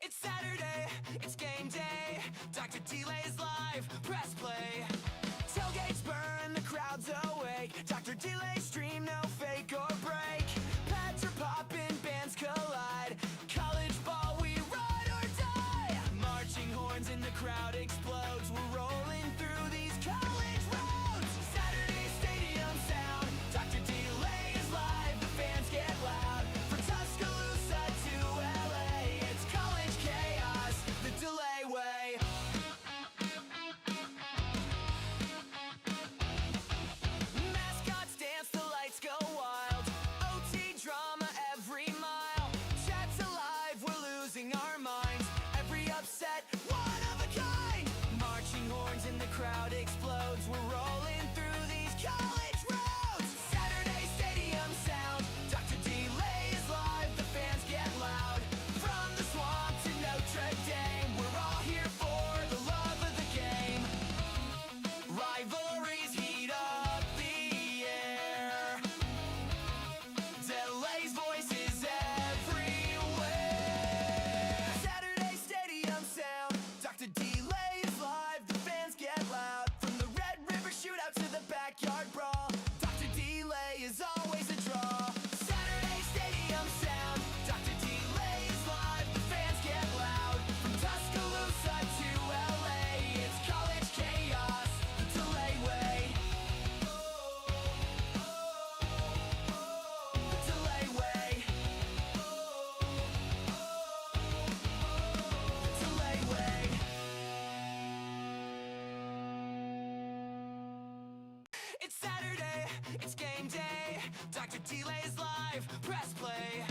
It's Saturday, it's game day. Dr. Delay's live, press play. Tailgates burn, the crowd's awake. Dr. Delay stream, no fake or break. Pads are popping, bands collide. College ball, we ride or die. Marching horns and the crowd explodes. We're rolling through these college roads. Saturday stadium sound. Dr. Delay is live, the fans get loud. From Tuscaloosa to LA, it's college chaos, the Delay way. Mascots dance, the lights go wild. OT drama every mile. Chat's alive, we're losing our minds. Every upset, one of a kind. Marching horns and the crowd explodes. We're rolling through these college roads. Saturday stadium sound. Dr. Delay is live, the fans get loud. From the swamp to Notre Dame, we're all here for the love of the game. Rivalries heat up the air. Delay's voice is everywhere. Saturday stadium sound. Dr. Delay is live, the fans get loud. From the Red River shootout to the backyard brawl, Dr. Delay is always a draw. Saturday stadium sound. Dr. Delay is live, the fans get loud. From Tuscaloosa to LA, it's college chaos, the Delay way. The Delay way. The Delay way. It's Saturday, it's game day. Dr. Delay's live, press play.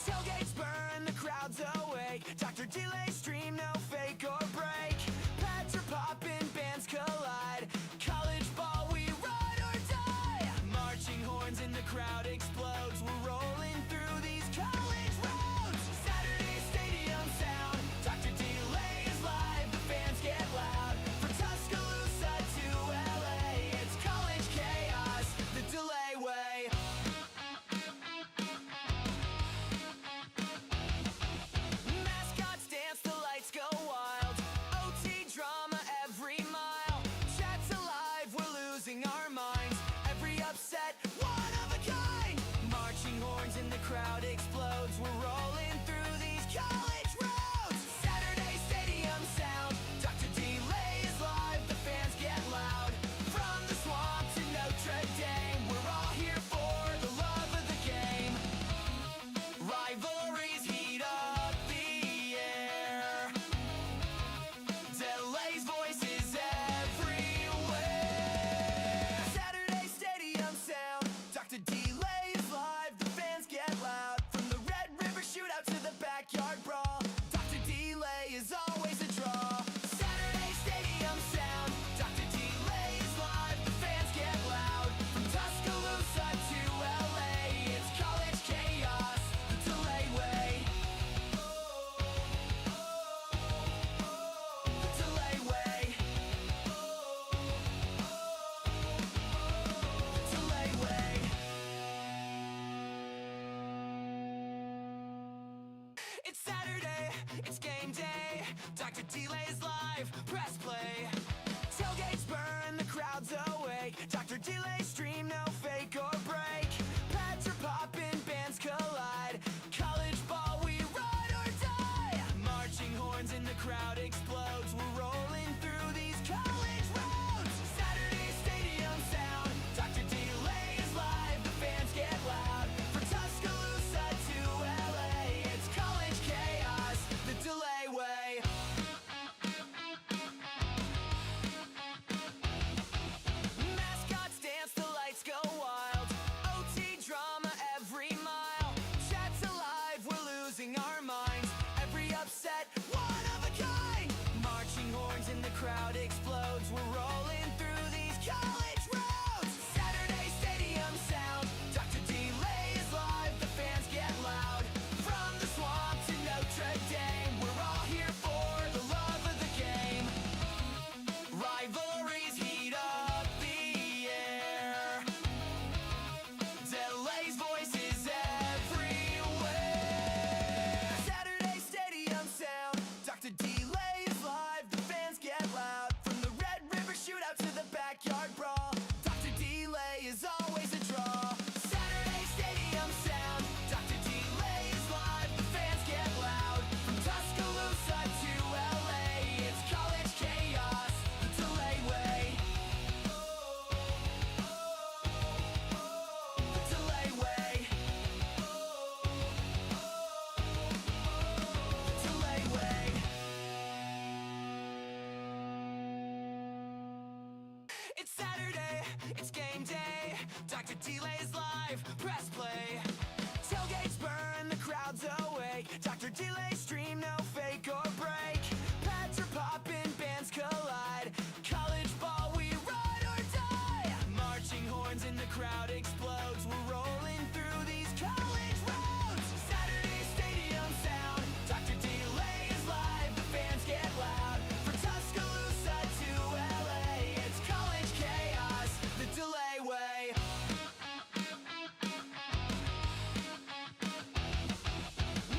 Tailgates burn, the crowd's awake. Dr. Delay stream, no fake or break. Pads are popping, bands collide. College ball, we ride or die. Marching horns and the crowd explodes. We're rolling through these college roads. Saturday stadium sound. Dr. Delay is live, the fans get loud. From Tuscaloosa to LA, it's college chaos, the Delay way. Mascots dance, the lights go wild. OT drama every mile. Chat's alive, we're losing our minds. Every upset, one of a kind. Marching horns and the crowd explodes. We're rolling through these college roads. Saturday stadium sound. Dr. Delay is live, the fans get loud. From the swamp to Notre Dame, we're all here for the love of the game. Rivalries heat up the air. Delay's voice is everywhere. Saturday stadium sound. Dr. Delay is live, the fans get loud. From the Red River shootout to the backyard brawl, Dr. Delay is always a draw. Saturday stadium sound. Dr. Delay is live, the fans get loud. From Tuscaloosa to LA, it's college chaos, the Delay way. The Delay way. The Delay way. It's Saturday, it's game day. Dr. Delay's live, press play. Tailgates burn, the crowd's awake. Dr. Delay stream, no fake or break. Pads are popping, bands collide. College ball, we ride or die. Marching horns and the crowd explodes. We're rolling through these college roads. Saturday stadium sound. Dr. Delay is live, the fans get loud. From Tuscaloosa to LA, it's college chaos, the Delay way. Mascots dance, the lights go wild. OT drama every mile. Chat's alive, we're losing our minds. Every upset, one of a kind. Marching horns and the crowd explodes. We're rolling through these college roads. Saturday stadium sound. Dr. Delay is live, the fans get loud. From the swamp to Notre Dame, we're all here for the love of the game. Rivalries heat up the air. Delay's voice is everywhere. Saturday stadium sound. Dr. Delay's live, press play. Tailgates burn, the crowd's awake. Dr. Delay stream, no fake or break. Pads are popping, bands collide. College ball, we ride or die. Marching horns in the crowd explodes. We're rolling through these college roads. Saturday stadium sound. Dr. Delay is live, the fans get loud. From Tuscaloosa to LA, it's college chaos, the Delay way.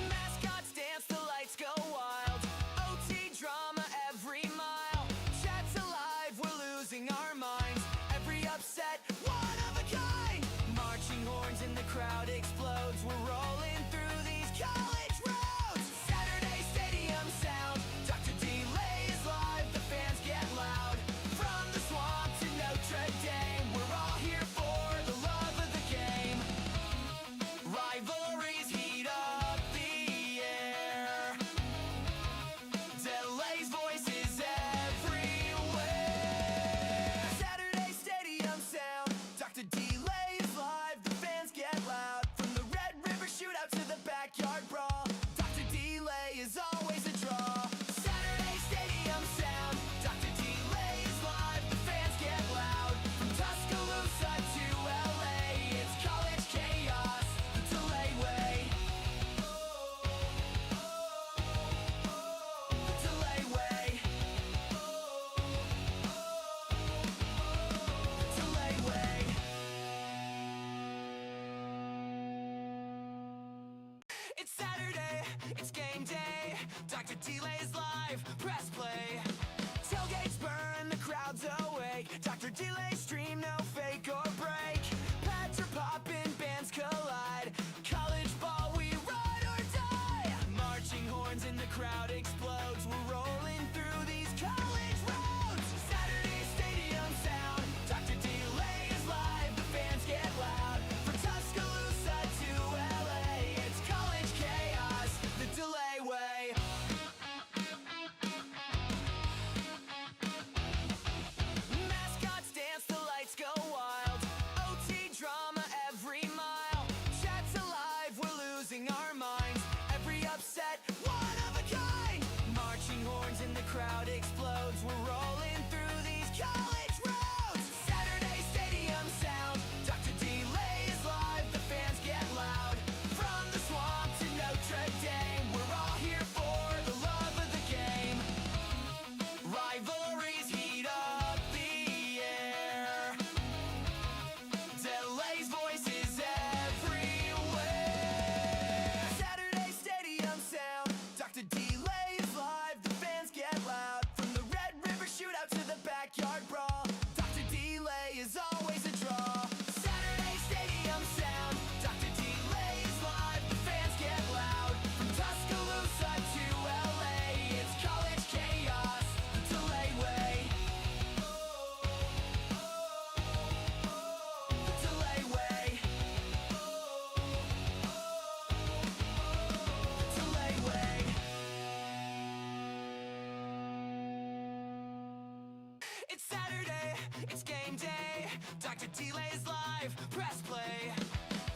Mascots dance, the lights go wild. OT drama every mile. Chat's alive, we're losing our minds. Every upset, one of a kind. Marching horns in the crowd explodes. We're rolling through these college roads. Saturday stadium sound. Dr. Delay is live, the fans get loud. From the swamp to Notre Dame, we're all here for the love of the game. Rivalries heat up the air. Delay's voice is everywhere. Saturday stadium sound. Dr. Delay is live, the fans get loud. From the Red River shootout to the backyard brawl, Dr. Delay is always a draw. Saturday stadium sound. Dr. Delay is live, the fans get loud. From Tuscaloosa to LA, it's college chaos, the Delay way. The Delay way. The Delay way. It's Saturday, it's game day. Dr. Delay's live, press play. Tailgates burn, the crowd's awake. Dr. Delay stream, no fake or break. Pads are popping, bands collide. College ball, we ride or die. Marching horns in the crowd explodes. We're rolling through these college roads. Saturday stadium sound. Dr. Delay is live, the fans get loud. From Tuscaloosa to LA, it's college chaos, the Delay way. Mascots dance, the lights go wild. OT drama every mile. Chat's alive, we're losing our minds. Every upset, one of a kind. Marching horns in the crowd explodes. We're rolling through these college roads. Saturday stadium sound. Dr. Delay is live, the fans get loud. From the swamp to Notre Dame, we're all here for the love of the game. Rivalries heat up the air. Delay's voice is everywhere. Saturday stadium sound. Dr. Delay is live, the fans get loud. From the Red River shootout to the backyard brawl, Dr. Delay is always a draw. Saturday stadium sound. Dr. Delay is live, the fans get loud. From Tuscaloosa to LA, it's college chaos, the Delay way. The Delay way. The Delay way. It's Saturday, it's game day. Dr. Delay's live, press play.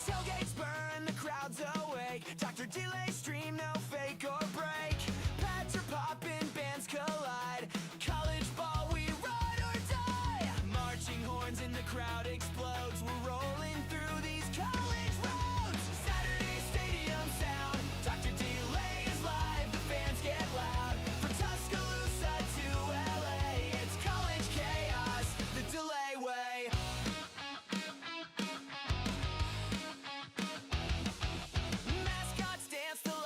Tailgates burn, the crowd's awake. Dr. Delay stream, no fake or break. Pads are popping, bands collide. College ball, we ride or die. Marching horns in the crowd explodes. We're rolling through these college roads. Saturday stadium sound. Dr. Delay is live, the fans get loud. From Tuscaloosa to LA, it's college chaos, the Delay way. Mascots dance, the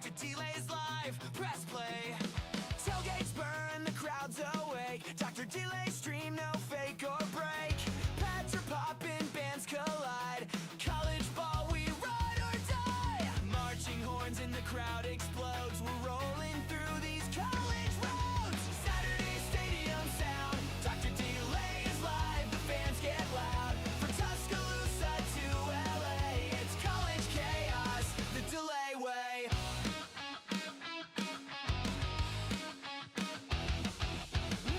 Dr. Delay's live, press play. Tailgates burn, the crowd's awake. Dr. Delay's stream, no fake or break. Pads are popping, bands collide. College ball, we ride or die. Marching horns in the crowd explodes. We're rolling through these college roads. Saturday stadium sound. Dr. Delay is live, the fans get loud. From Tuscaloosa to LA, it's college chaos, the Delay way.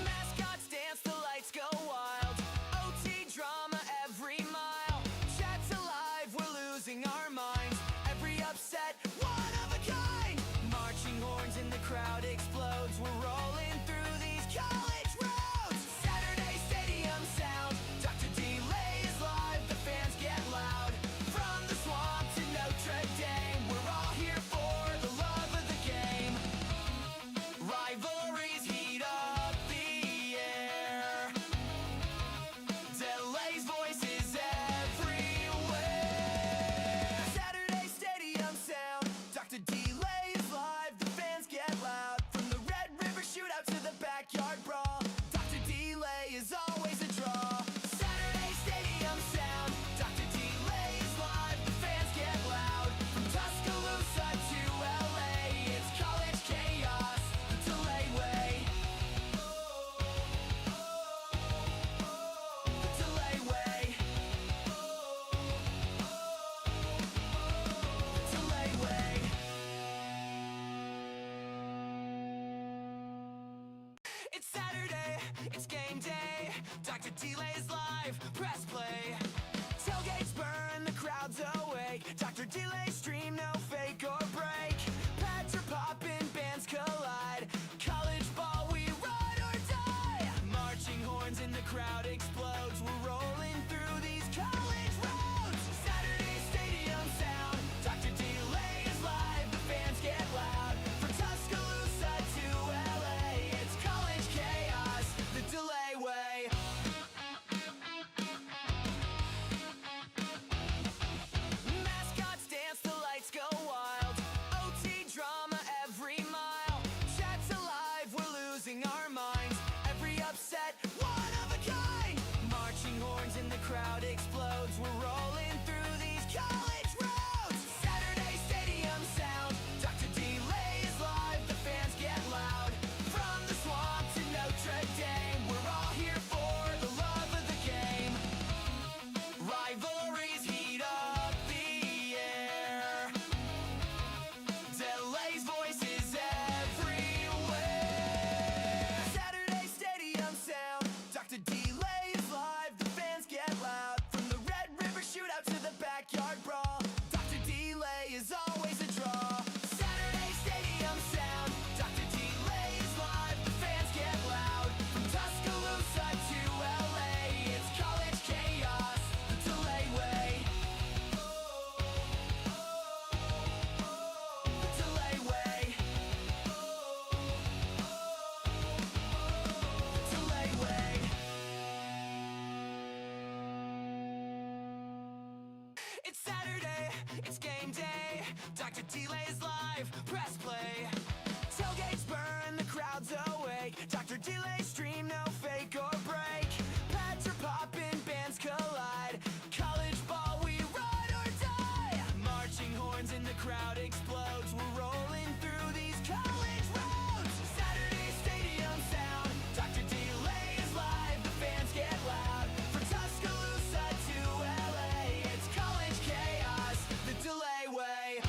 Mascots dance, the lights go wild. OT drama every mile. Chat's alive, we're losing our minds. Every upset, one of a kind. Marching horns in the crowd explodes. We're rolling through these college roads. Saturday stadium sound. Dr. Delay is live, the fans get loud. From the swamp to Notre Dame, we're all here for the love of the game. Rivalries heat up the air. Delay's voice is everywhere. Saturday stadium sound. Dr. Delay is live, the fans get loud. From the Red River shootout to the backyard brawl, Dr. Delay is always a draw. Saturday stadium sound. Dr. Delay is live, the fans get loud. From Tuscaloosa to LA, it's college chaos, the Delay way. The Delay way. The Delay way. It's Saturday, it's game day. Dr. Delay's live, press play. Tailgates burn, the crowd's awake. Dr. Delay's stream, no fake or break. Pads are popping, bands collide. College ball, we ride or die. Marching horns in the crowd explodes. We're rolling through these college roads. Saturday stadium sound. Dr. Delay is live, the fans get loud. From Tuscaloosa to LA, it's college chaos, the Delay way. Mascots dance, the lights go wild. OT drama every mile. Chat's alive, we're losing our minds. Every upset, one of a kind. Marching horns in the crowd explodes. We're rolling through these college roads. Saturday stadium sound. Dr. Delay is live, the fans get loud. From the swamp to Notre Dame, we're all here for the love of the game. Rivalries heat up the air. Delay's voice is everywhere. Saturday stadium sound. Dr. Delay is live, the fans get loud. From the Red River shootout to the backyard brawl, Dr. Delay is always a draw. Saturday stadium sound. Dr. Delay is live, the fans get loud. From Tuscaloosa to LA, it's college chaos, the Delay way. The Delay way. The Delay way. It's Saturday, it's game day. Dr. Delay's live, press play. Tailgates burn, the crowd's awake. Dr. Delay's stream, no fake or break. Pads are popping, bands collide. College ball, we ride or die. Marching horns in the crowd explodes. We're rolling through these college roads. Saturday stadium sound. Dr. Delay is live, the fans get loud. From Tuscaloosa to LA, it's college chaos, the Delay way.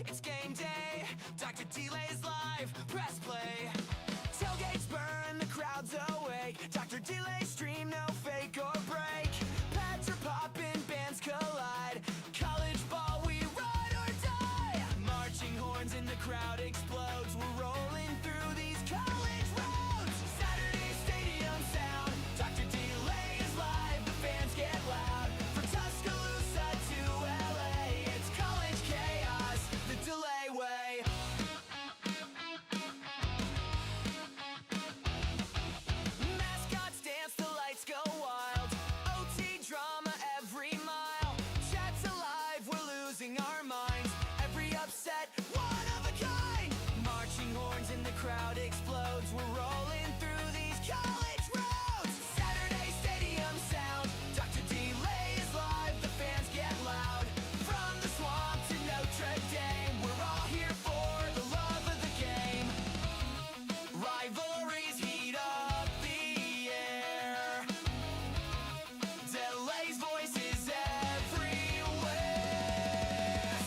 it's game day. Dr. Delay's live, press play. Tailgates burn, the crowd's awake. Dr. Delay stream, no fake or break. Pads are popping, bands collide. College ball, we ride or die. Marching horns in the crowd explodes. We're rolling through these college roads. Saturday stadium sound. Dr. Delay is live, the fans get loud. From Tuscaloosa to LA, it's college chaos, the Delay way. Mascots dance, the lights go wild. OT drama every mile. Chat's alive, we're losing our minds. Every upset, one of a kind. Marching horns in the crowd explodes. We're rolling through these college roads. Saturday stadium sound. Dr. Delay is live, the fans get loud. From the swamp to Notre Dame, we're all here for the love of the game. Rivalries heat up the air. Delay's voice is everywhere.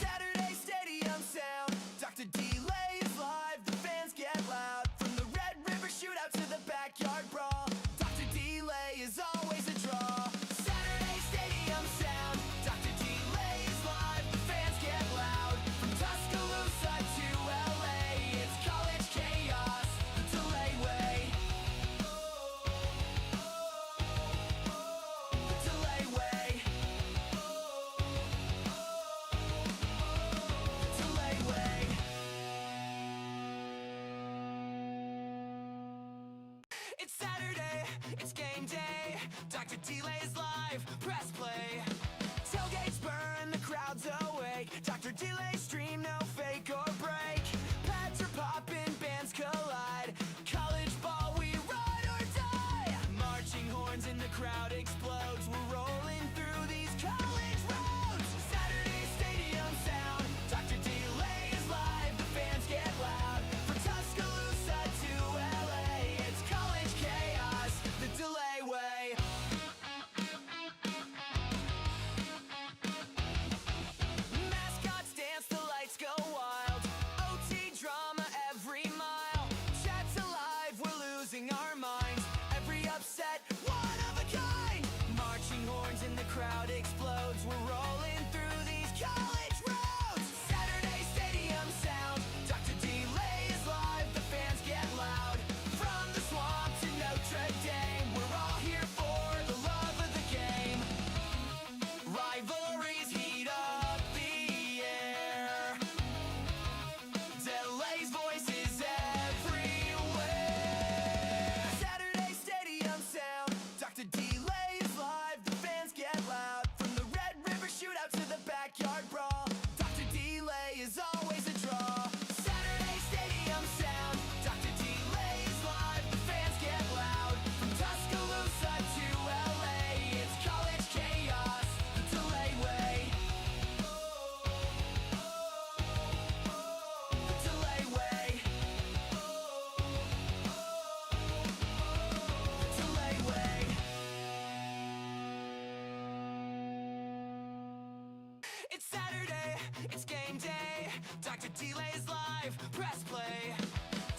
Saturday stadium sound. Dr. Delay is live, the fans get loud. From the Red River shootout to the backyard brawl, Dr. Delay is always a draw. Saturday stadium sound. Dr. Delay is live, the fans get loud. From Tuscaloosa to LA, it's college chaos, the Delay way. The Delay way. The Delay way. It's Saturday, it's game day. Dr. Delay's live, press play. Tailgates burn, the crowd's awake. Dr. Delay stream, no fake or break. Pads are popping, bands collide. College ball, we ride or die. Marching horns in the crowd explodes. We're rolling through these college roads. Saturday stadium sound. Dr. Delay is live, the fans get loud. From Tuscaloosa to LA, it's college chaos, the Delay way. Mascots dance, the lights go wild. OT drama every mile. Chat's alive, we're losing our minds. Every upset, one of a kind. Marching horns in the crowd explodes. We're rolling through these college roads. Saturday stadium sound. Dr. Delay is live, the fans get loud. From the swamp to Notre Dame, we're all here for the love of the game. Rivalries heat up the air. Delay's voice is everywhere. Saturday stadium sound. Dr. Delay is live, the fans get loud. From the Red River shootout to the backyard brawl, Dr. Delay is always a draw. Saturday stadium sound. Dr. Delay is live, the fans get loud. From Tuscaloosa to LA, it's college chaos, the Delay way. The Delay way. The Delay way. It's Saturday, it's game day. Dr. Delay's live, press play.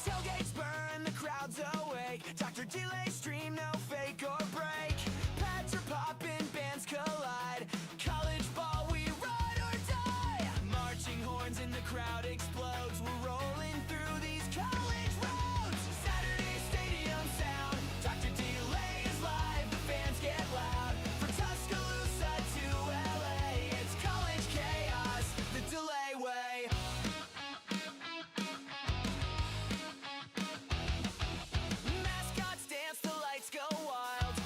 Tailgates burn, the crowd's awake. Dr. Delay stream, no fake or break. Pads are popping, bands collide. College ball, we ride or die. Marching horns in the crowd explodes. We're rolling through these college roads. Saturday stadium sound. Dr. Delay is live, the fans get loud. From Tuscaloosa to LA, it's college chaos, the Delay way. Mascots dance, the lights go wild.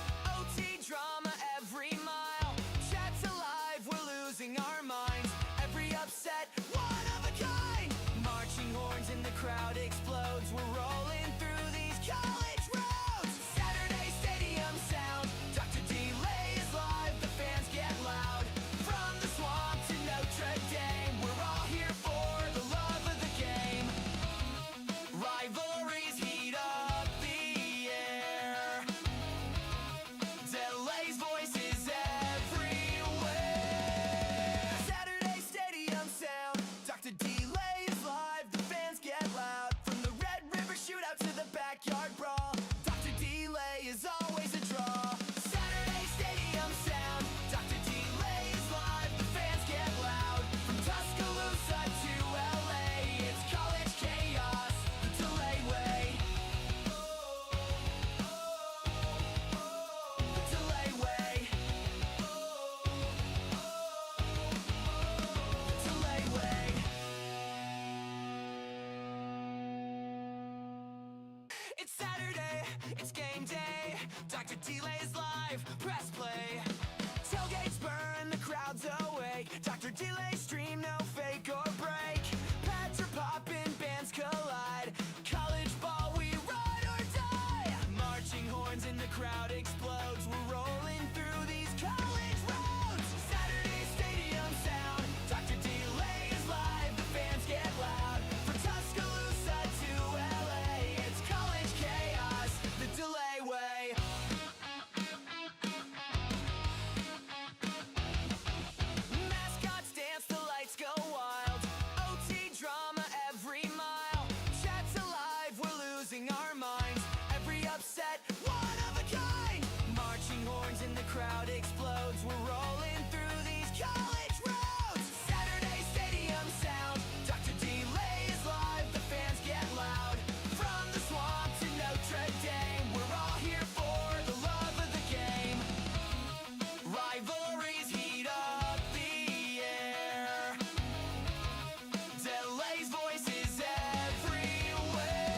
Delay's live, press play. Tailgates burn, the crowd's awake. Dr. Delay stream, no fake or break. Pads are popping, bands collide. College ball, we ride or die. Marching horns in the crowd explodes. We're rolling through these college roads. Saturday stadium sound. Dr. Delay is live, the fans get loud. From Tuscaloosa to LA, it's college chaos, the Delay way. Mascots dance, the lights go wild. OT drama every mile. Chat's alive, we're losing our minds. Every upset, one of a kind. Marching horns in the crowd explodes. We're rolling through these college roads. Saturday stadium sound. Dr. Delay is live, the fans get loud. From the swamp to Notre Dame, we're all here for the love of the game. Rivalries heat up the air. Delay's voices everywhere.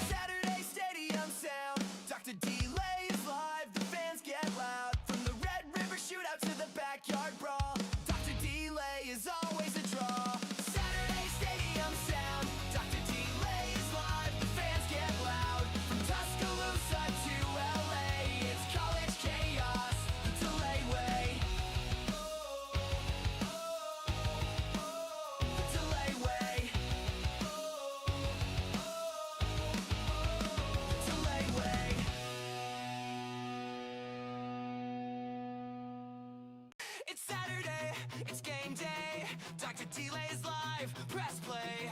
Saturday stadium sound. Dr. Delay is live, the fans get loud. From the Red River shootout to the backyard brawl, Dr. Delay is always a draw. Saturday stadium sound. Dr. Delay is live, the fans get loud. From Tuscaloosa to LA, it's college chaos, the Delay way. The Delay way. The Delay way. It's Saturday, it's game day. Dr. Delay's live, press play.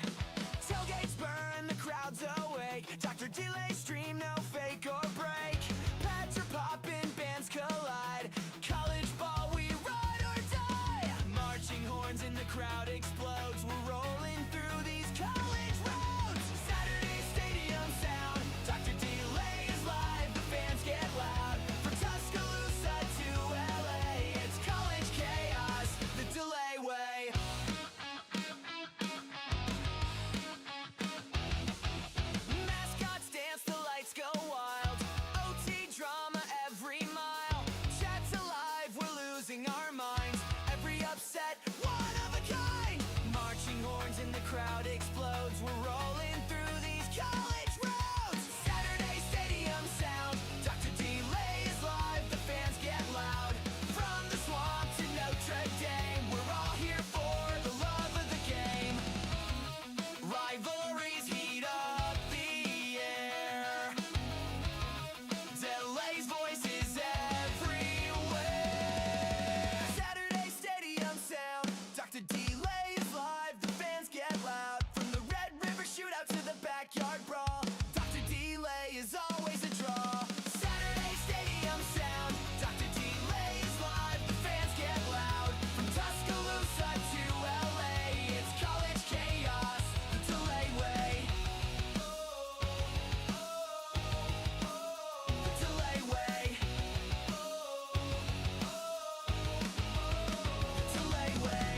Tailgates burn, the crowd's awake. Dr. Delay stream, no fake or break. Pads are popping, bands collide. College ball, we ride or die. Marching horns in the crowd explodes. We're rolling through these college roads. Saturday stadium sound. Dr. Delay is live, the fans get loud. From Tuscaloosa to LA, it's college chaos, the Delay way. Mascots dance, the lights go wild. OT drama every mile. Chat's alive, we're losing our minds. Every upset, one of a kind. Marching horns in the crowd explodes. We're rolling through these college roads. Saturday stadium sound. Dr. Delay is live, the fans get loud. From the swamp to Notre Dame, we're all here for the love of the game. Rivalries heat up the air. Delay's voices everywhere. Saturday stadium sound. Dr. Delay is live, the fans get loud. From the Red River shootout to the backyard brawl, Dr. Delay is always a draw. Saturday stadium sound. Dr. Delay is live, the fans get loud. From Tuscaloosa to LA, it's college chaos, the Delay way. The Delay way. The Delay way.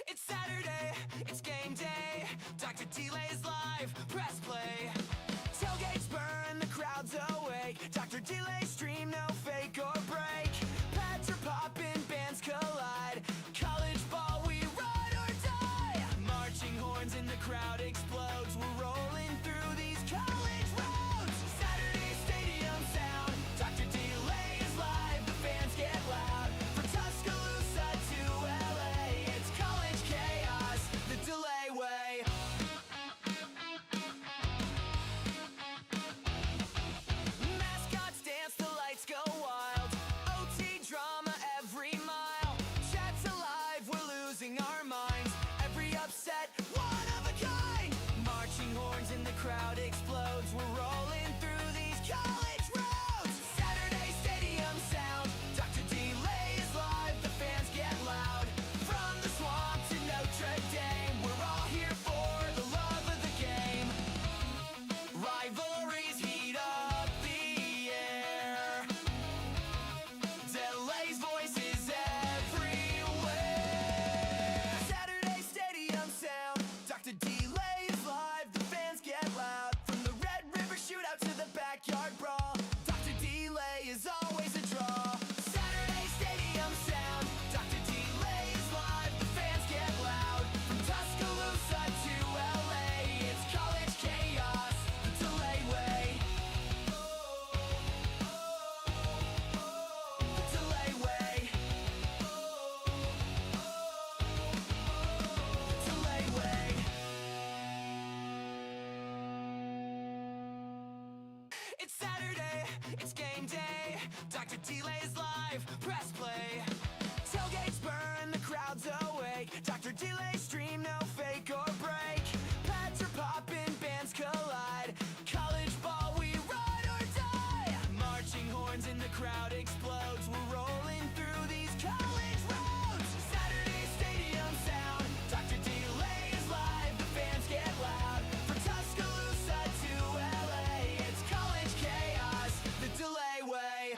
It's Saturday, it's game day. Dr. Delay's live, press play. Tailgates burn, the crowd's awake. Dr. Delay stream, no fake or break. Pads are popping, bands collide. College ball, we ride or die. Marching horns in the crowd explodes. We're rolling through these college roads. Saturday stadium sound. Dr. Delay is live, the fans get loud. From Tuscaloosa to LA, it's college chaos, the Delay way. Mascots dance, the lights go wild. Delay's live, press play. Tailgates burn, the crowd's awake. Dr. Delay's stream, no fake or break. Pads are popping, bands collide. College ball, we ride or die. Marching horns in the crowd explodes. We're rolling through these college roads. Saturday stadium sound. Dr. Delay is live, the fans get loud. From Tuscaloosa to LA, it's college chaos, the Delay way.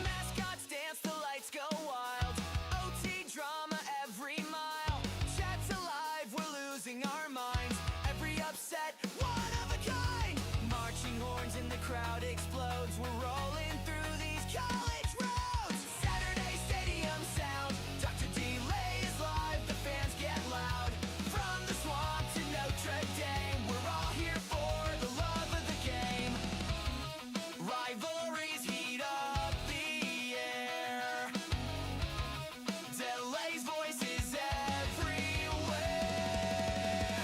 Mascots dance, the lights go wild. OT drama every mile. Chat's alive, we're losing our minds. Every upset, one of a kind. Marching horns in the crowd explodes. We're rolling through these college roads. Saturday stadium sound. Dr. Delay is live, the fans get loud. From the swamp to Notre Dame, we're all here for the love of the game. Rivalries heat up the air. Delay's voice is everywhere.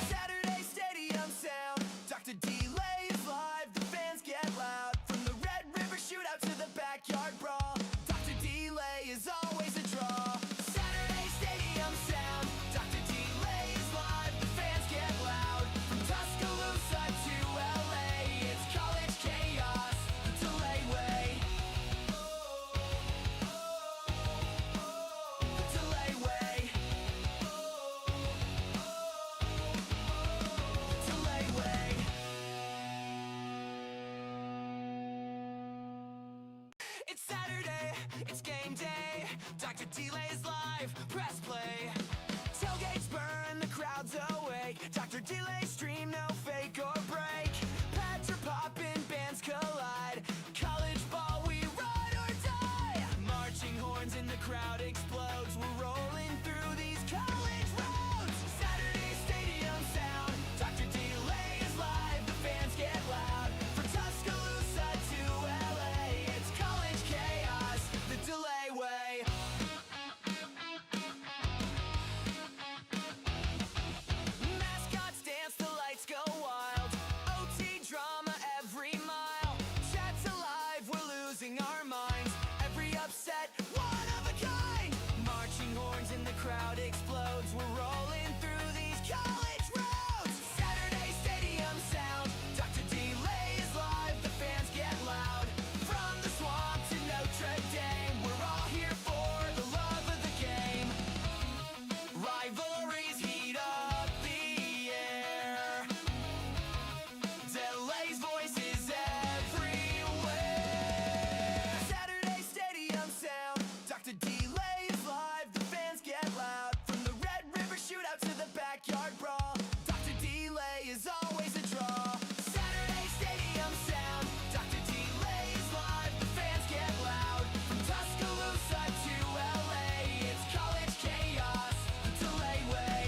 Saturday stadium sound. Dr. Delay is live, the fans get loud. From the Red River shootout to the backyard brawl, Dr. Delay is always a draw. Saturday stadium sound. Dr. Delay is live, the fans get loud. From Tuscaloosa to LA, it's college chaos, the Delay way. The Delay way. The Delay way. It's Saturday, it's game day. Dr. Delay's live, press play. Tailgates burn, the crowd's awake. Dr. Delay's stream, no fake or break. Pads are popping, bands collide. College ball, we ride or die. Marching horns in the crowd explodes. We're rolling through these college roads. Saturday stadium sound. Dr. Delay is live, the fans get loud. From Tuscaloosa to LA, it's college chaos, the Delay way. Mascots dance, the lights go wild. OT drama every mile. Chat's alive, we're losing our minds. Every upset, one of a kind. Marching horns in the crowd explodes. We're rolling through these college roads. Saturday stadium sound. Dr. Delay is live, the fans get loud. From the swamp to Notre Dame, we're all here for the love of the game. Rivalries heat up the air. Delay's voice is everywhere. Saturday stadium sound. Dr. Delay is live, the fans get loud. From the Red River shootout to the backyard brawl, Dr. Delay is always a draw. Saturday stadium sound. Dr. Delay is live, the fans get loud. From Tuscaloosa to LA, it's college chaos, the Delay way.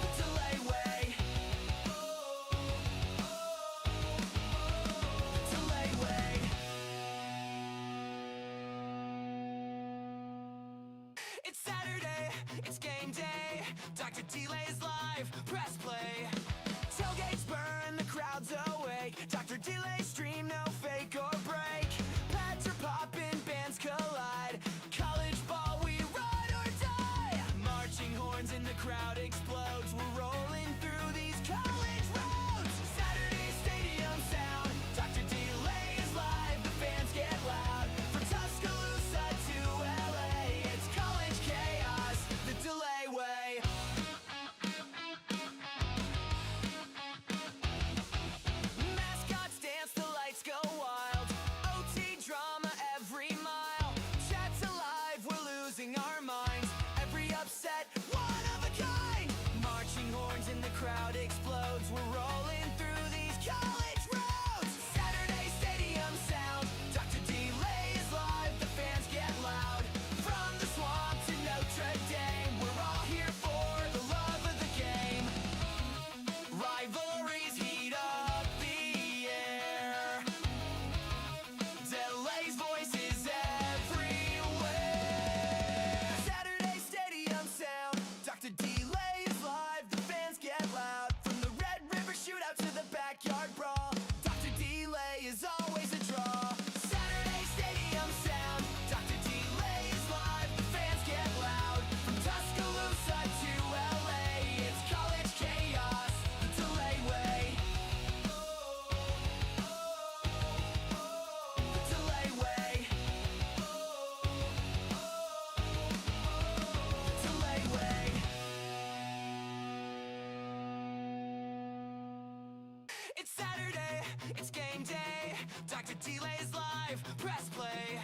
The Delay way. The Delay way. It's Saturday, it's game day. Dr. Delay's live, press play. Tailgates burn, the crowd's awake. Dr. Delay's stream, no fake or break. Pads are popping, bands collide. College ball, we ride or die. Marching horns in the crowd explodes. We're rolling through these college roads. Saturday stadium sound. Dr. Delay is live, the fans get loud. From Tuscaloosa to LA, it's college chaos, the Delay way. Mascots dance, the lights go wild. OT drama every mile. Chat's alive, we're losing our minds. Every upset, one of a kind. Marching horns in the crowd explodes. We're rolling through these college roads. Saturday stadium sound. Dr. Delay is live, the fans get loud. From the swamp to Notre Dame, we're all here for the love of the game. Rivalries heat up the air. Delay's voice is everywhere. Saturday stadium sound. Dr. Delay is live, the fans get loud. Delay's live, press play.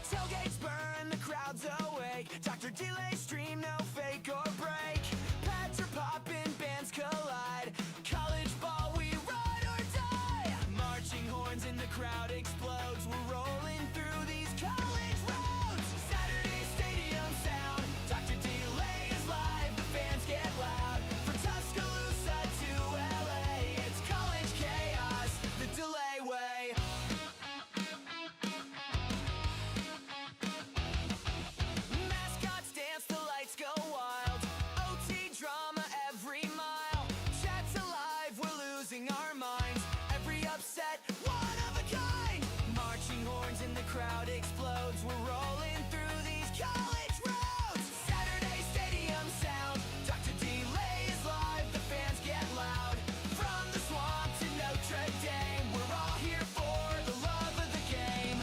Tailgates burn, the crowd's awake. Dr. Delay stream, no fake or break. Pads are popping, bands collide. College ball, we ride or die. Marching horns in the crowd explodes. We're rolling through these college roads. Saturday stadium sound. Dr. Delay is live, the fans get loud. From Tuscaloosa to LA, it's college chaos, the Delay way. Mascots dance, the lights go wild. OT drama every mile. Chat's alive, we're losing our minds. Every upset, one of a kind. Marching horns in the crowd explodes. We're rolling through these college roads. Saturday stadium sound. Dr. Delay is live, the fans get loud. From the swamp to Notre Dame, we're all here for the love of the game.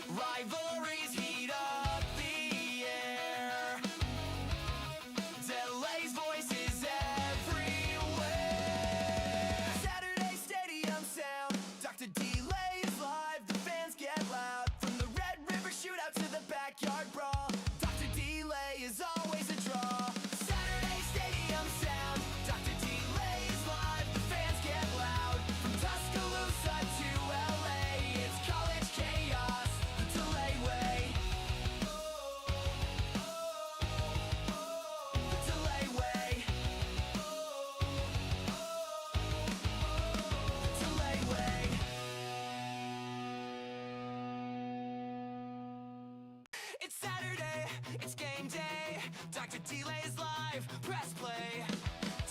Rivalries heat up the air. Delay's voice is everywhere. Saturday stadium sound. Dr. Delay is live, the fans get loud. From the Red River shootout to the backyard brawl, Dr. Delay is always a draw. Saturday stadium sound. Dr. Delay is live, the fans get loud. From Tuscaloosa to LA, it's college chaos, the Delay way. The Delay way. The Delay way. It's Saturday, it's game day. Dr. Delay's live, press play.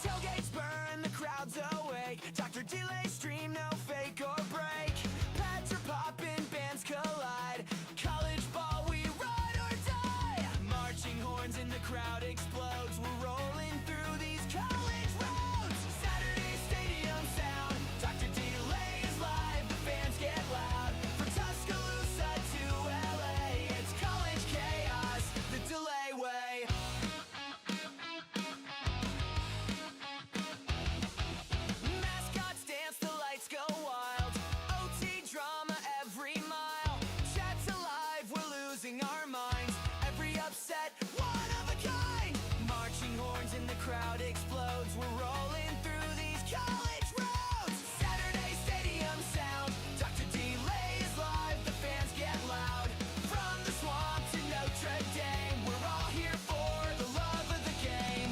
Tailgates burn, the crowd's awake. Dr. Delay stream, no fake or break. Pads are popping, bands collide. College ball, we ride or die. Marching horns in the crowd explodes. We're rolling through these college roads. Saturday stadium sound. Dr. Delay is live, the fans get loud. From Tuscaloosa to LA, it's college chaos, the Delay way. Mascots dance, the lights go wild. OT drama every mile. Chat's alive, we're losing our minds. Every upset, one of a kind. Marching horns in the crowd explodes. We're rolling through these college roads. Saturday stadium sound. Dr. Delay is live, the fans get loud. From the swamp to Notre Dame, we're all here for the love of the game.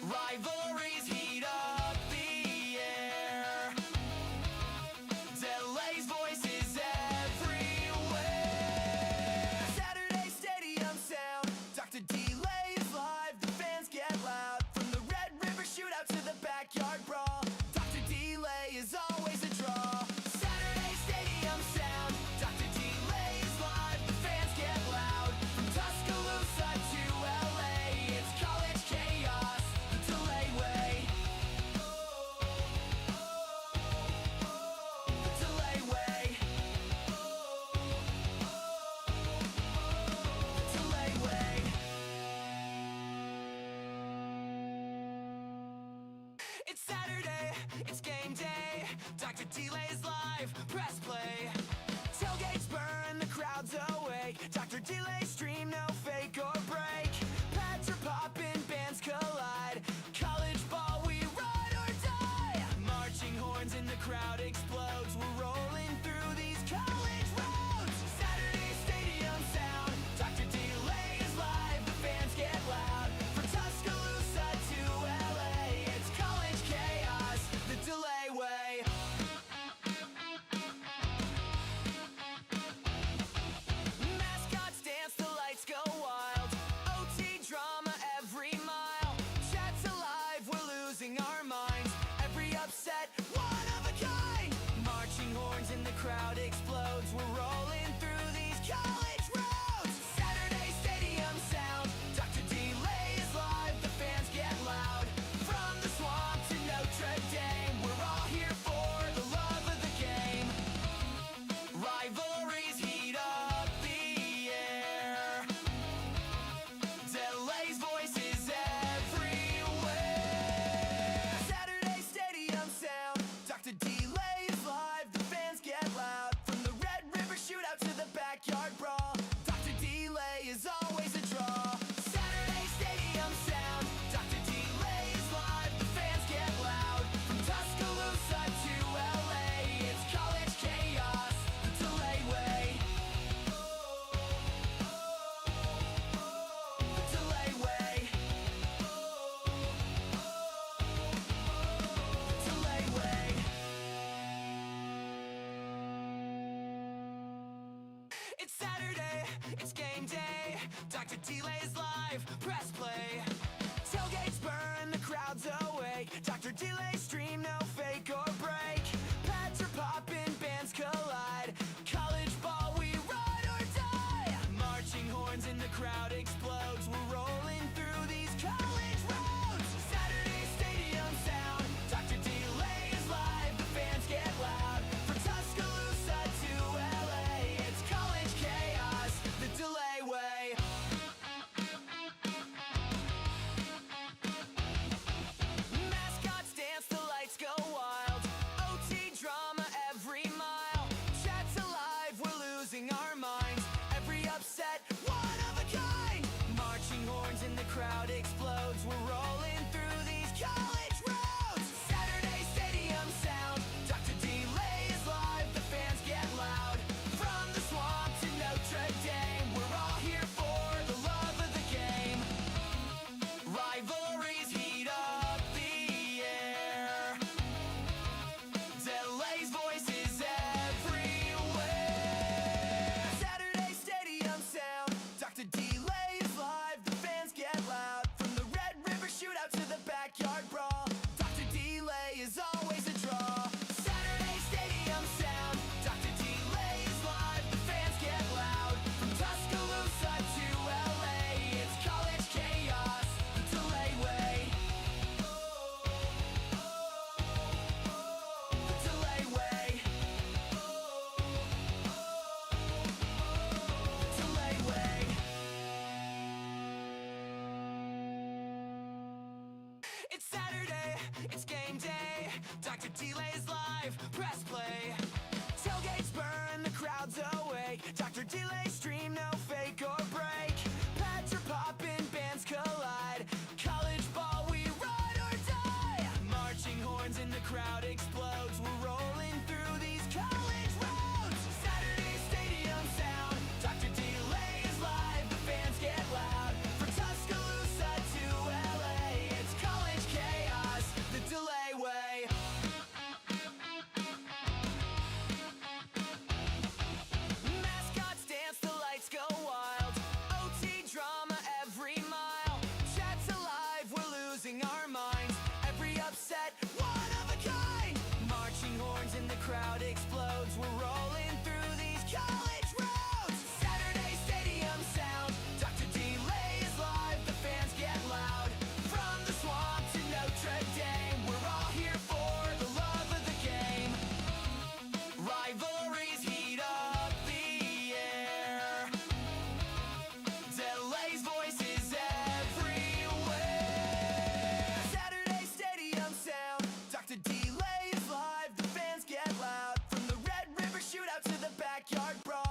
Rivalries heat up the air. Delay's voice is everywhere. Saturday stadium sound. Dr. Delay is live, the fans get loud. From the Red River shootout to the backyard brawl, Dr. Delay is always a draw. Saturday stadium sound. Dr. Delay is live, the fans get loud. From Tuscaloosa to LA, it's college chaos, the Delay way. The Delay way. The Delay way. It's Saturday, it's game day. Dr. Delay's live, press play. Tailgates burn, the crowd's awake. Dr. Delay stream, no fake or break. Pads are popping, bands collide. College ball, we ride or die. Marching horns in the crowd explodes. We're rolling through these college roads. Saturday stadium sound. Dr. Delay is live, the fans get loud. From Tuscaloosa to LA, it's college chaos, the Delay way. Mascots dance, the lights go wild. OT Dr. Delay's live, press play. Tailgates burn, the crowd's awake. Dr. Delay's stream, no fake or break. Pads are popping, bands collide. College ball, we ride or die. Marching horns in the crowd explodes. We're rolling through these college roads. Saturday stadium sound. Dr. Delay is live, the fans get loud. From Tuscaloosa to LA, it's college chaos, the Delay way. Mascots dance, the lights go wild. OT drama every mile. Chat's alive, we're losing our minds. Every upset, one of a kind. Marching horns in the crowd explodes. We're rolling through these college roads. Saturday stadium sound. Dr. Delay is live, the fans get loud. From the swamp to Notre Dame, we're all here for the love of the game. Rivalries heat up the air. Delay's voice is everywhere. Saturday stadium sound. Dr. Delay is live, the fans get loud. From the Red River shootout to the backyard brawl, Dr. Delay is always a draw. Saturday stadium sound. Dr. Delay is live, the fans get loud. From Tuscaloosa to LA, it's college chaos, the Delay way. The Delay way. The Delay way. It's Saturday, it's game day. Dr. Delay's live, press play. Tailgates burn, the crowd's awake. Dr. Delay's stream, no fake or break. Pads are popping, bands collide. College ball, we ride or die. Marching horns in the crowd explodes. We're rolling through these college roads. Saturday stadium sound. Dr. Delay is live, the fans get loud. From Tuscaloosa to LA, it's college chaos, the Delay way. Mascots dance, the lights go wild. OT drama every mile. Chat's alive, we're losing our minds. Every upset, one of a kind. Marching horns in the crowd explodes. We're rolling through these college roads. Saturday stadium sound. Dr. Delay is live, the fans get loud. From the swamp to Notre Dame, we're all here for the love of the game. Rivalries heat up the air. Delay's voice is everywhere. Saturday stadium sound. Dr. Delay is live, the fans get loud. From the Red River shootout to the backyard brawl,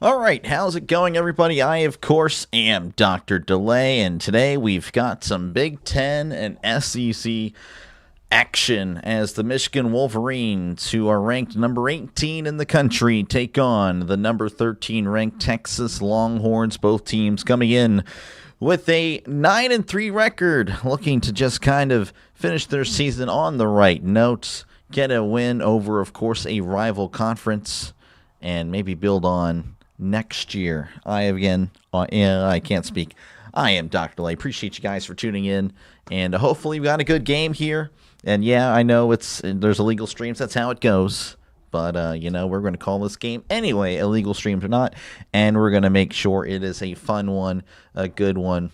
All right, how's it going, everybody? I, of course, am Dr. Delay, and today we've got some Big Ten and SEC action as the Michigan Wolverines, who are ranked number 18 in the country, take on the number 13 ranked Texas Longhorns. Both teams coming in with a 9-3 record, looking to just kind of finish their season on the right notes, get a win over, of course, a rival conference, and maybe build on next year. I can't speak. I am Dr. Delay. Appreciate you guys for tuning in, and hopefully we got a good game here. And yeah, I know there's illegal streams. That's how it goes. But we're going to call this game anyway, illegal streams or not, and we're going to make sure it is a fun one, a good one.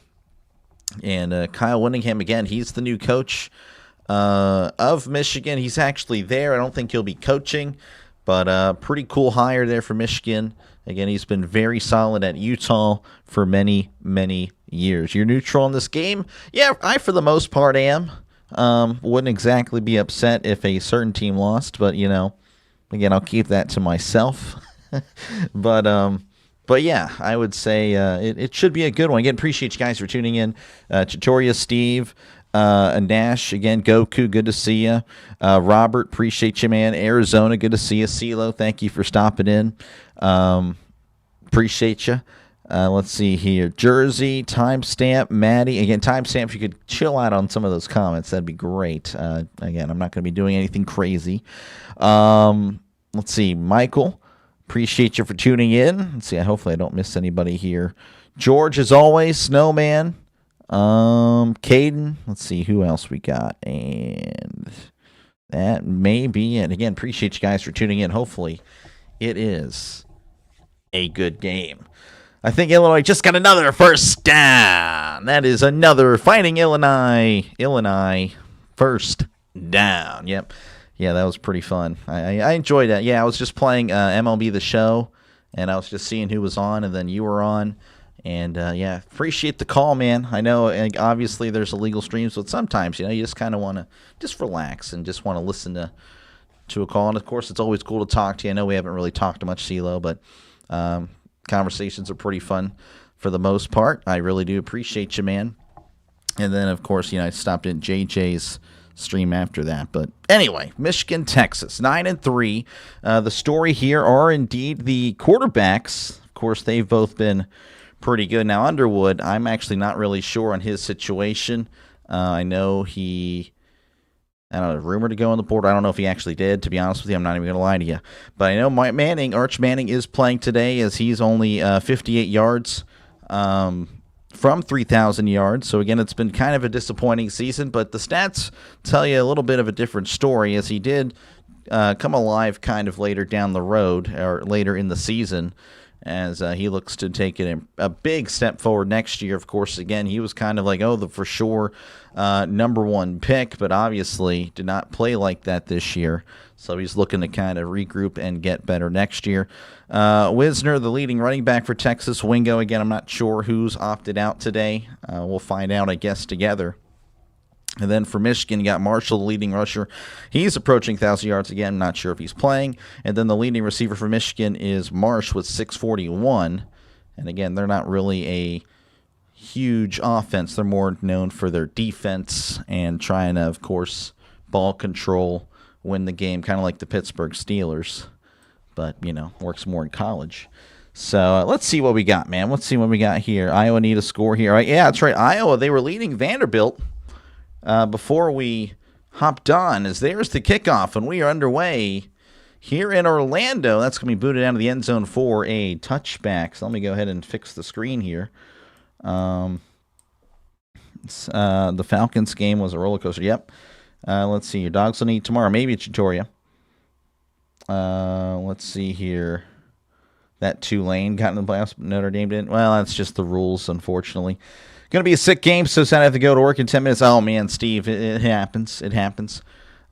And Kyle Whittingham, again, he's the new coach of Michigan. He's actually there. I don't think he'll be coaching, but pretty cool hire there for Michigan. Again, he's been very solid at Utah for many, many years. You're neutral in this game? Yeah, I, for the most part, am. Wouldn't exactly be upset if a certain team lost, but, again, I'll keep that to myself. But yeah, I would say it should be a good one. Again, appreciate you guys for tuning in. Tutoria, Steve, and Nash, again, Goku, good to see you. Robert, appreciate you, man. Arizona, good to see you. CeeLo, thank you for stopping in. Appreciate you. Let's see here. Jersey, timestamp, Maddie. Again, timestamp, if you could chill out on some of those comments, that'd be great. Again, I'm not going to be doing anything crazy. Let's see. Michael, appreciate you for tuning in. Let's see. Hopefully I don't miss anybody here. George, as always. Snowman. Caden. Let's see who else we got. And that may be it. Again, appreciate you guys for tuning in. Hopefully it is a good game. I think Illinois just got another first down. That is another Fighting Illinois first down. Yep. Yeah, that was pretty fun. I enjoyed that. Yeah, I was just playing MLB The Show, and I was just seeing who was on, and then you were on. And, yeah, appreciate the call, man. I know, obviously, there's illegal streams, but sometimes, you just kind of want to just relax and just want to listen to a call. And, of course, it's always cool to talk to you. I know we haven't really talked much, CeeLo, but conversations are pretty fun for the most part. I really do appreciate you, man. And then, of course, I stopped in JJ's stream after that. But anyway, Michigan, Texas, 9-3. The story here are indeed the quarterbacks. Of course, they've both been pretty good. Now, Underwood, I'm actually not really sure on his situation. I know rumored to go on the board. I don't know if he actually did, to be honest with you. I'm not even going to lie to you. But I know Arch Manning is playing today, as he's only 58 yards from 3,000 yards. So, again, it's been kind of a disappointing season. But the stats tell you a little bit of a different story, as he did come alive kind of later down the road, or later in the season, as he looks to take it a big step forward next year. Of course, again, he was kind of like, the for sure number one pick, but obviously did not play like that this year. So he's looking to kind of regroup and get better next year. Wisner, the leading running back for Texas. Wingo, again, I'm not sure who's opted out today. We'll find out, I guess, together. And then for Michigan, you got Marshall, the leading rusher. He's approaching 1,000 yards again. Not sure if he's playing. And then the leading receiver for Michigan is Marsh with 641. And again, they're not really a huge offense. They're more known for their defense and trying to, of course, ball control, win the game, kind of like the Pittsburgh Steelers. But, works more in college. So let's see what we got, man. Let's see what we got here. Iowa need a score here. All right, yeah, that's right. Iowa, they were leading Vanderbilt before we hopped on, as there's the kickoff, and we are underway here in Orlando. That's going to be booted out of the end zone for a touchback. So let me go ahead and fix the screen here. The Falcons game was a roller coaster. Yep. Let's see. Your dogs will need tomorrow. Maybe it's Tutoria. Let's see here. That Tulane got in the playoffs, but Notre Dame didn't. Well, that's just the rules, unfortunately. Going to be a sick game, so sad I have to go to work in 10 minutes. Oh, man, Steve, it happens. It happens.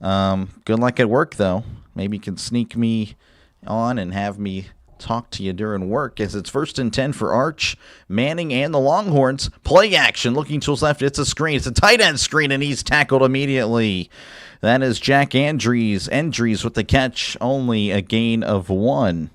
Good luck at work, though. Maybe you can sneak me on and have me talk to you during work, as it's 1st and 10 for Arch, Manning, and the Longhorns. Play action, looking to his left. It's a screen. It's a tight end screen, and he's tackled immediately. That is Jack Andrews with the catch. Only a gain of 1.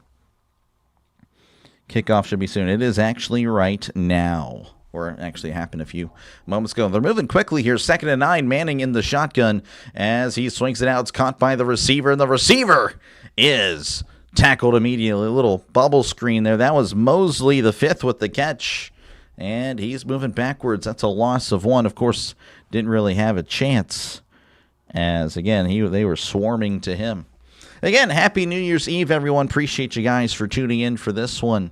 Kickoff should be soon. It is actually right now. Or actually happened a few moments ago. They're moving quickly here. 2nd and 9. Manning in the shotgun as he swings it out. It's caught by the receiver, and the receiver is tackled immediately. A little bubble screen there. That was Mosley, the 5th, with the catch. And he's moving backwards. That's a loss of 1. Of course, didn't really have a chance as, again, they were swarming to him. Again, Happy New Year's Eve, everyone. Appreciate you guys for tuning in for this one.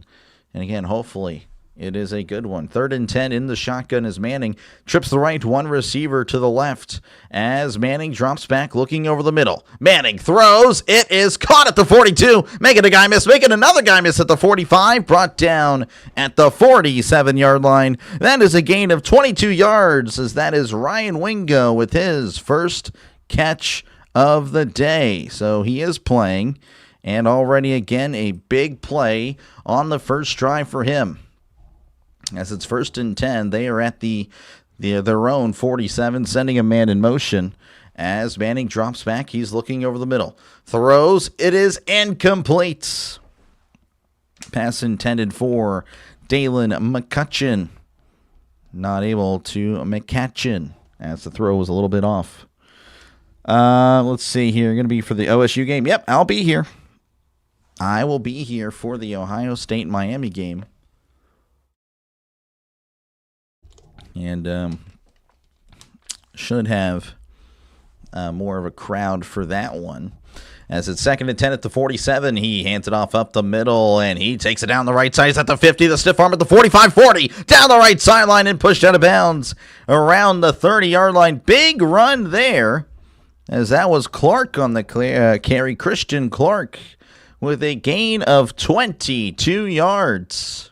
And again, hopefully it is a good one. 3rd and 10 in the shotgun as Manning trips the right, one receiver to the left as Manning drops back looking over the middle. Manning throws. It is caught at the 42, making a guy miss, making another guy miss at the 45, brought down at the 47-yard line. That is a gain of 22 yards as that is Ryan Wingo with his first catch of the day. So he is playing, and already again a big play on the first drive for him. As it's 1st and 10, they are at their own 47, sending a man in motion. As Manning drops back, he's looking over the middle. Throws, it is incomplete. Pass intended for Dalen McCutcheon. Not able to McCatchin, as the throw was a little bit off. Let's see here. Going to be for the OSU game. Yep, I'll be here. I will be here for the Ohio State-Miami game. And should have more of a crowd for that one. As it's 2nd and 10 at the 47, he hands it off up the middle, and he takes it down the right side. He's at the 50, the stiff arm at the 45-40, down the right sideline and pushed out of bounds around the 30-yard line. Big run there, as that was Clark on the carry, Christian Clark, with a gain of 22 yards.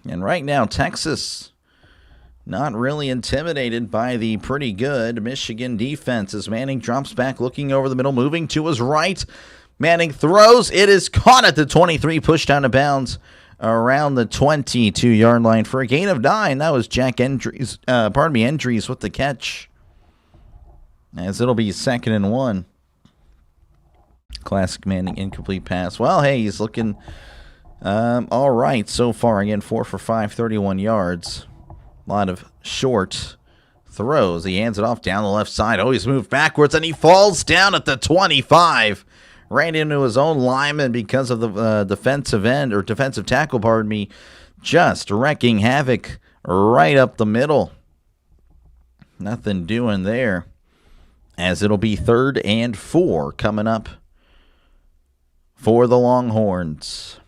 And right now, Texas not really intimidated by the pretty good Michigan defense as Manning drops back looking over the middle, moving to his right. Manning throws. It is caught at the 23, pushed down of bounds around the 22-yard line for a gain of 9. That was Jack Endries, Endries with the catch. As it'll be 2nd and 1. Classic Manning incomplete pass. Well, hey, he's looking all right so far. Again, 4 for 5, 31 yards. A lot of short throws. He hands it off down the left side. Oh, he's moved backwards, and he falls down at the 25. Ran into his own lineman because of the defensive tackle, pardon me, just wrecking havoc right up the middle. Nothing doing there. As it'll be 3rd and 4 coming up for the Longhorns.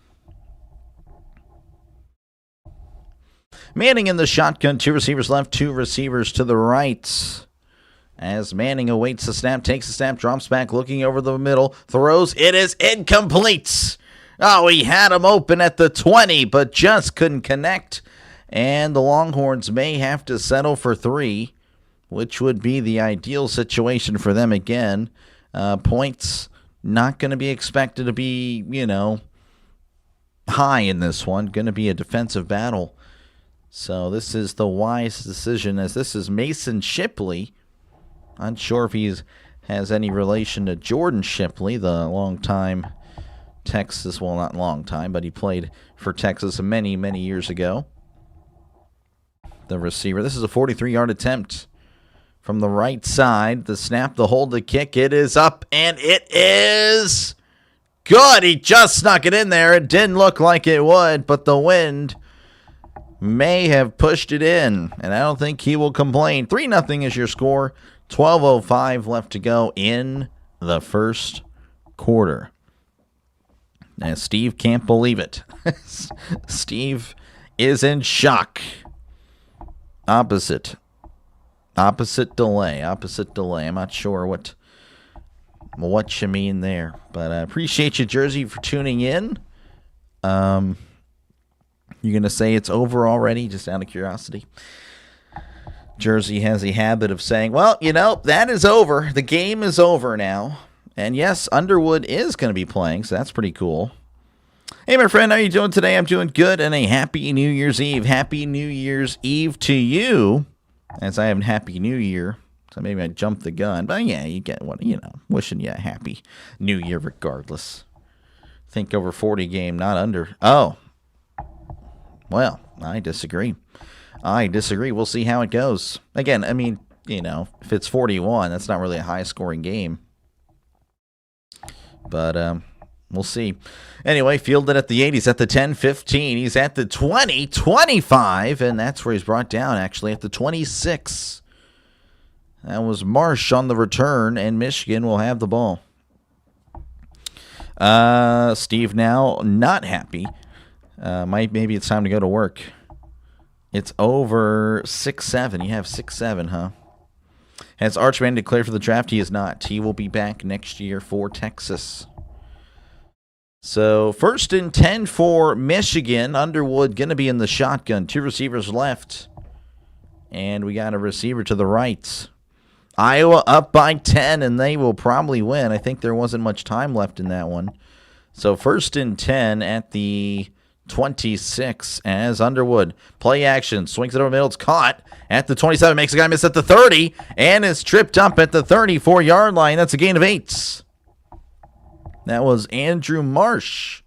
Manning in the shotgun, 2 receivers left, 2 receivers to the right. As Manning awaits the snap, takes the snap, drops back, looking over the middle, throws. It is incomplete. Oh, he had him open at the 20, but just couldn't connect. And the Longhorns may have to settle for 3, which would be the ideal situation for them again. Points not going to be expected to be, high in this one. Going to be a defensive battle. So this is the wise decision, as this is Mason Shipley. Unsure if he has any relation to Jordan Shipley, the longtime Texas, well, not long time, but he played for Texas many, many years ago. The receiver. This is a 43-yard attempt from the right side. The snap, the hold, the kick. It is up, and it is good. He just snuck it in there. It didn't look like it would, but the wind may have pushed it in, and I don't think he will complain. 3-0 is your score. 12:05 left to go in the first quarter. Now, Steve can't believe it. Steve is in shock. Opposite delay. I'm not sure what you mean there, but I appreciate you, Jersey, for tuning in. You're going to say it's over already, just out of curiosity? Jersey has a habit of saying, well, that is over. The game is over now. And yes, Underwood is going to be playing, so that's pretty cool. Hey, my friend, how are you doing today? I'm doing good, and a happy New Year's Eve. Happy New Year's Eve to you, as I have a happy New Year. So maybe I jumped the gun. But yeah, you get what, wishing you a happy New Year regardless. Think over 40 game, not under. Oh. Well, I disagree. We'll see how it goes. Again, I mean, if it's 41, that's not really a high-scoring game. But we'll see. Anyway, fielded at the 8. He's at the 10-15. He's at the 20-25, and that's where he's brought down, actually, at the 26. That was Marsh on the return, and Michigan will have the ball. Steve now not happy. Maybe it's time to go to work. It's over 6-7. You have 6-7, huh? Has Archman declared for the draft? He is not. He will be back next year for Texas. So 1st and 10 for Michigan. Underwood going to be in the shotgun. 2 receivers left. And we got a receiver to the right. Iowa up by 10, and they will probably win. I think there wasn't much time left in that one. So 1st and 10 at the 26 as Underwood. Play action. Swings it over the middle. It's caught at the 27. Makes a guy miss at the 30. And is tripped up at the 34-yard line. That's a gain of 8. That was Andrew Marsh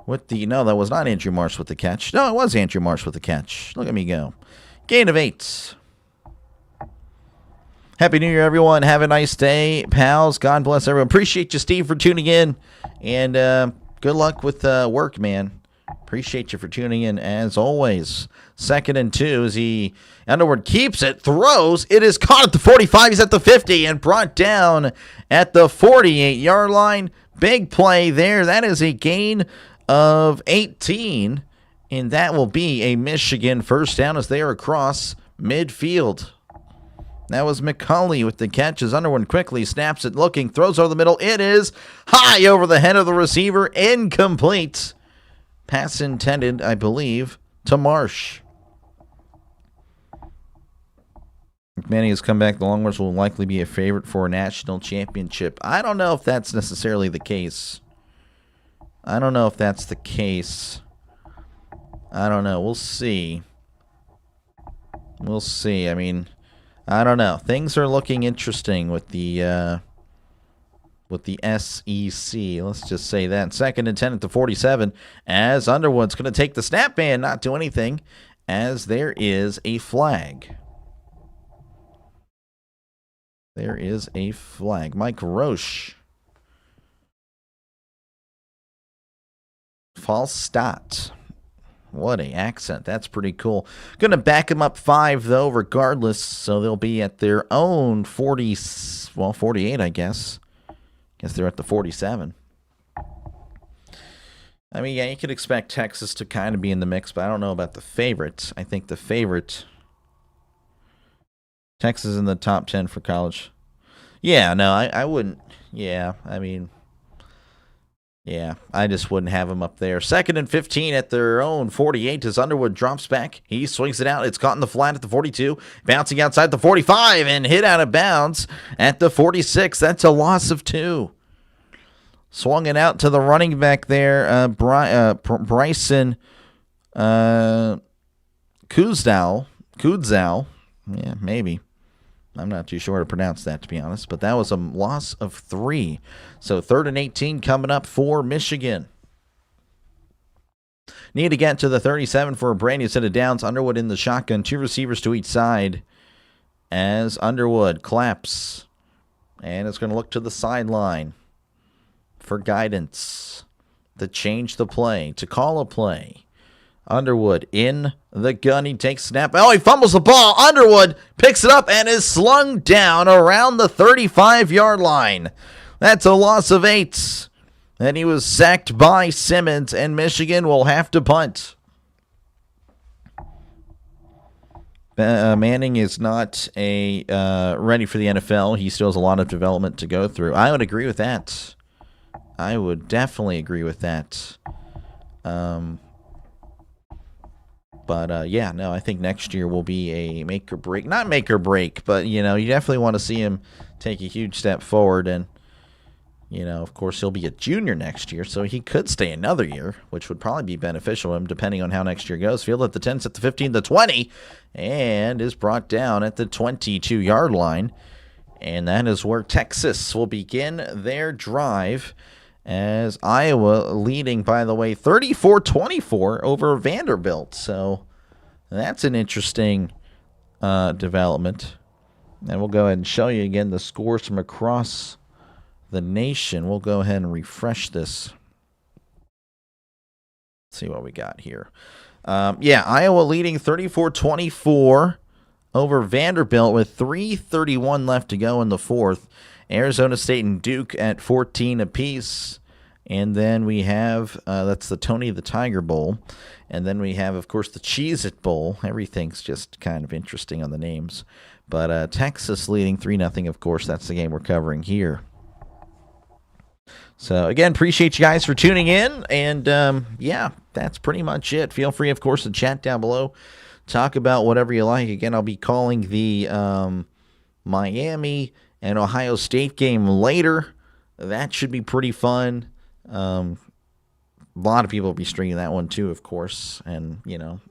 with the... No, that was not Andrew Marsh with the catch. No, it was Andrew Marsh with the catch. Look at me go. Gain of 8. Happy New Year, everyone. Have a nice day, pals. God bless everyone. Appreciate you, Steve, for tuning in. And good luck with work, man. Appreciate you for tuning in, as always. 2nd and 2 as Underwood keeps it, throws. It is caught at the 45. He's at the 50 and brought down at the 48-yard line. Big play there. That is a gain of 18. And that will be a Michigan first down as they are across midfield. That was McCulley with the catch as Underwood quickly snaps it, looking, throws over the middle. It is high over the head of the receiver, incomplete. Pass intended, I believe, to Marsh. McManning has come back. The Longhorns will likely be a favorite for a national championship. I don't know if that's necessarily the case. I don't know. We'll see. I mean... I don't know. Things are looking interesting with the SEC. Let's just say that. 2nd and 10 at the 47 as Underwood's going to take the snap and not do anything as there is a flag. Mike Roche. False start. What a accent. That's pretty cool. Going to back them up 5, though, regardless. So they'll be at their own 48, I guess. Guess they're at the 47. I mean, yeah, you could expect Texas to kind of be in the mix, but I don't know about the favorites. I think the favorite... Texas in the top 10 for college. Yeah, no, I wouldn't... Yeah, I mean... Yeah, I just wouldn't have him up there. 2nd and 15 at their own 48 as Underwood drops back. He swings it out. It's caught in the flat at the 42. Bouncing outside the 45 and hit out of bounds at the 46. That's a loss of 2. Swung it out to the running back there, Bryson Kudzal. Yeah, maybe. I'm not too sure how to pronounce that, to be honest. But that was a loss of 3. So 3rd and 18 coming up for Michigan. Need to get to the 37 for a brand new set of downs. Underwood in the shotgun. 2 receivers to each side as Underwood claps. And it's going to look to the sideline for guidance. To change the play. To call a play. Underwood in the gun. He takes snap. Oh, he fumbles the ball. Underwood picks it up and is slung down around the 35-yard line. That's a loss of 8. And he was sacked by Simmons, and Michigan will have to punt. Manning is not ready for the NFL. He still has a lot of development to go through. I would agree with that. I would definitely agree with that. But, yeah, no, I think next year will be a make or break. Not make or break, but, you definitely want to see him take a huge step forward. And, of course, he'll be a junior next year, so he could stay another year, which would probably be beneficial to him depending on how next year goes. Field at the 10, at the 15, the 20, and is brought down at the 22-yard line. And that is where Texas will begin their drive as Iowa leading, by the way, 34-24 over Vanderbilt. So that's an interesting development. And we'll go ahead and show you again the scores from across the nation. We'll go ahead and refresh this. Let's see what we got here. Iowa leading 34-24 over Vanderbilt with 3:31 left to go in the fourth. Arizona State and Duke at 14 apiece. And then we have, that's the Tony the Tiger Bowl. And then we have, of course, the Cheez-It Bowl. Everything's just kind of interesting on the names. But Texas leading 3-0, of course. That's the game we're covering here. So, again, appreciate you guys for tuning in. And, that's pretty much it. Feel free, of course, to chat down below. Talk about whatever you like. Again, I'll be calling the Miami and Ohio State game later. That should be pretty fun. A lot of people will be streaming that one too, of course. And,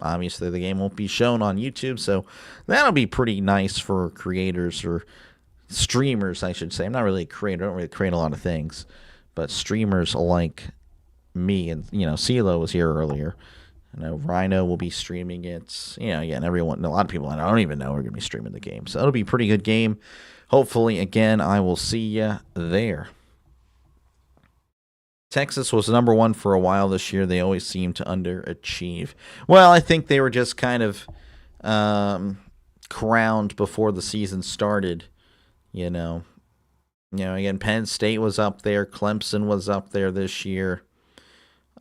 obviously the game won't be shown on YouTube. So that'll be pretty nice for creators or streamers, I should say. I'm not really a creator. I don't really create a lot of things. But streamers like me and, CeeLo was here earlier. I know Rhino will be streaming it. And everyone, a lot of people I don't even know are going to be streaming the game. So it'll be a pretty good game. Hopefully, again, I will see you there. Texas was number one for a while this year. They always seem to underachieve. Well, I think they were just kind of crowned before the season started. Again, Penn State was up there. Clemson was up there this year.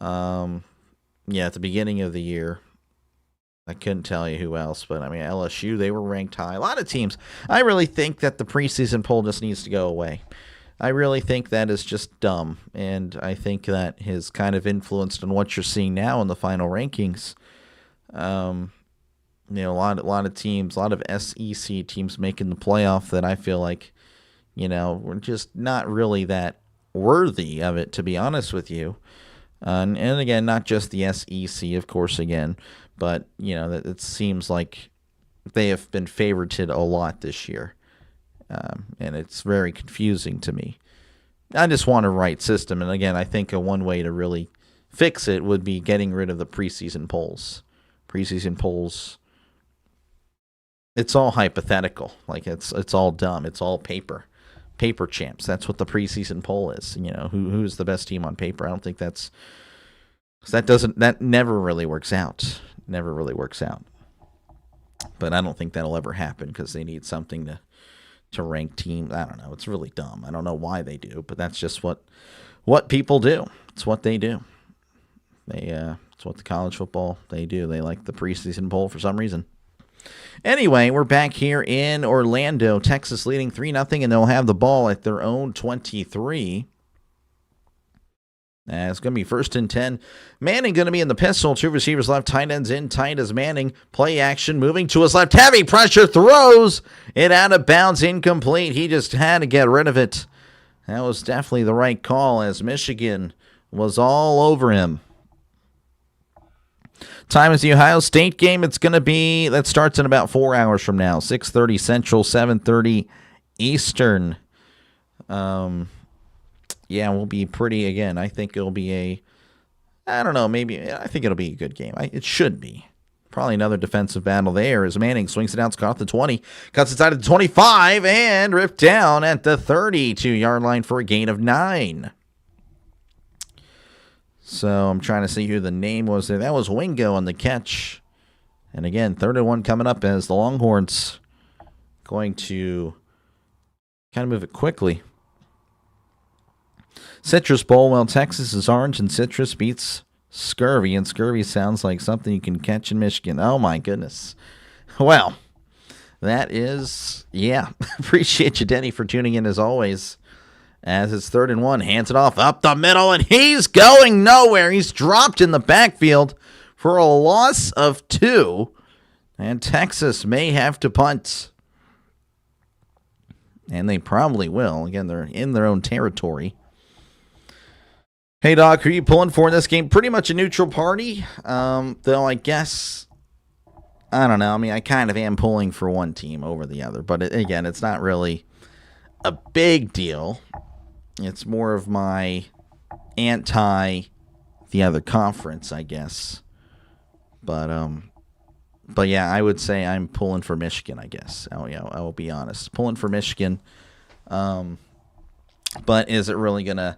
At the beginning of the year. I couldn't tell you who else, but LSU, they were ranked high. A lot of teams. I really think that the preseason poll just needs to go away. I really think that is just dumb, and I think that has kind of influenced on what you're seeing now in the final rankings. A lot of teams, a lot of SEC teams making the playoff that I feel like, we're just not really that worthy of it, to be honest with you. And again, not just the SEC, of course, again, but, that it seems like they have been favorited a lot this year. And it's very confusing to me. I just want a right system. And again, I think one way to really fix it would be getting rid of the preseason polls. Preseason polls, it's all hypothetical. Like it's all dumb. It's all paper. Paper champs. That's what the preseason poll is. Who's the best team on paper? I don't think that never really works out. Never really works out. But I don't think that'll ever happen because they need something to rank teams. I don't know. It's really dumb. I don't know why they do, but that's just what people do. It's what they do. It's what the college football they do. They like the preseason poll for some reason. Anyway, we're back here in Orlando. Texas leading 3-0, and they'll have the ball at their own 23. It's going to be 1st and 10. Manning going to be in the pistol. 2 receivers left. Tight ends in. Tight as Manning. Play action. Moving to his left. Heavy pressure. Throws it out of bounds. Incomplete. He just had to get rid of it. That was definitely the right call as Michigan was all over him. Time is the Ohio State game. It's going to be, that starts in about 4 hours from now. 6:30 Central, 7:30 Eastern. We'll be pretty, again, I think it'll be I think it'll be a good game. It should be. Probably another defensive battle there as Manning swings it out, Scott off the 20, cuts inside of the 25, and ripped down at the 32-yard line for a gain of 9. So I'm trying to see who the name was there. That was Wingo on the catch. And again, 3rd and 1 coming up as the Longhorns going to kind of move it quickly. Citrus Bowl. Well, Texas is orange and citrus beats scurvy. And scurvy sounds like something you can catch in Michigan. Oh, my goodness. Well, that is, Appreciate you, Denny, for tuning in as always. As it's 3rd and 1, hands it off up the middle, and he's going nowhere. He's dropped in the backfield for a loss of 2, and Texas may have to punt. And they probably will. Again, they're in their own territory. Hey, Doc, who are you pulling for in this game? Pretty much a neutral party, though I guess, I don't know. I kind of am pulling for one team over the other, but again, it's not really a big deal. It's more of my anti the other conference, I guess. But yeah, I would say I'm pulling for Michigan, I guess. I will be honest. Pulling for Michigan. But is it really going to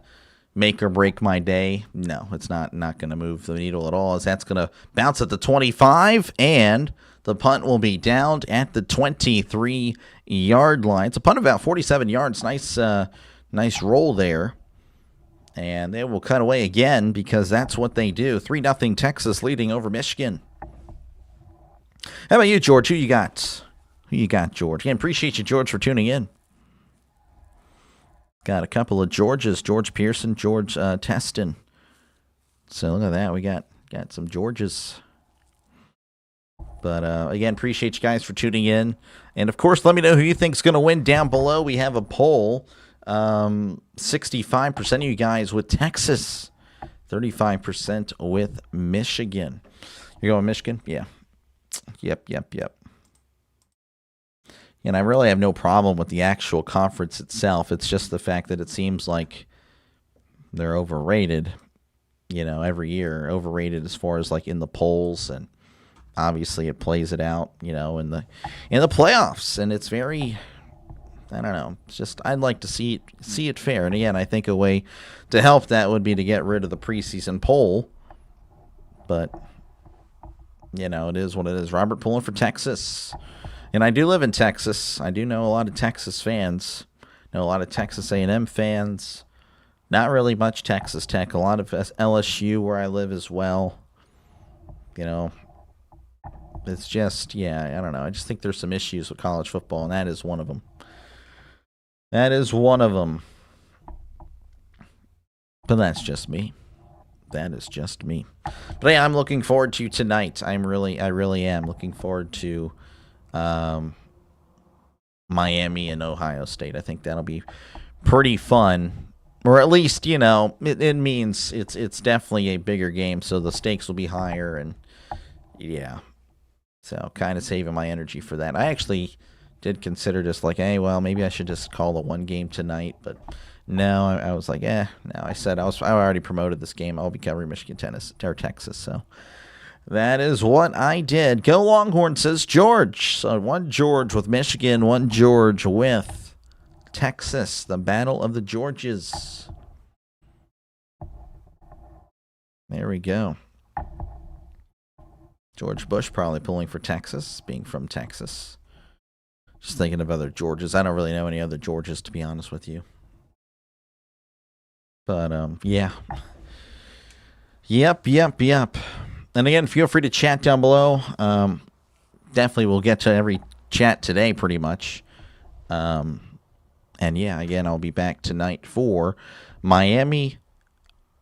make or break my day? No, it's not going to move the needle at all, as that's going to bounce at the 25, and the punt will be downed at the 23-yard line. It's a punt of about 47 yards. Nice roll there. And they will cut away again, because that's what they do. 3-0 Texas leading over Michigan. How about you, George? Who you got? George? Again, appreciate you, George, for tuning in. Got a couple of Georges. George Pearson, George Teston. So look at that. We got some Georges. But again, appreciate you guys for tuning in. And, of course, let me know who you think is going to win down below. We have a poll. 65% of you guys with Texas. 35% with Michigan. You're going Michigan? Yeah. Yep. And I really have no problem with the actual conference itself. It's just the fact that it seems like they're overrated, every year. Overrated as far as like in the polls, and obviously it plays it out, in the playoffs. And it's very, I don't know. It's just, I'd like to see it fair. And again, I think a way to help that would be to get rid of the preseason poll. But it is what it is. Robert pulling for Texas. And I do live in Texas. I do know a lot of Texas fans. Know a lot of Texas A&M fans. Not really much Texas Tech. A lot of LSU where I live as well. It's just, I don't know. I just think there's some issues with college football, and that is one of them. But that's just me. But yeah, I'm looking forward to tonight. I really am looking forward to Miami and Ohio State. I think that'll be pretty fun, or at least it means it's definitely a bigger game, so the stakes will be higher, and so kind of saving my energy for that. I actually did consider just like, hey, well, maybe I should just call the one game tonight, but no, I was like, no. I said I already promoted this game. I'll be covering Michigan, Texas, so. That is what I did. Go Longhorn, says George. So one George with Michigan, one George with Texas. The Battle of the Georges. There we go. George Bush probably pulling for Texas, being from Texas. Just thinking of other Georges. I don't really know any other Georges, to be honest with you. But, yeah. Yep. And again, feel free to chat down below. Definitely we'll get to every chat today pretty much. And yeah, again, I'll be back tonight for Miami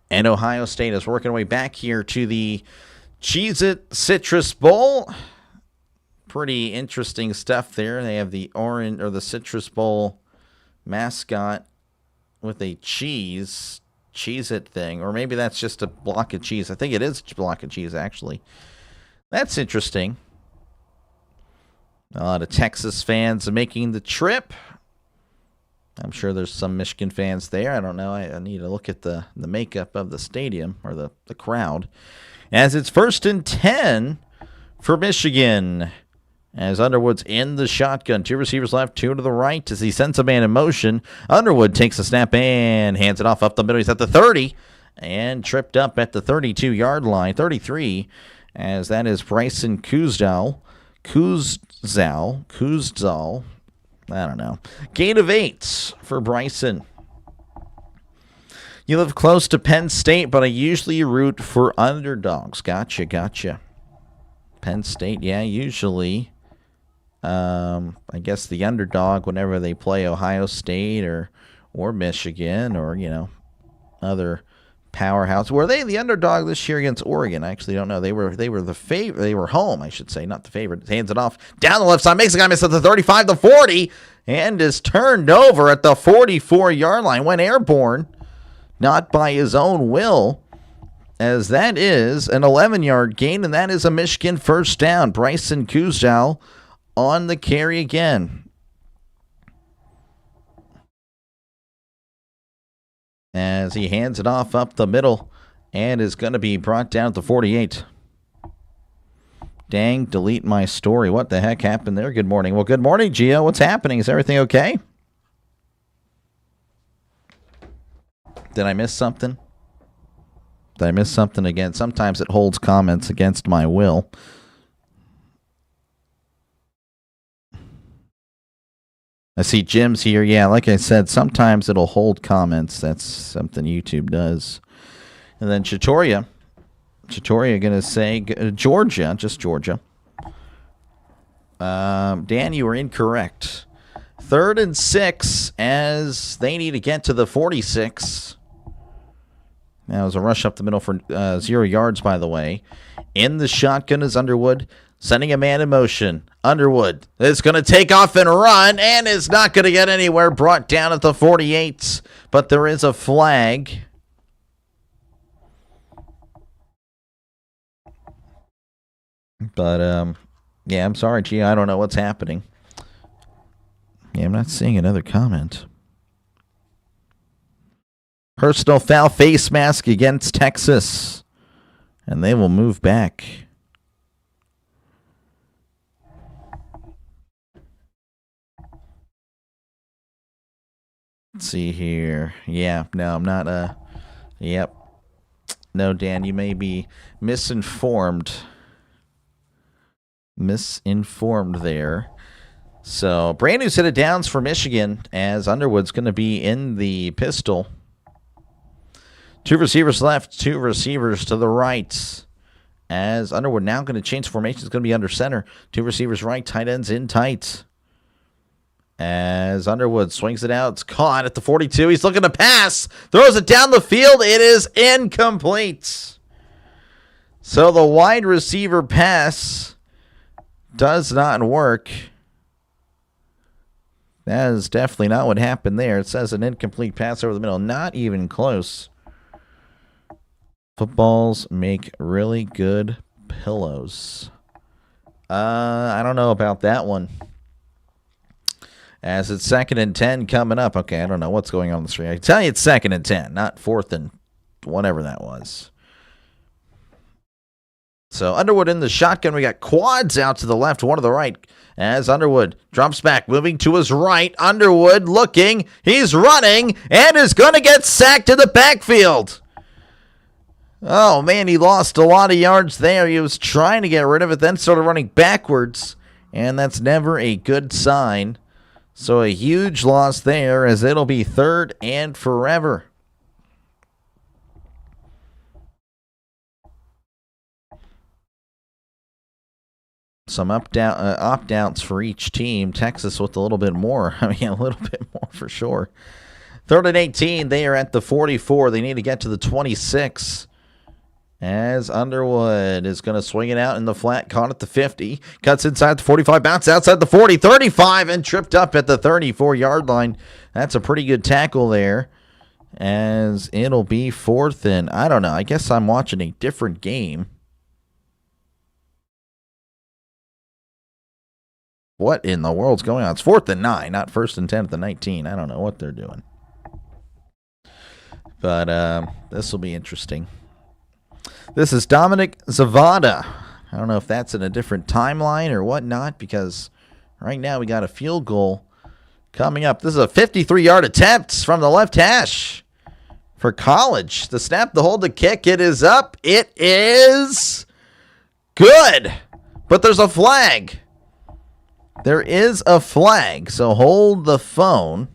and Ohio State is working our way back here to the Cheez-It Citrus Bowl. Pretty interesting stuff there. They have the orange or the Citrus Bowl mascot with a Cheez-It thing, or maybe that's just a block of cheese. I think it is a block of cheese, actually. That's interesting. A lot of Texas fans making the trip. I'm sure there's some Michigan fans there. I don't know. I need to look at the makeup of the stadium, or the crowd. As it's 1st and 10 for Michigan. As Underwood's in the shotgun. 2 receivers left, 2 to the right as he sends a man in motion. Underwood takes a snap and hands it off up the middle. He's at the 30 and tripped up at the 32-yard line. 33, as that is Bryson Kuzdal. I don't know. Gain of 8 for Bryson. You live close to Penn State, but I usually root for underdogs. Gotcha. Penn State, yeah, usually. I guess the underdog whenever they play Ohio State or Michigan or, other powerhouse. Were they the underdog this year against Oregon? I actually don't know. They were the favorite. They were home, I should say, not the favorite. Hands it off down the left side. Makes a guy miss at the 35, the 40, and is turned over at the 44-yard line. Went airborne, not by his own will, as that is an 11-yard gain, and that is a Michigan first down. Bryson Kuzdal on the carry again. as he hands it off up the middle and is going to be brought down at the 48. Dang, delete my story. What the heck happened there? Good morning. Well, good morning, Gio. What's happening? Is everything okay? Did I miss something? Did I miss something again? Sometimes it holds comments against my will. I see Jim's here. Yeah, like I said, sometimes it'll hold comments. That's something YouTube does. And then Chitoria going to say Georgia, just Georgia. Dan, you were incorrect. 3rd and 6 as they need to get to the 46. Now, it was a rush up the middle for 0 yards, by the way. In the shotgun is Underwood, sending a man in motion. Underwood is going to take off and run and is not going to get anywhere. Brought down at the 48, but there is a flag. But, yeah, I'm sorry, G. I don't know what's happening. Yeah, I'm not seeing another comment. Personal foul face mask against Texas. And they will move back. Let's see here. Yeah, no, I'm not, yep. No, Dan, you may be misinformed. There. So, brand new set of downs for Michigan as Underwood's going to be in the pistol. 2 receivers left, 2 receivers to the right. As Underwood now going to change formation, is going to be under center. 2 receivers right, tight ends in tight. As Underwood swings it out, it's caught at the 42. He's looking to pass, throws it down the field. It is incomplete. So the wide receiver pass does not work. That is definitely not what happened there. It says an incomplete pass over the middle. Not even close. Footballs make really good pillows. I don't know about that one. As it's 2nd and 10 coming up. Okay, I don't know what's going on the screen. I can tell you it's 2nd and 10, not 4th and whatever that was. So Underwood in the shotgun. We got quads out to the left, one to the right. As Underwood drops back, moving to his right. Underwood looking. He's running and is going to get sacked in the backfield. Oh, man, he lost a lot of yards there. He was trying to get rid of it, then started running backwards. And that's never a good sign. So a huge loss there as it'll be 3rd and forever. Some opt-outs for each team. Texas with a little bit more. I mean, a little bit more for sure. 3rd and 18. They are at the 44. They need to get to the 26. As Underwood is going to swing it out in the flat. Caught at the 50. Cuts inside the 45. Bounce outside the 40. 35 and tripped up at the 34-yard line. That's a pretty good tackle there. As it'll be 4th and, I don't know. I guess I'm watching a different game. What in the world's going on? It's 4th and 9, not 1st and 10 at the 19. I don't know what they're doing. But this will be interesting. This is Dominic Zavada. I don't know if that's in a different timeline or whatnot, because right now we got a field goal coming up. This is a 53-yard attempt from the left hash for College. The snap, the hold, the kick. It is up. It is good. But there's a flag. There is a flag, so hold the phone.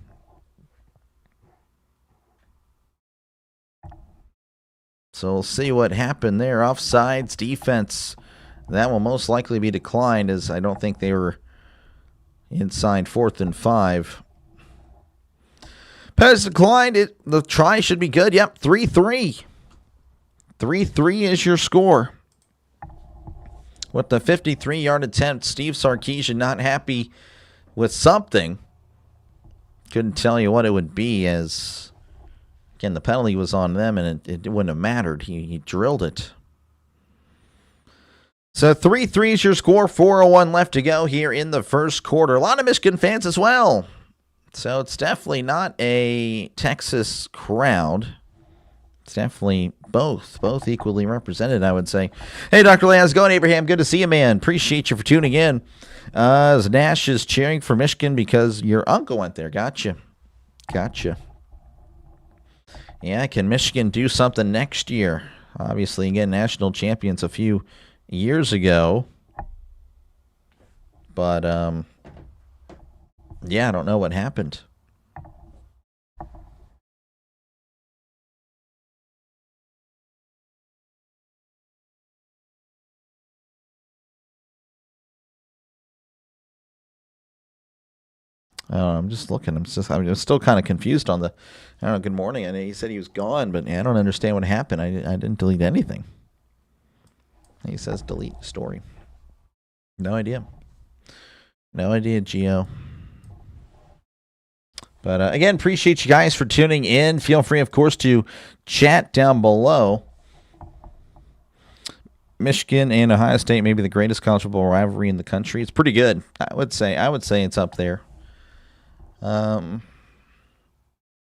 So we'll see what happened there. Offsides, defense. That will most likely be declined, as I don't think they were inside 4th and 5. Pass declined. The try should be good. Yep, 3-3. 3-3 is your score. With the 53-yard attempt, Steve Sarkisian not happy with something. Couldn't tell you what it would be, as, again, the penalty was on them, and it wouldn't have mattered. He drilled it. So 3-3 is your score. 4:01 left to go here in the first quarter. A lot of Michigan fans as well So it's definitely not a Texas crowd. It's definitely both equally represented, I would say. Hey, Dr. Lee, how's it going, Abraham? Good to see you, man. Appreciate you for tuning in. Nash is cheering for Michigan because your uncle went there. Gotcha. Yeah, can Michigan do something next year? Obviously, again, national champions a few years ago. But, yeah, I don't know what happened. I'm just looking. I'm still kind of confused on the. I don't know. Good morning. I know he said he was gone, but I don't understand what happened. I didn't delete anything. He says delete story. No idea. No idea, Gio. But again, appreciate you guys for tuning in. Feel free, of course, to chat down below. Michigan and Ohio State may be the greatest college football rivalry in the country. It's pretty good. I would say it's up there.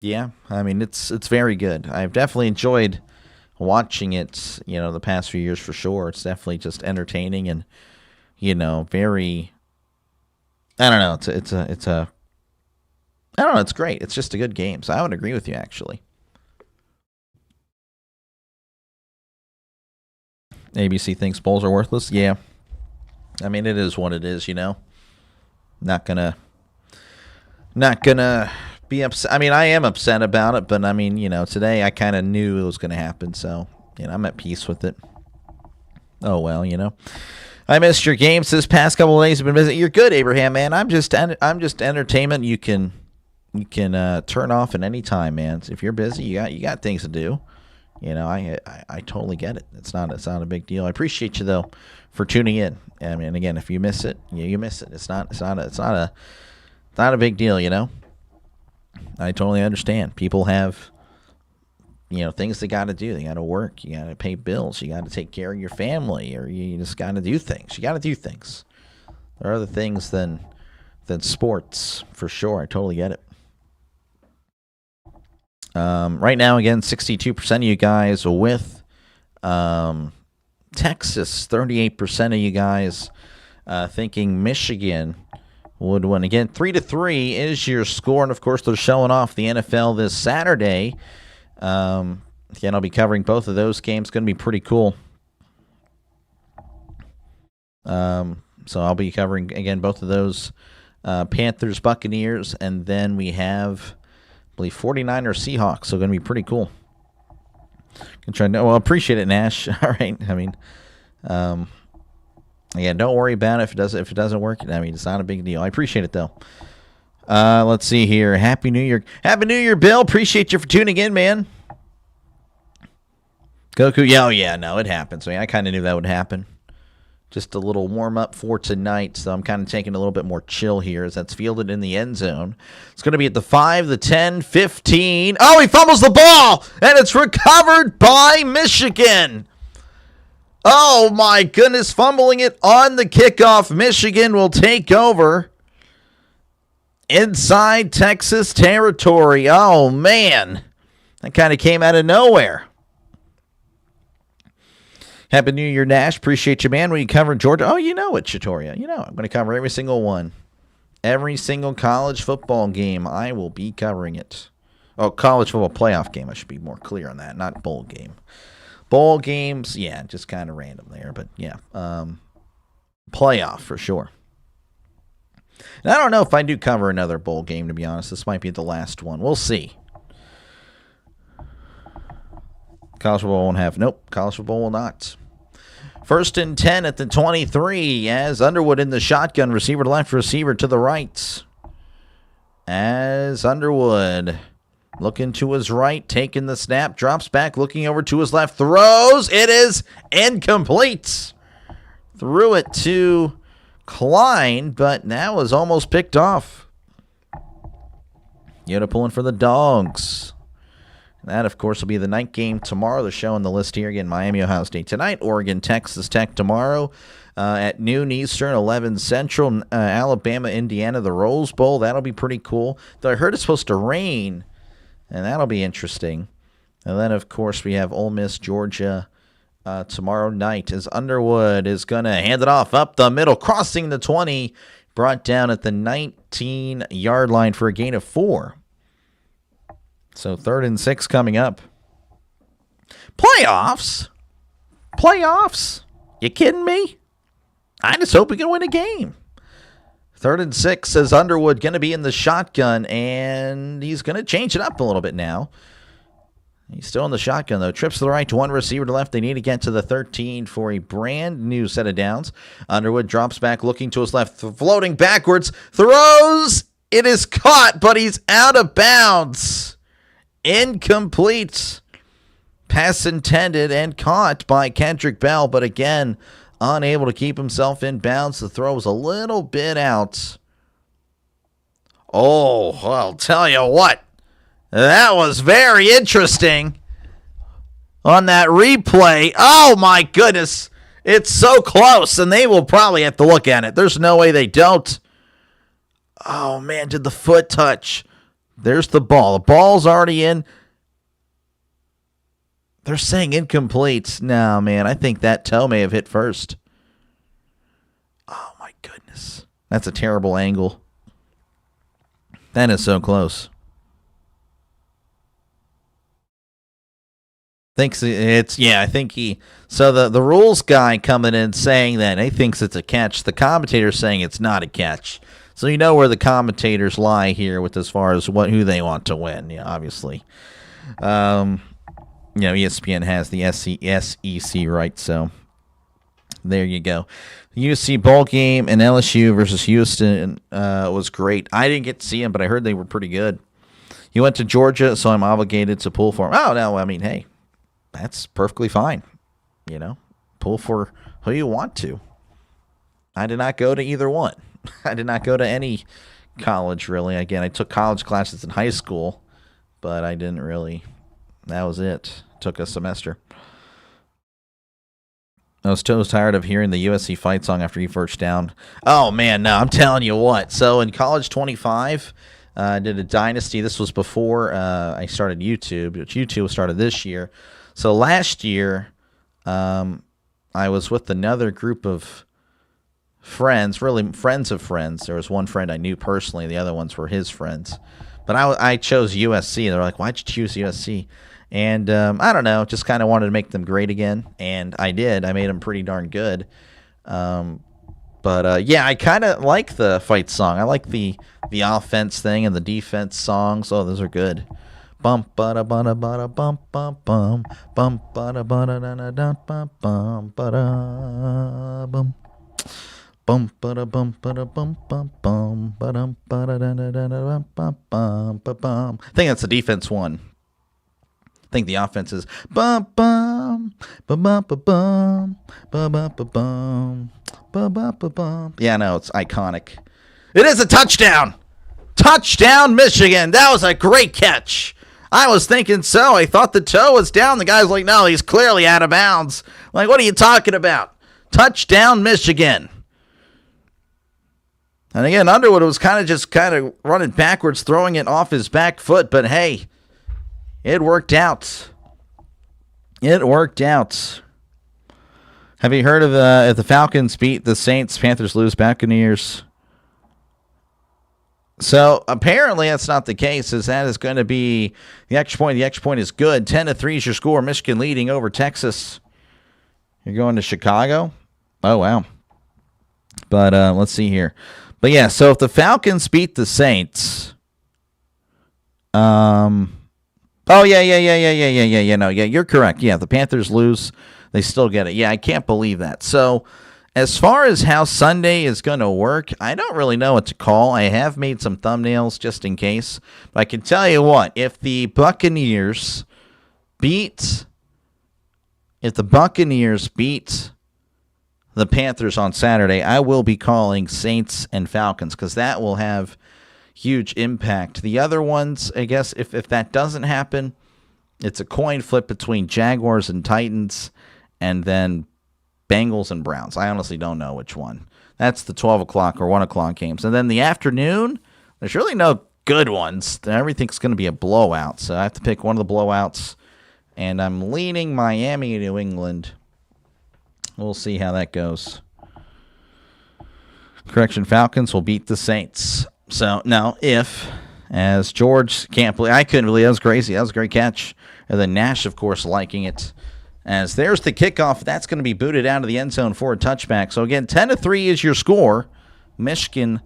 Yeah, I mean, it's very good. I've definitely enjoyed watching it, the past few years for sure. It's definitely just entertaining and, very, I don't know, I don't know, it's great. It's just a good game. So I would agree with you, actually. ABC thinks bowls are worthless. Yeah. I mean, it is what it is, Not gonna be upset. I mean, I am upset about it, but I mean, today I kind of knew it was going to happen, so I'm at peace with it. Oh well, I missed your games this past couple of days. I've been busy. You're good, Abraham, man. I'm just entertainment. You can turn off at any time, man. If you're busy, you got things to do. I totally get it. It's not a big deal. I appreciate you though for tuning in. I mean, again, if you miss it, you miss it. It's not a big deal, I totally understand. People have, things they got to do. They got to work. You got to pay bills. You got to take care of your family, or you just got to do things. You got to do things. There are other things than sports, for sure. I totally get it. Right now, again, 62% of you guys with Texas. 38% of you guys thinking Michigan would win. Again, 3-3 is your score, and of course they're showing off the NFL this Saturday. Again, I'll be covering both of those games. Going to be pretty cool. So I'll be covering again both of those, Panthers, Buccaneers, and then we have, I believe, 49ers, Seahawks. So going to be pretty cool. Can try. Well, appreciate it, Nash. All right. I mean, again, don't worry about it if it doesn't work. I mean, it's not a big deal. I appreciate it though. Let's see here. Happy New Year, Bill. Appreciate you for tuning in, man. Goku. Yeah, no, it happens. I mean, I kind of knew that would happen. Just a little warm up for tonight, so I'm kind of taking a little bit more chill here as that's fielded in the end zone. It's going to be at the 5, the 10, 15. Oh, he fumbles the ball, and it's recovered by Michigan. Oh, my goodness, fumbling it on the kickoff. Michigan will take over inside Texas territory. Oh, man. That kind of came out of nowhere. Happy New Year, Nash. Appreciate you, man. We cover Georgia. Oh, you know it, Chitoria. I'm going to cover every single one. Every single college football game, I will be covering it. Oh, college football playoff game. I should be more clear on that, not bowl game. Bowl games, yeah, just kind of random there, but yeah, playoff for sure. And I don't know if I do cover another bowl game, to be honest. This might be the last one. We'll see. College football won't have. Nope, college football will not. 1st and 10 at the 23 as Underwood in the shotgun. Receiver to left, receiver to the right. As Underwood looking to his right, taking the snap, drops back, looking over to his left, throws. It is incomplete. Threw it to Klein, but that was almost picked off. Yoda pulling for the Dogs. That, of course, will be the night game tomorrow. They're showing the list here again. Miami, Ohio State tonight. Oregon, Texas Tech tomorrow at noon Eastern, 11 Central. Alabama, Indiana, the Rose Bowl. That'll be pretty cool. Though I heard it's supposed to rain, and that'll be interesting. And then, of course, we have Ole Miss, Georgia tomorrow night as Underwood is going to hand it off up the middle, crossing the 20, brought down at the 19-yard line for a gain of 4. So 3rd and 6 coming up. Playoffs? You kidding me? I just hope we can win a game. 3rd and 6 says Underwood going to be in the shotgun, and he's going to change it up a little bit now. He's still in the shotgun, though. Trips to the right, one receiver to left. They need to get to the 13 for a brand new set of downs. Underwood drops back, looking to his left, floating backwards, throws. It is caught, but he's out of bounds. Incomplete. Pass intended and caught by Kendrick Bell, but again, unable to keep himself in bounds. The throw was a little bit out. Oh, I'll tell you what. That was very interesting on that replay. Oh, my goodness. It's so close, and they will probably have to look at it. There's no way they don't. Oh, man, did the foot touch? There's the ball. The ball's already in. They're saying incomplete. No, man, I think that toe may have hit first. Oh, my goodness. That's a terrible angle. That is so close. Thinks it's, yeah, I think he, so the rules guy coming in saying that, he thinks it's a catch. The commentator's saying it's not a catch. So you know where the commentators lie here with as far as who they want to win, yeah, obviously. ESPN has the SEC right, so there you go. UC Bowl game and LSU versus Houston was great. I didn't get to see him, but I heard they were pretty good. He went to Georgia, so I'm obligated to pull for him. Oh, no, I mean, hey, that's perfectly fine. Pull for who you want to. I did not go to either one. I did not go to any college, really. Again, I took college classes in high school, but I didn't really. That was it. Took a semester. I was tired of hearing the USC fight song after he first down. Oh, man, no, I'm telling you what. So in College 25, I did a Dynasty. This was before I started YouTube, which YouTube started this year. So last year, I was with another group of friends, really friends of friends. There was one friend I knew personally. The other ones were his friends. But I chose USC. They're like, why'd you choose USC? And I don't know, just kind of wanted to make them great again. And I did. I made them pretty darn good. But I kind of like the fight song. I like the offense thing and the defense songs. Oh, those are good. Bum ba da ba da ba da bum bum bum bum ba da ba da da da bum bum ba da bum bum ba da bum ba da bum bum bum ba dum ba da da da da da bum bum ba bum. I think that's the defense one. I think the offense is bum bum ba bum ba bum ba bum ba bum ba bum ba bum. Yeah, no, it's iconic. It is a touchdown. Touchdown, Michigan. That was a great catch. I was thinking so. I thought the toe was down. The guy's like, no, he's clearly out of bounds. Like, what are you talking about? Touchdown, Michigan. And again, Underwood was kind of running backwards, throwing it off his back foot. But hey, it worked out. It worked out. Have you heard of if the Falcons beat the Saints, Panthers lose, Buccaneers? So apparently that's not the case, as that is going to be the extra point. The extra point is good. 10-3 is your score. Michigan leading over Texas. You're going to Chicago? Oh, wow. But let's see here. But yeah, so if the Falcons beat the Saints, no, you're correct. Yeah, the Panthers lose, they still get it. Yeah, I can't believe that. So as far as how Sunday is going to work, I don't really know what to call. I have made some thumbnails just in case. But I can tell you what, if the Buccaneers beat the Panthers on Saturday, I will be calling Saints and Falcons because that will have huge impact. The other ones, I guess, if that doesn't happen, It's a coin flip between Jaguars and Titans, and then Bengals and Browns. I honestly don't know which one. That's the 12 o'clock or 1 o'clock games. And then the afternoon, there's really no good ones. Everything's going to be a blowout. So I have to pick one of the blowouts. And I'm leaning Miami, New England. We'll see how that goes. Correction, Falcons will beat the Saints. So now if, as George can't believe, I couldn't believe, that was crazy. That was a great catch. And then Nash, of course, liking it. As there's the kickoff, that's going to be booted out of the end zone for a touchback. So again, 10-3 is your score. Michigan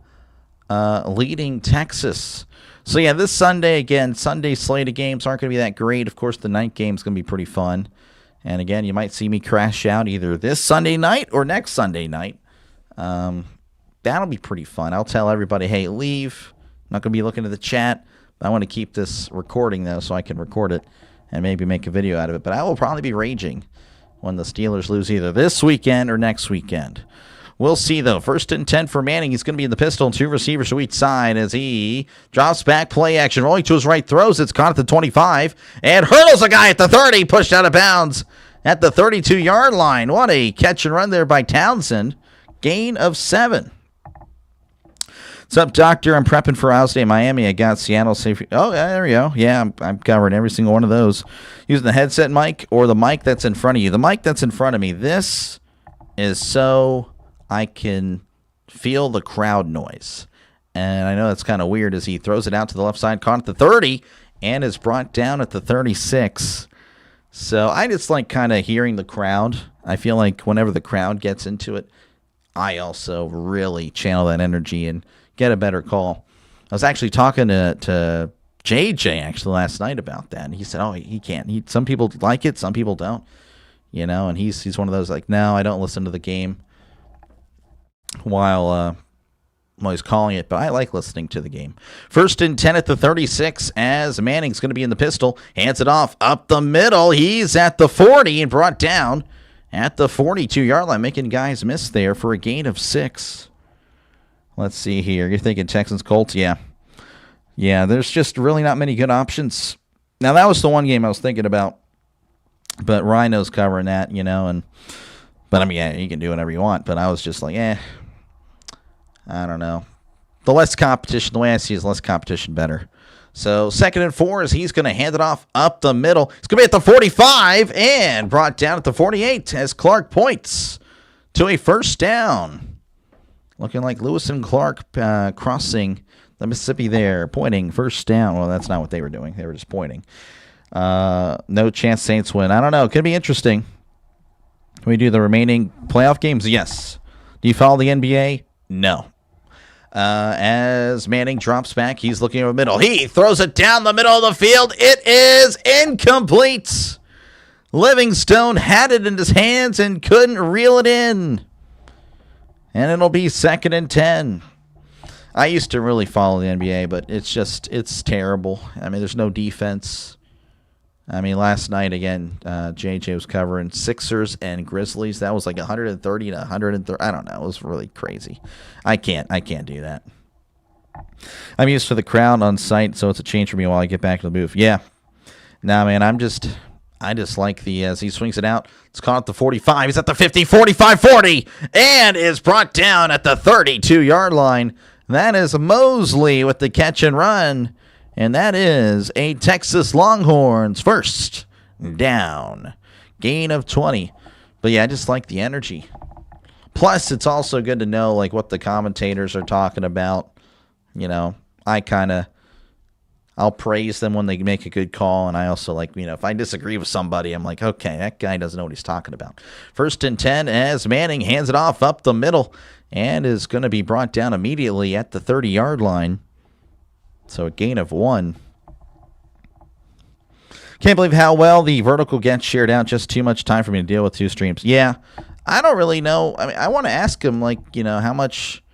leading Texas. So yeah, this Sunday, again, Sunday slate of games aren't going to be that great. Of course, the night game's going to be pretty fun. And again, you might see me crash out either this Sunday night or next Sunday night. That'll be pretty fun. I'll tell everybody, hey, leave. I'm not going to be looking at the chat. I want to keep this recording, though, so I can record it and maybe make a video out of it. But I will probably be raging when the Steelers lose either this weekend or next weekend. We'll see, though. 1st and 10 for Manning. He's going to be in the pistol. 2 receivers to each side as he drops back, play action, rolling to his right, throws. It's caught at the 25 and hurdles a guy at the 30, pushed out of bounds at the 32-yard line. What a catch and run there by Townsend. Gain of 7. What's up, Doctor? I'm prepping for Ohio State, Miami. I got Seattle safe. Oh, yeah, there we go. Yeah, I'm covering every single one of those. Using the headset mic or the mic that's in front of you. The mic that's in front of me. This is so I can feel the crowd noise. And I know that's kind of weird as he throws it out to the left side, caught at the 30, and is brought down at the 36. So I just like kind of hearing the crowd. I feel like whenever the crowd gets into it, I also really channel that energy and get a better call. I was actually talking to JJ actually last night about that, and he said, "Oh, he can't. Some people like it, some people don't, you know." And he's one of those like, "No, I don't listen to the game while he's calling it, but I like listening to the game." 1st and 10 at the 36 as Manning's going to be in the pistol, hands it off up the middle. He's at the 40 and brought down at the 42-yard line, making guys miss there for a gain of 6. Let's see here. You're thinking Texans, Colts? Yeah. Yeah, there's just really not many good options. Now, that was the one game I was thinking about, but Rhino's covering that, you know, but I mean, yeah, you can do whatever you want, but I was just like, I don't know. The less competition, the way I see it, is less competition better. So 2nd and 4 as he's going to hand it off up the middle. It's going to be at the 45 and brought down at the 48 as Clark points to a 1st down. Looking like Lewis and Clark crossing the Mississippi there, pointing 1st down. Well, that's not what they were doing. They were just pointing. No chance Saints win. I don't know. It could be interesting. Can we do the remaining playoff games? Yes. Do you follow the NBA? No. As Manning drops back, he's looking over the middle. He throws it down the middle of the field. It is incomplete. Livingstone had it in his hands and couldn't reel it in. And it'll be 2nd and 10. I used to really follow the NBA, but it's terrible. I mean, there's no defense. I mean, last night, again, JJ was covering Sixers and Grizzlies. That was like 130 to 130. I don't know. It was really crazy. I can't do that. I'm used to the crowd on site, so it's a change for me while I get back to the booth. Yeah. Nah, man, I just like as he swings it out. It's caught at the 45. He's at the 50, 45, 40, and is brought down at the 32-yard line. That is Mosley with the catch and run. And that is a Texas Longhorns 1st down. Gain of 20. But yeah, I just like the energy. Plus, it's also good to know like what the commentators are talking about. You know, I'll praise them when they make a good call, and I also like, you know, if I disagree with somebody, I'm like, okay, that guy doesn't know what he's talking about. 1st and 10 as Manning hands it off up the middle and is going to be brought down immediately at the 30-yard line. So a gain of 1. Can't believe how well the vertical gets shared out. Just too much time for me to deal with 2 streams. Yeah, I don't really know. I mean, I want to ask him, like, you know, how much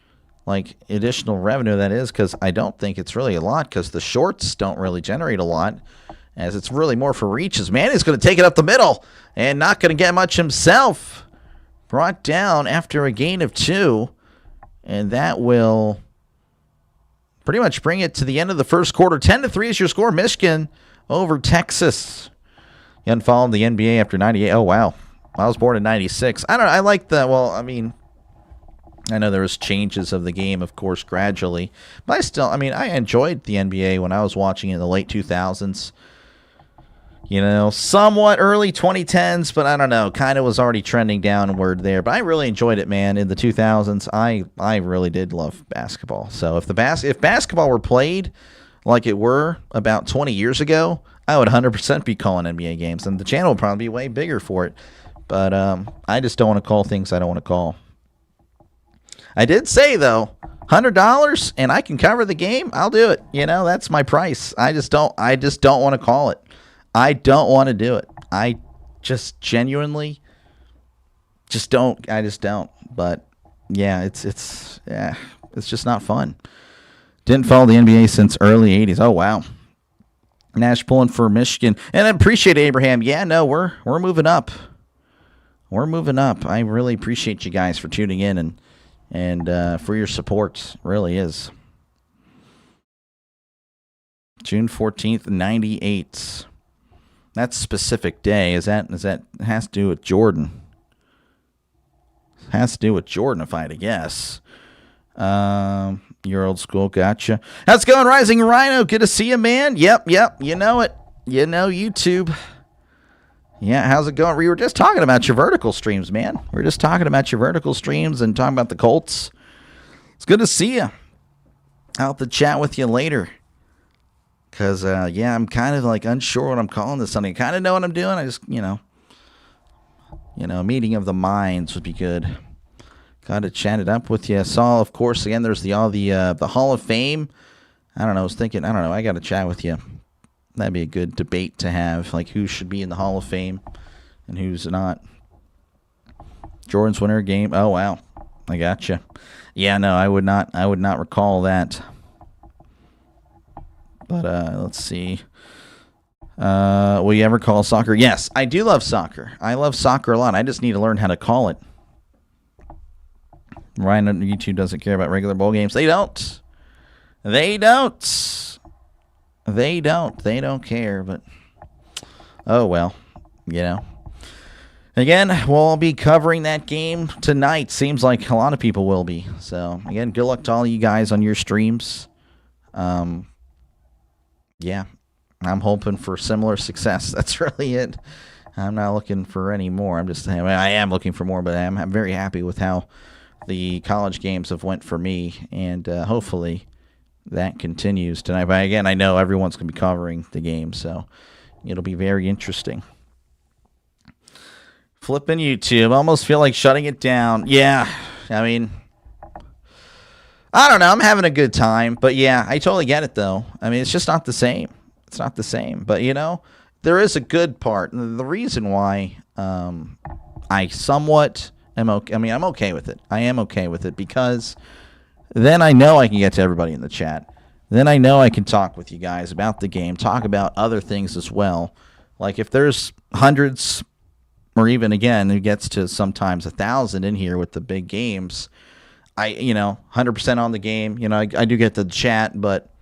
like additional revenue that is, because I don't think it's really a lot, because the shorts don't really generate a lot, as it's really more for reaches. Man is going to take it up the middle and not going to get much himself. Brought down after a gain of 2, and that will pretty much bring it to the end of the 1st quarter. 10-3 is your score. Michigan over Texas. You unfollowed the NBA after 98. Oh, wow. I was born in 96. I don't know. I like the, well, I mean, I know there was changes of the game, of course, gradually. But I still, I mean, I enjoyed the NBA when I was watching it in the late 2000s. You know, somewhat early 2010s, but I don't know. Kind of was already trending downward there. But I really enjoyed it, man. In the 2000s, I really did love basketball. So if basketball were played like it were about 20 years ago, I would 100% be calling NBA games. And the channel would probably be way bigger for it. But I just don't want to call things I don't want to call. I did say, though, $100 and I can cover the game, I'll do it. You know, that's my price. I just don't want to call it. I don't want to do it. I just genuinely just don't. I just don't. But yeah, it's just not fun. Didn't follow the NBA since early 80s. Oh wow. Nash pulling for Michigan. And I appreciate Abraham. Yeah, no, we're moving up. We're moving up. I really appreciate you guys for tuning in and for your support. It really is. June 14th, 98. That specific day, is that has to do with Jordan. Has to do with Jordan, if I had to guess. You're old school, gotcha. How's it going, Rising Rhino? Good to see you, man. Yep. You know it. You know YouTube. Yeah, how's it going? We were just talking about your vertical streams, man. We were just talking about your vertical streams and talking about the Colts. It's good to see you. I'll have to chat with you later. Because, yeah, I'm kind of like unsure what I'm calling this Sunday. I kind of know what I'm doing. I just, you know, a meeting of the minds would be good. Got to chat it up with you. I saw, of course, again, there's the Hall of Fame. I don't know. I was thinking, I don't know. I got to chat with you. That'd be a good debate to have. Like, who should be in the Hall of Fame and who's not. Jordan's winner game. Oh, wow. I gotcha. Yeah, no, I would not recall that. But let's see. Will you ever call soccer? Yes, I do love soccer. I love soccer a lot. I just need to learn how to call it. Ryan on YouTube doesn't care about regular bowl games. They don't. They don't care, but oh well, you know. Again, we'll be covering that game tonight. Seems like a lot of people will be. So, again, good luck to all you guys on your streams. Yeah, I'm hoping for similar success. That's really it. I'm not looking for any more. I am looking for more, but I'm very happy with how the college games have went for me, and hopefully that continues tonight. But again, I know everyone's going to be covering the game, so it'll be very interesting. Flipping YouTube. Almost feel like shutting it down. Yeah, I mean, I don't know. I'm having a good time. But yeah, I totally get it, though. I mean, it's just not the same. It's not the same. But, you know, there is a good part. And the reason why I somewhat am okay. I mean, I'm okay with it. I am okay with it because then I know I can get to everybody in the chat. Then I know I can talk with you guys about the game, talk about other things as well. Like if there's hundreds or even, again, it gets to sometimes 1,000 in here with the big games, 100% on the game. You know, I do get the chat, but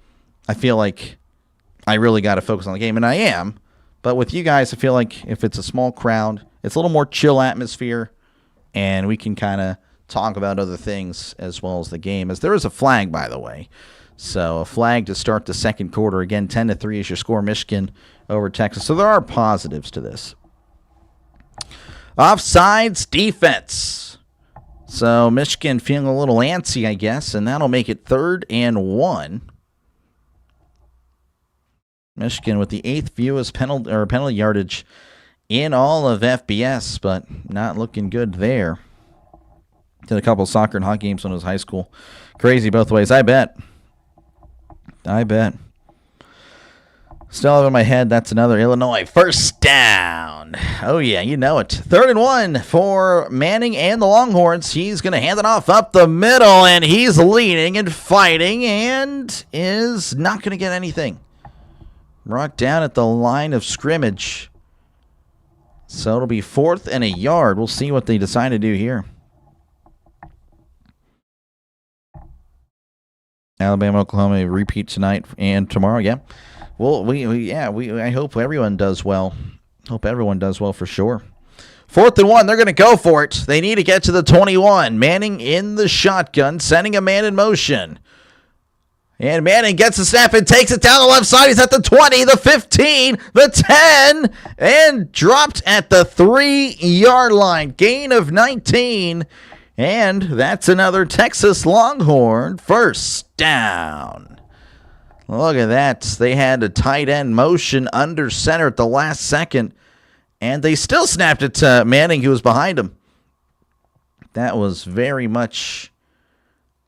I feel like I really got to focus on the game, and I am. But with you guys, I feel like if it's a small crowd, it's a little more chill atmosphere, and we can kind of talk about other things as well as the game. As there is a flag, by the way. So a flag to start the second quarter. Again, 10-3 is your score, Michigan over Texas. So there are positives to this. Offsides defense. So Michigan feeling a little antsy, I guess, and that'll make it 3rd and 1. Michigan with the 8th fewest penalty yardage in all of FBS, but not looking good there. Did a couple of soccer and hockey games when I was in high school. Crazy both ways, I bet. Still have in my head, that's another Illinois first down. Oh, yeah, you know it. 3rd and 1 for Manning and the Longhorns. He's going to hand it off up the middle, and he's leading and fighting and is not going to get anything. Brought down at the line of scrimmage. So it'll be 4th and a yard. We'll see what they decide to do here. Alabama, Oklahoma repeat tonight and tomorrow. Yeah. Well, I hope everyone does well Hope everyone does well for sure. 4th and 1, they're going to go for it. They need to get to the 21. Manning in the shotgun, sending a man in motion. And Manning gets the snap and takes it down the left side. He's at the 20, the 15, the 10, and dropped at the 3-yard line. Gain of 19, and that's another Texas Longhorn first down. Look at that. They had a tight end motion under center at the last second, and they still snapped it to Manning, who was behind him. That was very much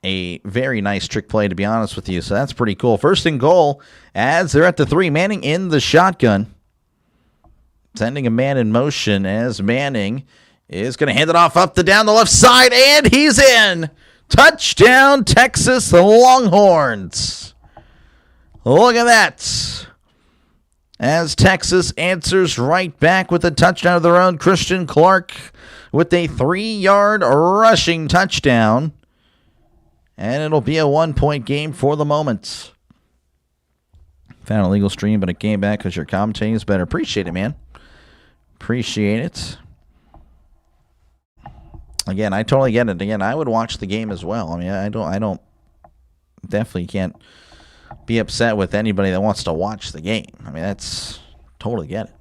a very nice trick play, to be honest with you. So that's pretty cool. 1st and goal as they're at the 3. Manning in the shotgun, sending a man in motion as Manning is going to hand it off up down the left side, and he's in. Touchdown, Texas Longhorns. Look at that. As Texas answers right back with a touchdown of their own. Christian Clark with a 3-yard rushing touchdown. And it'll be a 1-point game for the moment. Found a legal stream, but it came back because your commentating is better. Appreciate it, man. Appreciate it. Again, I totally get it. Again, I would watch the game as well. I mean, I don't definitely can't be upset with anybody that wants to watch the game. I mean, that's totally get it.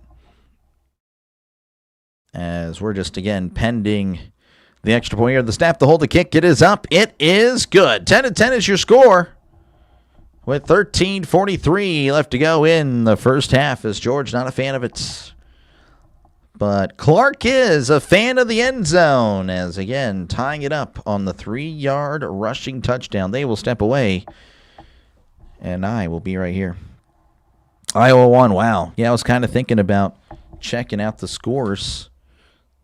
As we're just, again, pending the extra point here. The snap, the hold, the kick. It is up. It is good. 10-10 is your score. With 13:43 left to go in the first half. Is George not a fan of it? But Clark is a fan of the end zone. As, again, tying it up on the 3-yard rushing touchdown. They will step away. And I will be right here. Iowa won. Wow. Yeah, I was kind of thinking about checking out the scores.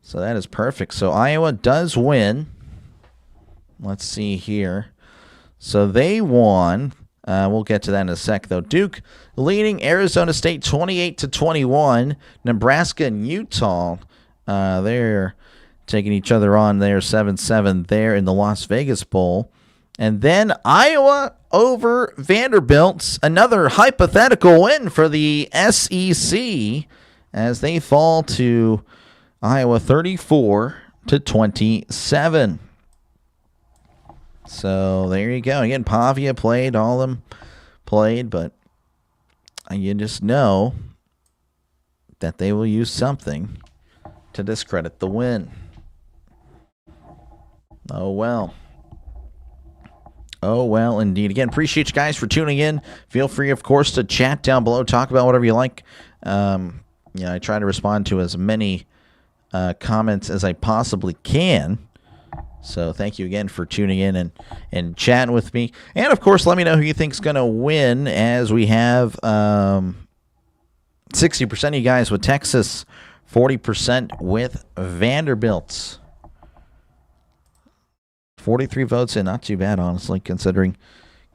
So that is perfect. So Iowa does win. Let's see here. So they won. We'll get to that in a sec, though. Duke leading Arizona State 28-21. Nebraska and Utah, they're taking each other on there 7-7 there in the Las Vegas Bowl. And then Iowa over Vanderbilt. Another hypothetical win for the SEC as they fall to Iowa 34-27. So there you go. Again, Pavia played, all of them played, but you just know that they will use something to discredit the win. Oh, well. Oh, well, indeed. Again, appreciate you guys for tuning in. Feel free, of course, to chat down below. Talk about whatever you like. I try to respond to as many comments as I possibly can. So thank you again for tuning in and chatting with me. And, of course, let me know who you think is going to win, as we have 60% of you guys with Texas, 40% with Vanderbilt. 43 votes in, not too bad, honestly, considering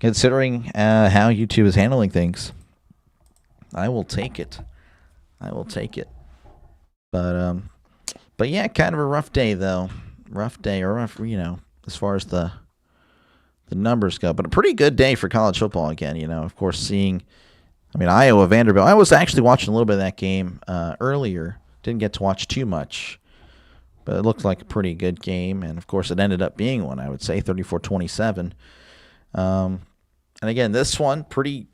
how YouTube is handling things. I will take it. But yeah, kind of a rough day, though. Rough day, or rough, as far as the numbers go. But a pretty good day for college football again, Of course, seeing, Iowa, Vanderbilt. I was actually watching a little bit of that game earlier. Didn't get to watch too much. But it looked like a pretty good game. And, of course, it ended up being one, I would say, 34-27. And, again, this one, pretty,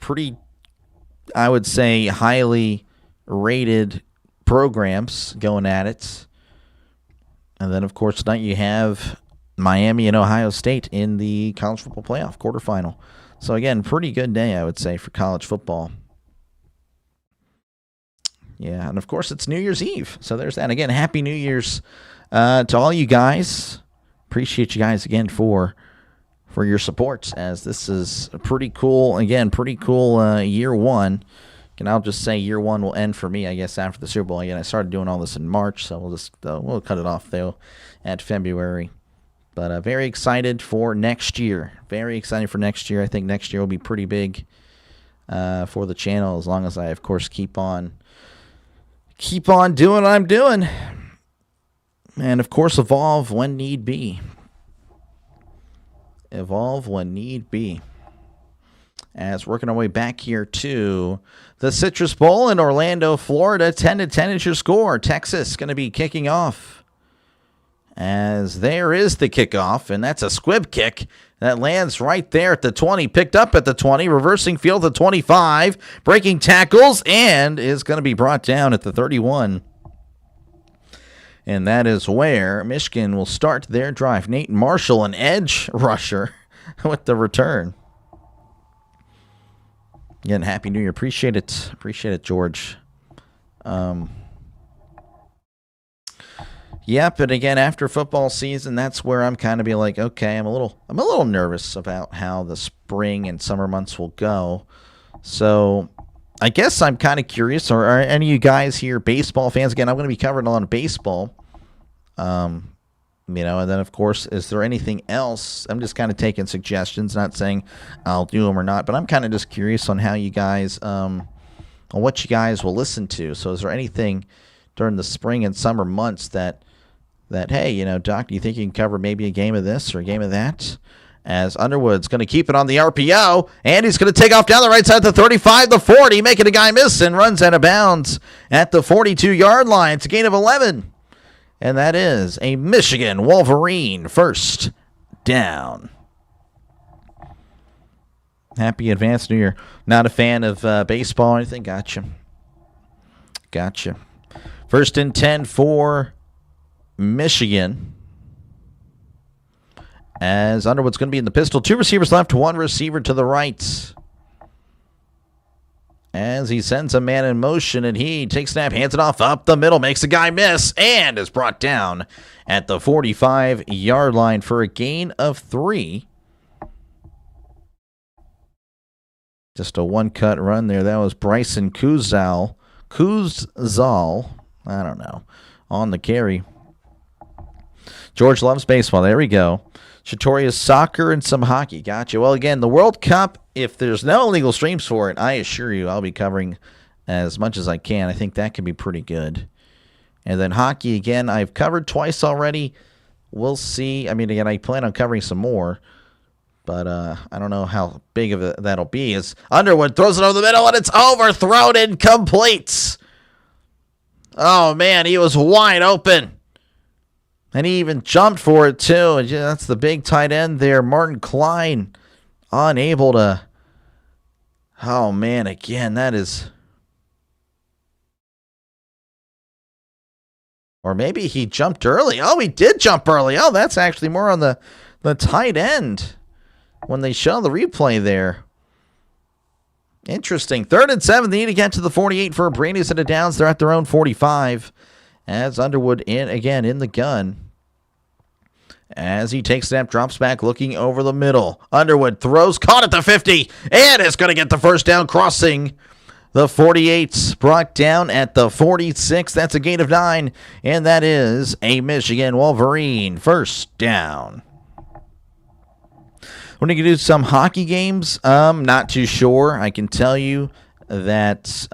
I would say, highly rated programs going at it. And then, of course, tonight you have Miami and Ohio State in the college football playoff quarterfinal. So, again, pretty good day, I would say, for college football. Yeah, and, of course, it's New Year's Eve. So there's that. Again, Happy New Year's to all you guys. Appreciate you guys, again, for your support, as this is a pretty cool year one. And I'll just say year one will end for me, I guess, after the Super Bowl. Again, I started doing all this in March, so we'll cut it off, though, at February. But very excited for next year. Very excited for next year. I think next year will be pretty big for the channel, as long as I, of course, keep on doing what I'm doing. And, of course, evolve when need be. As working our way back here to the Citrus Bowl in Orlando, Florida. 10-10 is your score. Texas going to be kicking off. As there is the kickoff, and that's a squib kick that lands right there at the 20, picked up at the 20, reversing field at 25, breaking tackles, and is going to be brought down at the 31. And that is where Michigan will start their drive. Nate Marshall, an edge rusher, with the return. Again, Happy New Year. Appreciate it. Appreciate it, George. Yep, and again, after football season, that's where I'm kind of be like, okay, I'm a little nervous about how the spring and summer months will go. So I guess I'm kind of curious, are any of you guys here baseball fans? Again, I'm going to be covering a lot of baseball. And then, of course, is there anything else? I'm just kind of taking suggestions, not saying I'll do them or not, but I'm kind of just curious on how you guys, on what you guys will listen to. So is there anything during the spring and summer months that hey, Doc, do you think you can cover maybe a game of this or a game of that? As Underwood's going to keep it on the RPO, and he's going to take off down the right side, the 35, the 40, making a guy miss, and runs out of bounds at the 42-yard line. It's a gain of 11. And that is a Michigan Wolverine first down. Happy advanced New Year. Not a fan of baseball or anything? Gotcha. 1st and 10 for Michigan. As Underwood's going to be in the pistol. 2 receivers left, 1 receiver to the right. As he sends a man in motion, and he takes snap, hands it off up the middle, makes a guy miss, and is brought down at the 45-yard line for a gain of 3. Just a one-cut run there. That was Bryson Kuzal, I don't know, on the carry. George loves baseball. There we go. Chatoria's soccer and some hockey. Gotcha. Well, again, the World Cup, if there's no illegal streams for it, I assure you I'll be covering as much as I can. I think that could be pretty good. And then hockey, again, I've covered twice already. We'll see. I mean, again, I plan on covering some more, but I don't know how big of that'll be. As Underwood throws it over the middle, and it's overthrown and complete. Oh, man, he was wide open. And he even jumped for it, too. And yeah, that's the big tight end there. Martin Klein unable to. Oh, man, again, that is. Or maybe he jumped early. Oh, he did jump early. Oh, that's actually more on the tight end when they show the replay there. Interesting. 3rd and 7. They need to get to the 48 for a Brady set of downs. They're at their own 45. As Underwood in the gun. As he takes snap, drops back, looking over the middle. Underwood throws, caught at the 50, and is going to get the first down, crossing the 48. Brought down at the 46. That's a gain of 9, and that is a Michigan Wolverine first down. We're going to do some hockey games. Not too sure. I can tell you that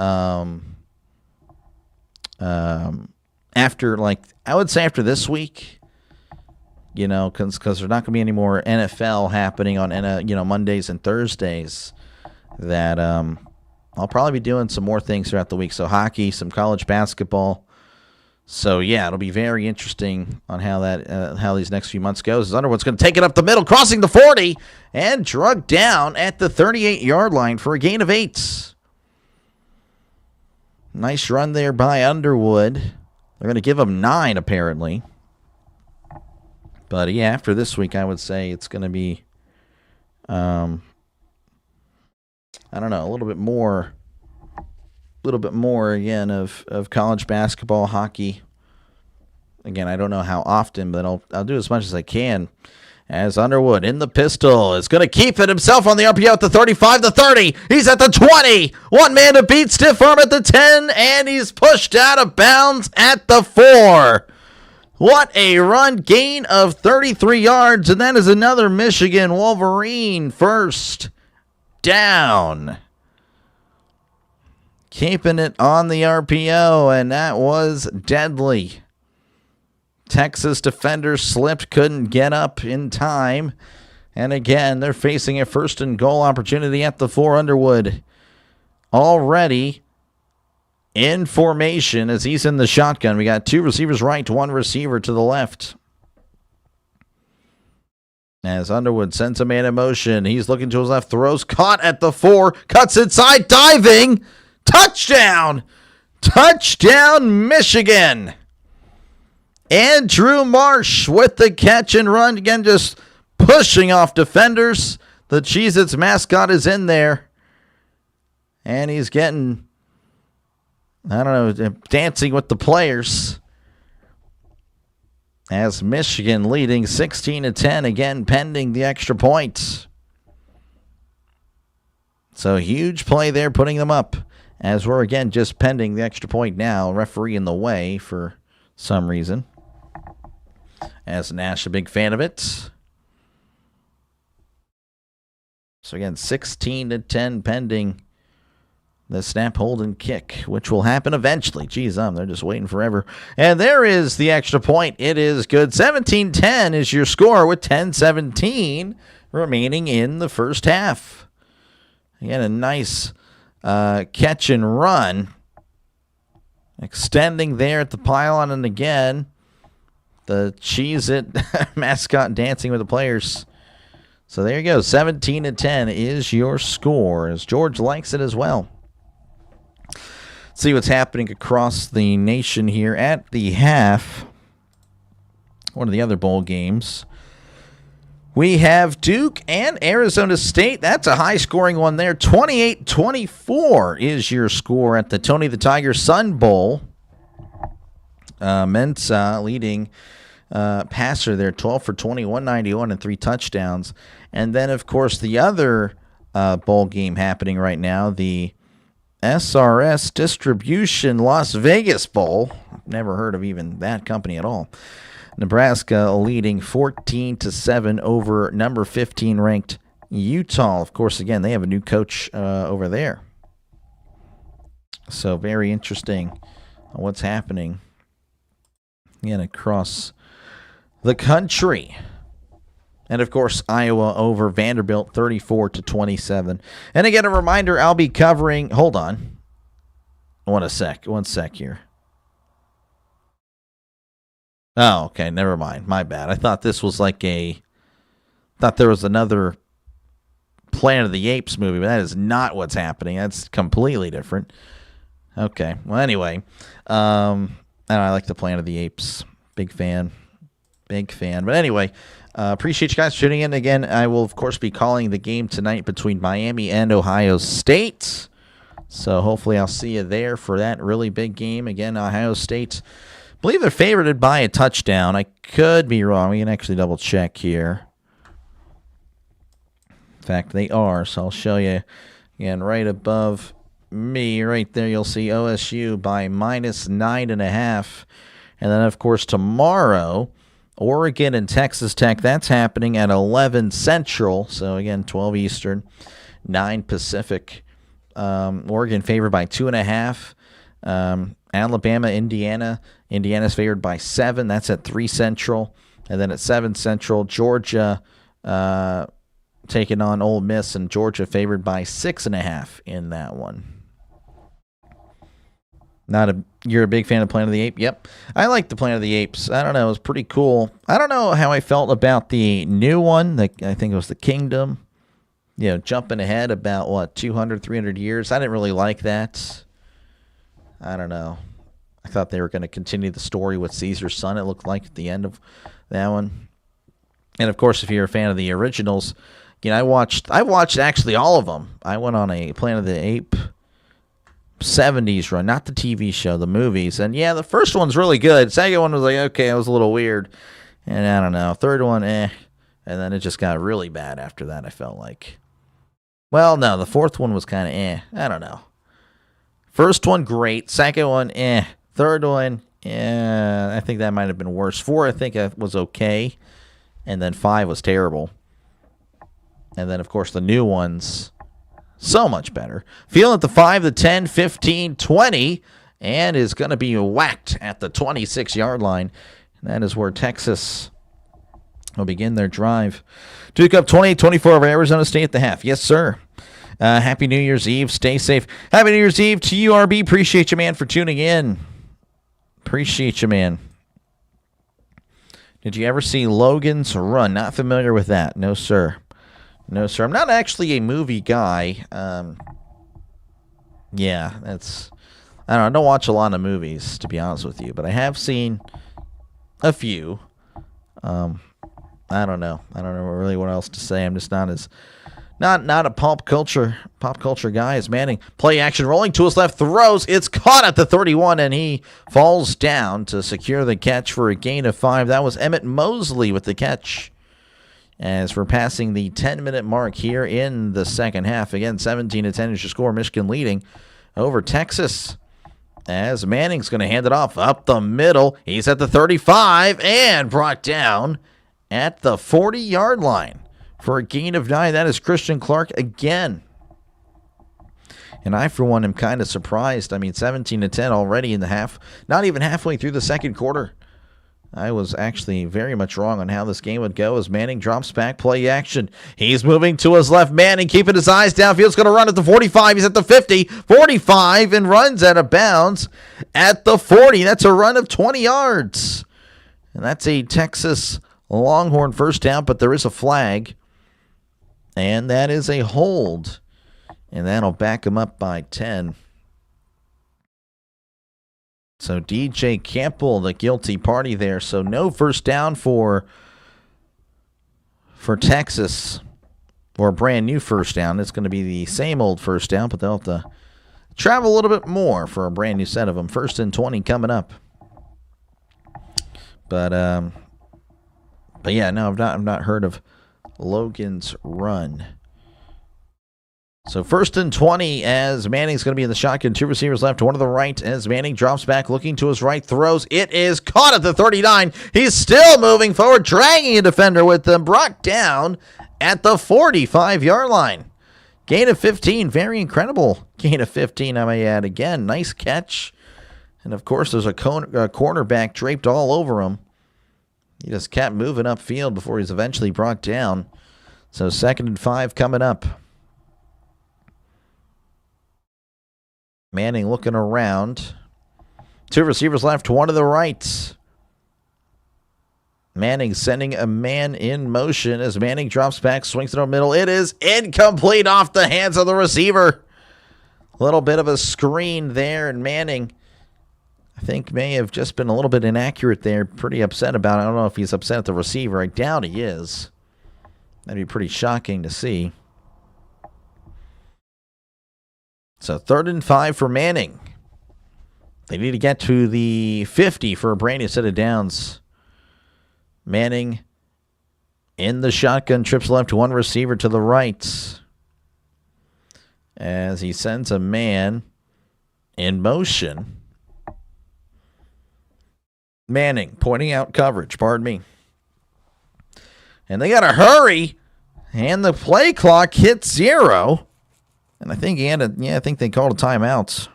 after, I would say after this week, because there's not going to be any more NFL happening on, Mondays and Thursdays, that I'll probably be doing some more things throughout the week. So hockey, some college basketball. So, yeah, it'll be very interesting on how these next few months goes. Underwood's going to take it up the middle, crossing the 40, and drug down at the 38-yard line for a gain of 8. Nice run there by Underwood. They're going to give him 9, apparently. But, yeah, after this week, I would say it's going to be, I don't know, a little bit more again of college basketball, hockey. Again, I don't know how often, but I'll do as much as I can. As Underwood in the pistol is going to keep it himself on the RPO at the 35, the 30. He's at the 20. One man to beat, stiff arm at the 10, and he's pushed out of bounds at the 4. What a run, gain of 33 yards, and that is another Michigan Wolverine first down. Keeping it on the RPO, and that was deadly. Texas defender slipped, couldn't get up in time, And again, they're facing a first and goal opportunity at the 4. Underwood already in formation as he's in the shotgun. We got 2 receivers right, 1 receiver to the left. As Underwood sends a man in motion, he's looking to his left, throws, caught at the 4, cuts inside, diving, touchdown! Touchdown, Michigan! Andrew Marsh with the catch and run. Again, just pushing off defenders. The Cheez-Its mascot is in there. And he's getting, I don't know, dancing with the players. As Michigan leading 16-10, again, pending the extra point. So huge play there, putting them up. As we're, again, just pending the extra point now. Referee in the way for some reason. As Nash, a big fan of it. So, again, 16-10 pending the snap, hold, and kick, which will happen eventually. Geez, they're just waiting forever. And there is the extra point. It is good. 17-10 is your score with 10-17 remaining in the first half. Again, a nice catch and run. Extending there at the pylon, and again, the Cheez-It mascot dancing with the players. So there you go. 17-10 is your score, as George likes it as well. See what's happening across the nation here at the half. One of the other bowl games. We have Duke and Arizona State. That's a high-scoring one there. 28-24 is your score at the Tony the Tiger Sun Bowl. Mensah leading passer there, 12 for 20, 191 and 3 touchdowns. And then, of course, the other bowl game happening right now, the SRS Distribution Las Vegas Bowl. Never heard of even that company at all. Nebraska leading 14-7 over number 15 ranked Utah. Of course, again, they have a new coach over there. So very interesting what's happening again across the country. And, of course, Iowa over Vanderbilt 34-27. And, again, a reminder, I'll be covering – hold on. One sec here. Oh, okay, never mind. My bad. I thought this was like thought there was another Planet of the Apes movie, but that is not what's happening. That's completely different. Okay, well, anyway. I like the Planet of the Apes. Big fan. But anyway, appreciate you guys tuning in. Again, I will, of course, be calling the game tonight between Miami and Ohio State. So hopefully I'll see you there for that really big game. Again, Ohio State, I believe they're favored by a touchdown. I could be wrong. We can actually double check here. In fact, they are. So I'll show you again right above me. Right there, you'll see OSU by -9.5. And then, of course, tomorrow, Oregon and Texas Tech. That's happening at 11 Central. So, again, 12 Eastern, 9 Pacific. Oregon favored by 2.5. Alabama, Indiana. Indiana's favored by 7. That's at 3 Central. And then at 7 Central, Georgia taking on Ole Miss, and Georgia favored by 6.5 in that one. You're a big fan of Planet of the Apes? Yep. I like the Planet of the Apes. I don't know. It was pretty cool. I don't know how I felt about the new one. I think it was the Kingdom. You know, jumping ahead about, 200, 300 years. I didn't really like that. I don't know. I thought they were going to continue the story with Caesar's son, it looked like, at the end of that one. And, of course, if you're a fan of the originals, I watched actually all of them. I went on a Planet of the Apes 70s run, not the TV show, the movies. And yeah, the first one's really good. Second one was like, okay, it was a little weird. And I don't know. Third one, And then it just got really bad after that, I felt like. Well, no, the fourth one was kind of I don't know. First one, great. Second one, Third one, I think that might have been worse. 4, I think was okay. And then 5 was terrible. And then, of course, the new ones, so much better. Feeling at the 5, the 10, 15, 20, and is going to be whacked at the 26-yard line. And that is where Texas will begin their drive. Duke up 28-24 over Arizona State at the half. Yes, sir. Happy New Year's Eve. Stay safe. Happy New Year's Eve to you, RB. Appreciate you, man, for tuning in. Appreciate you, man. Did you ever see Logan's Run? Not familiar with that. No, sir. No, sir. I'm not actually a movie guy. Yeah, that's... I don't watch a lot of movies, to be honest with you, but I have seen a few. I don't know. I don't know really what else to say. I'm just not as... Not a pop culture guy as Manning. Play action, rolling to his left, throws. It's caught at the 31, and he falls down to secure the catch for a gain of 5. That was Emmett Mosley with the catch. As we're passing the 10-minute mark here in the second half. Again, 17-10 is your score. Michigan leading over Texas. As Manning's going to hand it off up the middle. He's at the 35 and brought down at the 40-yard line. For a gain of 9, that is Christian Clark again. And I, for one, am kind of surprised. I mean, 17-10 already in the half. Not even halfway through the second quarter. I was actually very much wrong on how this game would go as Manning drops back, play action. He's moving to his left. Manning keeping his eyes downfield. He's going to run at the 45. He's at the 50, 45, and runs out of bounds at the 40. That's a run of 20 yards. And that's a Texas Longhorn first down, but there is a flag. And that is a hold. And that'll back him up by 10. So DJ Campbell, the guilty party there. So no first down for Texas. Or a brand new first down. It's going to be the same old first down, but they'll have to travel a little bit more for a brand new set of them. 1st and 20 coming up. But yeah, no, I've not heard of Logan's Run. So 1st and 20 as Manning's going to be in the shotgun. 2 receivers left, 1 to the right as Manning drops back, looking to his right, throws. It is caught at the 39. He's still moving forward, dragging a defender with them, brought down at the 45-yard line. Gain of 15, very incredible gain of 15, I may add. Again, nice catch. And, of course, there's a cornerback draped all over him. He just kept moving upfield before he's eventually brought down. So 2nd and 5 coming up. Manning looking around. 2 receivers left, 1 to the right. Manning sending a man in motion as Manning drops back, swings it over middle. It is incomplete off the hands of the receiver. A little bit of a screen there, and Manning, I think, may have just been a little bit inaccurate there. Pretty upset about it. I don't know if he's upset at the receiver. I doubt he is. That'd be pretty shocking to see. So 3rd and 5 for Manning. They need to get to the 50 for a brand new set of downs. Manning in the shotgun, trips left, 1 receiver to the right. As he sends a man in motion. Manning pointing out coverage, pardon me. And they got to hurry. And the play clock hits 0. And I think I think they called a timeout.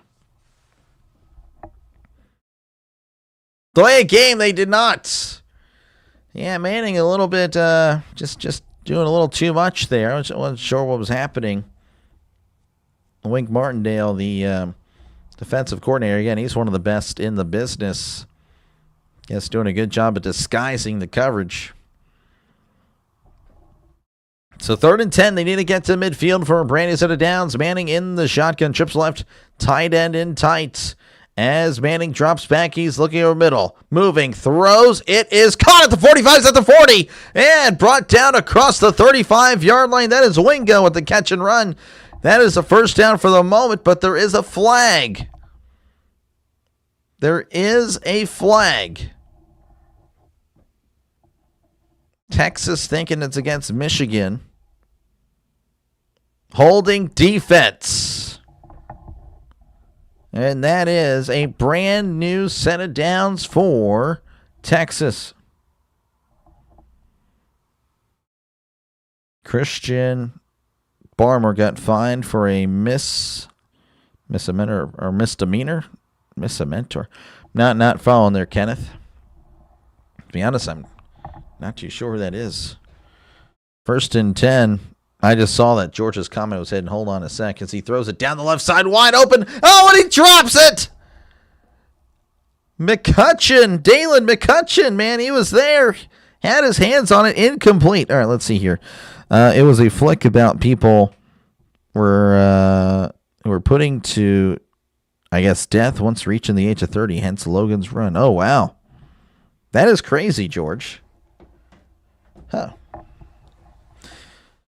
Delay a game, they did not. Yeah, Manning a little bit, just doing a little too much there. I wasn't sure what was happening. Wink Martindale, the defensive coordinator, again, he's one of the best in the business. Yes, doing a good job at disguising the coverage. So 3rd and 10, they need to get to midfield for a brand new set of downs. Manning in the shotgun, trips left, tight end in tight. As Manning drops back, he's looking over middle. Moving, throws. It is caught at the 45, it's at the 40, and brought down across the 35-yard line. That is Wingo with the catch and run. That is a first down for the moment, but there is a flag. There is a flag. Texas thinking it's against Michigan. Holding defense. And that is a brand new set of downs for Texas. Christian Barmer got fined for a misdemeanor. Not following there, Kenneth. To be honest, I'm Not too sure who that is. 1st and 10. I just saw that George's comment was hidden. Hold on a sec as he throws it down the left side wide open. Oh, and he drops it! McCutcheon, Dalen McCutcheon, man, he was there. Had his hands on it, incomplete. All right, let's see here. It was a flick about people were putting to, I guess, death once reaching the age of 30, hence Logan's run. Oh, wow. That is crazy, George. Huh.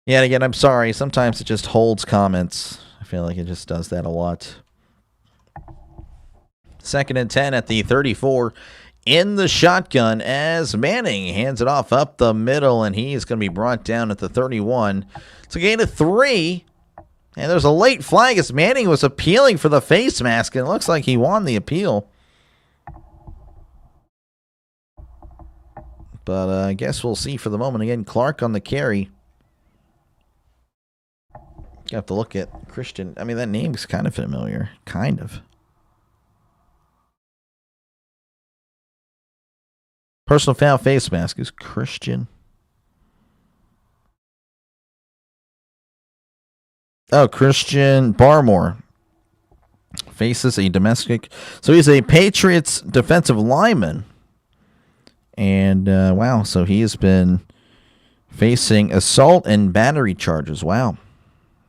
Yeah, and again, I'm sorry. Sometimes it just holds comments. I feel like it just does that a lot. 2nd and 10 at the 34 in the shotgun as Manning hands it off up the middle, and he's going to be brought down at the 31. It's a gain of 3, and there's a late flag as Manning was appealing for the face mask, and it looks like he won the appeal. But I guess we'll see for the moment. Again, Clark on the carry. You have to look at Christian. I mean, that name's kind of familiar. Kind of. Personal foul face mask is Christian. Oh, Christian Barmore faces a domestic. So he's a Patriots defensive lineman. And, wow, so he has been facing assault and battery charges. Wow.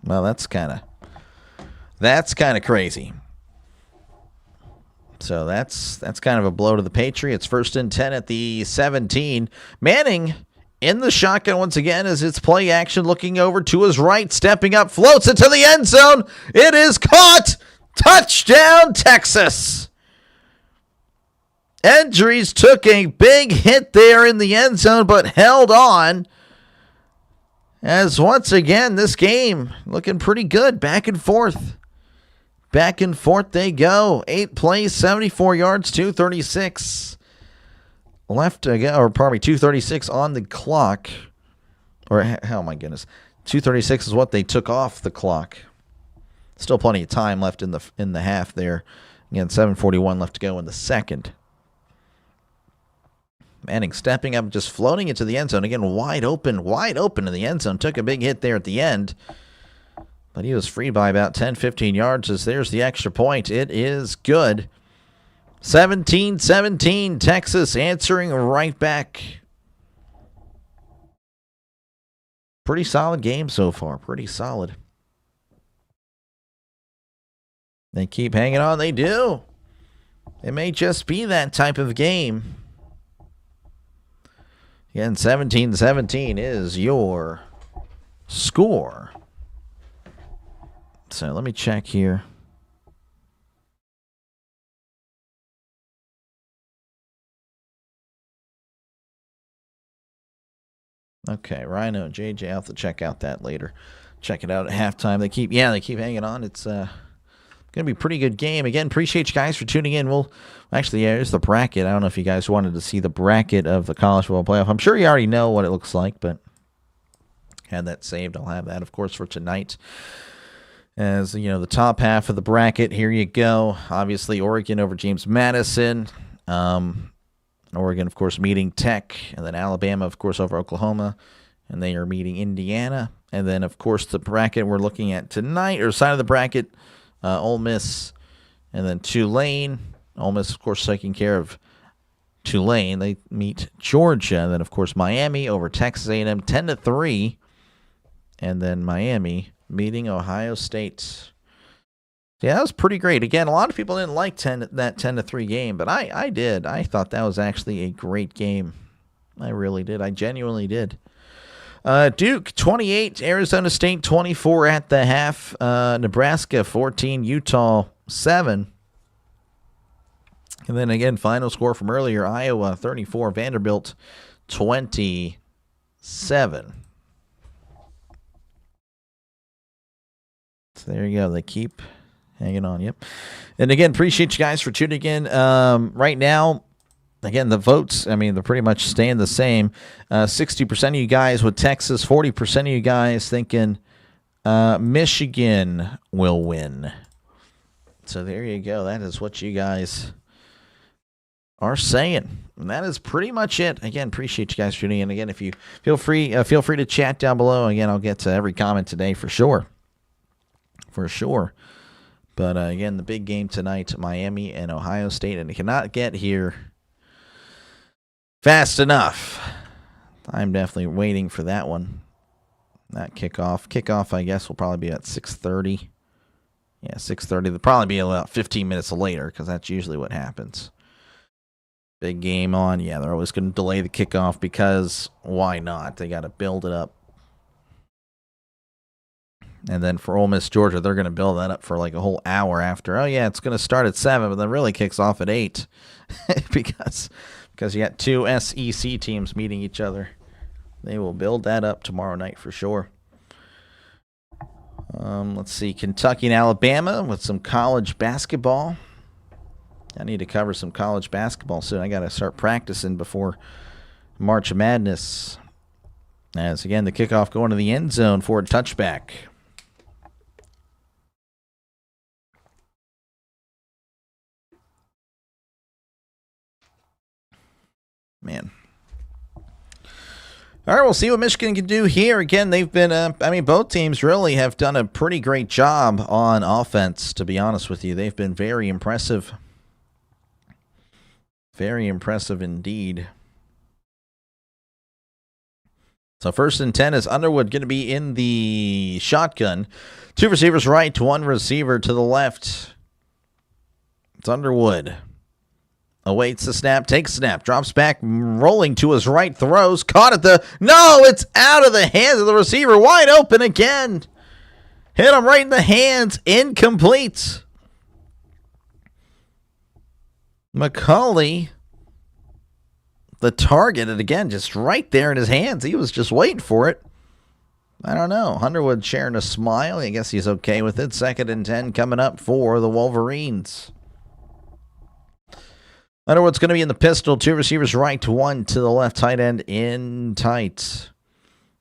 Well, that's kind of crazy. So that's kind of a blow to the Patriots. 1st and 10 at the 17. Manning in the shotgun once again as it's play action, looking over to his right, stepping up, floats it to the end zone. It is caught. Touchdown, Texas. Edries took a big hit there in the end zone, but held on. As once again, this game looking pretty good. Back and forth. Back and forth they go. 8 plays, 74 yards, 2:36 left to go. Or probably 2:36 on the clock. Or, oh my goodness. 2:36 is what they took off the clock. Still plenty of time left in the half there. Again, 7:41 left to go in the second. Manning stepping up, just floating into the end zone. Again, wide open in the end zone. Took a big hit there at the end. But he was freed by about 10, 15 yards as there's the extra point. It is good. 17-17, Texas answering right back. Pretty solid game so far. Pretty solid. They keep hanging on. They do. It may just be that type of game. Again, 17-17 is your score. So let me check here. Okay, Rhino, JJ, I'll have to check out that later. Check it out at halftime. They keep hanging on. It's going to be a pretty good game. Again, appreciate you guys for tuning in. Actually, here's the bracket. I don't know if you guys wanted to see the bracket of the college football playoff. I'm sure you already know what it looks like, but had that saved. I'll have that, of course, for tonight. As, you know, the top half of the bracket, here you go. Obviously, Oregon over James Madison. Oregon, of course, meeting Tech. And then Alabama, of course, over Oklahoma. And they are meeting Indiana. And then, of course, the bracket we're looking at tonight, or side of the bracket, Ole Miss, and then Tulane. Ole Miss, of course, taking care of Tulane. They meet Georgia. And then, of course, Miami over Texas A&M 10-3. And then Miami meeting Ohio State. Yeah, that was pretty great. Again, a lot of people didn't like that 10-3 game, but I did. I thought that was actually a great game. I really did. I genuinely did. Duke 28, Arizona State 24 at the half. Nebraska 14, Utah 7. And then again, final score from earlier, Iowa 34, Vanderbilt 27. So there you go. They keep hanging on. Yep. And again, appreciate you guys for tuning in. Right now, again, the votes, I mean, they're pretty much staying the same. 60% of you guys with Texas, 40% of you guys thinking Michigan will win. So there you go. That is what you guys are saying. And that is pretty much it. Again, appreciate you guys tuning in. Again, if you feel free to chat down below. Again, I'll get to every comment today for sure. For sure. But again, the big game tonight, Miami and Ohio State, and it cannot get here fast enough. I'm definitely waiting for that one. That kickoff. Kickoff, I guess, will probably be at 6:30. Yeah, 6:30. It'll probably be about 15 minutes later because that's usually what happens. Big game on. Yeah, they're always going to delay the kickoff because why not? They got to build it up. And then for Ole Miss, Georgia, they're going to build that up for like a whole hour after. Oh, yeah, it's going to start at 7, but then really kicks off at 8 because you got two SEC teams meeting each other. They will build that up tomorrow night for sure. Let's see, Kentucky and Alabama with some college basketball. I need to cover some college basketball soon. I got to start practicing before March Madness. As, again, the kickoff going to the end zone for a touchback. Man. All right, we'll see what Michigan can do here. Again, they've been, both teams really have done a pretty great job on offense, to be honest with you. They've been very impressive. Very impressive indeed. So 1st and 10 is Underwood going to be in the shotgun. 2 receivers right, 1 receiver to the left. It's Underwood. Awaits the snap, takes snap, drops back, rolling to his right, throws, caught at the... No, it's out of the hands of the receiver, wide open again. Hit him right in the hands, incomplete. McCauley, the target, and again, just right there in his hands. He was just waiting for it. I don't know. Underwood sharing a smile. I guess he's okay with it. 2nd and 10 coming up for the Wolverines. Underwood's going to be in the pistol. 2 receivers right, 1 to the left, tight end in tight.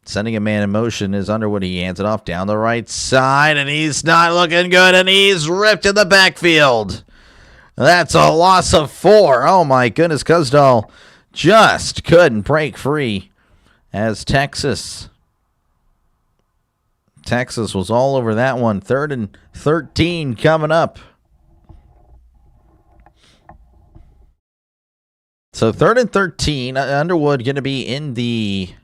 Sending a man in motion is Underwood. He hands it off down the right side, and he's not looking good, and he's ripped in the backfield. That's a loss of 4. Oh, my goodness. Kuzdal just couldn't break free as Texas was all over that one. 3rd and 13 coming up. So 3rd and 13, Underwood going to be in the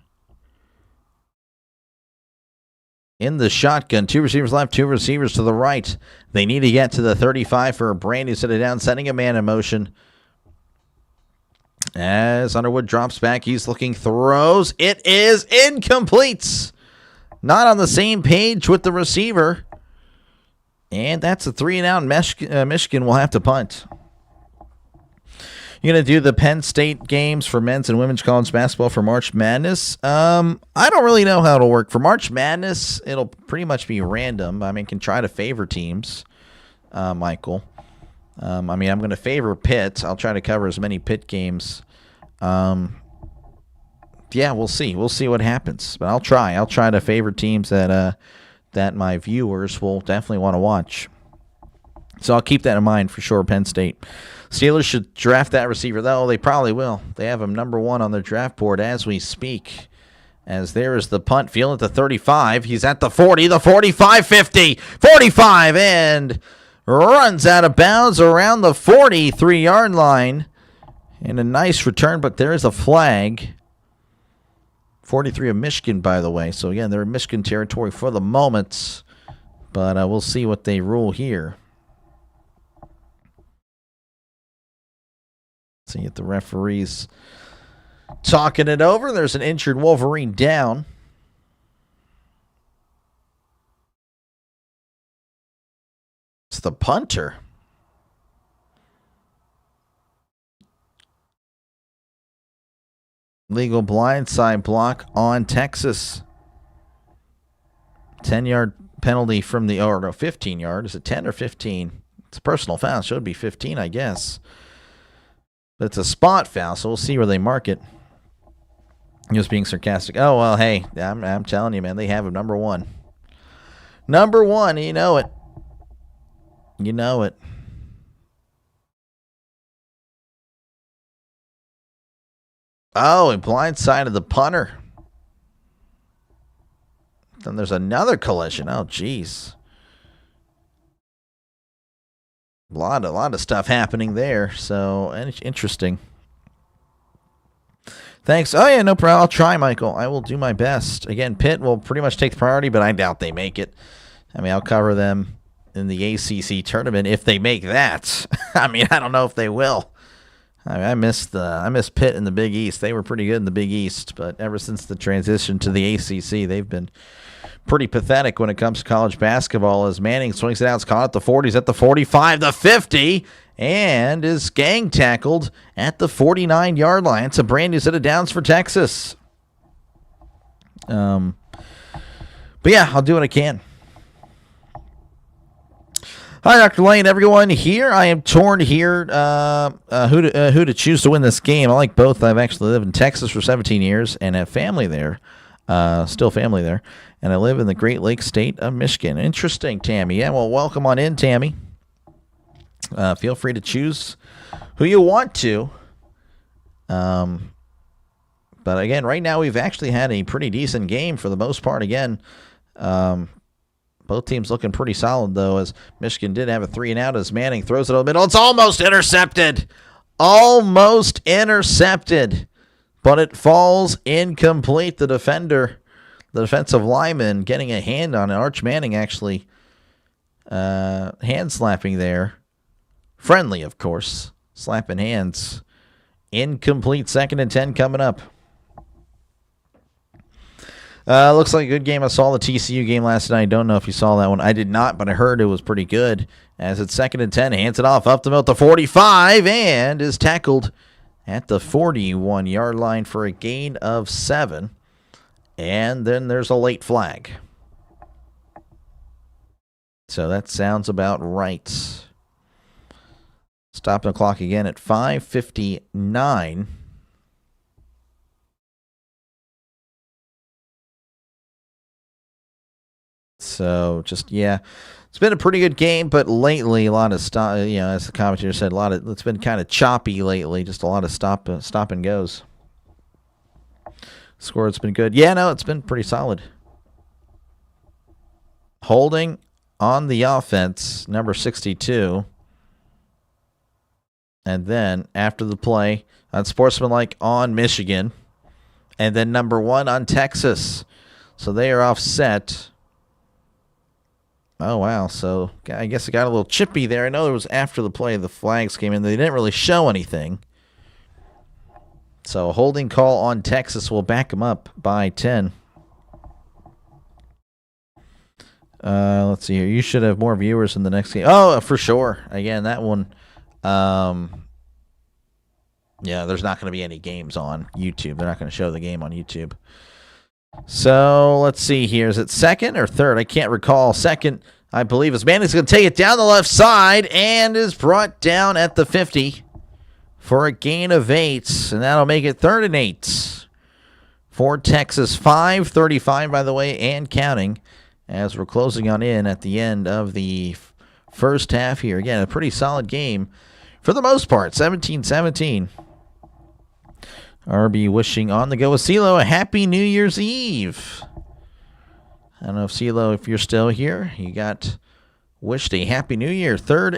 shotgun. 2 receivers left, 2 receivers to the right. They need to get to the 35 for a brand new set it down, sending a man in motion. As Underwood drops back, he's looking, throws. It is incomplete. Not on the same page with the receiver. And that's a 3-and-out. Michigan will have to punt. You're going to do the Penn State games for men's and women's college basketball for March Madness. I don't really know how it'll work. For March Madness, it'll pretty much be random. Can try to favor teams, Michael. I'm going to favor Pitt. I'll try to cover as many Pitt games. Yeah, we'll see. We'll see what happens. But I'll try. I'll try to favor teams that my viewers will definitely want to watch. So I'll keep that in mind for sure, Penn State. Steelers should draft that receiver, though. They probably will. They have him number 1 on their draft board as we speak. As there is the punt, field at the 35. He's at the 40, the 45, 50, 45, and runs out of bounds around the 43-yard line. And a nice return, but there is a flag. 43 of Michigan, by the way. So, again, they're in Michigan territory for the moment. But we'll see what they rule here. See if the referees talking it over. There's an injured Wolverine down. It's the punter. Legal blindside block on Texas. 10-yard penalty from the, 15-yard. Is it 10 or 15? It's a personal foul. It should be 15, I guess. But it's a spot foul, so we'll see where they mark it. He was being sarcastic. Oh, well, hey, I'm telling you, man, they have him number 1. Number 1, you know it. You know it. Oh, a blindsided the punter. Then there's another collision. Oh, jeez. A lot of stuff happening there. So, interesting. Thanks. Oh, yeah, no problem. I'll try, Michael. I will do my best. Again, Pitt will pretty much take the priority, but I doubt they make it. I mean, I'll cover them in the ACC tournament if they make that. I mean, I don't know if they will. I miss Pitt in the Big East. They were pretty good in the Big East, but ever since the transition to the ACC, they've been pretty pathetic when it comes to college basketball. As Manning swings it out, it's caught at the 40s, at the 45, the 50, and is gang tackled at the 49-yard line. It's a brand new set of downs for Texas. But yeah, I'll do what I can. Hi, Dr. Lane, everyone here. I am torn here who to choose to win this game. I like both. I've actually lived in Texas for 17 years and have family there, still family there. And I live in the Great Lakes state of Michigan. Interesting, Tammy. Yeah, well, welcome on in, Tammy. Feel free to choose who you want to. But again, right now we've actually had a pretty decent game for the most part. Again, both teams looking pretty solid, though, as Michigan did have a 3-and-out as Manning throws it over the middle. It's almost intercepted. Almost intercepted. But it falls incomplete. The defensive lineman, getting a hand on it. Arch Manning actually hand slapping there. Friendly, of course. Slapping hands. Incomplete. 2nd and 10 coming up. Looks like a good game. I saw the TCU game last night. I don't know if you saw that one. I did not, but I heard it was pretty good. As it's 2nd and 10, hands it off up the middle to 45 and is tackled at the 41-yard line for a gain of 7. And then there's a late flag. So that sounds about right. Stopping the clock again at 5:59. So just, yeah, it's been a pretty good game, but lately a lot of stop, as the commentator said, it's been kind of choppy lately, just a lot of stop and goes. Score's been good. Yeah, no, it's been pretty solid. Holding on the offense, number 62. And then after the play, unsportsmanlike on Michigan. And then number 1 on Texas. So they are offset. Oh, wow. So I guess it got a little chippy there. I know it was after the play the flags came in. They didn't really show anything. So a holding call on Texas will back them up by 10. Let's see here. You should have more viewers in the next game. Oh, for sure. Again, that one. Yeah, there's not going to be any games on YouTube. They're not going to show the game on YouTube. So let's see here. Is it 2nd or 3rd? I can't recall. 2nd, I believe, is Manning's going to take it down the left side and is brought down at the 50 for a gain of 8. And that'll make it 3rd and 8 for Texas. 5:35, by the way, and counting as we're closing on in at the end of the first half here. Again, a pretty solid game for the most part. 17-17. RB wishing on the go with CeeLo a happy New Year's Eve. I don't know if CeeLo, if you're still here, you got wished a happy New Year. 3rd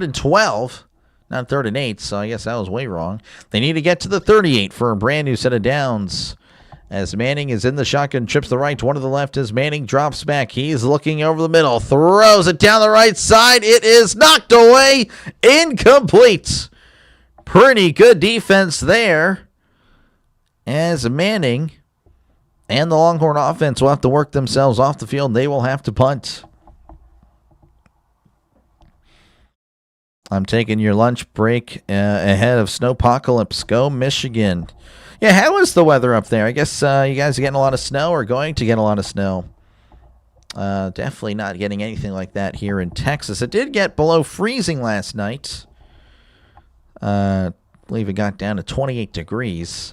and 12, not 3rd and 8. So I guess that was way wrong. They need to get to the 38 for a brand new set of downs. As Manning is in the shotgun, trips the right, one to the left as Manning drops back. He's looking over the middle, throws it down the right side. It is knocked away, incomplete. Pretty good defense there. As Manning and the Longhorn offense will have to work themselves off the field. They will have to punt. I'm taking your lunch break ahead of Snowpocalypse. Go Michigan. Yeah, how is the weather up there? I guess you guys are getting a lot of snow or going to get a lot of snow. Definitely not getting anything like that here in Texas. It did get below freezing last night. I believe it got down to 28 degrees.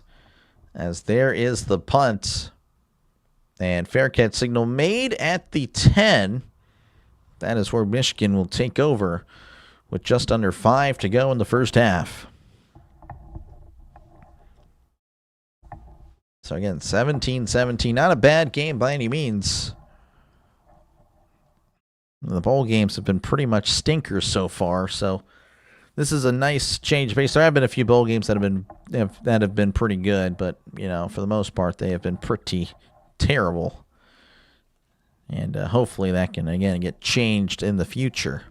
As there is the punt. And fair catch signal made at the 10. That is where Michigan will take over with just under 5 to go in the first half. So again, 17-17. Not a bad game by any means. The bowl games have been pretty much stinkers so far, so this is a nice change of pace. There have been a few bowl games that have been pretty good, but for the most part, they have been pretty terrible. And hopefully that can again get changed in the future,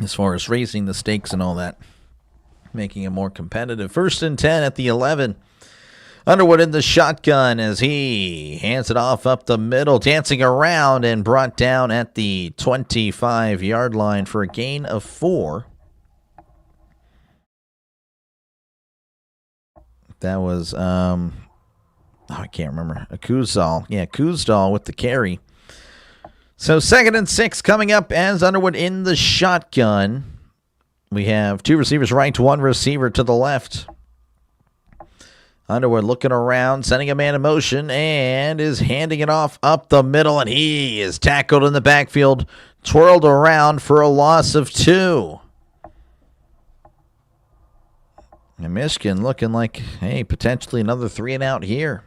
as far as raising the stakes and all that, making it more competitive. 1st and 10 at the 11. Underwood in the shotgun as he hands it off up the middle, dancing around and brought down at the 25-yard line for a gain of 4. That was, I can't remember. Kuzdal. Yeah, Kuzdal with the carry. So 2nd and 6 coming up as Underwood in the shotgun. We have 2 receivers right, 1 receiver to the left. Underwood looking around, sending a man in motion, and is handing it off up the middle, and he is tackled in the backfield, twirled around for a loss of 2. And Michigan looking like, hey, potentially another 3 and out here.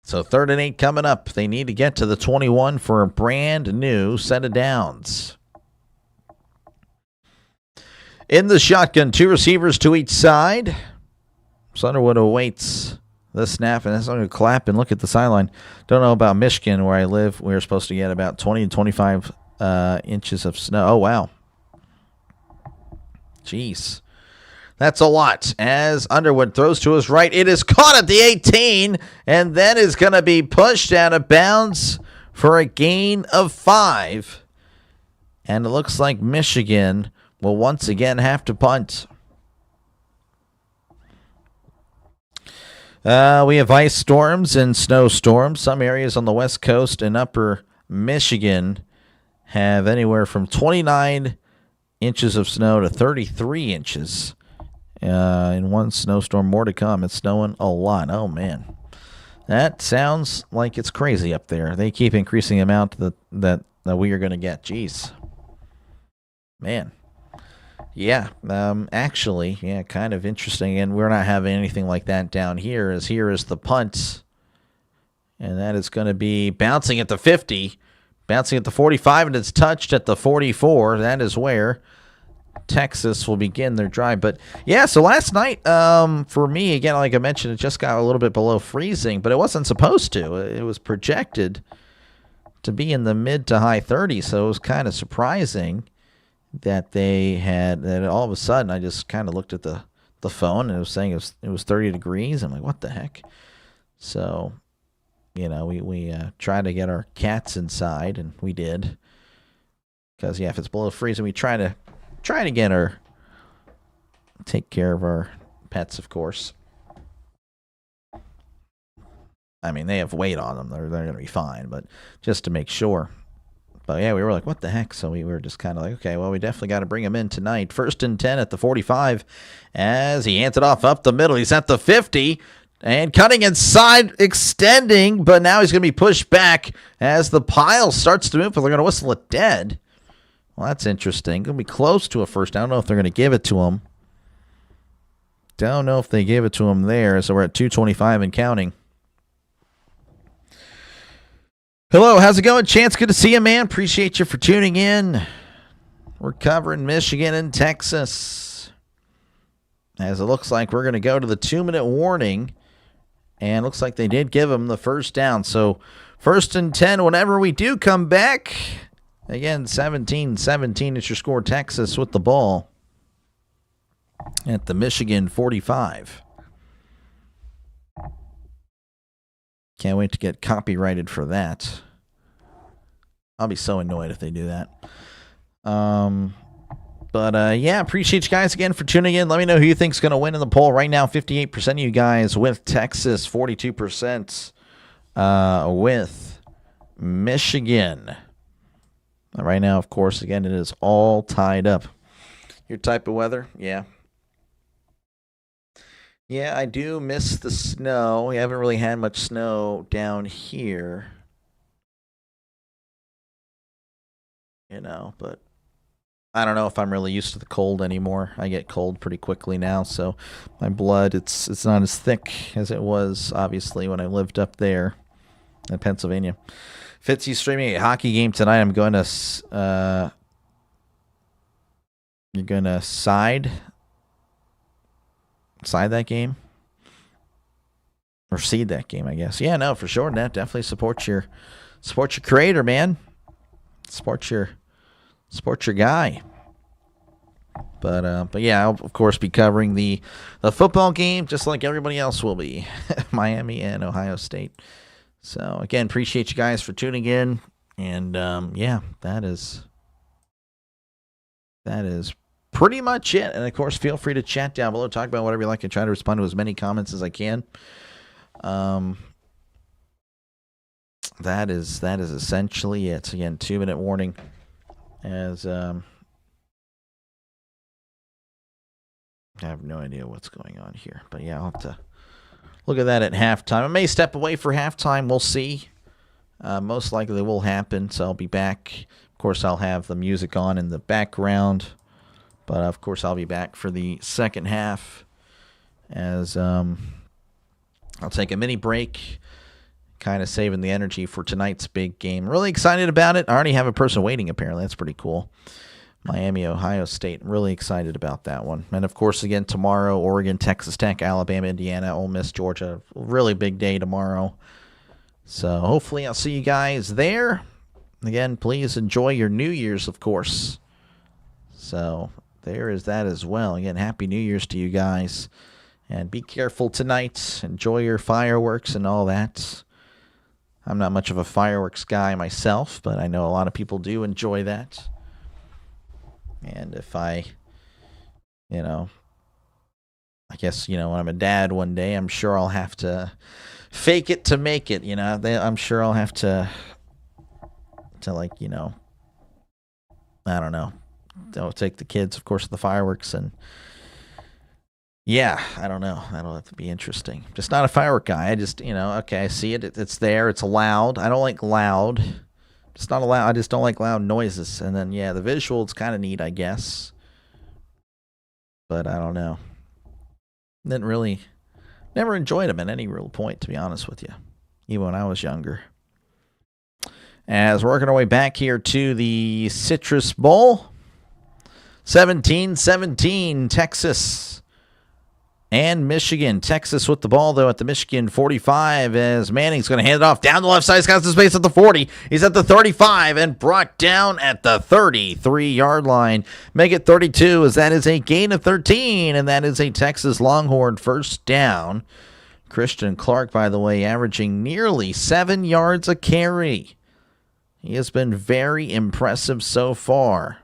So 3rd and 8 coming up. They need to get to the 21 for a brand new set of downs. In the shotgun, 2 receivers to each side. Underwood awaits the snap, and that's going to clap and look at the sideline. Don't know about Michigan, where I live. We're supposed to get about 20 to 25 inches of snow. Oh, wow. Jeez. That's a lot. As Underwood throws to his right, it is caught at the 18, and then is going to be pushed out of bounds for a gain of 5. And it looks like Michigan will once again have to punt. We have ice storms and snowstorms. Some areas on the west coast and upper Michigan have anywhere from 29 inches of snow to 33 inches. In one snowstorm, more to come. It's snowing a lot. Oh, man. That sounds like it's crazy up there. They keep increasing the amount that we are going to get. Jeez. Man. Yeah, actually, yeah, kind of interesting. And we're not having anything like that down here, as here is the punt. And that is going to be bouncing at the 50, bouncing at the 45, and it's touched at the 44. That is where Texas will begin their drive. But, yeah, so last night, for me, again, like I mentioned, it just got a little bit below freezing, but it wasn't supposed to. It was projected to be in the mid to high 30s, so it was kind of surprising that that all of a sudden I just kind of looked at the phone and it was saying it was 30 degrees. I'm like, what the heck? So, we try to get our cats inside, and we did. Because, yeah, if it's below freezing, we try to take care of our pets, of course. I mean, they have weight on them. They're going to be fine, but just to make sure. But, yeah, we were like, what the heck? So we were just kind of like, okay, well, we definitely got to bring him in tonight. 1st and 10 at the 45 as he hands it off up the middle. He's at the 50 and cutting inside, extending, but now he's going to be pushed back as the pile starts to move, but they're going to whistle it dead. Well, that's interesting. Going to be close to a first. I don't know if they're going to give it to him. Don't know if they gave it to him there, so we're at 2:25 and counting. Hello, how's it going, Chance? Good to see you, man. Appreciate you for tuning in. We're covering Michigan and Texas, as it looks like we're going to go to the 2-minute warning, and looks like they did give them the first down. So 1st and 10, whenever we do come back, again, 17-17 is your score. Texas with the ball at the Michigan 45. Can't wait to get copyrighted for that. I'll be so annoyed if they do that. Yeah, appreciate you guys again for tuning in. Let me know who you think's going to win in the poll. Right now, 58% of you guys with Texas, 42% with Michigan. Right now, of course, again, it is all tied up. Your type of weather? Yeah. Yeah, I do miss the snow. We haven't really had much snow down here. But I don't know if I'm really used to the cold anymore. I get cold pretty quickly now, so my blood it's not as thick as it was obviously when I lived up there in Pennsylvania. Fitzy streaming a hockey game tonight. I'm going to you're going to side that game or seed that game, I guess. Yeah, no, for sure. That definitely support your creator, man. Support your guy. But yeah, I'll of course be covering the football game just like everybody else will be. Miami and Ohio State. So again, appreciate you guys for tuning in. And yeah, that is pretty much it. And of course, feel free to chat down below, talk about whatever you like. I try to respond to as many comments as I can. That is essentially it. Again, 2-minute warning as I have no idea what's going on here. But yeah, I'll have to look at that at halftime. I may step away for halftime. We'll see. Most likely will happen, so I'll be back. Of course, I'll have the music on in the background. But of course, I'll be back for the second half as I'll take a mini break, kind of saving the energy for tonight's big game. Really excited about it. I already have a person waiting, apparently. That's pretty cool. Miami, Ohio State. Really excited about that one. And, of course, again, tomorrow, Oregon, Texas Tech, Alabama, Indiana, Ole Miss, Georgia. Really big day tomorrow. So hopefully I'll see you guys there. Again, please enjoy your New Year's, of course. So there is that as well. Again, Happy New Year's to you guys. And be careful tonight. Enjoy your fireworks and all that. I'm not much of a fireworks guy myself, but I know a lot of people do enjoy that. And if I guess, when I'm a dad one day, I'm sure I'll have to fake it to make it, I'm sure I'll have to I don't know. They'll take the kids, of course, to the fireworks and yeah, I don't know. That'll have to be interesting. Just not a firework guy. I just, okay, I see it. It's there. It's loud. I don't like loud. It's not loud. I just don't like loud noises. And then, yeah, the visual is kind of neat, I guess. But I don't know. Never enjoyed them at any real point, to be honest with you, even when I was younger. As we're working our way back here to the Citrus Bowl, 17-17, Texas and Michigan. Texas with the ball, though, at the Michigan 45 as Manning's going to hand it off down the left side. He's got some space at the 40. He's at the 35 and brought down at the 33-yard line. Make it 32 as that is a gain of 13, and that is a Texas Longhorn first down. Christian Clark, by the way, averaging nearly 7 yards a carry. He has been very impressive so far.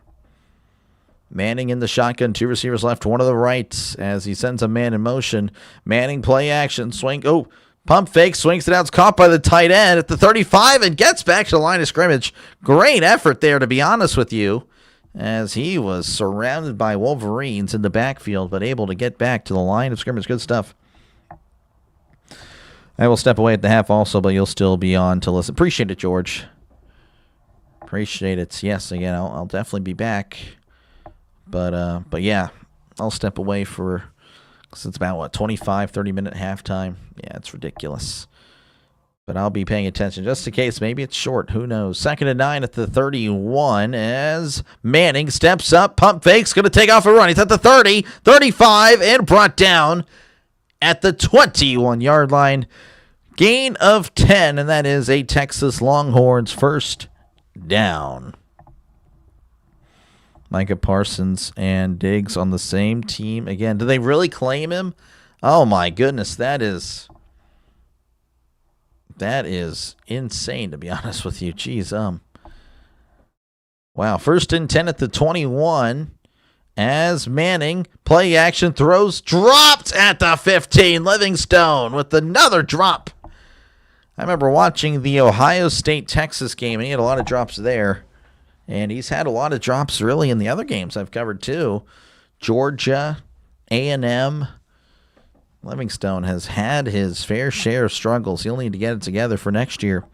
Manning in the shotgun, 2 receivers left, 1 to the right as he sends a man in motion. Manning play action, swing. Oh, pump fake, swings it out. It's caught by the tight end at the 35 and gets back to the line of scrimmage. Great effort there, to be honest with you, as he was surrounded by Wolverines in the backfield, but able to get back to the line of scrimmage. Good stuff. I will step away at the half also, but you'll still be on to listen. Appreciate it, George. Appreciate it. Yes, again, I'll definitely be back. But yeah, I'll step away because it's about, 25-30-minute halftime. Yeah, it's ridiculous. But I'll be paying attention just in case. Maybe it's short. Who knows? 2nd and 9 at the 31 as Manning steps up. Pump fakes. Going to take off a run. He's at the 30, 35, and brought down at the 21-yard line. Gain of 10, and that is a Texas Longhorns first down. Micah Parsons and Diggs on the same team again. Do they really claim him? Oh my goodness, that is insane, to be honest with you. Jeez, wow, 1st and 10 at the 21 as Manning play action throws, dropped at the 15. Livingstone with another drop. I remember watching the Ohio State-Texas game, and he had a lot of drops there. And he's had a lot of drops really in the other games I've covered too. Georgia, A&M. Livingstone has had his fair share of struggles. He'll need to get it together for next year.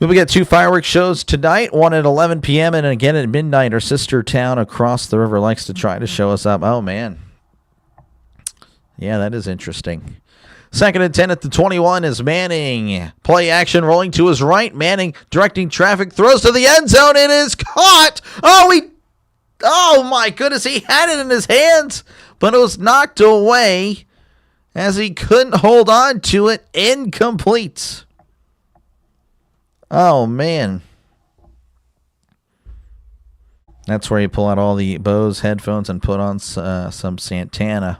We get 2 fireworks shows tonight, one at 11 p.m. and again at midnight. Our sister town across the river likes to try to show us up. Oh, man. Yeah, that is interesting. 2nd and 10 at the 21 is Manning. Play action rolling to his right. Manning directing traffic, throws to the end zone. It is caught. Oh, my goodness. He had it in his hands, but it was knocked away as he couldn't hold on to it. Incomplete. Oh, man. That's where you pull out all the Bose headphones and put on some Santana.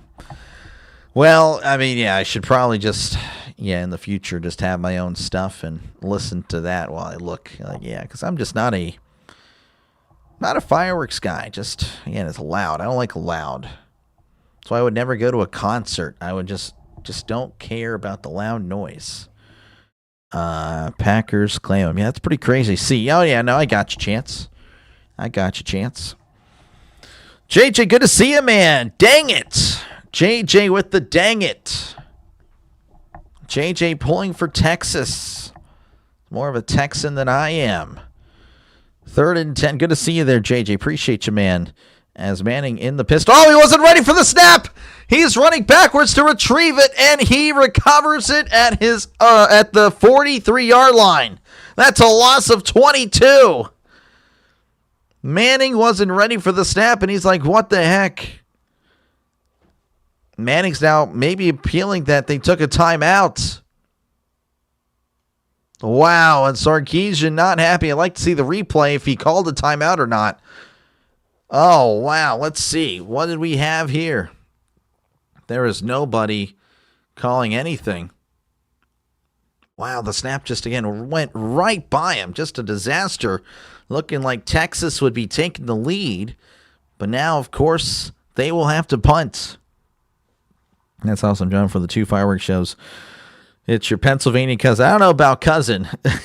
Well, I mean, yeah, I should probably just, in the future, just have my own stuff and listen to that while I look. Because I'm just not a fireworks guy. Just, it's loud. I don't like loud. That's why I would never go to a concert. I would just don't care about the loud noise. Packers claim him. Yeah, that's pretty crazy. See, I got you, Chance. JJ, good to see you, man. Dang it. JJ with the dang it. JJ pulling for Texas. More of a Texan than I am. 3rd and 10. Good to see you there, JJ. Appreciate you, man. As Manning in the pistol. Oh, he wasn't ready for the snap. He's running backwards to retrieve it, and he recovers it at the 43-yard line. That's a loss of 22. Manning wasn't ready for the snap, and he's like, what the heck? Manning's now maybe appealing that they took a timeout. Wow, and Sarkisian not happy. I'd like to see the replay if he called a timeout or not. Oh, wow. Let's see. What did we have here? There is nobody calling anything. Wow, the snap just again went right by him. Just a disaster. Looking like Texas would be taking the lead. But now, of course, they will have to punt. That's awesome, John, for the 2 fireworks shows. It's your Pennsylvania cousin. I don't know about cousin. I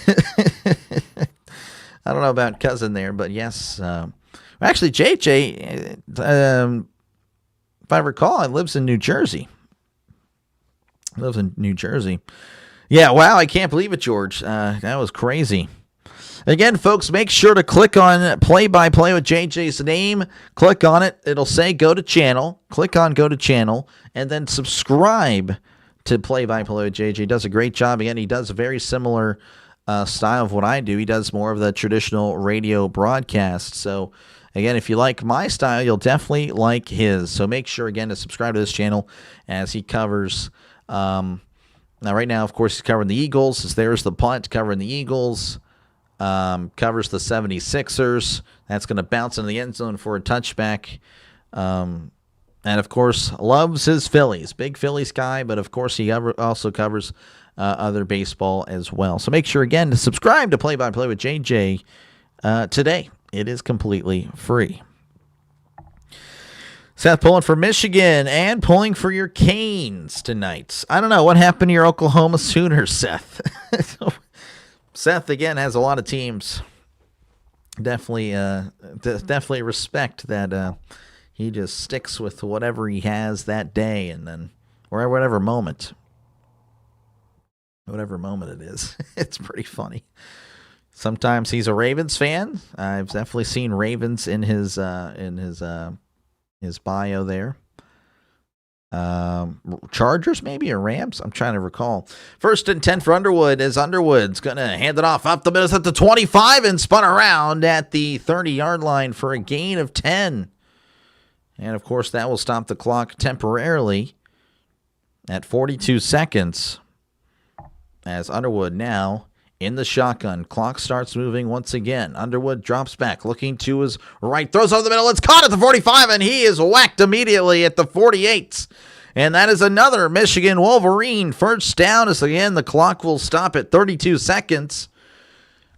don't know about cousin there, but yes. Actually, JJ, if I recall, lives in New Jersey. Yeah, wow, I can't believe it, George. That was crazy. Again, folks, make sure to click on play-by-play with JJ's name. Click on it. It'll say go to channel. Click on go to channel, and then subscribe to play-by-play with JJ. He does a great job. Again, he does a very similar style of what I do. He does more of the traditional radio broadcast. So, again, if you like my style, you'll definitely like his. So make sure, again, to subscribe to this channel as he covers. Now, right now, of course, he's covering the Eagles. There's the punt covering the Eagles. Covers the 76ers. That's going to bounce into the end zone for a touchback. And, of course, loves his Phillies. Big Phillies guy, but, of course, he also covers other baseball as well. So make sure, again, to subscribe to Play by Play with JJ today. It is completely free. Seth pulling for Michigan and pulling for your Canes tonight. I don't know. What happened to your Oklahoma Sooners, Seth? Seth, again, has a lot of teams. Definitely respect that he just sticks with whatever he has that day and then, or whatever moment it is. It's pretty funny. Sometimes he's a Ravens fan. I've definitely seen Ravens in his bio there. Chargers maybe, or Rams? I'm trying to recall. 1st and 10 for Underwood as Underwood's going to hand it off up the middle at the 25 and spun around at the 30-yard line for a gain of 10. And, of course, that will stop the clock temporarily at 42 seconds as Underwood now in the shotgun. Clock starts moving once again. Underwood drops back, looking to his right, throws over the middle. It's caught at the 45, and he is whacked immediately at the 48. And that is another Michigan Wolverine first down as, again, the clock will stop at 32 seconds.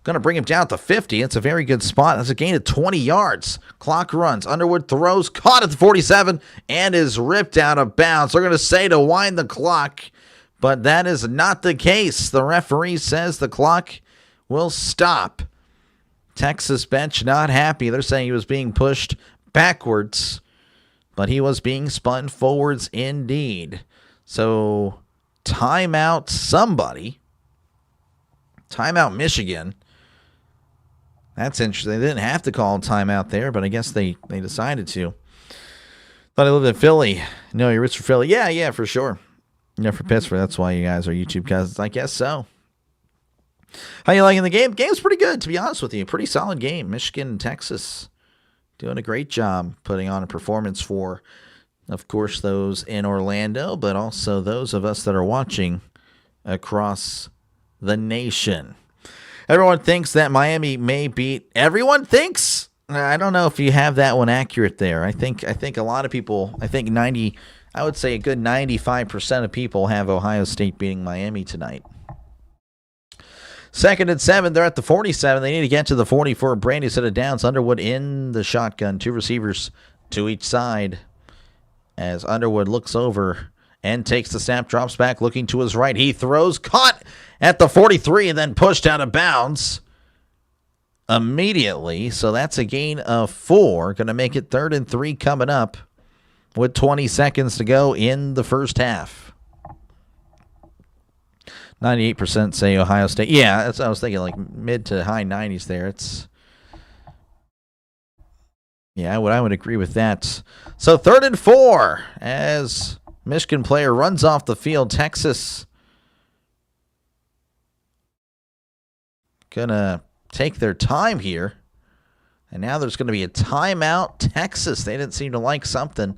Going to bring him down to 50. It's a very good spot. That's a gain of 20 yards. Clock runs. Underwood throws, caught at the 47, and is ripped out of bounds. They're going to say to wind the clock, but that is not the case. The referee says the clock will stop. Texas bench not happy. They're saying he was being pushed backwards, but he was being spun forwards indeed. So timeout somebody. Timeout Michigan. That's interesting. They didn't have to call a timeout there, but I guess they decided to. Thought I lived in Philly. No, you're rich for Philly. Yeah, for sure. Yeah, for Pittsburgh. That's why you guys are YouTube cousins. I guess so. How you liking the game? Game's pretty good, to be honest with you. Pretty solid game. Michigan and Texas doing a great job putting on a performance for, of course, those in Orlando, but also those of us that are watching across the nation. Everyone thinks that Miami may beat. Everyone thinks. I don't know if you have that one accurate there. I think a lot of people. I would say a good 95% of people have Ohio State beating Miami tonight. 2nd and 7. They're at the 47. They need to get to the 40 for a brand new set of downs. Underwood in the shotgun. 2 receivers to each side. As Underwood looks over and takes the snap, drops back, looking to his right. He throws, caught at the 43, and then pushed out of bounds immediately. So that's a gain of 4. Going to make it 3rd and 3 coming up with 20 seconds to go in the first half. 98% say Ohio State. Yeah, that's what I was thinking, like mid to high 90s there. I would agree with that. So 3rd and 4 as Michigan player runs off the field. Texas gonna take their time here. And now there's going to be a timeout. Texas, they didn't seem to like something.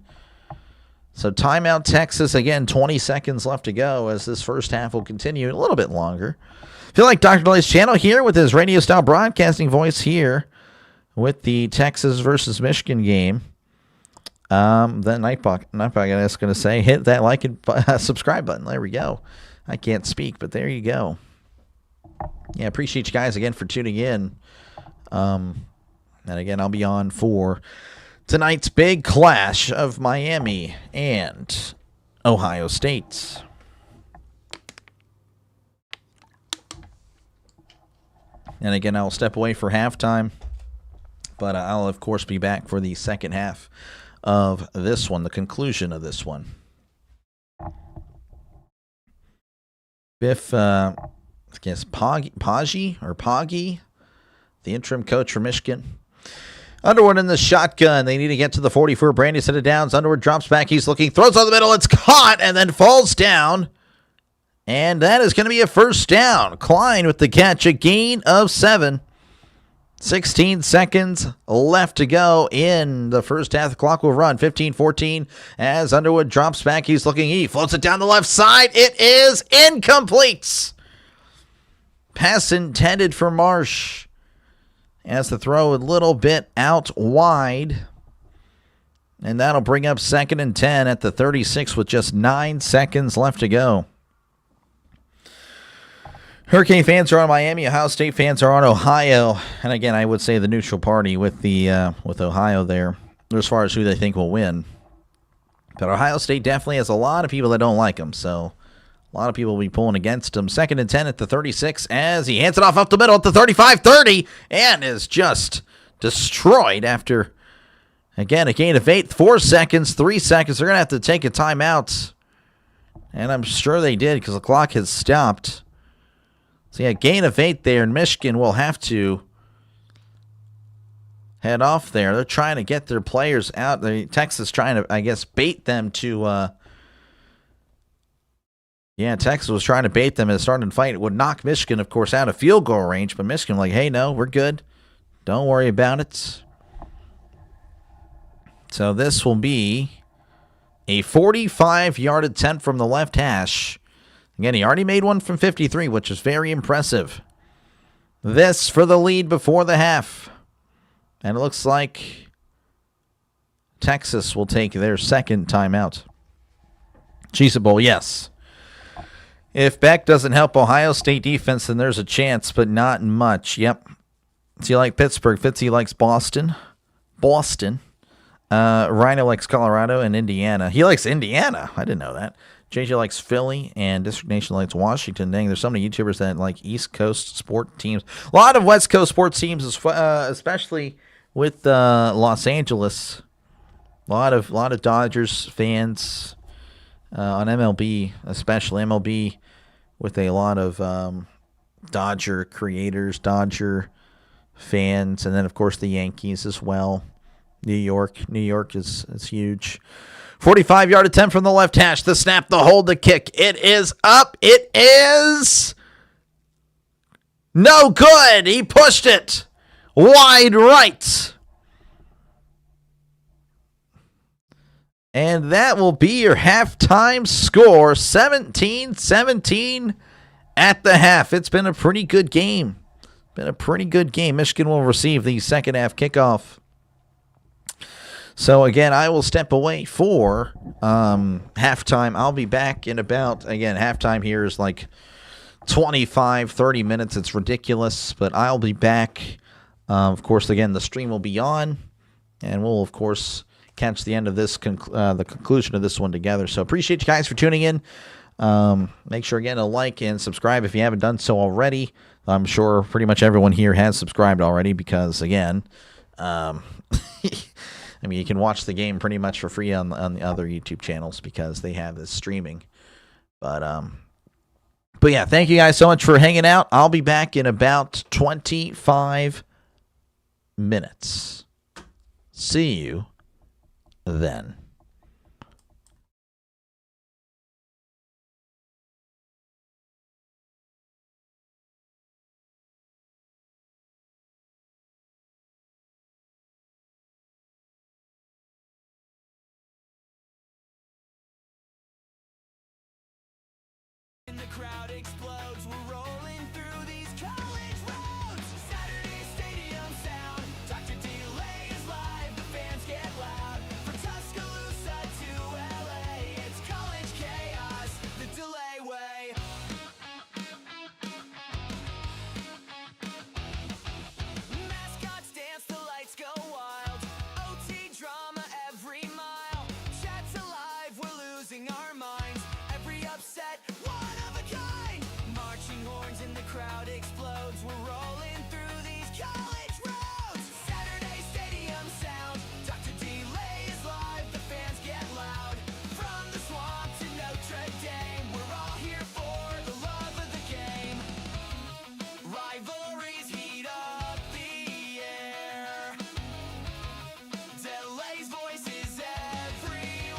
So timeout Texas, again, 20 seconds left to go as this first half will continue a little bit longer. If you like Dr. Delay's channel here with his radio-style broadcasting voice here with the Texas versus Michigan game, then Nightbot is going to say, hit that like and subscribe button. There we go. I can't speak, but there you go. Yeah, appreciate you guys again for tuning in. And again, I'll be on for tonight's big clash of Miami and Ohio State. And again, I'll step away for halftime, but I'll, of course, be back for the second half of this one, the conclusion of this one. Biff, I guess, Poggi, the interim coach for Michigan. Underwood in the shotgun. They need to get to the 40 for a brand new set of downs. Underwood drops back. He's looking. Throws on the middle. It's caught and then falls down. And that is going to be a first down. Klein with the catch. A gain of 7. 16 seconds left to go in the first half. The clock will run. 15-14 as Underwood drops back. He's looking. He floats it down the left side. It is incomplete. Pass intended for Marsh. As the throw a little bit out wide. And that'll bring up 2nd and 10 at the 36 with just 9 seconds left to go. Hurricane fans are on Miami. Ohio State fans are on Ohio. And again, I would say the neutral party with with Ohio there as far as who they think will win. But Ohio State definitely has a lot of people that don't like them. So a lot of people will be pulling against him. 2nd and 10 at the 36 as he hands it off up the middle at the 35-30 and is just destroyed after, again, a gain of 8, 4 seconds, 3 seconds. They're going to have to take a timeout. And I'm sure they did because the clock has stopped. So, yeah, gain of 8 there, and Michigan will have to head off there. They're trying to get their players out. Texas trying to, I guess, bait them to Texas was trying to bait them and starting to fight. It would knock Michigan, of course, out of field goal range. But Michigan like, hey, no, we're good. Don't worry about it. So this will be a 45-yard attempt from the left hash. Again, he already made one from 53, which is very impressive. This for the lead before the half. And it looks like Texas will take their second timeout. Cheez-It Bowl, yes. If Beck doesn't help Ohio State defense, then there's a chance, but not much. Yep. So you like Pittsburgh. Fitzy likes Boston. Rhino likes Colorado and Indiana. He likes Indiana. I didn't know that. JJ likes Philly, and District Nation likes Washington. Dang, there's so many YouTubers that like East Coast sport teams. A lot of West Coast sports teams, especially with Los Angeles. A lot of Dodgers fans on MLB, especially with a lot of Dodger creators, Dodger fans, and then of course the Yankees as well. New York is huge. 45-yard attempt from the left hash. The snap, the hold, the kick. It is up. It is no good. He pushed it wide right. And that will be your halftime score, 17-17 at the half. It's been a pretty good game. Michigan will receive the second half kickoff. So, again, I will step away for halftime. I'll be back in about, again, halftime here is like 25, 30 minutes. It's ridiculous, but I'll be back. Of course, again, the stream will be on, and we'll, of course, catch the end of this, the conclusion of this one together. So, appreciate you guys for tuning in. Make sure, again, to like and subscribe if you haven't done so already. I'm sure pretty much everyone here has subscribed already because, again, I mean, you can watch the game pretty much for free on the other YouTube channels because they have this streaming. But yeah, thank you guys so much for hanging out. I'll be back in about 25 minutes. See you then. The crowd explodes, we're rolling through these college roads. Saturday stadium sound, Dr. Delay is live, the fans get loud. From Tuscaloosa to LA, it's college chaos, the Delay way. Mascots dance, the lights go wild. OT drama every mile. Chat's alive, we're losing our minds. Every upset, marching horns in the crowd explodes. We're rolling through these college roads. Saturday stadium sound, Dr. Delay is live, the fans get loud. From the swamp to Notre Dame, we're all here for the love of the game. Rivalries heat up the air. Delay's voice is everywhere.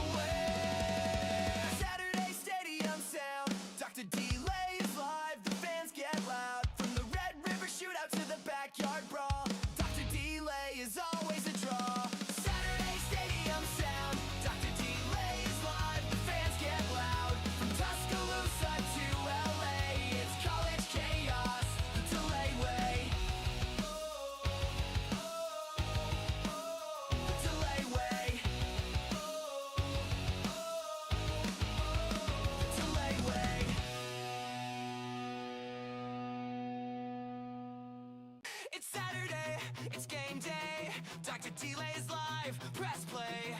Saturday stadium sound, Dr. Delay is live, the fans get loud. From the Red River shootout to the backyard brawl, Dr. Delay is always a draw. Saturday stadium sound, Dr. Delay is live, the fans get loud. From Tuscaloosa to LA, it's college chaos, the Delay way. The Delay way. The Delay way. It's Saturday, it's game day. Dr. Delay's live, press play.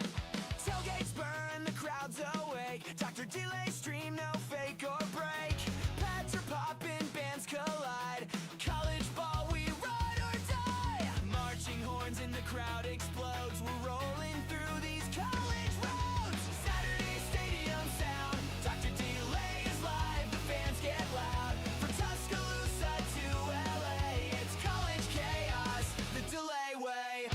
Tailgates burn, the crowd's awake. Dr. Delay stream, no fake or break. Pads are popping, bands collide. College ball, we ride or die. Marching horns in the crowd explodes. We're rolling through these college roads. Saturday stadium sound, Dr. Delay is live, the fans get loud. From Tuscaloosa to LA, it's college chaos, the Delay way.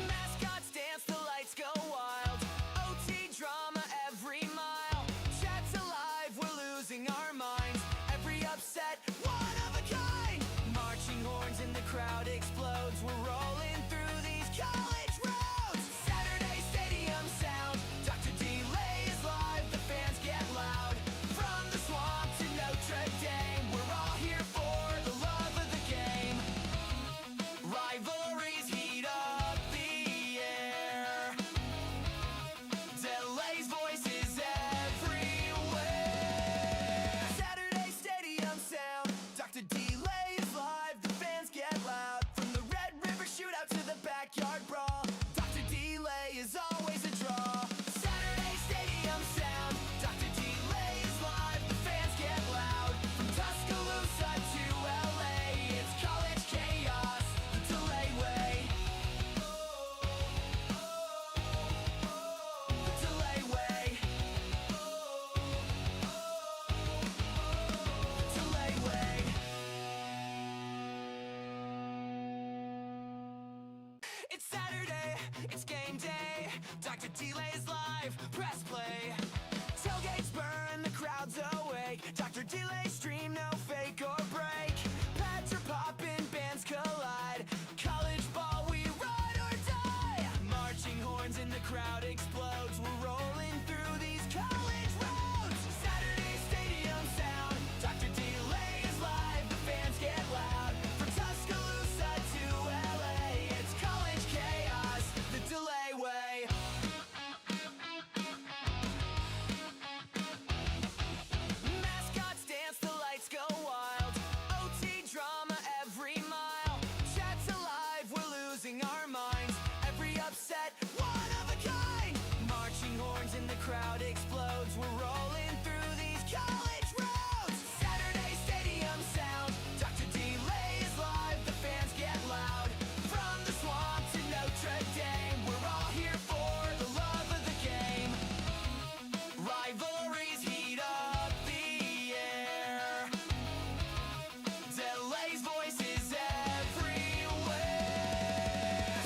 Mascots dance, the lights go wild. OT drama every mile. Chat's alive, we're losing our minds. Every upset, one of a kind. Marching horns in the crowd explodes. We're rolling through these college roads. Saturday stadium sound, Dr. Delay is live, the fans get loud. From the swamp to Notre Dame, we're all here for the love of the game. Rivalries heat up the air. Delay's voice is everywhere. Saturday stadium sound, Dr. Delay is live, the fans get loud. From the Red River shootout It's Saturday, it's game day. Dr. Delay's live, press play. Tailgates burn, the crowd's awake. Dr. Delay stream, no fake or break. Pads are popping, bands collide. College ball, we ride or die. Marching horns and the crowd explodes. We're rolling through these college roads. Saturday stadium sound. Dr. Delay is live, the fans get loud. From Tuscaloosa to LA, it's college chaos, the Delay way. Mascots dance, the lights go wild. OT drama every mile. Chat's alive, we're losing our minds. Every upset, one of a kind. Marching horns and the crowd explodes. We're rolling through these college roads. Saturday stadium sound. Dr. Delay is live, the fans get loud. From the swamp to Notre Dame, we're all here for the love of the game. Rivalries heat up the air. Delay's voice is everywhere.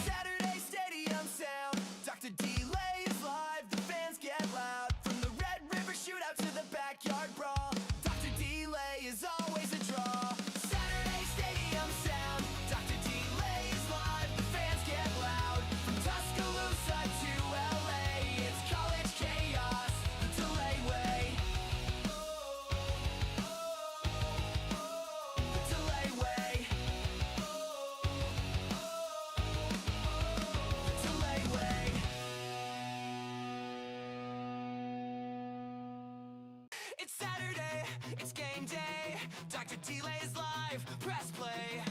Saturday stadium sound. Dr. Delay is live, the fans get loud. From the Red River shootout to the backyard brawl, Dr. Delay is always a draw. Saturday stadium sound. Dr. Delay is live, the fans get loud. From Tuscaloosa to LA, it's college chaos, the Delay way. The Delay way. The Delay way. It's Saturday, it's game day. Dr. Delay's live, press play.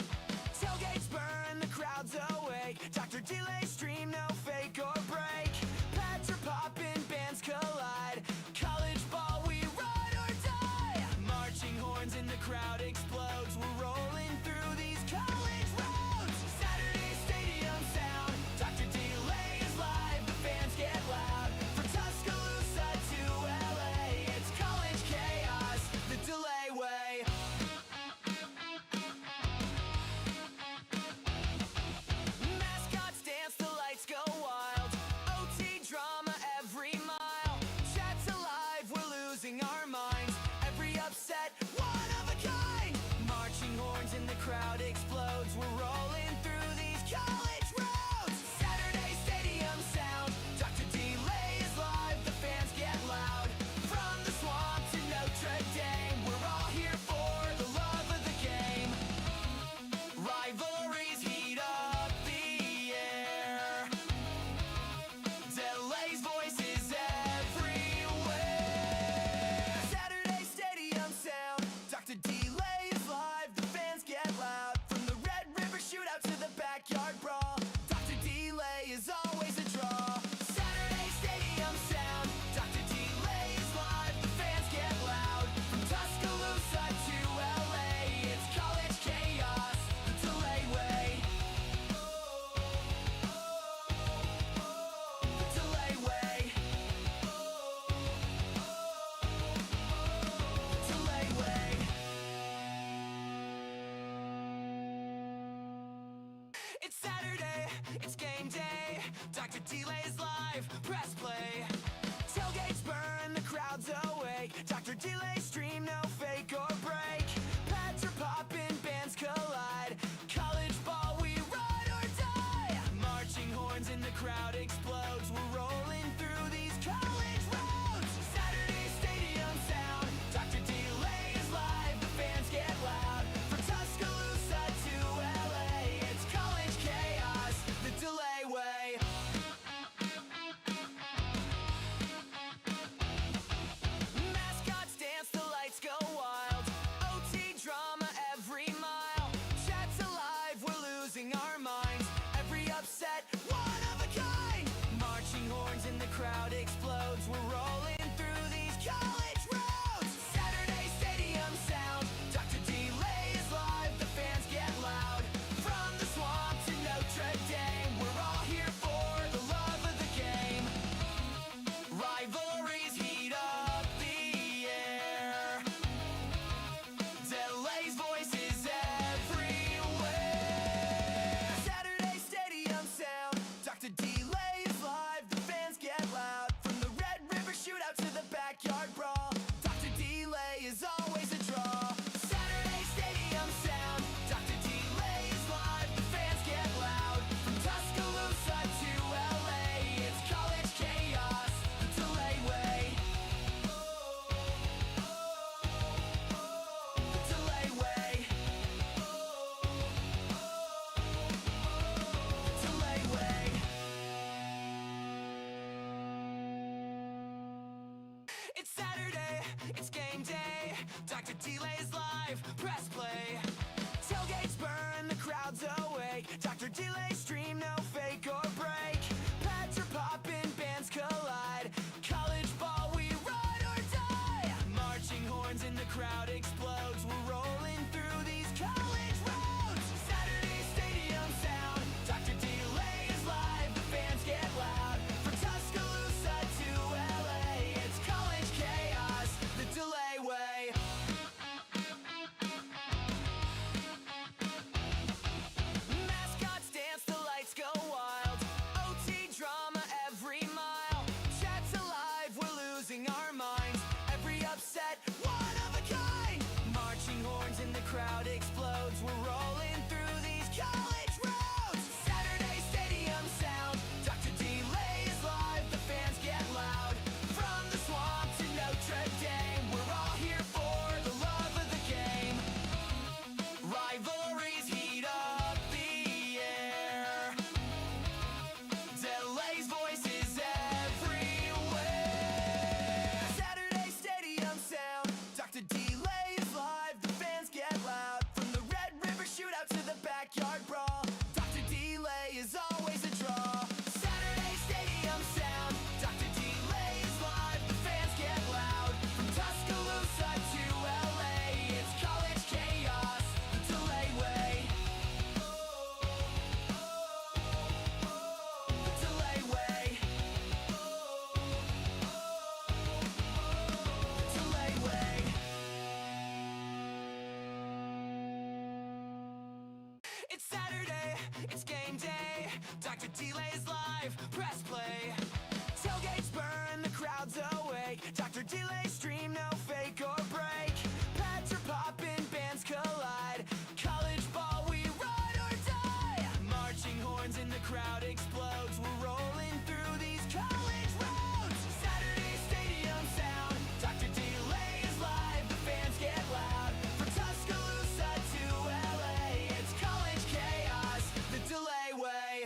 Tailgates burn, the crowd's awake. Dr. Delay stream, no fake or break. Pads are popping, bands collide. College ball, we ride or die. Marching horns and the crowd explodes. We're rolling through these college roads. Saturday stadium sound. Dr. Delay is live, the fans get loud. From Tuscaloosa to LA, it's college chaos, the Delay way. Mascots dance, the lights go wild. OT drama every mile. Chat's alive, we're losing our minds. Every upset, one of a kind. Marching horns and the crowd explodes. We're rolling through these college roads. Saturday stadium sound. Dr. Delay is live, the fans get loud. From the swamp to Notre Dame, we're all here for the love of the game. Rivalries heat up the air. Delay's voice is everywhere. Saturday stadium sound. Dr. Delay is live, the fans get loud. From the Red River shootout to the backyard brawl, Dr. Delay is always a draw. Saturday stadium sound. Dr. Delay is live, the fans get loud. From Tuscaloosa to LA, it's college chaos, the Delay way. The Delay way. The Delay way. It's Saturday, it's game day. Dr. Delay's live, press play. Tailgates burn, the crowd's awake. Dr. Delay stream, no fake or break. Pads are popping, bands collide. College ball, we ride or die. Marching horns and the crowd explodes. We're rolling through these college roads. Saturday stadium sound. Dr. Delay is live, the fans get loud. From Tuscaloosa to LA, it's college chaos, the Delay way. Mascots dance, the lights go Dr. Delay's live, press play. Tailgates burn, the crowd's awake. Dr. Delay stream, no fake or break. Pads are popping, bands collide. College ball, we ride or die. Marching horns in the crowd explodes. We're rolling through these college roads. Saturday stadium sound. Dr. Delay is live, the fans get loud. From Tuscaloosa to LA, it's college chaos, the Delay way. Mascots dance, the lights go wild. OT drama every mile. Chat's alive, we're losing our minds. Every upset, one of a kind. Marching horns in the crowd explodes. We're rolling through these college roads. Saturday stadium sound. Dr. Delay is live, the fans get loud. From the swamp to Notre Dame, we're all here for the love of the game. Rivalries heat up the air. Delay's voice is everywhere. Saturday stadium sound. Dr. Delay is live, the fans get loud. From the Red River shootout to the backyard brawl, Dr. Delay is always a draw. Saturday stadium sound. Dr. Delay is live, the fans get loud. From Tuscaloosa to LA, it's college chaos, the Delay way. The Delay way. The Delay way. It's Saturday, it's game day. Dr. Delay's live, press play. Tailgates burn, the crowd's awake. Dr. Delay stream, no fake or break. Pads are popping, bands collide. College ball, we ride or die. Marching horns in the crowd explodes. We're rolling through these college roads. Saturday stadium sound. Dr. Delay is live, the fans get loud. From Tuscaloosa to LA, it's college chaos, the Delay way.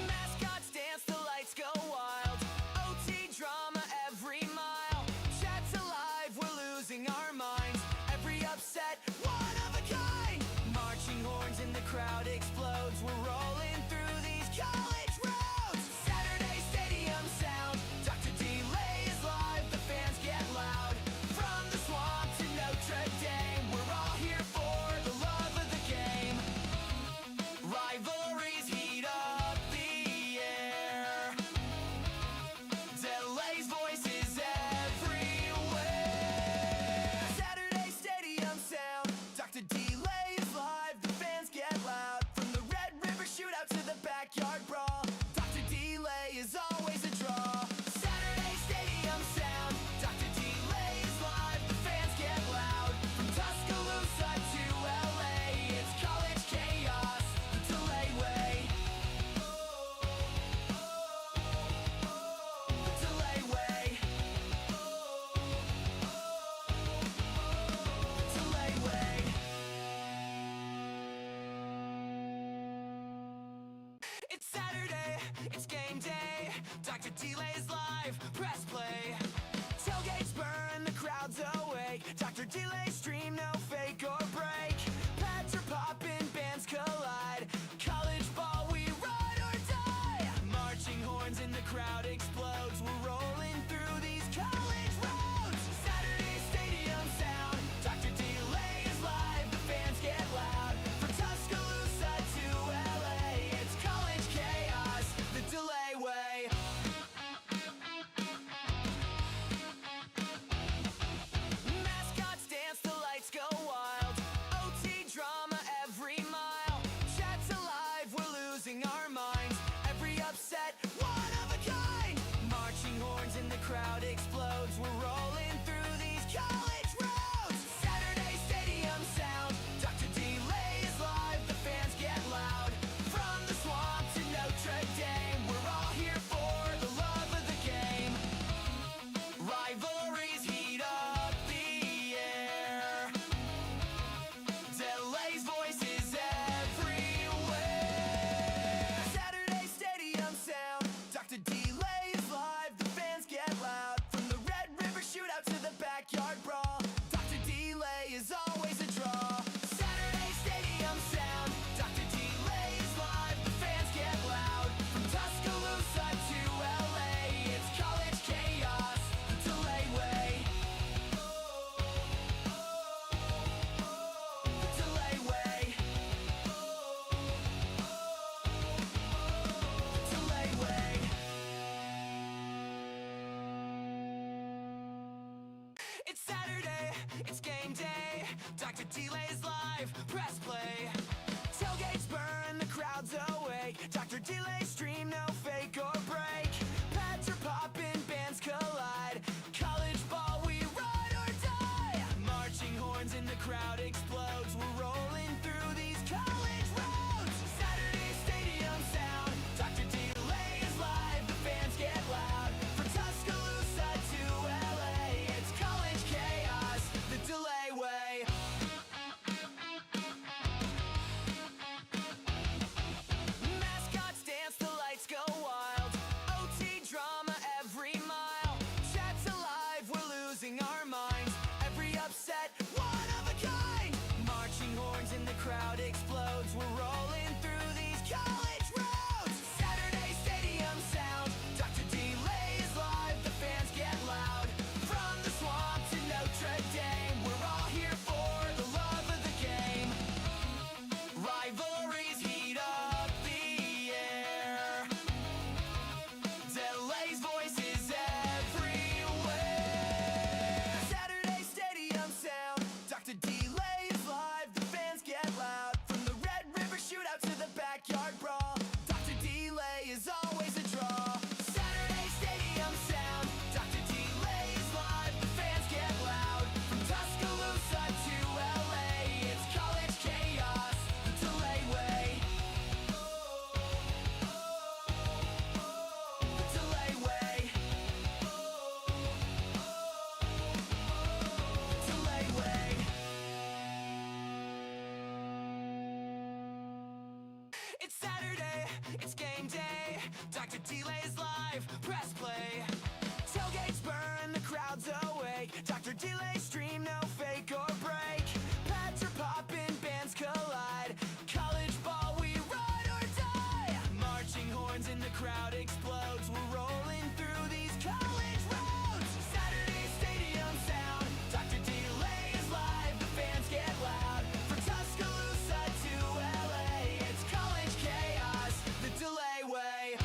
Mascots dance, the lights go wild. OT drama every mile. Chat's alive, we're losing our minds. Every upset, one of a kind. Marching horns in the crowd explodes. We're rolling through these college roads. Saturday stadium sound. Dr. Delay is live, the fans get loud. From the swamp to Notre Dame, we're all here for the love of the game. Rivalries heat up the air. Delay's voice is everywhere. Saturday stadium sound. Dr. Delay is live, the fans get loud. From the Red River shootout to the backyard brawl, Dr. Delay is always a draw. Saturday stadium sound. Dr. Delay is live, the fans get loud. From Tuscaloosa to LA, it's college chaos, the Delay way. The Delay way. The Delay way. It's Saturday, it's game day. Dr. Delay's live, press play. Tailgates burn, the crowd's awake. Dr. Delay stream, no fake or break. Pads are popping, bands collide. College ball, we ride or die. Marching horns in the crowd explodes. We're rolling through these college roads. Saturday stadium sound. Dr. Delay is live, the fans get loud. From Tuscaloosa to LA, it's college chaos, the Delay way. Mascots dance, the lights go wild. backyard brawl. Dr. Delay is always a draw. Saturday stadium sound. Dr. Delay is live, the fans get loud. From Tuscaloosa to LA, it's college chaos, the Delay way. The Delay way. The Delay way. It's Saturday, it's game day. Dr. Delay's live, press play. Tailgates burn, the crowd's awake. Dr. Delay stream, no fake or break. Pads are popping, bands collide. College ball, we ride or die. Marching horns in the crowd explodes. We're rolling through these college roads. Saturday stadium sound. Dr. Delay is live, the fans get loud. From Tuscaloosa to LA, it's college chaos, the Delay way. Mascots dance, the lights go wild. OT drama every mile. Chat's alive, we're losing our minds. Every upset, one of a kind. Marching horns in the crowd explodes. We're rolling through these college roads. Saturday stadium sound. Dr. Delay is live, the fans get loud. From the swamp to Notre Dame, we're all here for the love of the game. Rivalries heat up the air. Delay's voice is everywhere. Saturday stadium sound. Dr. Delay is live, the fans get loud. From the Red River shootout to the backyard brawl, Dr. Delay is always a draw. Saturday stadium sound. Dr. Delay is live, the fans get loud. From Tuscaloosa to LA, it's college chaos, the Delay way. The Delay way. The Delay way. It's Saturday, it's game day. Dr. Delay's live, press play. Tailgates burn, the crowd's awake. Dr. Delay stream, no fake or break. Pads are popping, bands collide. College ball, we ride or die. Marching horns in the crowd explodes. We're rolling through these college roads. Saturday stadium sound. Dr. Delay is live, the fans get loud. From Tuscaloosa to LA, it's college chaos, the Delay way.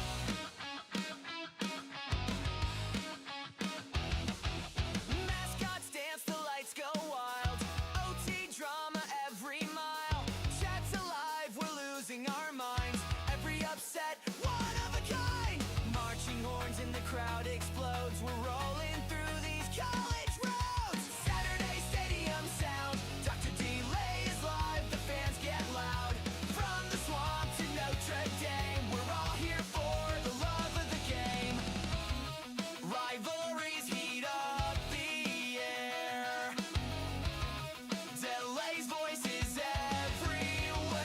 Mascots dance, the lights go wild. OT drama every mile. Chat's alive, we're losing our minds. Every upset, one of a kind. Marching horns in the crowd explodes. We're rolling through these college roads. Saturday stadium sound. Dr. Delay is live, the fans get loud. From the swamp to Notre Dame, we're all here for the love of the game. Rivalries heat up the air. Delay's voice is everywhere.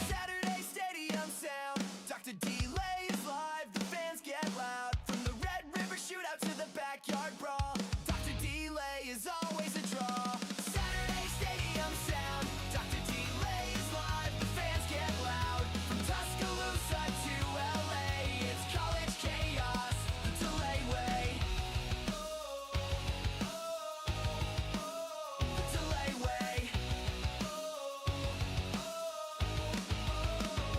Saturday stadium sound. Dr. Delay is live, the fans get loud. From the Red River shootout to the backyard brawl, Dr. Delay is always a draw. Saturday stadium sound. Dr. Delay is live, the fans get loud. From Tuscaloosa to LA, it's college chaos, the Delay way. The Delay way.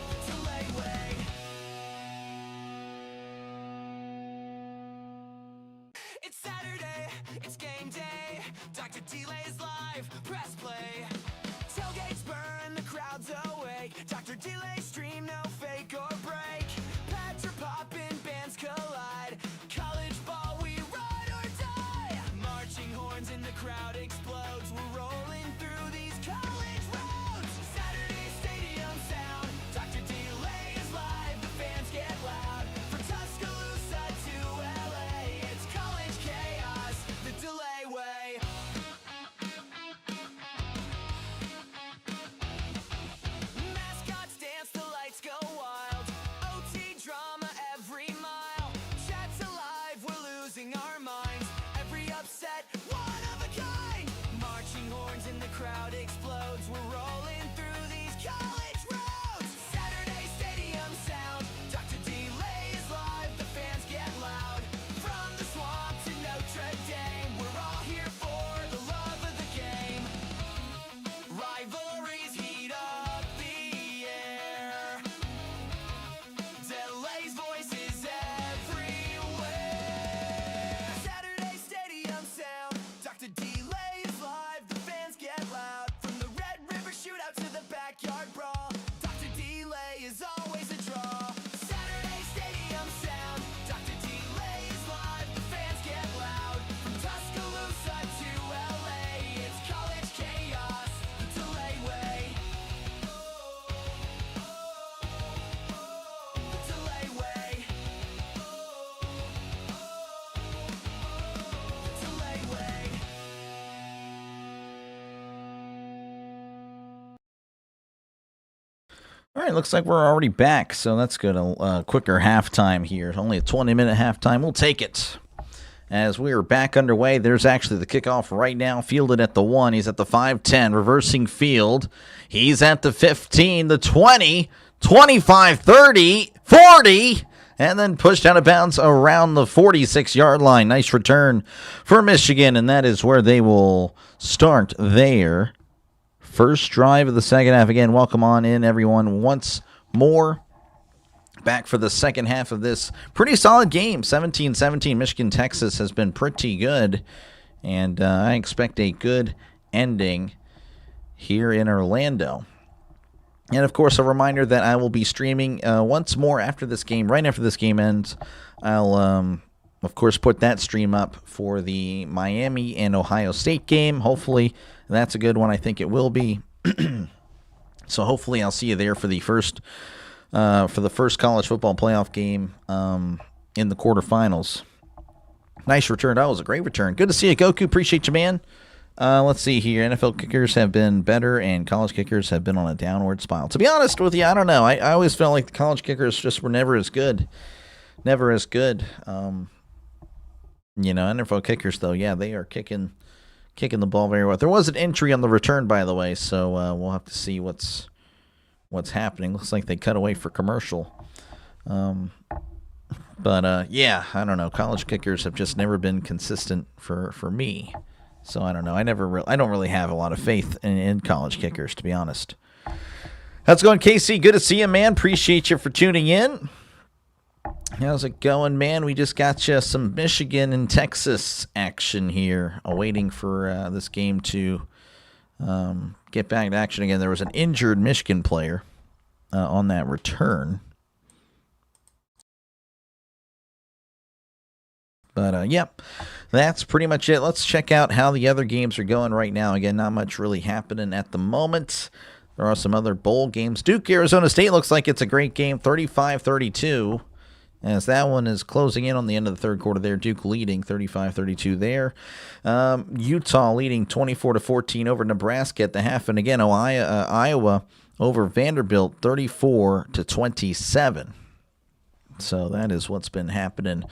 The Delay way. It's Saturday, it's game day. Dr. Delay's live, press play. Tailgates burn, the crowd's awake. Dr. Delay stream, no fake or break. Pads are popping, bands collide. College ball, we ride or die. Marching horns in the crowd explodes. We're rolling through these college roads. Saturday stadium sound. Dr. Delay is live, the fans get loud. From Tuscaloosa to LA, it's college chaos, the Delay way. Mascots dance, the set, one of a kind. Marching horns and the crowd explodes. We're rolling through these college roads. Saturday stadium sound. Dr. Delay is live. The fans get loud. From the swamp to Notre Dame, we're all here for the love of the game. Rivalries heat up the air. Delay's voice is everywhere. Saturday stadium sound. Dr. Delay is live. The fans get loud. From the Red River shootout to the backyard brawl, Dr. Delay is always a draw. Saturday stadium sound. Dr. Delay is live. The fans get loud. From Tuscaloosa to LA, it's college chaos the Delay way. The Delay way. The Delay way. All right, looks like we're already back, so that's good. A quicker halftime here. Only a 20-minute halftime. We'll take it. As we are back underway, there's actually the kickoff right now. Fielded at the 1. He's at the 5-10, reversing field. He's at the 15, the 20, 25, 30, 40, and then pushed out of bounds around the 46-yard line. Nice return for Michigan, and that is where they will start their first drive of the second half. Again, welcome on in, everyone, once more. Back for the second half of this pretty solid game. 17-17. Michigan-Texas has been pretty good, and I expect a good ending here in Orlando. And, of course, a reminder that I will be streaming once more after this game. Right after this game ends, I'll, of course, put that stream up for the Miami and Ohio State game. Hopefully that's a good one. I think it will be. So hopefully I'll see you there for the first college football playoff game in the quarterfinals. Nice return. That was a great return. Good to see you, Goku. Appreciate you, man. Let's see here. NFL kickers have been better, and college kickers have been on a downward spiral. To be honest with you, I don't know. I always felt like the college kickers just were never as good. Never as good. NFL kickers, though, yeah, they are kicking the ball very well. There was an entry on the return, by the way, so we'll have to see what's happening. Looks like they cut away for commercial. Yeah, I don't know. College kickers have just never been consistent for me. So I don't know. I don't really have a lot of faith in college kickers, to be honest. How's it going, Casey? Good to see you, man. Appreciate you for tuning in. How's it going, man? We just got you some Michigan and Texas action here, waiting for this game to get back to action again. There was an injured Michigan player on that return. But, yep, that's pretty much it. Let's check out how the other games are going right now. Again, not much really happening at the moment. There are some other bowl games. Duke, Arizona State looks like it's a great game, 35-32. As that one is closing in on the end of the third quarter there. Duke leading 35-32 there. Utah leading 24-14 over Nebraska at the half. And again, Iowa over Vanderbilt 34-27. So that is what's been happening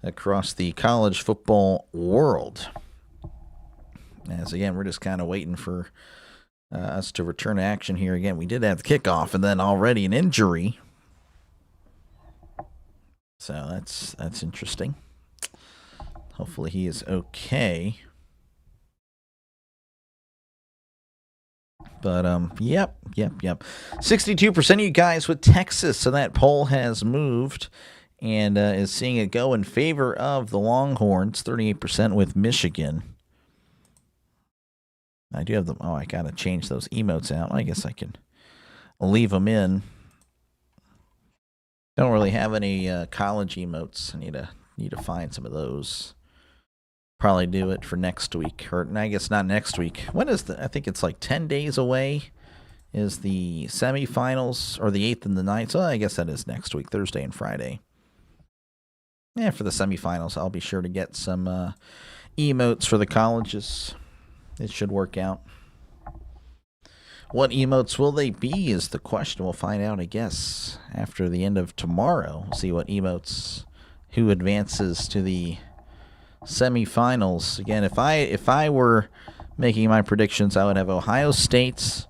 across the college football world. As again, we're just kind of waiting for us to return to action here. Again, we did have the kickoff and then already an injury. So that's interesting. Hopefully he is okay. But yep. 62% of you guys with Texas, so that poll has moved and is seeing it go in favor of the Longhorns. 38% with Michigan. I do have them. Oh, I gotta change those emotes out. I guess I can leave them in. Don't really have any college emotes. I need to find some of those. Probably do it for next week, or I guess not next week. When is I think it's like 10 days away. Is the semifinals, or the 8th and the 9th? So I guess that is next week, Thursday and Friday. Yeah, for the semifinals, I'll be sure to get some emotes for the colleges. It should work out. What emotes will they be is the question. We'll find out, I guess, after the end of tomorrow. We'll see what emotes, who advances to the semifinals. Again, if I were making my predictions, I would have Ohio State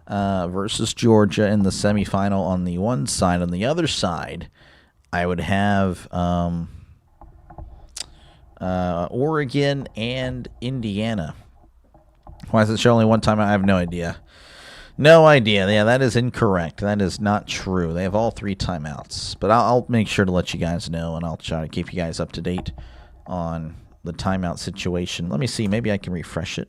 versus Georgia in the semifinal on the one side. On the other side, I would have Oregon and Indiana. Why does it show only one time? I have no idea. No idea. Yeah, that is incorrect. That is not true. They have all 3 timeouts. But I'll make sure to let you guys know, and I'll try to keep you guys up to date on the timeout situation. Let me see. Maybe I can refresh it.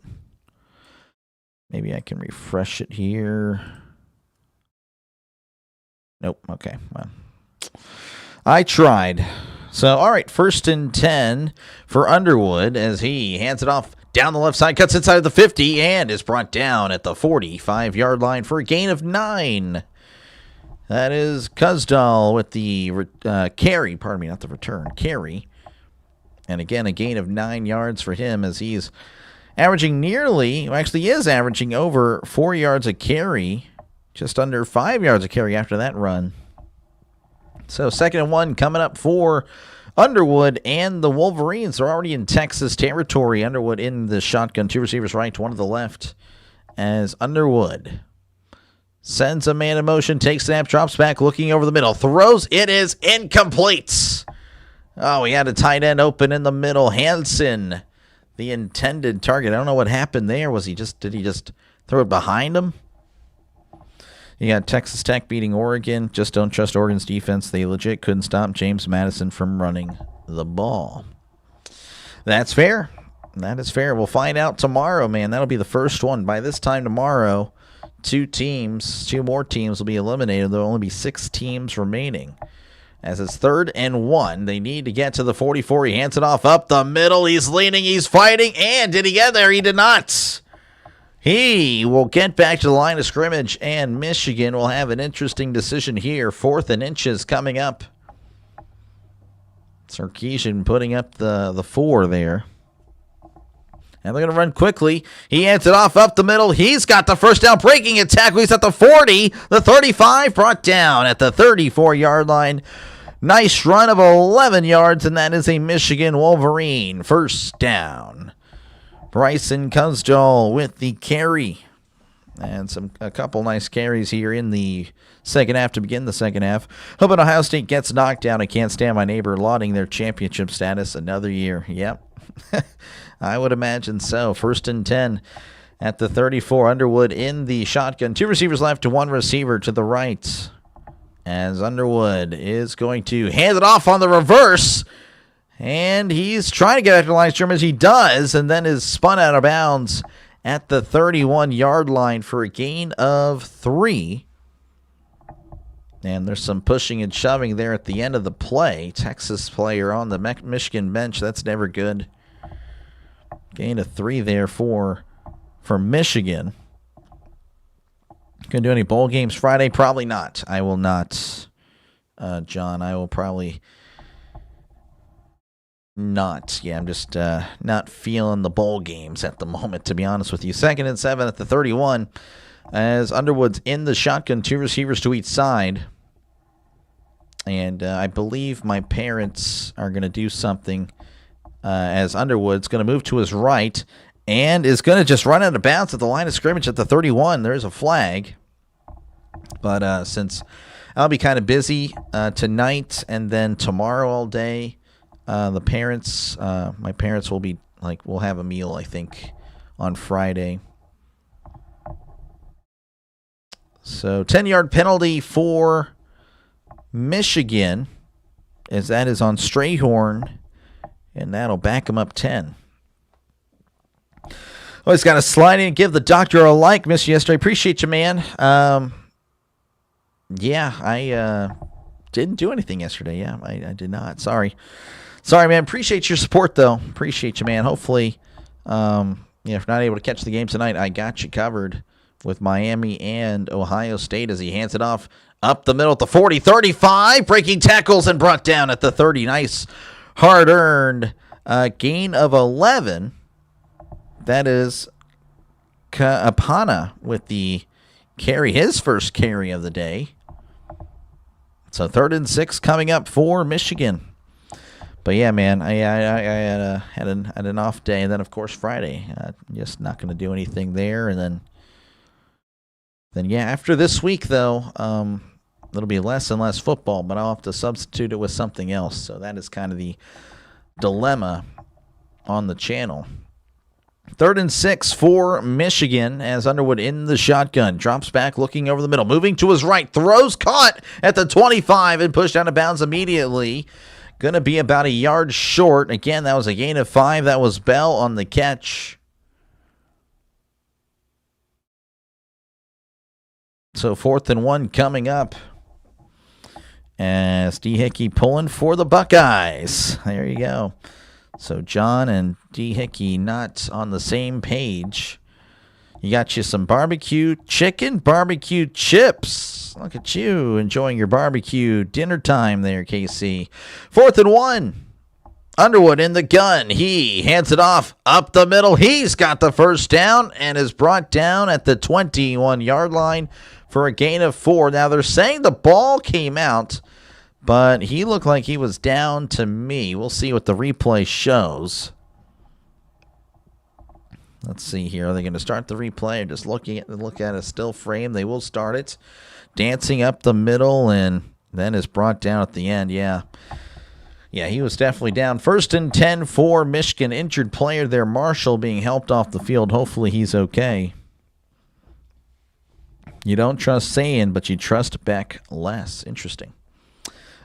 Maybe I can refresh it here. Nope. Okay. Well, I tried. So, all right, 1st and 10 for Underwood as he hands it off down the left side, cuts inside of the 50, and is brought down at the 45-yard line for a gain of 9. That is Kuzdal with the carry. Pardon me, not the return. Carry. And again, a gain of 9 yards for him as he's averaging actually is averaging over 4 yards a carry, just under 5 yards a carry after that run. So 2nd and 1 coming up for Underwood, and the Wolverines are already in Texas territory. Underwood in the shotgun, 2 receivers right, 1 to the left, as Underwood sends a man in motion, takes snap, drops back, looking over the middle, throws. It is incomplete. Oh, he had a tight end open in the middle. Hansen, the intended target. I don't know what happened there. Did he just throw it behind him? You got Texas Tech beating Oregon. Just don't trust Oregon's defense. They legit couldn't stop James Madison from running the ball. That's fair. That is fair. We'll find out tomorrow, man. That'll be the first one. By this time tomorrow, 2 more teams will be eliminated. There will only be 6 teams remaining. As it's 3rd and 1, they need to get to the 44. He hands it off up the middle. He's leaning. He's fighting. And did he get there? He did not. He will get back to the line of scrimmage, and Michigan will have an interesting decision here. 4th and inches coming up. Sarkisian putting up the 4 there. And they're going to run quickly. He hands it off up the middle. He's got the first down, breaking a tackle. He's at the 40, the 35, brought down at the 34-yard line. Nice run of 11 yards, and that is a Michigan Wolverine first down. Bryson Kuzdal with the carry. And a couple nice carries here in the second half to begin the second half. Hoping Ohio State gets knocked down. I can't stand my neighbor lauding their championship status another year. Yep. I would imagine so. 1st and 10 at the 34. Underwood in the shotgun. 2 receivers left to 1 receiver to the right. As Underwood is going to hand it off on the reverse. And he's trying to get after the line of scrimmage. He does, and then is spun out of bounds at the 31-yard line for a gain of 3. And there's some pushing and shoving there at the end of the play. Texas player on the Michigan bench. That's never good. Gain of 3 there for Michigan. Going to do any bowl games Friday? Probably not. I will not, John. I will probably not. Yeah, I'm just not feeling the bowl games at the moment, to be honest with you. 2nd and 7 at the 31. As Underwood's in the shotgun, 2 receivers to each side. And I believe my parents are going to do something as Underwood's going to move to his right and is going to just run out of bounds at the line of scrimmage at the 31. There's a flag. But since I'll be kind of busy tonight and then tomorrow all day, my parents will be we'll have a meal, I think, on Friday. So 10-yard penalty for Michigan, as that is on Strayhorn, and that'll back him up 10. Oh, he's got to slide in and give the doctor a like. Missed you yesterday. Appreciate you, man. Yeah, I didn't do anything yesterday. Yeah, I did not. Sorry, man. Appreciate your support, though. Appreciate you, man. Hopefully, if you're not able to catch the game tonight, I got you covered with Miami and Ohio State as he hands it off up the middle at the 40, 35, breaking tackles and brought down at the 30. Nice, hard-earned gain of 11. That is Kaapana with the carry, his first carry of the day. So 3rd and 6 coming up for Michigan. But yeah, man, I had an off day, and then of course Friday, just not going to do anything there, and then yeah, after this week though, it'll be less and less football, but I'll have to substitute it with something else. So that is kind of the dilemma on the channel. 3rd and 6 for Michigan as Underwood in the shotgun. Drops back, looking over the middle. Moving to his right. Throws, caught at the 25 and pushed out of bounds immediately. Going to be about a yard short. Again, that was a gain of 5. That was Bell on the catch. So 4th and 1 coming up. As D. Hickey pulling for the Buckeyes. There you go. So John and D. Hickey not on the same page. You got you some barbecue chicken, barbecue chips. Look at you enjoying your barbecue dinner time there, KC. 4th and 1. Underwood in the gun. He hands it off up the middle. He's got the first down and is brought down at the 21-yard line for a gain of 4. Now they're saying the ball came out, but he looked like he was down to me. We'll see what the replay shows. Let's see here. Are they going to start the replay or just look at a still frame? They will start it. Dancing up the middle and then is brought down at the end. Yeah, he was definitely down. 1st and 10 for Michigan. Injured player there, Marshall, being helped off the field. Hopefully he's okay. You don't trust Sayin, but you trust Beck less. Interesting.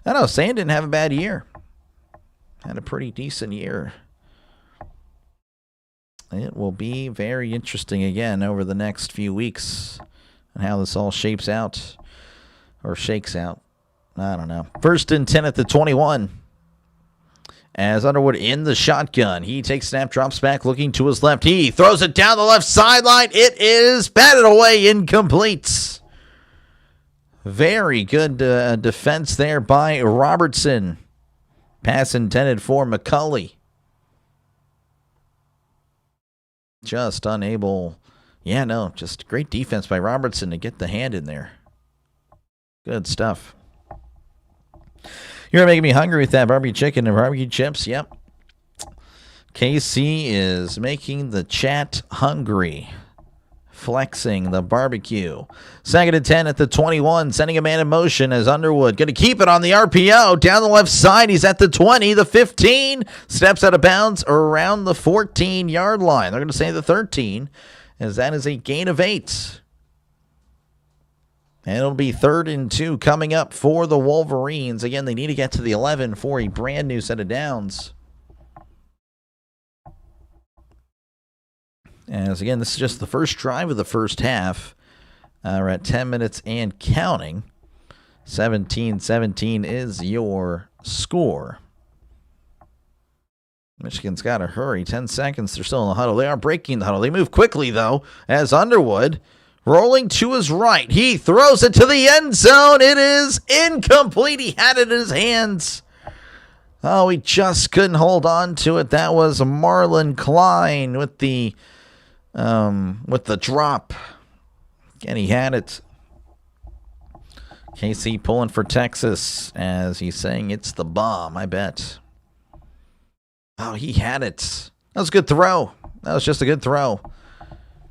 I don't know. Sayin didn't have a bad year. Had a pretty decent year. It will be very interesting again over the next few weeks and how this all shapes out or shakes out. I don't know. 1st and 10 at the 21. As Underwood in the shotgun. He takes snap, drops back, looking to his left. He throws it down the left sideline. It is batted away, incomplete. Very good defense there by Robertson. Pass intended for McCulley. Just unable. Yeah, no, just great defense by Robertson to get the hand in there. Good stuff. You're making me hungry with that barbecue chicken and barbecue chips. Yep. KC is making the chat hungry. Flexing the barbecue. 2nd and 10 at the 21. Sending a man in motion as Underwood. Going to keep it on the RPO. Down the left side. He's at the 20. The 15. Steps out of bounds around the 14-yard line. They're going to say the 13. As that is a gain of 8. And it'll be 3rd and 2 coming up for the Wolverines. Again, they need to get to the 11 for a brand new set of downs. As again, this is just the first drive of the first half. We're at 10 minutes and counting. 17-17 is your score. Michigan's got to hurry. 10 seconds. They're still in the huddle. They are breaking the huddle. They move quickly, though, as Underwood rolling to his right. He throws it to the end zone. It is incomplete. He had it in his hands. Oh, he just couldn't hold on to it. That was Marlon Klein with the drop. And he had it. KC pulling for Texas as he's saying it's the bomb, I bet. Oh, he had it. That was a good throw. That was just a good throw.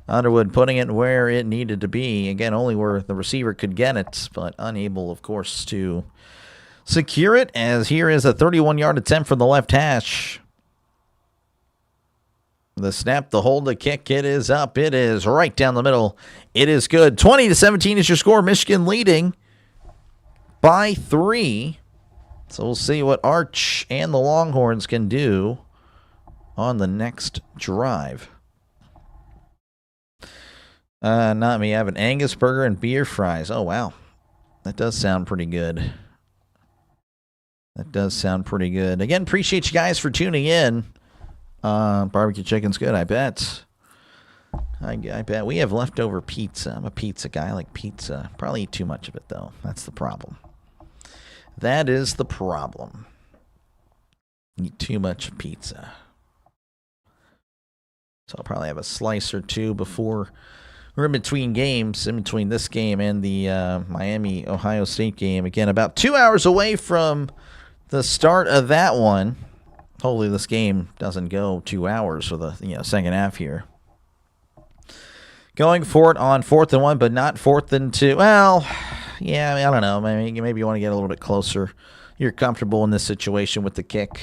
Underwood putting it where it needed to be. Again, only where the receiver could get it, but unable, of course, to secure it, as here is a 31-yard attempt from the left hash. The snap, the hold, the kick, it is up. It is right down the middle. It is good. 20-17 is your score. Michigan leading by 3. So we'll see what Arch and the Longhorns can do on the next drive. Not me. I have an Angus burger and beer fries. Oh, wow. That does sound pretty good. That does sound pretty good. Again, appreciate you guys for tuning in. Barbecue chicken's good, I bet. I bet. We have leftover pizza. I'm a pizza guy. I like pizza. Probably eat too much of it, though. That's the problem. That is the problem. Eat too much pizza. So I'll probably have a slice or two before we're in between games, in between this game and the Miami-Ohio State game. Again, about 2 hours away from the start of that one. hopefully this game doesn't go 2 hours for the second half here. Going for it on 4th and 1, but not 4th and 2. Well, yeah, I don't know. Maybe you want to get a little bit closer. You're comfortable in this situation with the kick.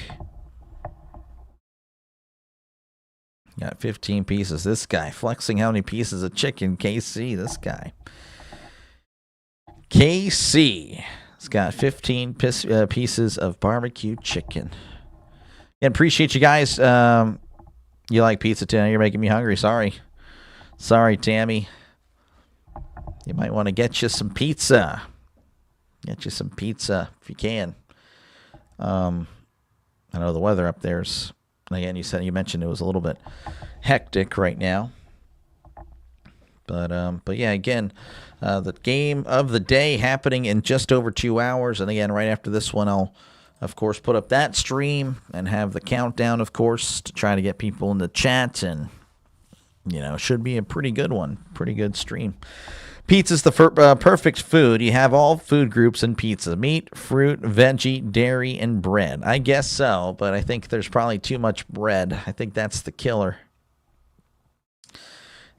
Got 15 pieces. This guy flexing how many pieces of chicken. KC, this guy. KC has got 15 pieces of barbecue chicken. And appreciate you guys. You like pizza too? You're making me hungry. Sorry, Tammy. You might want to get you some pizza. Get you some pizza if you can. I know the weather up there's, again, you mentioned it was a little bit hectic right now. But yeah, again, the game of the day happening in just over 2 hours. And again, right after this one, I'll, of course, put up that stream and have the countdown, of course, to try to get people in the chat. And, should be a pretty good one. Pretty good stream. Pizza's the perfect food. You have all food groups in pizza. Meat, fruit, veggie, dairy, and bread. I guess so, but I think there's probably too much bread. I think that's the killer.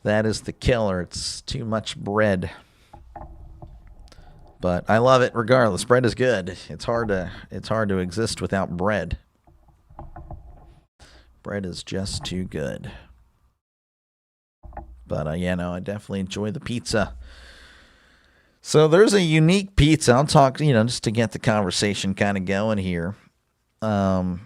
That is the killer. It's too much bread. But I love it regardless. Bread is good. It's hard to exist without bread. Bread is just too good. But I definitely enjoy the pizza. So there's a unique pizza. I'll talk, just to get the conversation kind of going here. So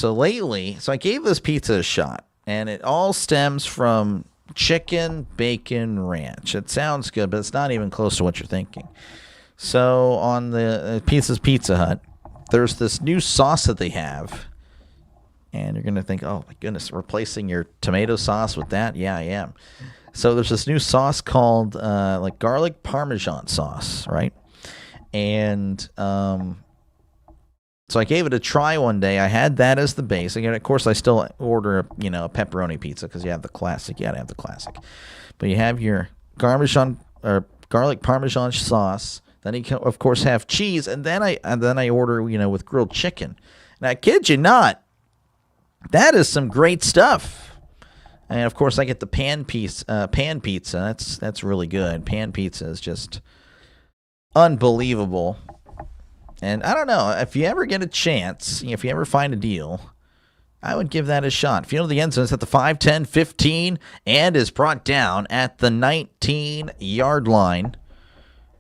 lately, I gave this pizza a shot, and it all stems from chicken bacon ranch. It sounds good, but it's not even close to what you're thinking. So on the Pizza Hut, there's this new sauce that they have. And you're going to think, oh, my goodness, replacing your tomato sauce with that? Yeah, I am. So there's this new sauce called garlic parmesan sauce, right? And so I gave it a try one day. I had that as the base. And of course, I still order a pepperoni pizza because you have the classic. You got to have the classic. But you have your garlic parmesan sauce. Then you can, of course, have cheese. And then I order, with grilled chicken. And I kid you not. That is some great stuff. And of course I get the pan pizza. That's really good. Pan pizza is just unbelievable. And I don't know, if you ever get a chance, if you ever find a deal, I would give that a shot. Field of the end zone is at the 5, 10, 15, and is brought down at the 19-yard line.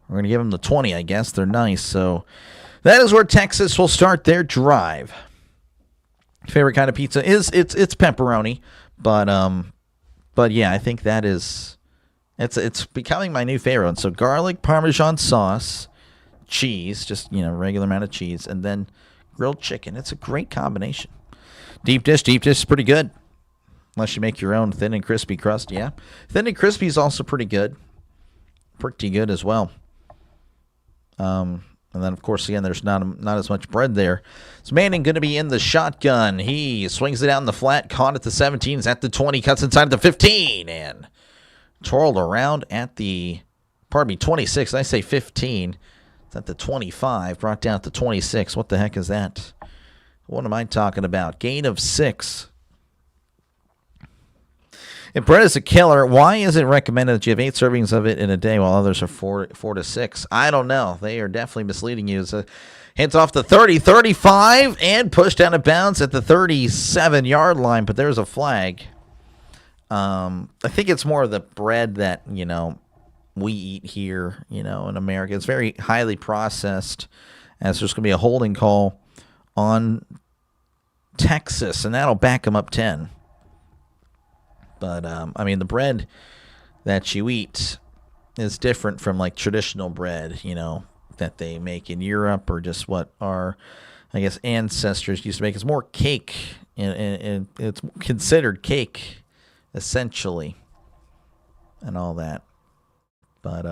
We're going to give them the 20, I guess. They're nice. So that is where Texas will start their drive. Favorite kind of pizza is it's pepperoni, but yeah, I think that is it's becoming my new favorite one. So garlic parmesan sauce, cheese, just regular amount of cheese, and then grilled chicken. It's a great combination. Deep dish is pretty good, unless you make your own thin and crispy crust. Yeah, thin and crispy is also pretty good as well. And then, of course, again, there's not as much bread there. So Manning going to be in the shotgun. He swings it out in the flat, caught at the 17, is at the 20, cuts inside the 15, and twirled around at the, 26. I say 15. It's at the 25, brought down at the 26. What the heck is that? What am I talking about? Gain of 6. If bread is a killer, why is it recommended that you have 8 servings of it in a day while others are 4 to 6? I don't know. They are definitely misleading you. So hands off the 30, 35, and pushed out of bounds at the 37-yard line, but there's a flag. I think it's more of the bread that, we eat here, in America. It's very highly processed, as there's going to be a holding call on Texas, and that'll back them up 10. But, the bread that you eat is different from, traditional bread, that they make in Europe or just what our, I guess, ancestors used to make. It's more cake, and it's considered cake, essentially, and all that. But,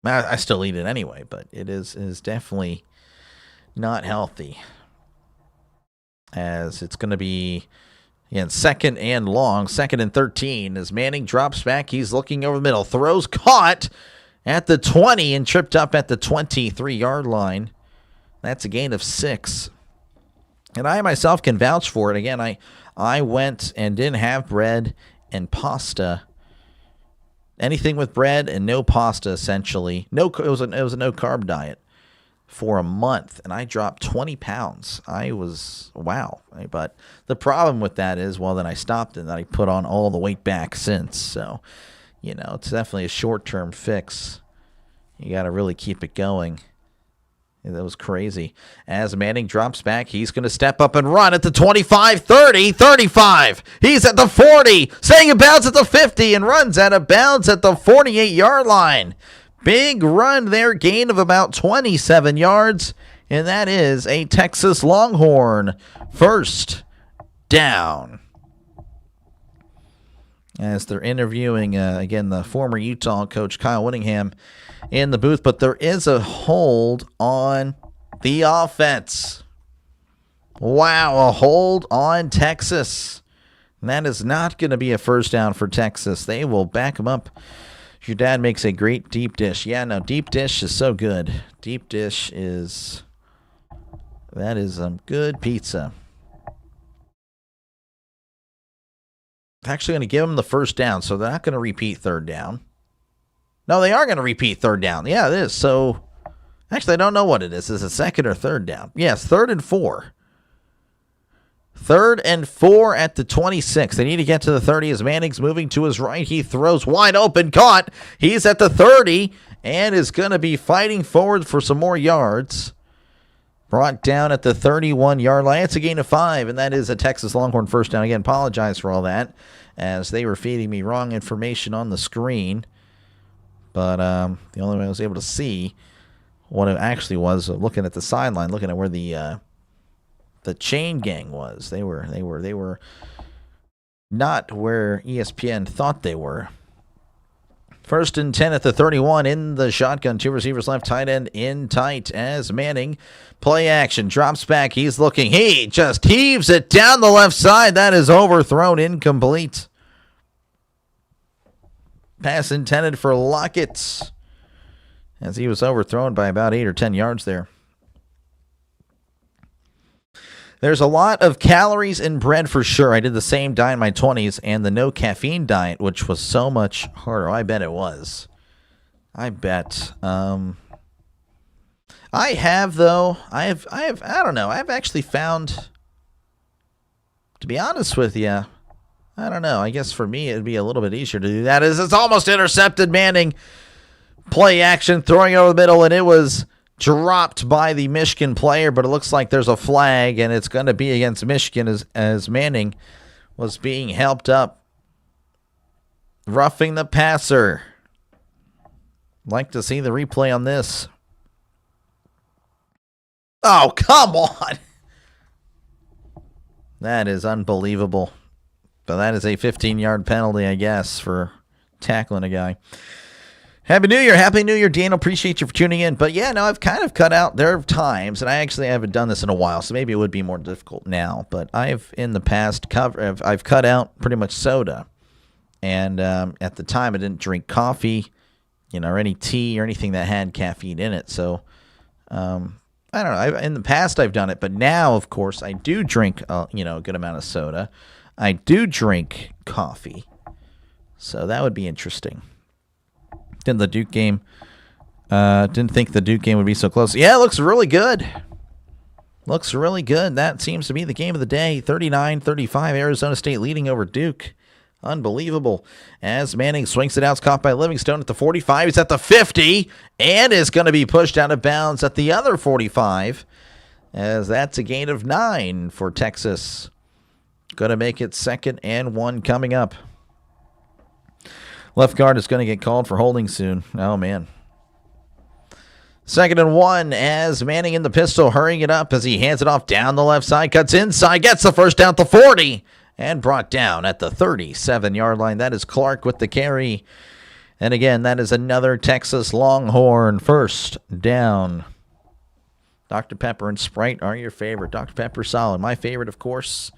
I still eat it anyway, but it is definitely not healthy, as it's going to be... Again, second and long, 2nd and 13, as Manning drops back. He's looking over the middle. Throws caught at the 20 and tripped up at the 23-yard line. That's a gain of 6. And I myself can vouch for it. Again, I went and didn't have bread and pasta. Anything with bread and no pasta, essentially. It was a no carb diet for a month, and I dropped 20 pounds. I was, wow. But the problem with that is, well, then I stopped and then I put on all the weight back since. So, it's definitely a short-term fix. You got to really keep it going. That was crazy. As Manning drops back, he's going to step up and run at the 25, 30, 35. He's at the 40, staying in bounds at the 50, and runs out of bounds at the 48-yard line. Big run there, gain of about 27 yards, and that is a Texas Longhorn first down. As they're interviewing, again, the former Utah coach Kyle Whittingham in the booth, but there is a hold on the offense. Wow, a hold on Texas. And that is not going to be a first down for Texas. They will back them up. Your dad makes a great deep dish. Yeah, no, deep dish is so good. Deep dish that is some good pizza. Actually going to give them the first down, so they're not going to repeat third down. No, they are going to repeat third down. Yeah, it is. So, actually, I don't know what it is. Is it second or third down? Yes, 3rd and 4. 3rd and 4 at the 26. They need to get to the 30 as Manning's moving to his right. He throws wide open, caught. He's at the 30 and is going to be fighting forward for some more yards. Brought down at the 31-yard line. It's a gain of 5, and that is a Texas Longhorn first down. Again, apologize for all that, as they were feeding me wrong information on the screen. But the only way I was able to see what it actually was, looking at the sideline, looking at where the chain gang was. They were not where ESPN thought they were. 1st and 10 at the 31 in the shotgun. 2 receivers left, tight end in tight as Manning. Play action, drops back. He's looking. He just heaves it down the left side. That is overthrown, incomplete. Pass intended for Lockett, as he was overthrown by about 8 or 10 yards there. There's a lot of calories in bread for sure. I did the same diet in my 20s, and the no caffeine diet, which was so much harder. I bet it was. I bet. I don't know. I've actually found, to be honest with you, I don't know. I guess for me, it'd be a little bit easier to do that. It's almost intercepted. Manning, play action, throwing it over the middle, and it was dropped by the Michigan player, but it looks like there's a flag, and it's going to be against Michigan as Manning was being helped up. Roughing the passer. Like to see the replay on this. Oh, come on. That is unbelievable. But that is a 15-yard penalty, I guess, for tackling a guy. Happy New Year. Happy New Year, Dan. Appreciate you for tuning in. But, yeah, no, I've kind of cut out. There are times, and I actually haven't done this in a while, so maybe it would be more difficult now. But I've, in the past, I've cut out pretty much soda. And at the time, I didn't drink coffee, or any tea or anything that had caffeine in it. So, I don't know. In the past, I've done it. But now, of course, I do drink, a good amount of soda. I do drink coffee. So that would be interesting. Didn't the Duke game, didn't think the Duke game would be so close. Yeah, it looks really good. Looks really good. That seems to be the game of the day. 39-35, Arizona State leading over Duke. Unbelievable. As Manning swings it out, it's caught by Livingstone at the 45. He's at the 50 and is going to be pushed out of bounds at the other 45, as that's a gain of 9 for Texas. Going to make it 2nd and 1 coming up. Left guard is going to get called for holding soon. Oh, man. 2nd and 1 as Manning in the pistol, hurrying it up as he hands it off down the left side, cuts inside, gets the first down at the 40, and brought down at the 37-yard line. That is Clark with the carry. And again, that is another Texas Longhorn first down. Dr. Pepper and Sprite are your favorite. Dr. Pepper solid. My favorite, of course.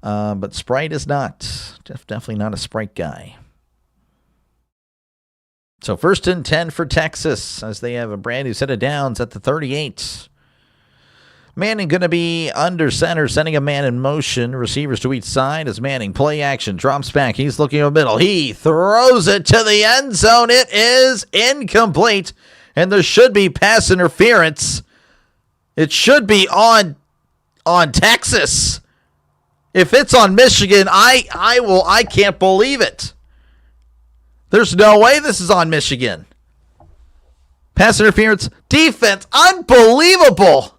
But Sprite is not. Definitely not a Sprite guy. So 1st and 10 for Texas as they have a brand new set of downs at the 38. Manning going to be under center, sending a man in motion. Receivers to each side as Manning, play action, drops back. He's looking in the middle. He throws it to the end zone. It is incomplete, and there should be pass interference. It should be on Texas. If it's on Michigan, I can't believe it. There's no way this is on Michigan. Pass interference, defense, unbelievable.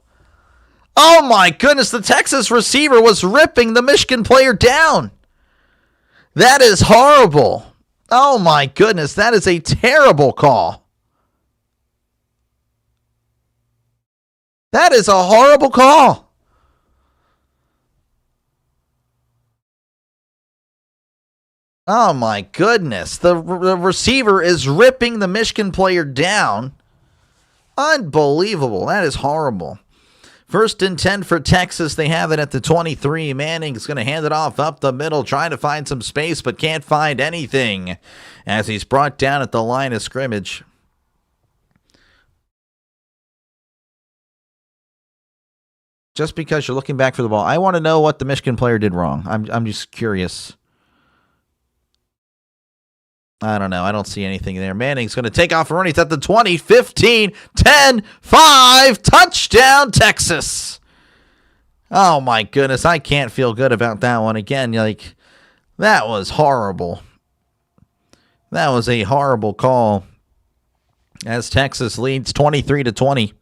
Oh my goodness, the Texas receiver was ripping the Michigan player down. That is horrible. Oh my goodness, that is a terrible call. That is a horrible call. Oh my goodness, the receiver is ripping the Michigan player down. Unbelievable, that is horrible. First and 10 for Texas. They have it at the 23. Manning's going to hand it off up the middle, trying to find some space, but can't find anything as he's brought down at the line of scrimmage. Just because you're looking back for the ball, I want to know what the Michigan player did wrong. I'm just curious. I don't know. I don't see anything there. Manning's going to take off running. It's at the 20, 15, 10, 5. Touchdown, Texas. Oh, my goodness. I can't feel good about that one. Again, like, that was horrible. That was a horrible call as Texas leads 23-20.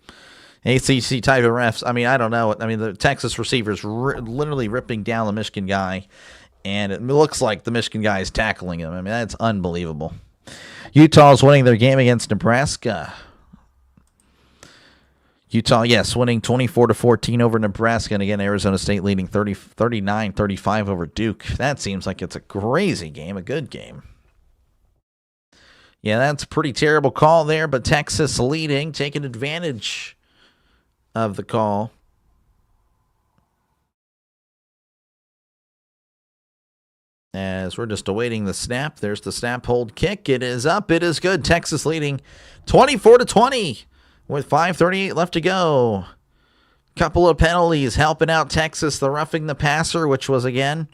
ACC type of refs. I mean, I don't know. I mean, the Texas receivers literally ripping down the Michigan guy. And it looks like the Michigan guy is tackling him. I mean, that's unbelievable. Utah's winning their game against Nebraska. Utah, yes, winning 24-14 over Nebraska. And again, Arizona State leading 39-35 over Duke. That seems like it's a crazy game, a good game. Yeah, that's a pretty terrible call there, but Texas leading, taking advantage of the call. As we're just awaiting the snap. There's the snap, hold, kick. It is up. It is good. Texas leading 24-20 with 5:38 left to go. Couple of penalties helping out Texas. The roughing the passer, which was, again,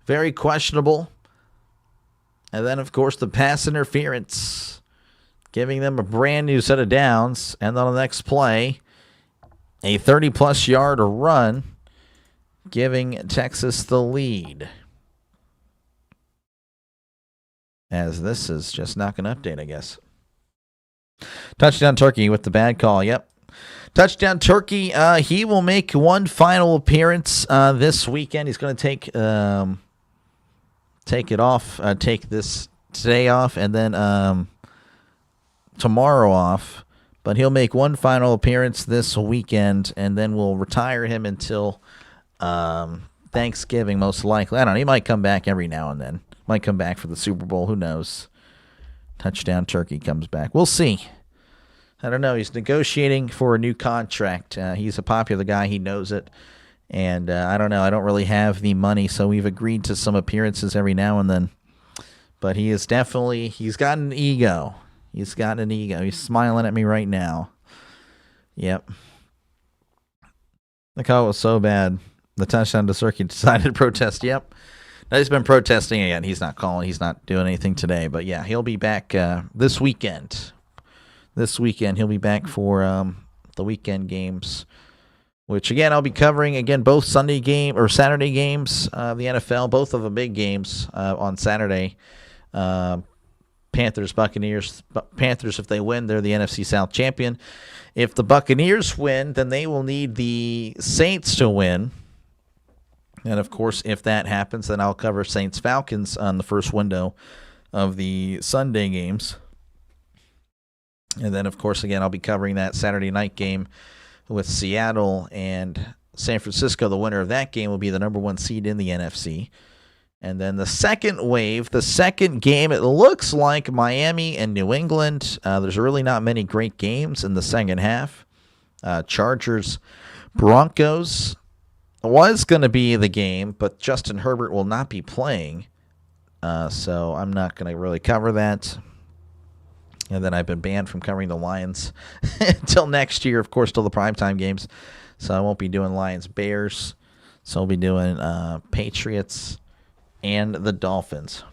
very questionable. And then, of course, the pass interference, giving them a brand new set of downs. And on the next play, a 30-plus yard run, giving Texas the lead. As this is just not going to update, I guess. Touchdown Turkey with the bad call. Yep. Touchdown Turkey. He will make one final appearance this weekend. He's going to take it off. Take this today off and then tomorrow off. But he'll make one final appearance this weekend, and then we'll retire him until Thanksgiving, most likely. I don't know. He might come back every now and then. Might come back for the Super Bowl. Who knows? Touchdown Turkey comes back. We'll see. I don't know. He's negotiating for a new contract. He's a popular guy. He knows it. And I don't know. I don't really have the money, so we've agreed to some appearances every now and then. But he is definitely, he's got an ego. He's got an ego. He's smiling at me right now. Yep. The call was so bad. The touchdown to Turkey decided to protest. Yep. Now, he's been protesting again. He's not calling. He's not doing anything today. But, yeah, he'll be back this weekend. This weekend, he'll be back for the weekend games, which, again, I'll be covering, again, both Sunday game or Saturday games of the NFL, both of the big games on Saturday. Panthers, Buccaneers. Panthers, if they win, they're the NFC South champion. If the Buccaneers win, then they will need the Saints to win. And, of course, if that happens, then I'll cover Saints-Falcons on the first window of the Sunday games. And then, of course, again, I'll be covering that Saturday night game with Seattle and San Francisco. The winner of that game will be the number one seed in the NFC. And then the second wave, the second game, it looks like Miami and New England. There's really not many great games in the second half. Chargers, Broncos was going to be the game, but Justin Herbert will not be playing. So I'm not going to really cover that. And then I've been banned from covering the Lions until next year, of course, till the primetime games. So I won't be doing Lions Bears. So I'll be doing Patriots and the Dolphins.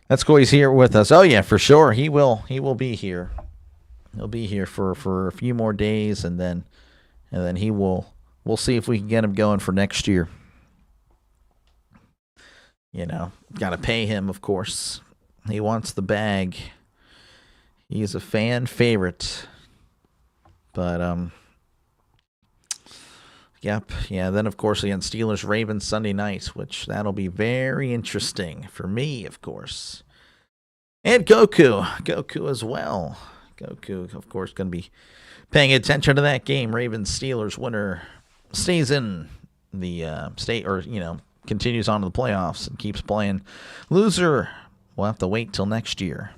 That's cool. He's here with us. Oh yeah, for sure. He will be here. He'll be here for a few more days, and then we'll see if we can get him going for next year. Got to pay him, of course. He wants the bag. He's a fan favorite. But yep, yeah. Then of course against Steelers Ravens Sunday night, which that'll be very interesting for me, of course. And Goku as well. Goku, of course, going to be paying attention to that game. Ravens Steelers winner stays in the state, or continues on to the playoffs and keeps playing. Loser, we'll have to wait till next year.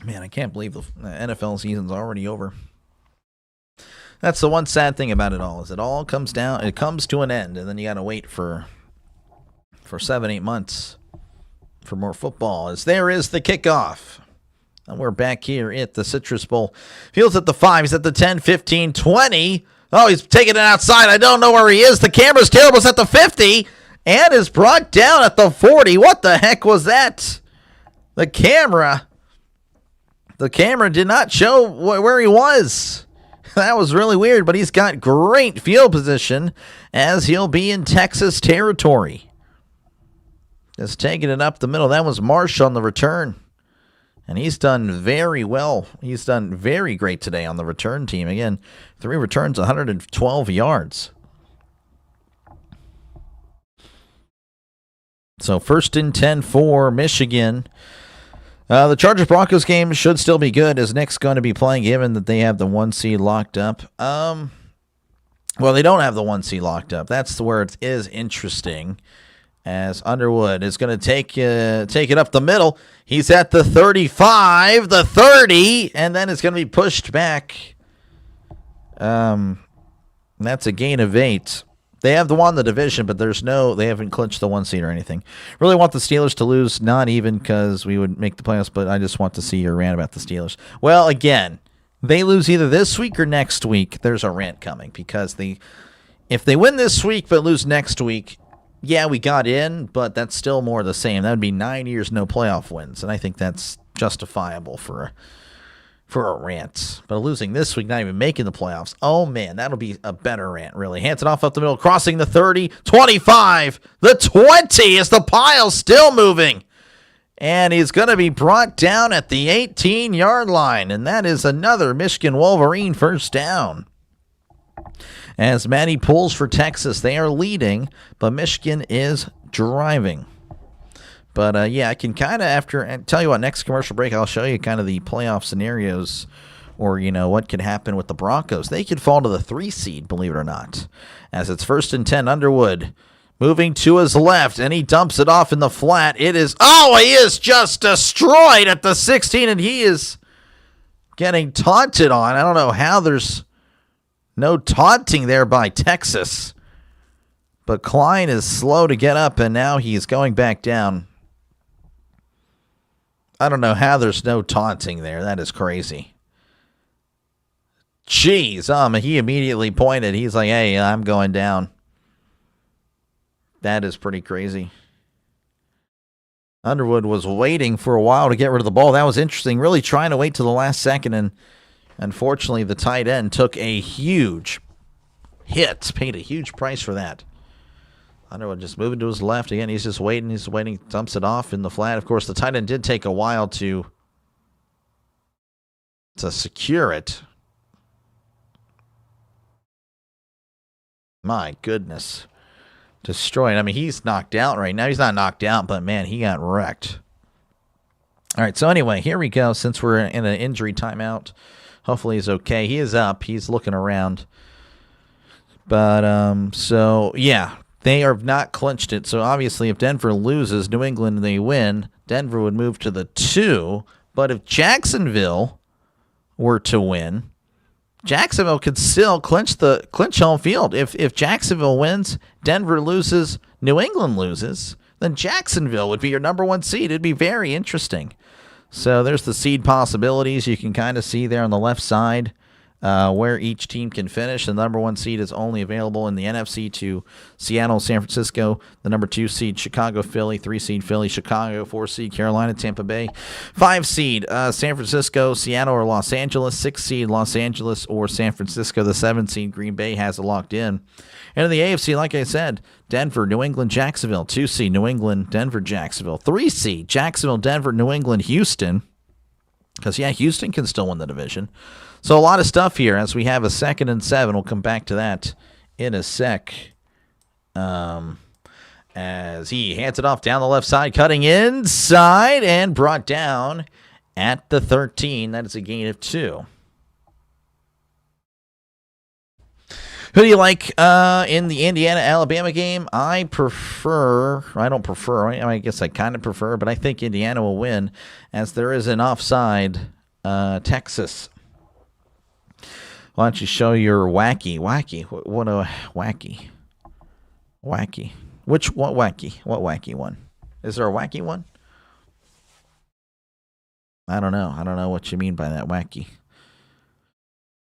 Man, I can't believe the NFL season's already over. That's the one sad thing about it all, is it all comes to an end, and then you got to wait for 7-8 months for more football, as there is the kickoff. And we're back here at the Citrus Bowl. Fields at the 5, he's at the 10, 15, 20. Oh, he's taking it outside. I don't know where he is. The camera's terrible. It's at the 50 and is brought down at the 40. What the heck was that? The camera did not show where he was. That was really weird, but he's got great field position as he'll be in Texas territory. Just taking it up the middle. That was Marsh on the return. And he's done very well. He's done very great today on the return team. Again, 3 returns, 112 yards. So 1st and 10 for Michigan. The Chargers-Broncos game should still be good, as Nick's going to be playing, given that they have the 1 seed locked up. Well, they don't have the 1 seed locked up. That's where it is interesting, as Underwood is going to take it up the middle. He's at the 35, the 30, and then it's going to be pushed back. That's a gain of 8. They have won the division, but they haven't clinched the 1 seed or anything. Really want the Steelers to lose, not even because we would make the playoffs, but I just want to see your rant about the Steelers. Well, again, they lose either this week or next week, there's a rant coming, because if they win this week but lose next week, yeah, we got in, but that's still more the same. That would be 9 years no playoff wins, and I think that's justifiable for a rant. But losing this week, not even making the playoffs, oh man, that'll be a better rant, really. Hands it off up the middle, crossing the 30, 25, the 20 is the pile still moving. And he's going to be brought down at the 18-yard line, and that is another Michigan Wolverine first down. As Maddie pulls for Texas, they are leading, but Michigan is driving. But, yeah, I can kind of, tell you what, next commercial break, I'll show you kind of the playoff scenarios, or, what could happen with the Broncos. They could fall to the 3 seed, believe it or not, as it's 1st and 10, Underwood moving to his left, and he dumps it off in the flat. He is just destroyed at the 16, and he is getting taunted on. I don't know how there's no taunting there by Texas. But Klein is slow to get up, and now he's going back down. I don't know how there's no taunting there. That is crazy. Jeez, he immediately pointed. He's like, hey, I'm going down. That is pretty crazy. Underwood was waiting for a while to get rid of the ball. That was interesting. Really trying to wait till the last second, and unfortunately, the tight end took a huge hit, paid a huge price for that. Underwood just moving to his left. Again, he's just waiting. He's waiting, dumps it off in the flat. Of course, the tight end did take a while to secure it. My goodness. Destroyed. I mean, he's knocked out right now. He's not knocked out, but, man, he got wrecked. All right, so anyway, here we go. Since we're in an injury timeout, hopefully he's okay. He is up. He's looking around. But, so, yeah, they have not clinched it. So, obviously, if Denver loses, New England, they win, Denver would move to the 2. But if Jacksonville were to win, Jacksonville could still clinch home field. If Jacksonville wins, Denver loses, New England loses, then Jacksonville would be your number 1 seed. It'd be very interesting. So there's the seed possibilities. You can kind of see there on the left side where each team can finish. The number 1 seed is only available in the NFC to Seattle, San Francisco. The number 2 seed, Chicago, Philly. 3 seed, Philly, Chicago. 4 seed, Carolina, Tampa Bay. 5 seed, San Francisco, Seattle, or Los Angeles. 6 seed, Los Angeles or San Francisco. The 7 seed, Green Bay, has it locked in. And in the AFC, like I said, Denver, New England, Jacksonville. 2 seed, New England, Denver, Jacksonville. 3 seed, Jacksonville, Denver, New England, Houston. Because, yeah, Houston can still win the division. So a lot of stuff here as we have a 2nd and 7. We'll come back to that in a sec. As he hands it off down the left side, cutting inside and brought down at the 13. That is a gain of 2. Who do you like in the Indiana-Alabama game? I don't prefer. I guess I kind of prefer, but I think Indiana will win as there is an offside Texas. Why don't you show your wacky? What a wacky. What wacky one? Is there a wacky one? I don't know what you mean by that wacky.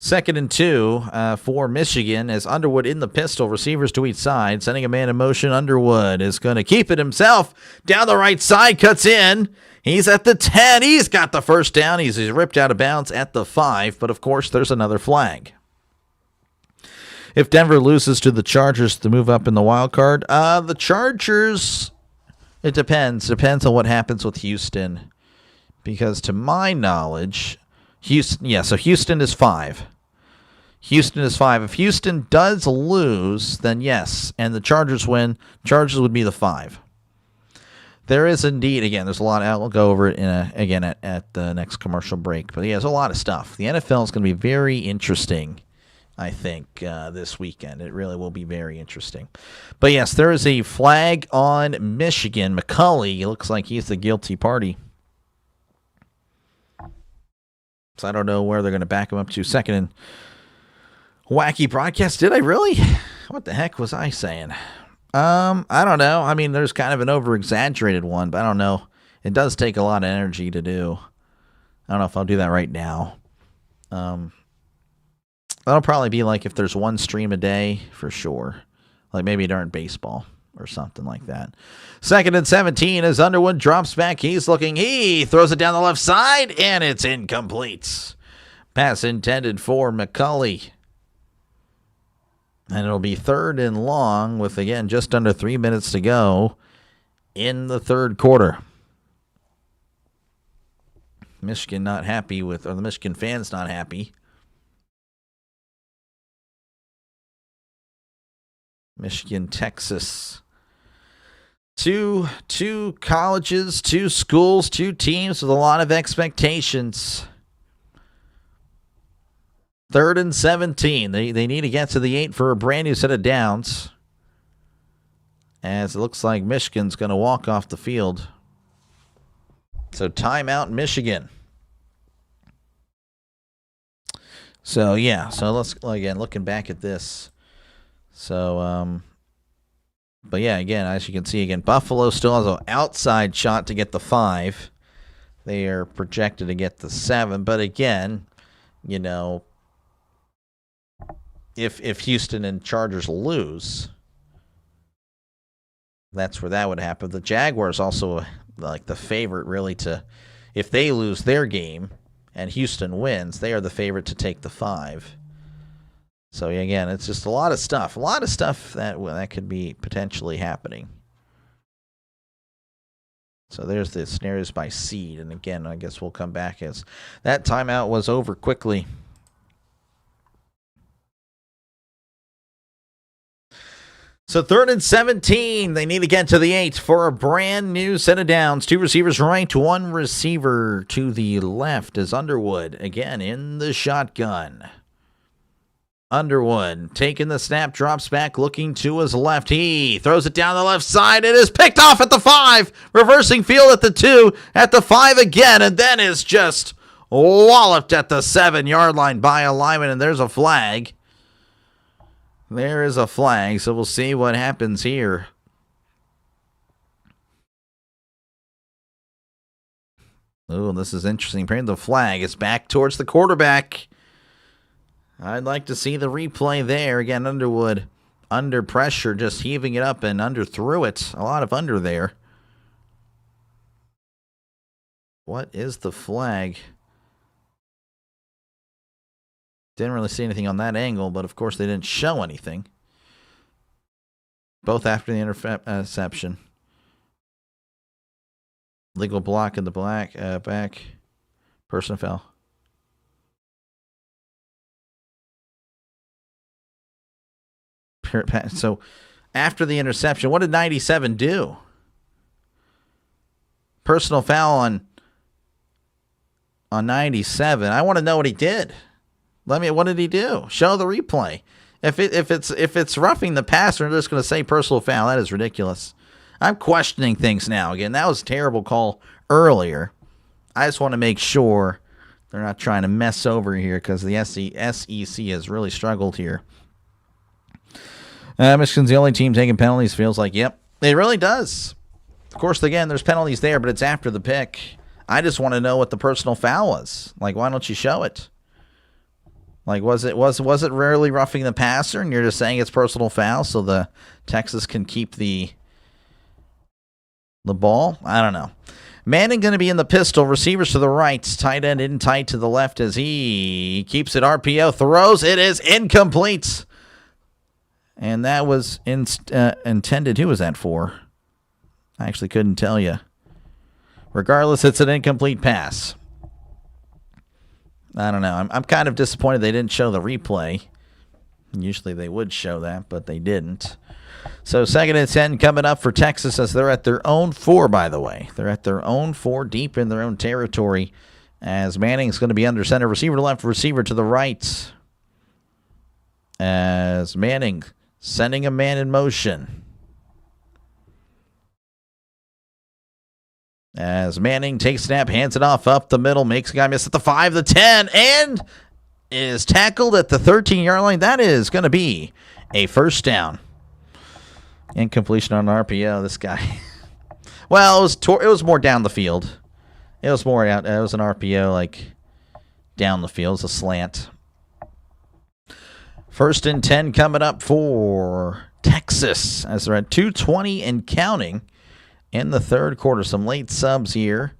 2nd and 2 for Michigan as Underwood in the pistol. Receivers to each side. Sending a man in motion. Underwood is going to keep it himself. Down the right side. Cuts in. He's at the 10. He's got the first down. He's ripped out of bounds at the 5. But, of course, there's another flag. If Denver loses to the Chargers to move up in the wild card, the Chargers, it depends. Depends on what happens with Houston. Because to my knowledge, Houston is 5. Houston is 5. If Houston does lose, then yes, and the Chargers win, Chargers would be the 5. There is indeed, again, there's a lot. I'll go over it again at the next commercial break. But yeah, there's a lot of stuff. The NFL is going to be very interesting, I think, this weekend. It really will be very interesting. But yes, there is a flag on Michigan. McCulley, it looks like he's the guilty party. So I don't know where they're going to back him up to. 2nd and wacky broadcast. Did I really? What the heck was I saying? I don't know. I mean, there's kind of an over-exaggerated one, but I don't know. It does take a lot of energy to do. I don't know if I'll do that right now. That'll probably be like if there's one stream a day for sure. Like maybe during baseball or something like that. 2nd and 17 as Underwood drops back. He's looking. He throws it down the left side, and it's incomplete. Pass intended for McCulley. And it'll be 3rd and long with, again, just under 3 minutes to go in the 3rd quarter. Michigan not happy with, or the Michigan fans not happy. Michigan, Texas. Two colleges, 2 schools, 2 teams with a lot of expectations. 3rd and 17. They need to get to the 8 for a brand new set of downs. As it looks like Michigan's going to walk off the field. So timeout Michigan. So yeah, so let's again looking back at this. So but yeah, again, as you can see again, Buffalo still has an outside shot to get the 5. They are projected to get the 7, but again, you know, if Houston and Chargers lose, that's where that would happen. The Jaguars also like the favorite really to, if they lose their game and Houston wins, they are the favorite to take the 5. So again, it's just a lot of stuff that could be potentially happening. So there's the scenarios by seed, and again, I guess we'll come back as that timeout was over quickly. So 3rd and 17, they need to get to the 8 for a brand new set of downs. 2 receivers right, 1 receiver to the left as Underwood, again, in the shotgun. Underwood taking the snap, drops back, looking to his left. He throws it down the left side. It is picked off at the 5, reversing field at the 2, at the 5 again, and then is just walloped at the 7-yard line by a lineman, and there's a flag. There is a flag, so we'll see what happens here. Oh, this is interesting. Apparently the flag is back towards the quarterback. I'd like to see the replay there. Again, Underwood under pressure, just heaving it up and under threw it. A lot of under there. What is the flag? Didn't really see anything on that angle, but of course they didn't show anything. Both after the interception. Legal block in the back. Person fell. So after the interception, what did 97 do? Personal foul on 97. I want to know what he did. What did he do? Show the replay. If it's roughing the passer, they're just going to say personal foul. That is ridiculous. I'm questioning things now. Again, that was a terrible call earlier. I just want to make sure they're not trying to mess over here because the SEC has really struggled here. Michigan's the only team taking penalties. Feels like, yep, it really does. Of course, again, there's penalties there, but it's after the pick. I just want to know what the personal foul was. Like, why don't you show it? Like, was it rarely roughing the passer, and you're just saying it's personal foul so the Texas can keep the ball? I don't know. Manning going to be in the pistol. Receivers to the right. Tight end in tight to the left as he keeps it. RPO throws. It is incomplete. And that was intended. Who was that for? I actually couldn't tell you. Regardless, it's an incomplete pass. I don't know. I'm kind of disappointed they didn't show the replay. Usually they would show that, but they didn't. So 2nd and 10 coming up for Texas as they're at their own 4, by the way. They're at their own 4, deep in their own territory, as Manning's going to be under center. Receiver to left, receiver to the right. As Manning sending a man in motion. As Manning takes snap, hands it off up the middle, makes a guy miss at the 5, the 10, and is tackled at the 13-yard line. That is going to be a first down. Incompletion on an RPO, this guy. Well, it was more down the field. It was more out. It was an RPO, like, down the field. It was a slant. 1st and 10 coming up for Texas as they're at 2:20 and counting in the third quarter. Some late subs here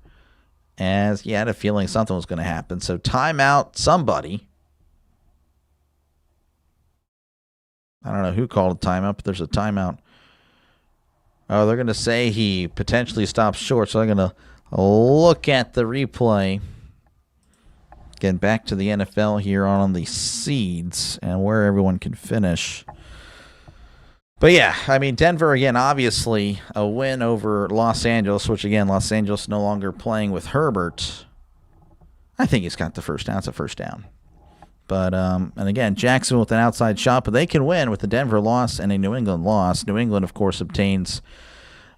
as you had a feeling something was going to happen. So timeout, somebody. I don't know who called a timeout, but there's a timeout. Oh, they're going to say he potentially stops short, so they're going to look at the replay. Getting back to the NFL here on the seeds and where everyone can finish. But yeah, I mean, Denver, again, obviously a win over Los Angeles, which, again, Los Angeles no longer playing with Herbert. I think he's got the first down. It's a first down. But, and again, Jacksonville with an outside shot, but they can win with the Denver loss and a New England loss. New England, of course, obtains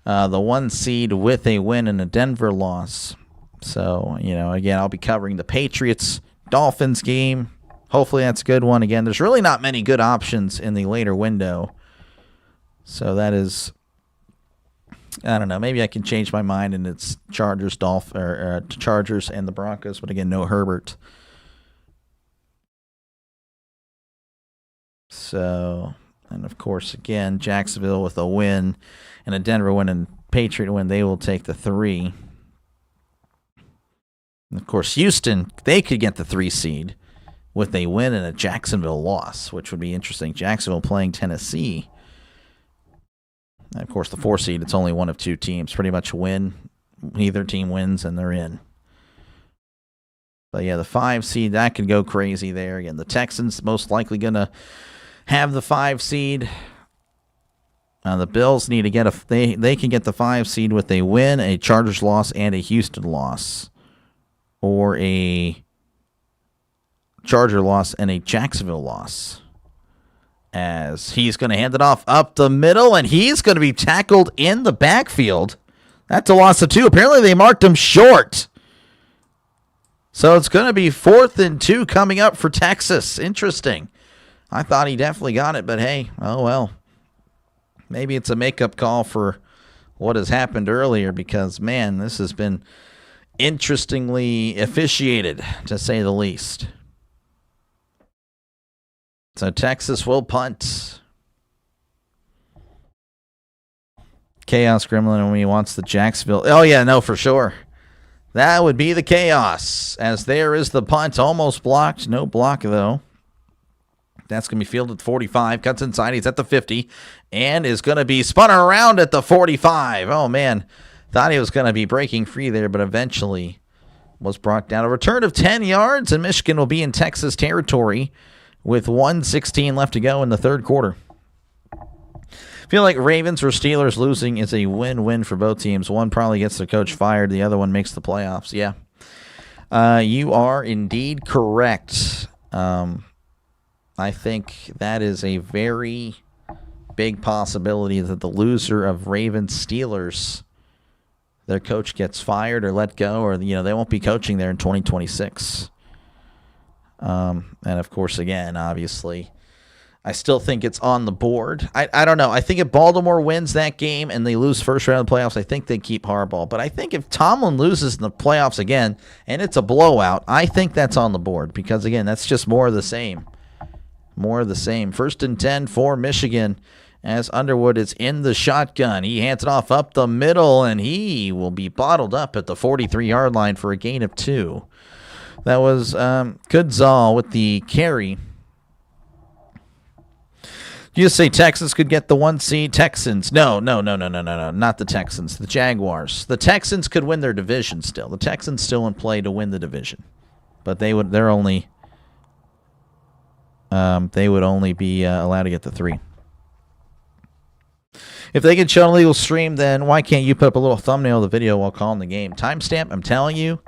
the 1 seed with a win and a Denver loss. So, again, I'll be covering the Patriots-Dolphins game. Hopefully that's a good one. Again, there's really not many good options in the later window. So that is, I don't know. Maybe I can change my mind and it's Chargers, Chargers and the Broncos. But again, no Herbert. So, and of course, again, Jacksonville with a win and a Denver win and Patriot win, they will take the 3. And of course, Houston, they could get the 3 seed with a win and a Jacksonville loss, which would be interesting. Jacksonville playing Tennessee. And of course, the 4 seed, it's only one of 2 teams. Pretty much win. Neither team wins, and they're in. But yeah, the 5 seed, that could go crazy there. Again, the Texans most likely going to have the 5 seed. The Bills need to get they can get the 5 seed with a win, a Chargers loss, and a Houston loss. Or a Charger loss and a Jacksonville loss. As he's going to hand it off up the middle, and he's going to be tackled in the backfield. That's a loss of 2. Apparently they marked him short. So it's going to be 4th and 2 coming up for Texas. Interesting. I thought he definitely got it, but hey, oh well. Maybe it's a makeup call for what has happened earlier because, man, this has been interestingly officiated, to say the least. So Texas will punt. Chaos Gremlin when he wants the Jacksonville. Oh, yeah, no, for sure. That would be the chaos, as there is the punt. Almost blocked. No block, though. That's going to be fielded at 45. Cuts inside. He's at the 50. And is going to be spun around at the 45. Oh, man. Thought he was going to be breaking free there, but eventually was brought down. A return of 10 yards, and Michigan will be in Texas territory with 1:16 left to go in the third quarter. I feel like Ravens or Steelers losing is a win-win for both teams. One probably gets their coach fired. The other one makes the playoffs. Yeah. You are indeed correct. I think that is a very big possibility that the loser of Ravens-Steelers, their coach gets fired or let go, or they won't be coaching there in 2026. And, of course, again, obviously, I still think it's on the board. I don't know. I think if Baltimore wins that game and they lose first round of the playoffs, I think they keep Harbaugh. But I think if Tomlin loses in the playoffs again and it's a blowout, I think that's on the board because, again, that's just more of the same. More of the same. 1st and 10 for Michigan as Underwood is in the shotgun. He hands it off up the middle, and he will be bottled up at the 43-yard line for a gain of 2. That was Kudzal with the carry. You say Texas could get the 1 seed. Texans. No. Not the Texans. The Jaguars. The Texans could win their division still. The Texans still in play to win the division. But they would only be allowed to get the 3. If they can show an illegal stream, then why can't you put up a little thumbnail of the video while calling the game? Timestamp, I'm telling you,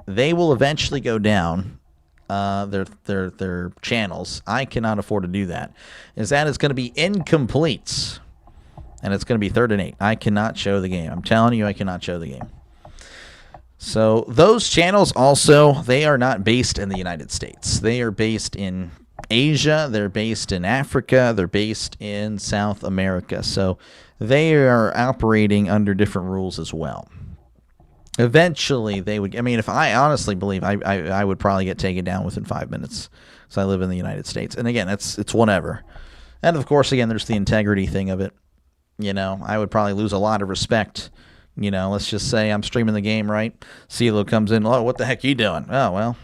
they will eventually go down. Their channels. I cannot afford to do that. Is going to be incomplete, and it's going to be 3rd and 8. I cannot show the game. I'm telling you, I cannot show the game. So those channels also, they are not based in the United States. They are based in Asia. They're based in Africa. They're based in South America. So they are operating under different rules as well. Eventually, they would. I mean, if I honestly believe, I would probably get taken down within 5 minutes. So I live in the United States, and again, it's whatever. And of course, again, there's the integrity thing of it. I would probably lose a lot of respect. Let's just say I'm streaming the game, right? CeeLo comes in. Oh, what the heck are you doing? Oh, well,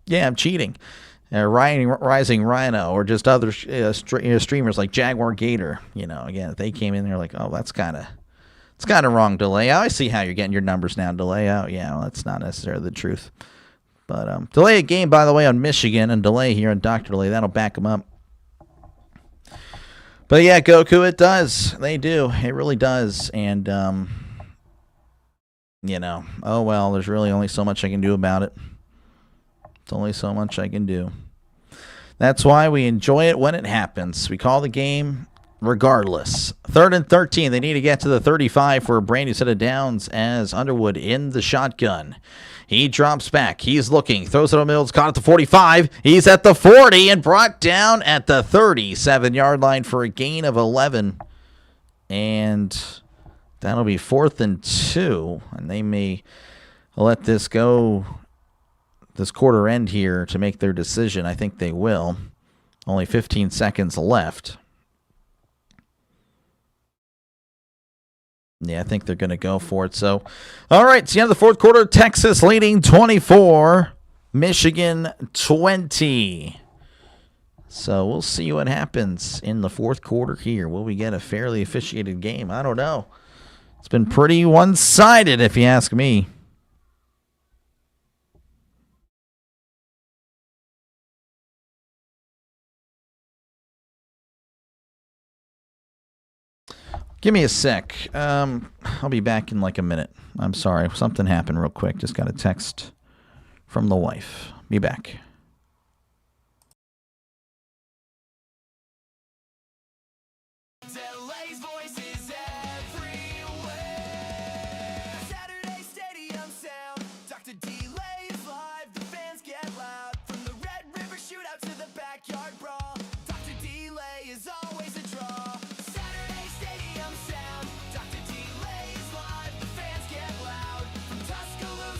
yeah, I'm cheating. Rising Rhino, or just other streamers like Jaguar Gator. Again, if they came in, they're like, oh, it's kind of wrong, Delay. I see how you're getting your numbers now, Delay. Oh, yeah, well, that's not necessarily the truth. But Delay a game, by the way, on Michigan, and Delay here on Dr. Delay. That'll back him up. But, yeah, Goku, it does. They do. It really does. And, oh, well, there's really only so much I can do about it. It's only so much I can do. That's why we enjoy it when it happens. We call the game regardless. 3rd and 13. They need to get to the 35 for a brand new set of downs as Underwood in the shotgun. He drops back. He's looking. Throws it on Mills. Caught at the 45. He's at the 40 and brought down at the 37-yard line for a gain of 11. And that'll be 4th and 2. And they may let this go, this quarter end here, to make their decision. I think they will. Only 15 seconds left. Yeah, I think they're going to go for it. So, all right, it's the end of the fourth quarter. Texas leading 24, Michigan 20. So we'll see what happens in the fourth quarter here. Will we get a fairly officiated game? I don't know. It's been pretty one-sided, if you ask me. Give me a sec. I'll be back in like a minute. I'm sorry. Something happened real quick. Just got a text from the wife. Be back. Delay's voice is everywhere. Saturday Stadium sound. Dr. Delay is live. The fans get loud. From the Red River shootout to the backyard brawl. Dr. Delay is always a draw. Saturday Stadium sound. Dr. Delay is live. The fans get loud. From Tuscaloosa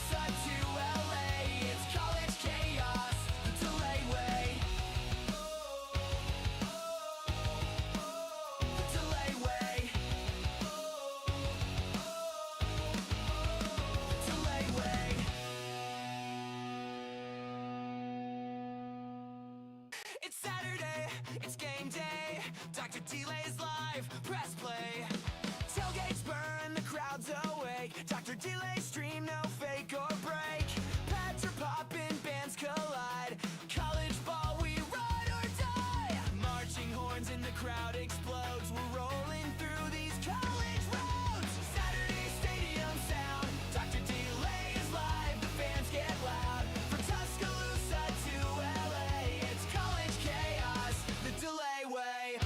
Delay's live, press play. Tailgates burn, the crowd's awake. Dr. Delay stream, no fake or break. Pads are popping, bands collide. College ball, we ride or die. Marching horns in the crowd explodes. We're rolling through these college roads. Saturday stadium sound. Dr. Delay is live, the fans get loud. From Tuscaloosa to LA, it's college chaos, the Delay way.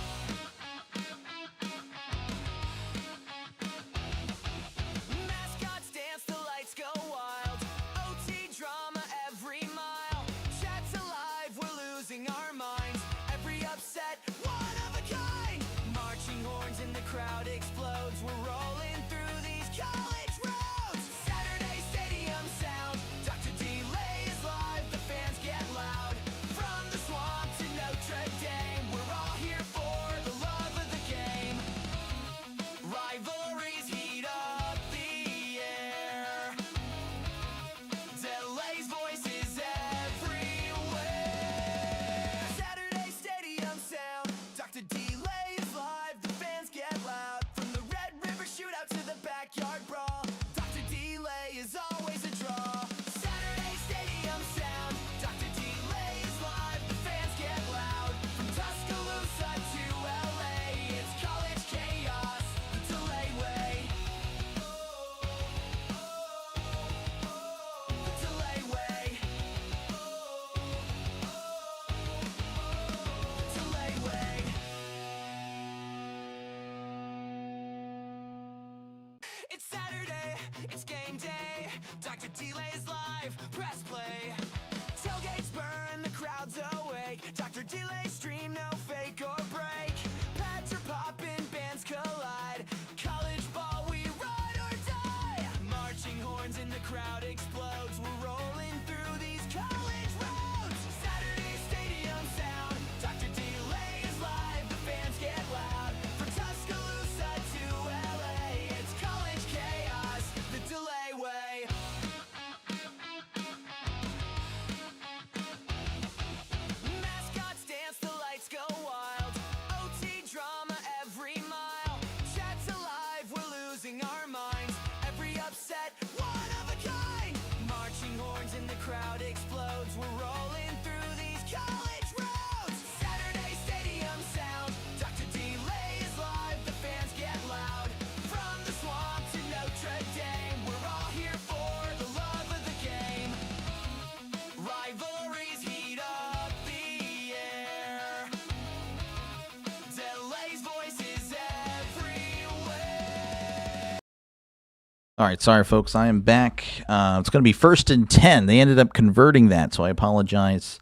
Mascots dance, the lights go wild. OT drama every mile. Chat's alive, we're losing our minds. Every upset, one of a kind. Marching horns in the crowd explodes. We're rolling through these college roads. Saturday stadium sound. Dr. Delay is live, the fans get loud. From the swamp to Notre Dame, we're all here for the love of the game. Rivalries heat up the air. Delay's voice is everywhere. Saturday stadium sound. Dr. Delay is live, the fans get loud. From the Red River shootout to the backyard brawl, Dr. Delay is always a draw. Saturday stadium sound. Dr. Delay is live, the fans get loud. From Tuscaloosa to LA, it's college chaos, the Delay way. The Delay way. The Delay way. It's Saturday, it's game day. Dr. Delay's live, press play. Tailgates burn, the crowd's awake. Dr. Delay stream, no fake or break. Pads are popping, bands collide. College ball, we ride or die. Marching horns in the crowd explodes. We're rolling through these college roads. Saturday stadium sound. Dr. Delay is live, the fans get loud. From Tuscaloosa to LA, it's college chaos, the Delay way. Mascots dance, the lights go wild. OT drama every mile. Chat's alive, we're losing our minds. Every upset, one of a kind. Marching horns in the crowd explodes. We're rolling through these college roads. Saturday stadium sound. Dr. Delay is live, the fans get loud. From the swamp to Notre Dame, we're all here for the love of the game. Rivalries heat up the air. Delay's voice is everywhere. All right, sorry, folks. I am back. It's going to be 1st and 10. They ended up converting that, so I apologize.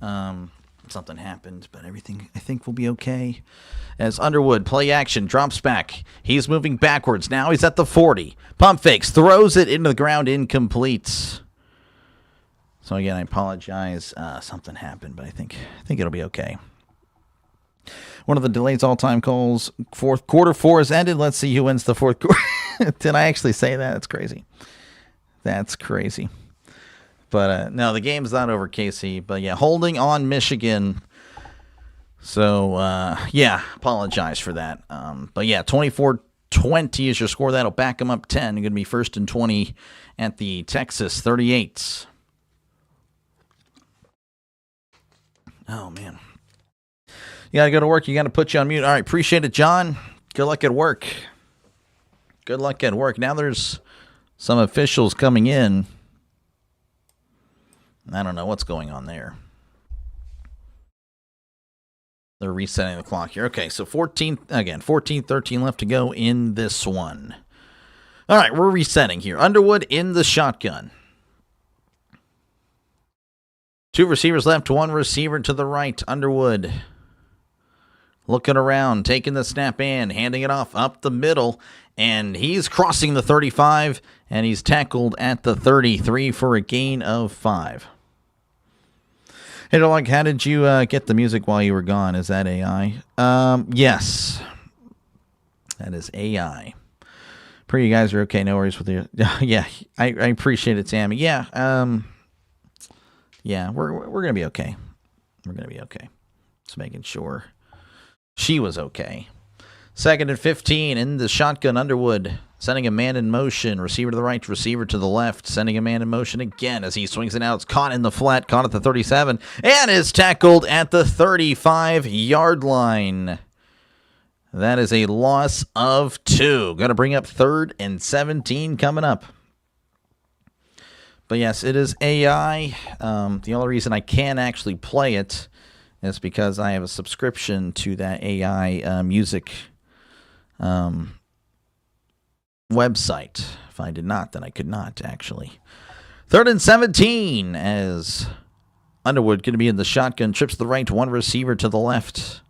Something happened, but everything, I think, will be okay. As Underwood, play action, drops back. He's moving backwards. Now he's at the 40. Pump fakes, throws it into the ground, incomplete. So, again, I apologize. Something happened, but I think it'll be okay. One of the Delay's all-time calls. Quarter 4 has ended. Let's see who wins the fourth quarter. Did I actually say that? That's crazy. That's crazy. But, no, the game's not over, Casey. But, yeah, holding on Michigan. So, yeah, apologize for that. But, yeah, 24-20 is your score. That'll back them up 10. You're going to be 1st and 20 at the Texas 38. Oh, man. You got to go to work. You got to put you on mute. All right, appreciate it, John. Good luck at work. Good luck at work. Now there's some officials coming in. I don't know what's going on there. They're resetting the clock here. Okay, so 14-13 left to go in this one. All right, we're resetting here. Underwood in the shotgun. 2 receivers left, 1 receiver to the right. Underwood looking around, taking the snap in, handing it off up the middle, and he's crossing the 35, and he's tackled at the 33 for a gain of 5. Hey, Dog, how did you get the music while you were gone? Is that AI? Yes. That is AI. Pray you guys are okay. No worries with you. Yeah, I appreciate it, Sammy. Yeah, yeah, we're gonna be okay. We're gonna be okay. Just making sure. She was okay. 2nd and 15 in the shotgun. Underwood sending a man in motion. Receiver to the right, receiver to the left. Sending a man in motion again as he swings it out. It's caught in the flat, caught at the 37, and is tackled at the 35-yard line. That is a loss of 2. Going to bring up 3rd and 17 coming up. But yes, it is AI. The only reason I can actually play it is because I have a subscription to that AI music website. If I did not, then I could not, actually. 3rd and 17 as Underwood going to be in the shotgun. Trips to the right, one receiver to the left.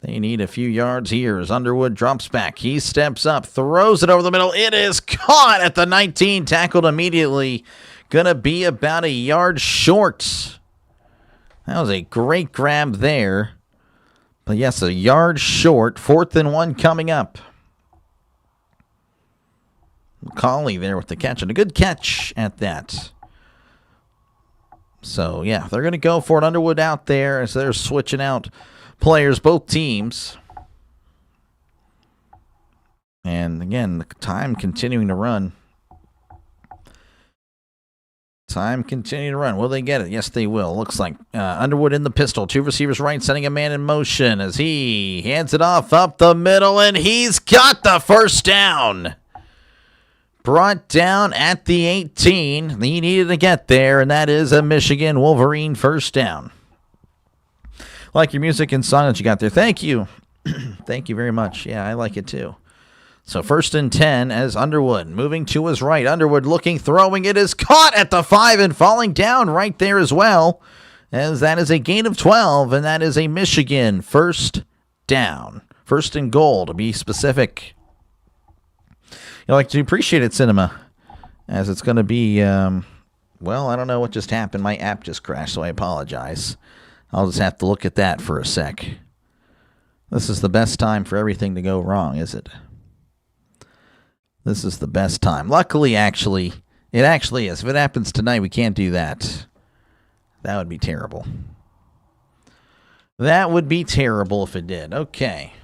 They need a few yards here as Underwood drops back. He steps up, throws it over the middle. It is caught at the 19, tackled immediately. Going to be about a yard short. That was a great grab there. But yes, a yard short. 4th and 1 coming up. McCauley there with the catch, and a good catch at that. So, yeah, they're going to go for it. Underwood out there as they're switching out players, both teams. And, again, the time continuing to run. Time continuing to run. Will they get it? Yes, they will. Looks like Underwood in the pistol. 2 receivers right, sending a man in motion as he hands it off up the middle, and he's got the first down. Brought down at the 18. He needed to get there, and that is a Michigan Wolverine first down. Like your music and song that you got there. Thank you. Thank you very much. Yeah, I like it too. So 1st and 10 as Underwood moving to his right. Underwood looking, throwing. It is caught at the 5 and falling down right there as well, as that is a gain of 12, and that is a Michigan first down. 1st and goal, to be specific. You like to appreciate it, Cinema, as it's going to be, well, I don't know what just happened. My app just crashed, so I apologize. I'll just have to look at that for a sec. This is the best time for everything to go wrong, is it? This is the best time. Luckily, actually, it actually is. If it happens tonight, we can't do that. That would be terrible. That would be terrible if it did. Okay.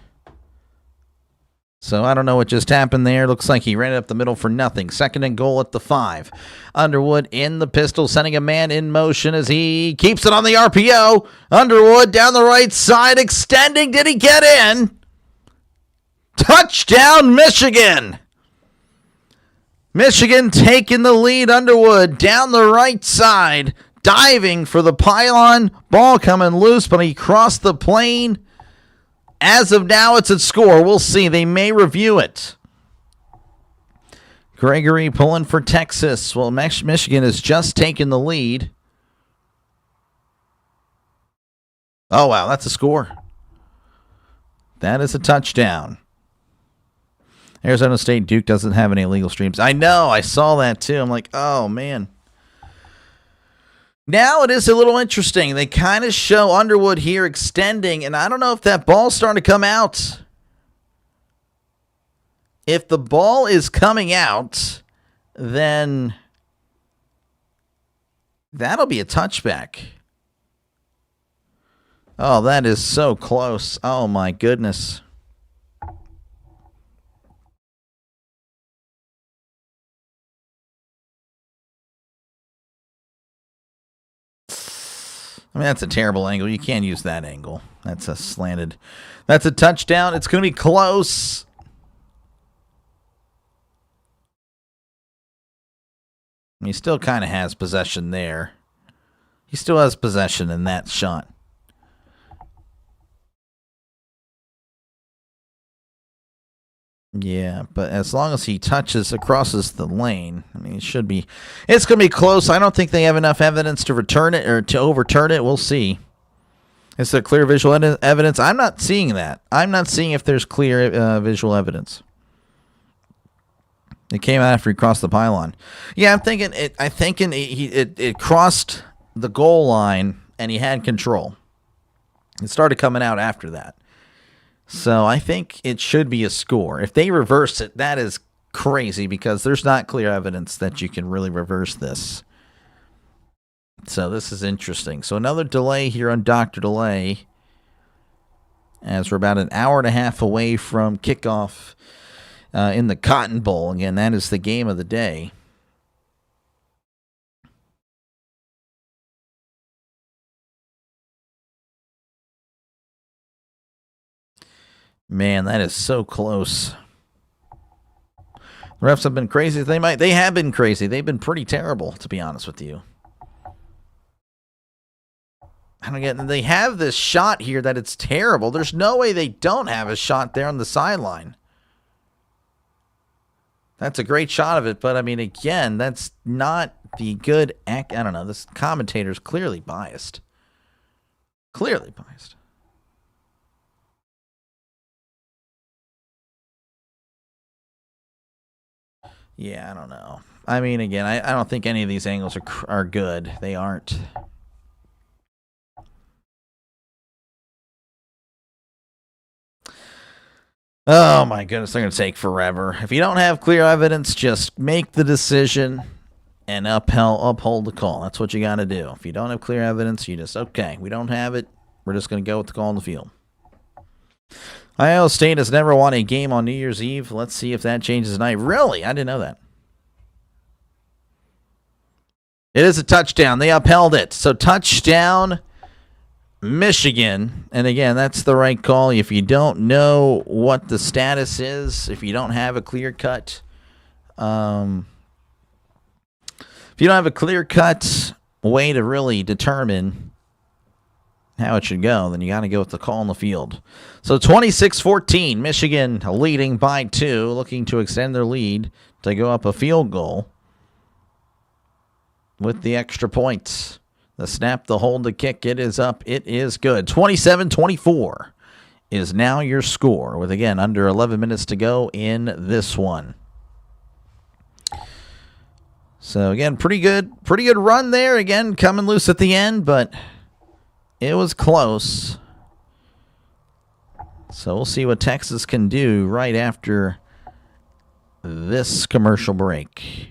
So I don't know what just happened there. Looks like he ran it up the middle for nothing. 2nd and goal at the 5. Underwood in the pistol, sending a man in motion as he keeps it on the RPO. Underwood down the right side, extending. Did he get in? Touchdown, Michigan! Michigan taking the lead. Underwood down the right side, diving for the pylon. Ball coming loose, but he crossed the plane. As of now, it's at score. We'll see. They may review it. Gregory pulling for Texas. Well, Michigan has just taken the lead. Oh, wow. That's a score. That is a touchdown. Arizona State Duke doesn't have any illegal streams. I know. I saw that, too. I'm like, oh, man. Now it is a little interesting. They kind of show Underwood here extending, and I don't know if that ball's starting to come out. If the ball is coming out, then that'll be a touchback. Oh, that is so close. Oh, my goodness. I mean, that's a terrible angle. You can't use that angle. That's a slanted. That's a touchdown. It's going to be close. He still kind of has possession there. He still has possession in that shot. Yeah, but as long as he crosses the lane, I mean, it's going to be close. I don't think they have enough evidence to return it or to overturn it. We'll see. Is there clear visual evidence? I'm not seeing that. I'm not seeing if there's clear visual evidence. It came out after he crossed the pylon. Yeah, I'm thinking it crossed the goal line and he had control. It started coming out after that. So I think it should be a score. If they reverse it, that is crazy because there's not clear evidence that you can really reverse this. So this is interesting. So another delay here on Dr. Delay. as we're about an hour and a half away from kickoff in the Cotton Bowl. Again, that is the game of the day. Man, that is so close. The refs have been crazy. They have been crazy. They've been pretty terrible, to be honest with you. I don't get. They have this shot here that it's terrible. There's no way they don't have a shot there on the sideline. That's a great shot of it, but I mean, again, that's not the good. I don't know. This commentator's clearly biased. Clearly biased. Yeah, I don't know. I mean, again, I don't think any of these angles are good. They aren't. Oh, my goodness, they're going to take forever. If you don't have clear evidence, just make the decision and uphold the call. That's what you got to do. If you don't have clear evidence, you just, okay, we don't have it. We're just going to go with the call on the field. Iowa State has never won a game on New Year's Eve. Let's see if that changes tonight. Really? I didn't know that. It is a touchdown. They upheld it. So touchdown, Michigan. And again, that's the right call. If you don't know what the status is, if you don't have a clear-cut way to really determine how it should go, then you got to go with the call on the field. So 26-14, Michigan leading by 2, looking to extend their lead to go up a field goal with the extra points. The snap, the hold, the kick, it is up. It is good. 27-24 is now your score with, again, under 11 minutes to go in this one. So, again, pretty good run there. Again, coming loose at the end, but it was close. So we'll see what Texas can do right after this commercial break.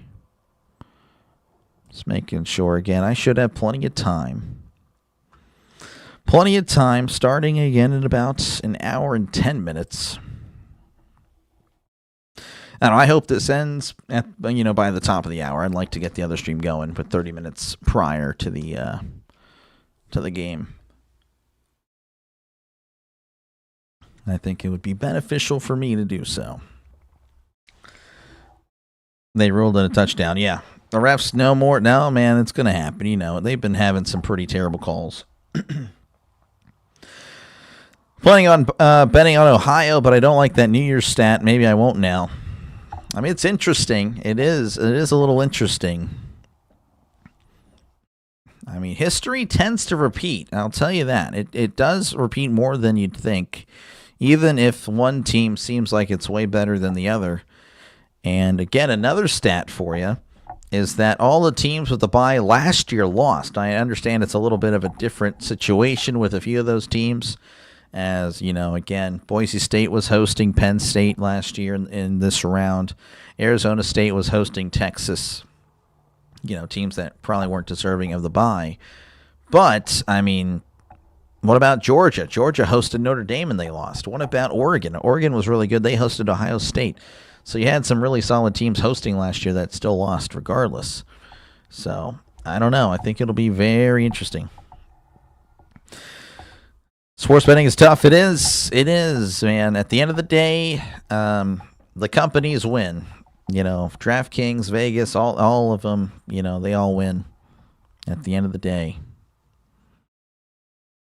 Just making sure, again, I should have plenty of time. Plenty of time, starting again in about an hour and 10 minutes. And I hope this ends at, by the top of the hour. I'd like to get the other stream going, but 30 minutes prior to the game. I think it would be beneficial for me to do so. They ruled it a touchdown. Yeah. The refs no more. No, man, it's going to happen. They've been having some pretty terrible calls. Planning on betting on Ohio, but I don't like that New Year's stat. Maybe I won't now. I mean, it's interesting. It is a little interesting. I mean, history tends to repeat. I'll tell you that. It does repeat more than you'd think, even if one team seems like it's way better than the other. And again, another stat for you is that all the teams with the bye last year lost. I understand it's a little bit of a different situation with a few of those teams. As, again, Boise State was hosting Penn State last year in this round. Arizona State was hosting Texas. Teams that probably weren't deserving of the bye. But, I mean, what about Georgia? Georgia hosted Notre Dame and they lost. What about Oregon? Oregon was really good. They hosted Ohio State. So you had some really solid teams hosting last year that still lost regardless. So, I don't know. I think it'll be very interesting. Sports betting is tough. It is, man. At the end of the day, the companies win. DraftKings, Vegas, all of them, they all win at the end of the day.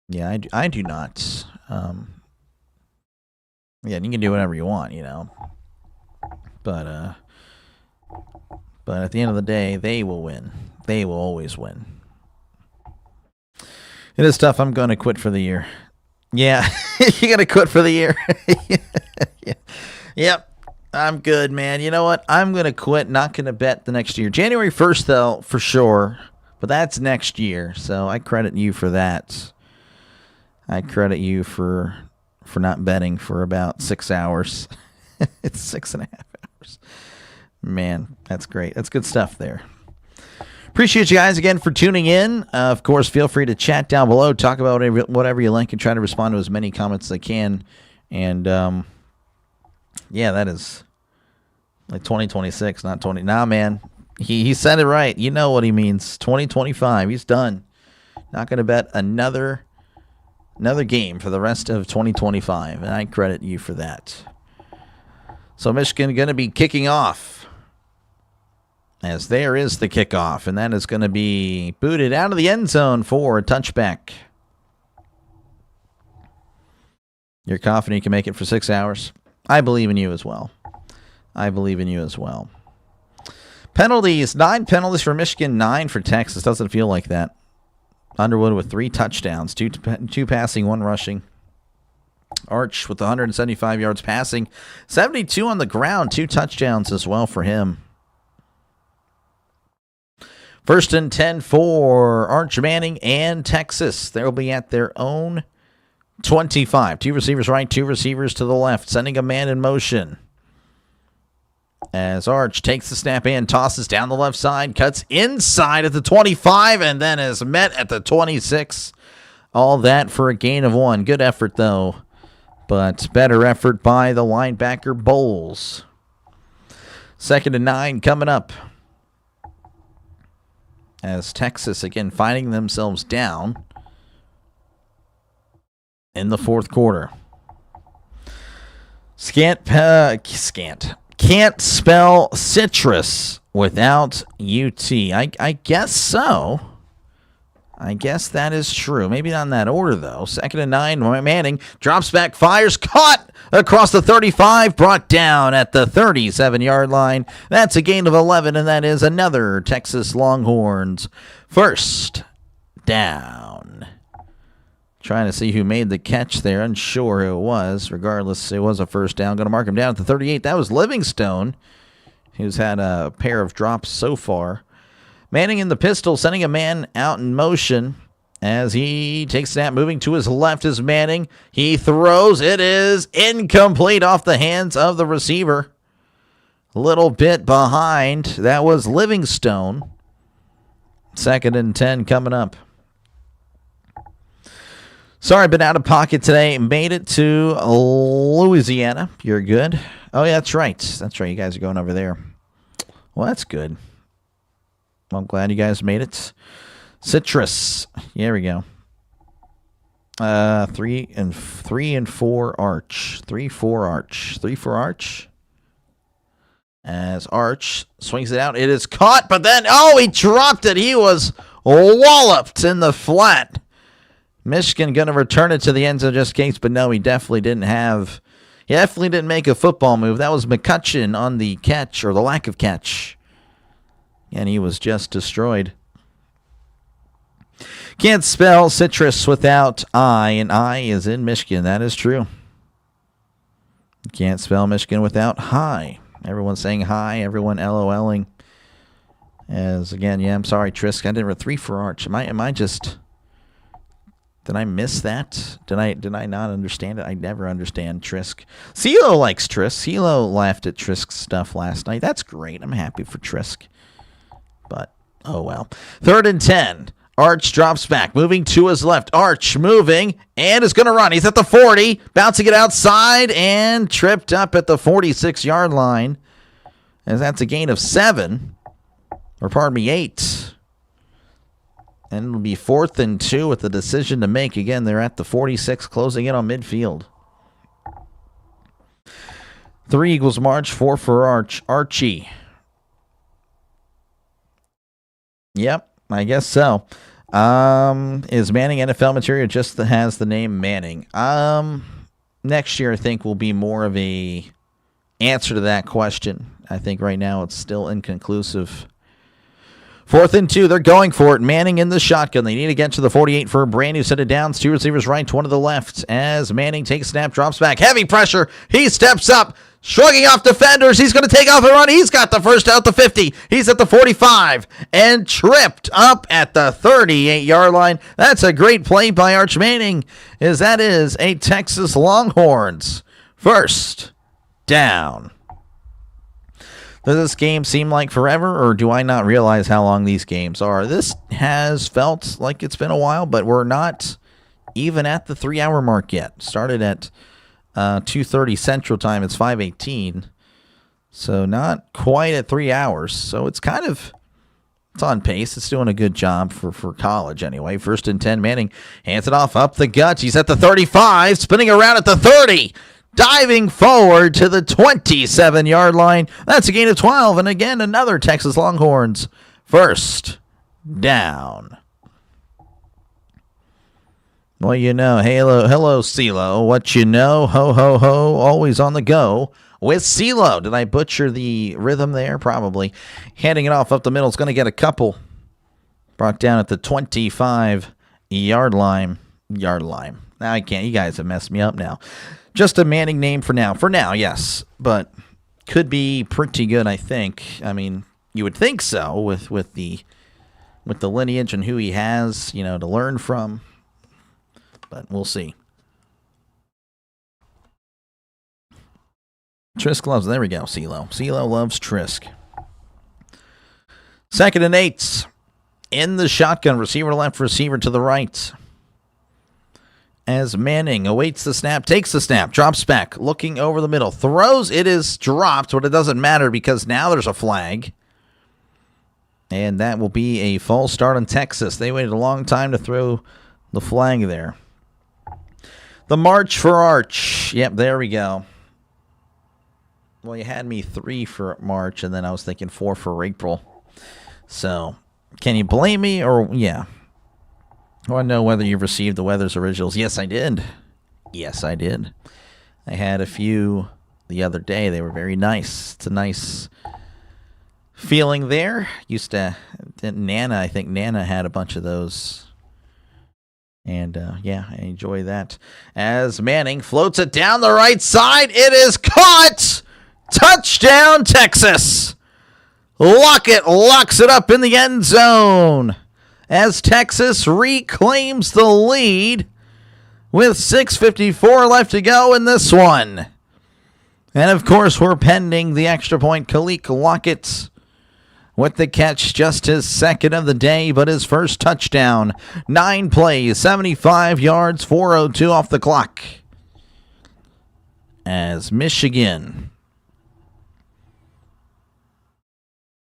Yeah, I do not. Yeah, you can do whatever you want, But at the end of the day, they will win. They will always win. It is tough. I'm going to quit for the year. Yeah, you're going to quit for the year. Yeah. Yep. I'm good, man. You know what? I'm going to quit. Not going to bet the next year. January 1st, though, for sure. But that's next year. So I credit you for that. I credit you for not betting for about 6 hours. It's 6.5 hours. Man, that's great. That's good stuff there. Appreciate you guys again for tuning in. Of course, feel free to chat down below. Talk about whatever you like and try to respond to as many comments as I can. And, yeah, that is like 2026, not 20. Nah, man. He said it right. You know what he means. 2025. He's done. Not going to bet another game for the rest of 2025. And I credit you for that. So Michigan going to be kicking off. As there is the kickoff. And that is going to be booted out of the end zone for a touchback. You're confident you can make it for 6 hours? I believe in you as well. I believe in you as well. Penalties. 9 penalties for Michigan, 9 for Texas. Doesn't feel like that. Underwood with 3 touchdowns, 2 passing, 1 rushing. Arch with 175 yards passing, 72 on the ground, 2 touchdowns as well for him. 1st and 10 for Arch Manning and Texas. They'll be at their own 25. 2 receivers right, 2 receivers to the left, sending a man in motion. As Arch takes the snap in, tosses down the left side, cuts inside at the 25, and then is met at the 26. All that for a gain of 1. Good effort, though, but better effort by the linebacker Bowles. 2nd and 9 coming up. As Texas, again, finding themselves down in the 4th quarter. Can't spell citrus without UT. I guess so. I guess that is true. Maybe not in that order, though. 2nd and 9, Manning drops back, fires, caught across the 35, brought down at the 37-yard line. That's a gain of 11, and that is another Texas Longhorns first down. Trying to see who made the catch there. Unsure who it was. Regardless, it was a first down. Going to mark him down at the 38. That was Livingstone, who's had a pair of drops so far. Manning in the pistol, sending a man out in motion as he takes snap, moving to his left is Manning. He throws. It is incomplete off the hands of the receiver. A little bit behind. That was Livingstone. 2nd and 10 coming up. Sorry, been out of pocket today. Made it to Louisiana. You're good. Oh, yeah, that's right. That's right. You guys are going over there. Well, that's good. Well, I'm glad you guys made it. Citrus. Here we go. 3 and 4 Arch. 3-4 Arch. 3-4 Arch. As Arch swings it out. It is caught, but then, he dropped it. He was walloped in the flat. Michigan going to return it to the end zone just in case, but no, he definitely didn't make a football move. That was McCutcheon on the catch, or the lack of catch. And he was just destroyed. Can't spell citrus without I, and I is in Michigan. That is true. Can't spell Michigan without hi. Everyone's saying hi. Everyone LOLing. As again, I'm sorry, Trisk. I didn't read 3 for Arch. Am I just? Did I miss that? Did I not understand it? I never understand Trisk. CeeLo likes Trisk. CeeLo laughed at Trisk's stuff last night. That's great. I'm happy for Trisk. But, oh well. 3rd and 10. Arch drops back, moving to his left. Arch moving, and is going to run. He's at the 40, bouncing it outside, and tripped up at the 46-yard line. As that's a gain of 7. Or pardon me, 8. And it'll be 4th and 2 with the decision to make. Again, they're at the 46, closing in on midfield. 3 Eagles march, 4 for Arch. Archie. Yep, I guess so. Is Manning NFL material? Just has the name Manning. Next year, I think, will be more of a answer to that question. I think right now it's still inconclusive. 4th and 2, they're going for it. Manning in the shotgun. They need to get to the 48 for a brand new set of downs. 2 receivers right, 1 to the left. As Manning takes snap, drops back. Heavy pressure. He steps up, shrugging off defenders. He's going to take off and run. He's got the first out the 50. He's at the 45 and tripped up at the 38-yard line. That's a great play by Arch Manning, as that is a Texas Longhorns first down. Does this game seem like forever, or do I not realize how long these games are? This has felt like it's been a while, but we're not even at the 3-hour mark yet. Started at 2:30 Central Time. It's 5:18, so not quite at 3 hours. So it's on pace. It's doing a good job for college anyway. 1st and 10. Manning hands it off up the gut. He's at the 35, spinning around at the 30. Diving forward to the 27-yard line. That's a gain of 12. And again, another Texas Longhorns first down. Well, you know, hello, CeeLo. What you know, ho, ho, ho, always on the go with CeeLo. Did I butcher the rhythm there? Probably. Handing it off up the middle. It's going to get a couple. Brought down at the 25-yard line. Now I can't. You guys have messed me up now. Just a Manning name for now. For now, yes. But could be pretty good, I think. I mean, you would think so with the lineage and who he has, to learn from. But we'll see. Trisk loves. There we go, CeeLo. CeeLo loves Trisk. 2nd and 8. In the shotgun. Receiver to left, receiver to the right. As Manning awaits the snap, takes the snap, drops back, looking over the middle, throws. It is dropped, but it doesn't matter because now there's a flag. And that will be a false start on Texas. They waited a long time to throw the flag there. The march for Arch. Yep, there we go. Well, you had me 3 for March, and then I was thinking 4 for April. So, can you blame me? Or, yeah. I want to know whether you've received the Weathers originals. Yes, I did. Yes, I did. I had a few the other day. They were very nice. It's a nice feeling there. Nana, I think Nana had a bunch of those. And, yeah, I enjoy that. As Manning floats it down the right side, it is caught! Touchdown, Texas! Lockett locks it up in the end zone as Texas reclaims the lead with 6:54 left to go in this one. And, of course, we're pending the extra point. Khalil Lockett with the catch, just his 2nd of the day, but his first touchdown. 9 plays, 75 yards, 4:02 off the clock. As Michigan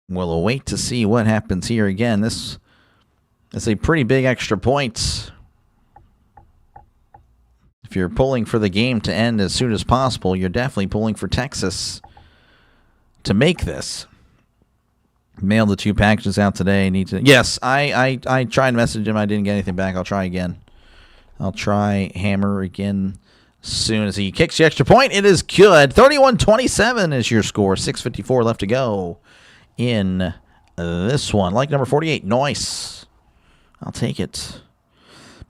will await to see what happens here again. This is a pretty big extra point. If you're pulling for the game to end as soon as possible, you're definitely pulling for Texas to make this. Mailed the 2 packages out today. Yes, I tried to message him. I didn't get anything back. I'll try again. I'll try hammer again soon as he kicks the extra point. It is good. 31-27 is your score. 6:54 left to go in this one. Like number 48. Nice. I'll take it.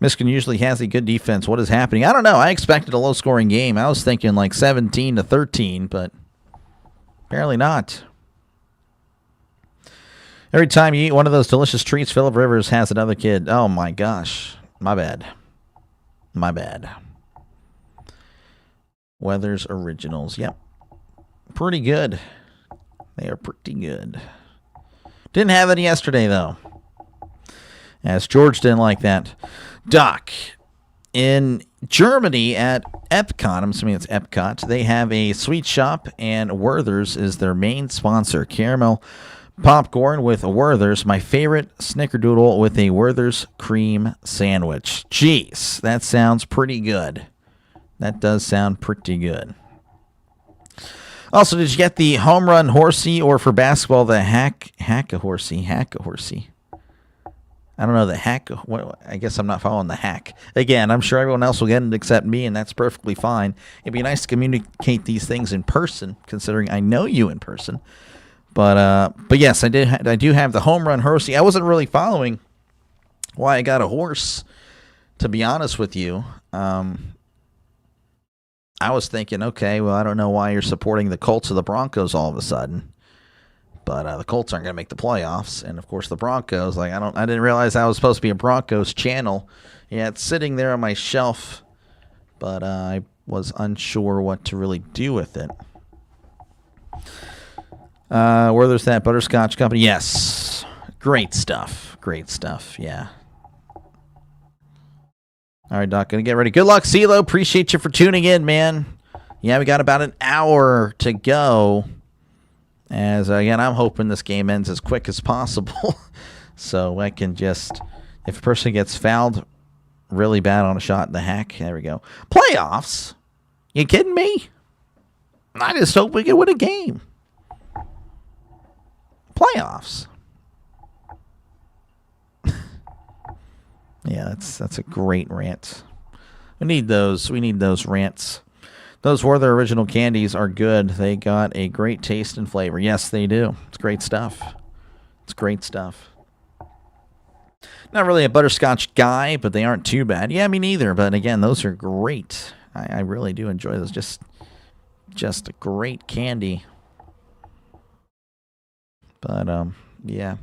Michigan usually has a good defense. What is happening? I don't know. I expected a low-scoring game. I was thinking like 17-13, but apparently not. Every time you eat one of those delicious treats, Phillip Rivers has another kid. Oh, my gosh. My bad. Weathers Originals. Yep. Pretty good. They are pretty good. Didn't have any yesterday, though. As George didn't like that. Doc, in Germany at Epcot, I'm assuming it's Epcot, they have a sweet shop, and Werther's is their main sponsor. Caramel popcorn with Werther's, my favorite snickerdoodle with a Werther's cream sandwich. Jeez, that sounds pretty good. That does sound pretty good. Also, did you get the home run horsey, or for basketball, the hack-a-horsey? I don't know, the hack. I guess I'm not following the hack. Again, I'm sure everyone else will get it except me, and that's perfectly fine. It'd be nice to communicate these things in person, considering I know you in person. But yes, I do have the home run horsey. I wasn't really following why I got a horse, to be honest with you. I was thinking, okay, well, I don't know why you're supporting the Colts or the Broncos all of a sudden. But the Colts aren't going to make the playoffs. And, of course, the Broncos, I didn't realize I was supposed to be a Broncos channel. Yeah, it's sitting there on my shelf. But I was unsure what to really do with it. Where there's that butterscotch company. Yes. Great stuff. Great stuff. Yeah. All right, Doc. Gonna get ready. Good luck, CeeLo. Appreciate you for tuning in, man. Yeah, we got about an hour to go. As, again, I'm hoping this game ends as quick as possible. So I can just, if a person gets fouled really bad on a shot in the hack, there we go. Playoffs? You kidding me? I just hope we can win a game. Playoffs. Yeah, that's a great rant. We need those. We need those rants. Those Werther original candies are good. They got a great taste and flavor. Yes, they do. It's great stuff. It's great stuff. Not really a butterscotch guy, but they aren't too bad. Yeah, me neither. But again, those are great. I really do enjoy those. Just a great candy. But yeah.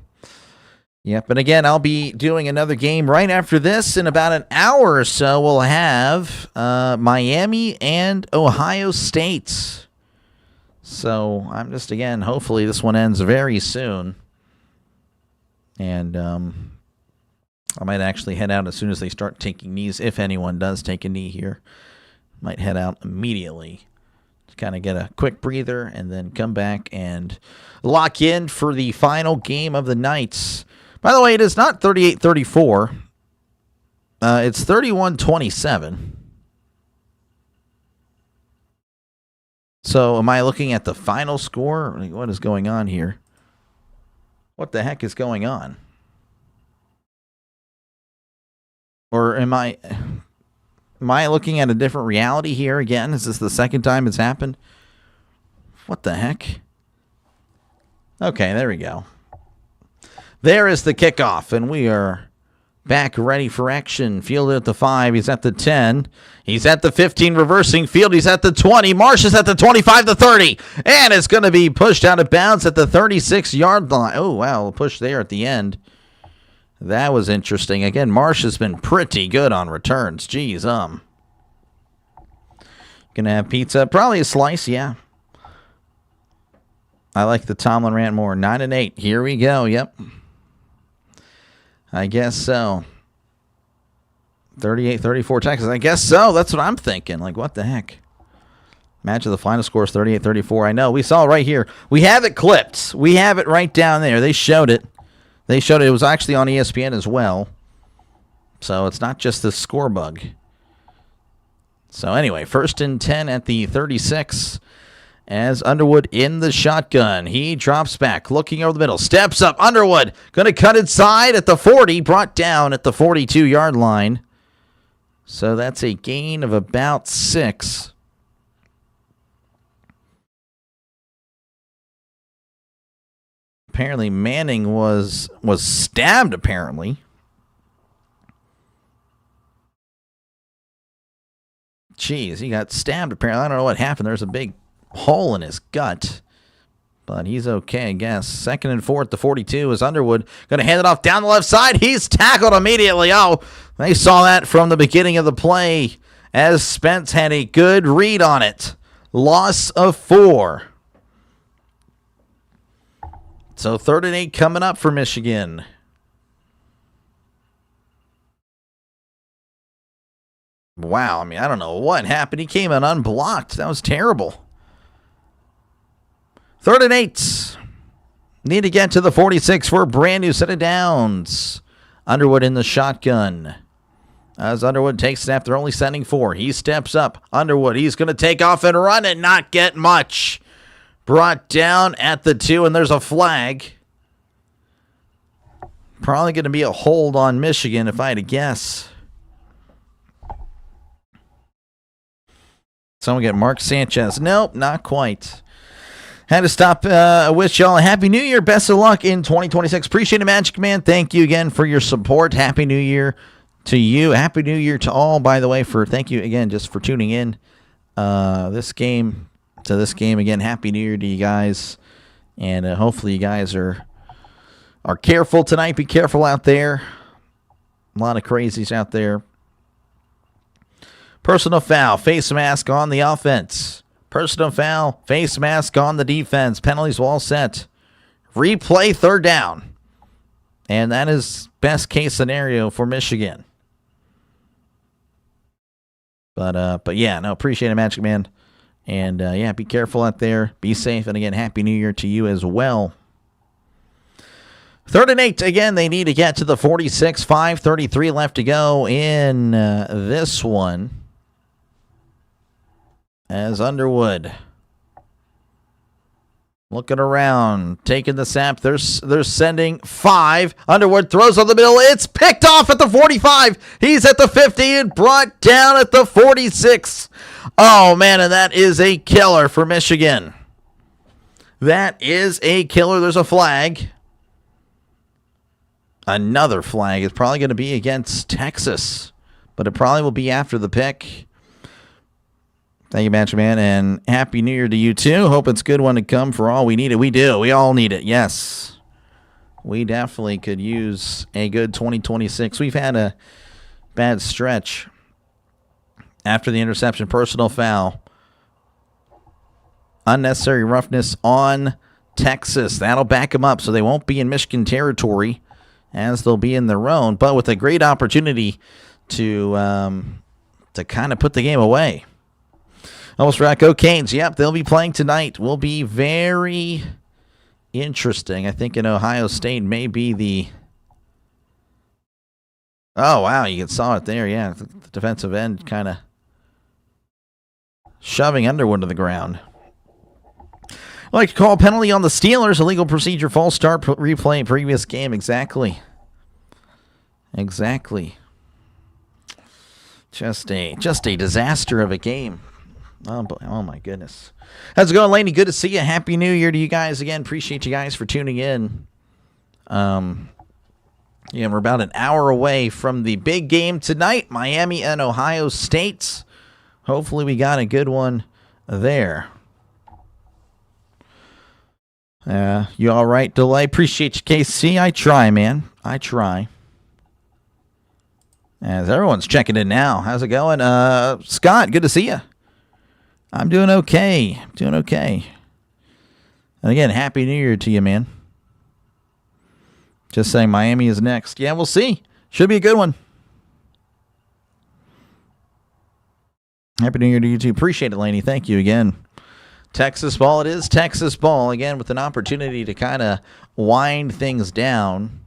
Yep, and again, I'll be doing another game right after this. In about an hour or so, we'll have Miami and Ohio State. So I'm just, again, hopefully this one ends very soon. And I might actually head out as soon as they start taking knees, if anyone does take a knee here. Might head out immediately to kind of get a quick breather and then come back and lock in for the final game of the night. By the way, it is not 38-34. It's 31-27. So am I looking at the final score? What is going on here? What the heck is going on? Or am I looking at a different reality here again? Is this the second time it's happened? What the heck? Okay, there we go. There is the kickoff, and we are back ready for action. Fielded at the 5. He's at the 10. He's at the 15, reversing field. He's at the 20. Marsh is at the 25, the 30. And it's going to be pushed out of bounds at the 36-yard line. Oh, wow, a push there at the end. That was interesting. Again, Marsh has been pretty good on returns. Geez, Gonna have pizza. Probably a slice, yeah. I like the Tomlin rant more. 9-8. Here we go. Yep. I guess so. 38-34 Texas. I guess so. That's what I'm thinking. Like, what the heck? Imagine the final score is 38-34. I know. We saw it right here. We have it clipped. We have it right down there. They showed it. They showed it. It was actually on ESPN as well. So it's not just the score bug. So anyway, 1st and 10 at the 36. As Underwood in the shotgun. He drops back, looking over the middle. Steps up. Underwood going to cut inside at the 40. Brought down at the 42-yard line. So that's a gain of about 6. Apparently Manning was stabbed, apparently. Jeez, he got stabbed, apparently. I don't know what happened. There's a big hole in his gut, but he's okay, I guess. 2nd and 4 at the 42 is Underwood going to hand it off down the left side. He's tackled immediately. Oh, they saw that from the beginning of the play as Spence had a good read on it. Loss of 4. So 3rd and 8 coming up for Michigan. Wow, I mean, I don't know what happened. He came in unblocked. That was terrible. 3rd and 8. Need to get to the 46 for a brand new set of downs. Underwood in the shotgun. As Underwood takes snap, they're only sending 4. He steps up. Underwood, he's going to take off and run and not get much. Brought down at the 2, and there's a flag. Probably going to be a hold on Michigan, if I had to guess. Someone get Mark Sanchez. Nope, not quite. Had to stop. Wish y'all a Happy New Year. Best of luck in 2026. Appreciate it, Magic Man. Thank you again for your support. Happy New Year to you. Happy New Year to all, by the way, thank you again just for tuning in this game. Again, Happy New Year to you guys. And hopefully you guys are careful tonight. Be careful out there. A lot of crazies out there. Personal foul. Face mask on the offense. Personal foul. Face mask on the defense. Penalties all set. Replay 3rd down. And that is best case scenario for Michigan. But yeah, no, appreciate it, Magic Man. And yeah, be careful out there. Be safe. And again, Happy New Year to you as well. 3rd and 8. Again, they need to get to the 46. 5:33 left to go in this one. As Underwood looking around, taking the snap. They're sending 5. Underwood throws on the middle. It's picked off at the 45. He's at the 50 and brought down at the 46. Oh, man, and that is a killer for Michigan. That is a killer. There's a flag. Another flag is probably going to be against Texas, but it probably will be after the pick. Thank you, Match Man, and Happy New Year to you, too. Hope it's a good one to come for all we need it. We do. We all need it, yes. We definitely could use a good 2026. We've had a bad stretch after the interception. Personal foul. Unnecessary roughness on Texas. That'll back them up, so they won't be in Michigan territory as they'll be in their own, but with a great opportunity to kind of put the game away. Almost right. Go Canes. Yep, they'll be playing tonight. Will be very interesting. I think in Ohio State may be the... Oh, wow, you saw it there. Yeah, the defensive end kind of shoving Underwood to the ground. I'd like to call penalty on the Steelers. Illegal procedure, false start, replay previous game. Exactly. Just a disaster of a game. Oh my goodness. How's it going, Laney? Good to see you. Happy New Year to you guys again. Appreciate you guys for tuning in. Yeah, we're about an hour away from the big game tonight, Miami and Ohio State. Hopefully we got a good one there. You all right, Delay? Appreciate you, KC. I try, man. I try. As everyone's checking in now. How's it going? Scott, good to see you. I'm doing okay. And again, Happy New Year to you, man. Just saying Miami is next. Yeah, we'll see. Should be a good one. Happy New Year to you too. Appreciate it, Laney. Thank you again. Texas ball. It is Texas ball. Again, with an opportunity to kind of wind things down.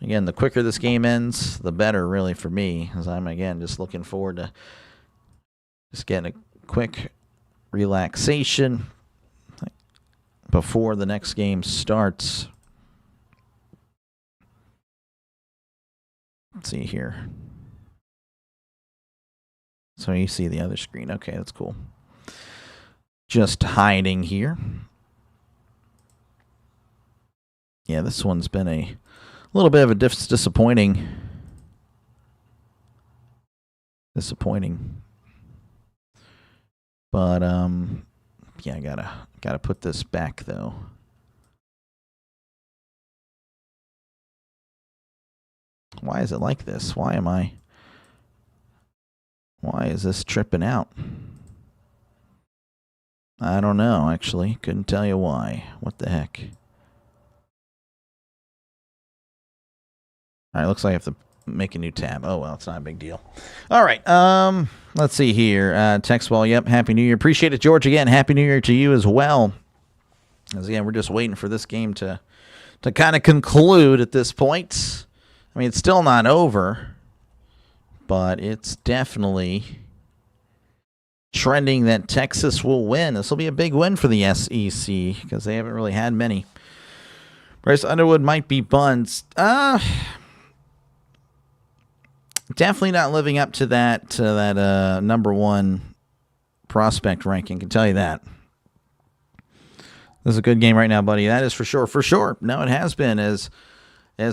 Again, the quicker this game ends, the better, really, for me. As I'm, again, just looking forward to just getting a quick relaxation before the next game starts. Let's see here. So you see the other screen. Okay, that's cool. Just hiding here. Yeah, this one's been a little bit of a disappointing. But yeah, I gotta put this back though. Why is it like this? Why is this tripping out? I don't know, actually. Couldn't tell you why. What the heck? All right, looks like I have to make a new tab. Oh, well, it's not a big deal. All right, let's see here. Text wall, yep, Happy New Year. Appreciate it, George, again. Happy New Year to you as well. As again, we're just waiting for this game to kind of conclude at this point. I mean, it's still not over, but it's definitely trending that Texas will win. This will be a big win for the SEC because they haven't really had many. Bryce Underwood might be buns. Definitely not living up to that number one prospect ranking. Can tell you that. This is a good game right now, buddy. That is for sure. For sure. No, it has been. As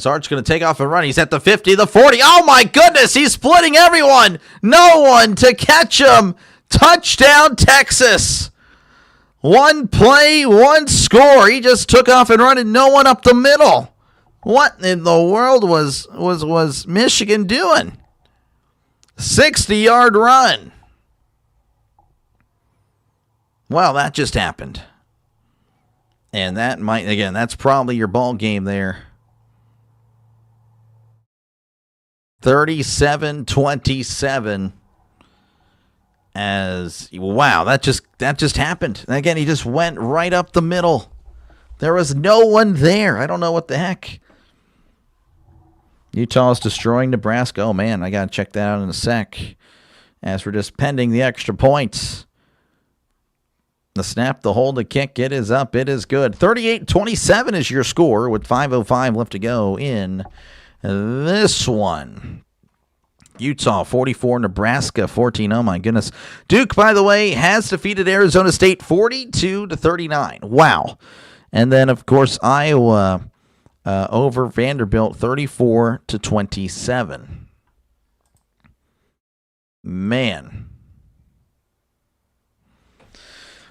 Art's going to take off and run. He's at the 50, the 40. Oh, my goodness. He's splitting everyone. No one to catch him. Touchdown, Texas. One play, one score. He just took off and run and no one up the middle. What in the world was Michigan doing? 60-yard run. Well, that just happened. And that might, again, that's probably your ball game there. 37-27. Wow, that just happened. And again, he just went right up the middle. There was no one there. I don't know what the heck. Utah is destroying Nebraska. Oh, man, I got to check that out in a sec. As we're just pending the extra points. The snap, the hold, the kick, it is up. It is good. 38-27 is your score with 5:05 left to go in this one. Utah 44, Nebraska 14. Oh, my goodness. Duke, by the way, has defeated Arizona State 42-39. Wow. And then, of course, Iowa over Vanderbilt 34-27. Man.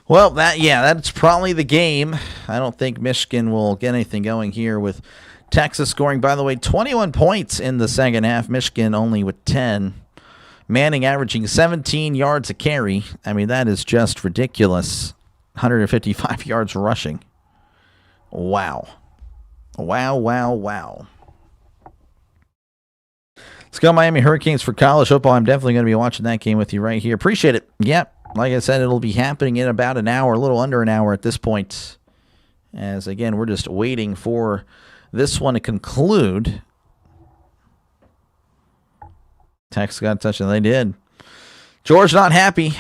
Well, that's probably the game. I don't think Michigan will get anything going here with Texas scoring, by the way, 21 points in the second half. Michigan only with 10. Manning averaging 17 yards a carry. I mean, that is just ridiculous. 155 yards rushing. Wow. Wow. Let's go Miami Hurricanes for college football. I'm definitely going to be watching that game with you right here. Appreciate it. Yep. Like I said, it'll be happening in about an hour, a little under an hour at this point. As, again, we're just waiting for this one to conclude. Texas got a touch, and they did. George not happy.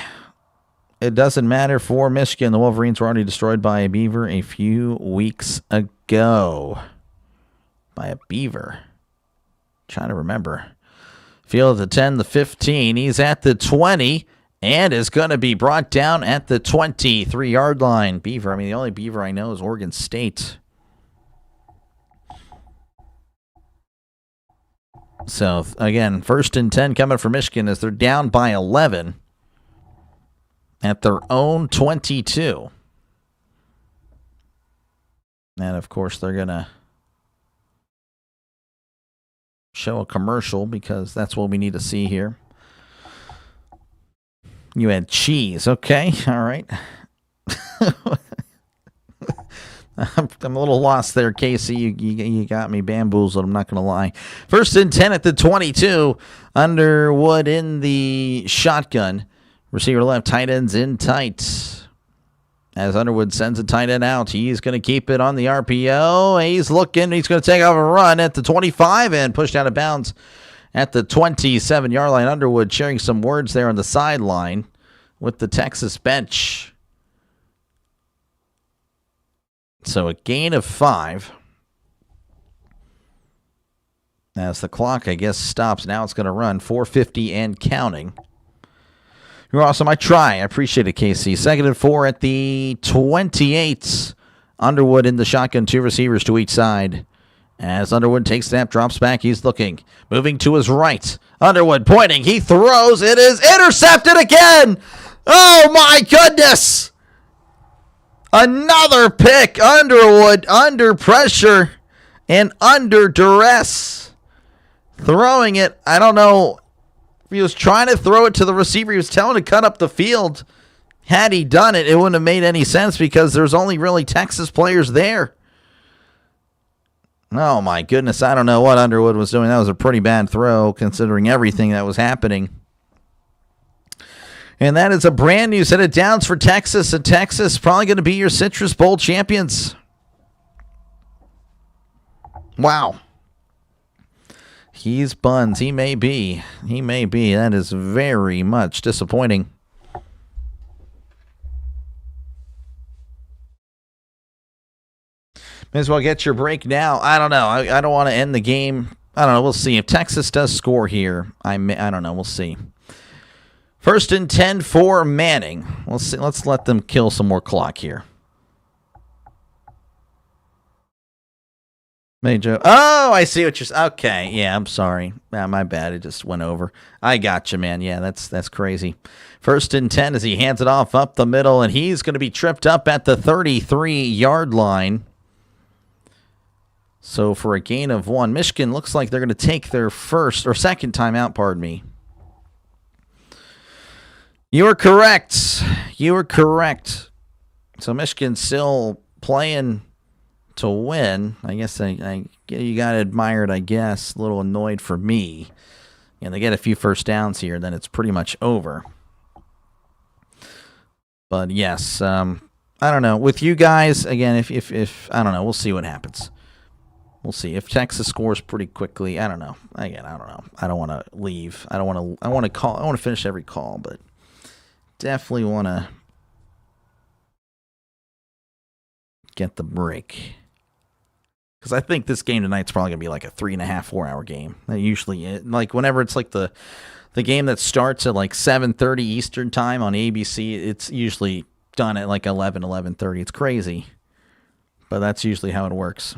It doesn't matter for Michigan. The Wolverines were already destroyed by a Beaver a few weeks ago. By a Beaver. Trying to remember. Field at the 10, the 15. He's at the 20. And is going to be brought down at the 23-yard line. Beaver, I mean, the only Beaver I know is Oregon State. So, again, 1st and 10 coming for Michigan as they're down by 11 at their own 22. And, of course, they're going to show a commercial because that's what we need to see here. You had cheese. Okay. All right. I'm a little lost there, Casey. You got me bamboozled. I'm not going to lie. 1st and 10 at the 22. Underwood in the shotgun. Receiver left. Tight ends in tight. As Underwood sends a tight end out. He's going to keep it on the RPO. He's looking. He's going to take off a run at the 25 and pushed out of bounds at the 27-yard line. Underwood sharing some words there on the sideline with the Texas bench. So a gain of 5. As the clock, I guess, stops. Now it's going to run 4:50 and counting. You're awesome. I try. I appreciate it, KC. 2nd and 4 at the 28. Underwood in the shotgun. 2 receivers to each side. As Underwood takes snap, drops back, he's looking. Moving to his right. Underwood pointing. He throws. It is intercepted again. Oh, my goodness. Another pick. Underwood under pressure and under duress. Throwing it. I don't know if he was trying to throw it to the receiver. He was telling him to cut up the field. Had he done it, it wouldn't have made any sense because there's only really Texas players there. Oh, my goodness. I don't know what Underwood was doing. That was a pretty bad throw considering everything that was happening. And that is a brand new set of downs for Texas. And Texas probably going to be your Citrus Bowl champions. Wow. He's buns. He may be. He may be. That is very much disappointing. May as well get your break now. I don't know. I don't want to end the game. I don't know. We'll see. If Texas does score here, I don't know. We'll see. 1st and 10 for Manning. We'll see. Let's let them kill some more clock here. Major. Oh, I see what you're saying. Okay. Yeah, I'm sorry. My bad. It just went over. I got you, man. Yeah, that's crazy. 1st and 10 as he hands it off up the middle, and he's going to be tripped up at the 33-yard line. So for a gain of 1, Michigan looks like they're going to take their second timeout, pardon me. You are correct. You are correct. So Michigan's still playing to win. I guess you got to admire it, I guess. A little annoyed for me. And they get a few first downs here, then it's pretty much over. But yes, I don't know. With you guys, again, if I don't know, we'll see what happens. We'll see. If Texas scores pretty quickly, I don't know. Again, I don't know. I don't want to leave. I want to finish every call, but definitely want to get the break. Because I think this game tonight's probably going to be like a 3.5, 4 hour game. Usually, like whenever it's like the game that starts at like 7:30 Eastern time on ABC, it's usually done at like 11:30. It's crazy. But that's usually how it works.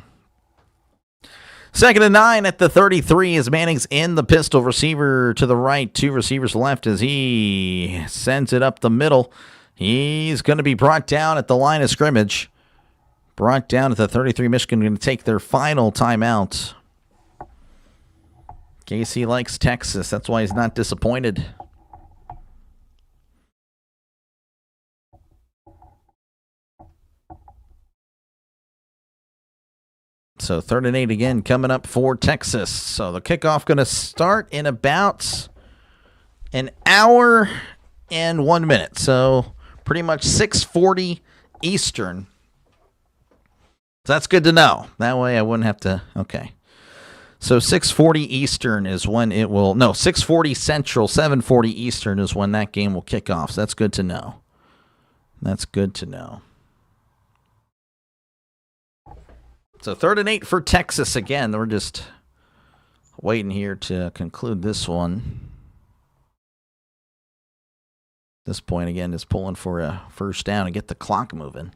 2nd and 9 at the 33 as Manning's in the pistol. Receiver to the right, 2 receivers left as he sends it up the middle. He's going to be brought down at the line of scrimmage. Brought down at the 33. Michigan going to take their final timeout. Casey likes Texas. That's why he's not disappointed. So 3rd and 8 again coming up for Texas. So the kickoff going to start in about an hour and 1 minute. So pretty much 6:40 Eastern. So that's good to know. That way I wouldn't have to. Okay. So 6:40 Eastern is when it will. No, 6:40 Central, 7:40 Eastern is when that game will kick off. So that's good to know. That's good to know. So 3rd and 8 for Texas again. We're just waiting here to conclude this one. At this point, again, is pulling for a first down and get the clock moving.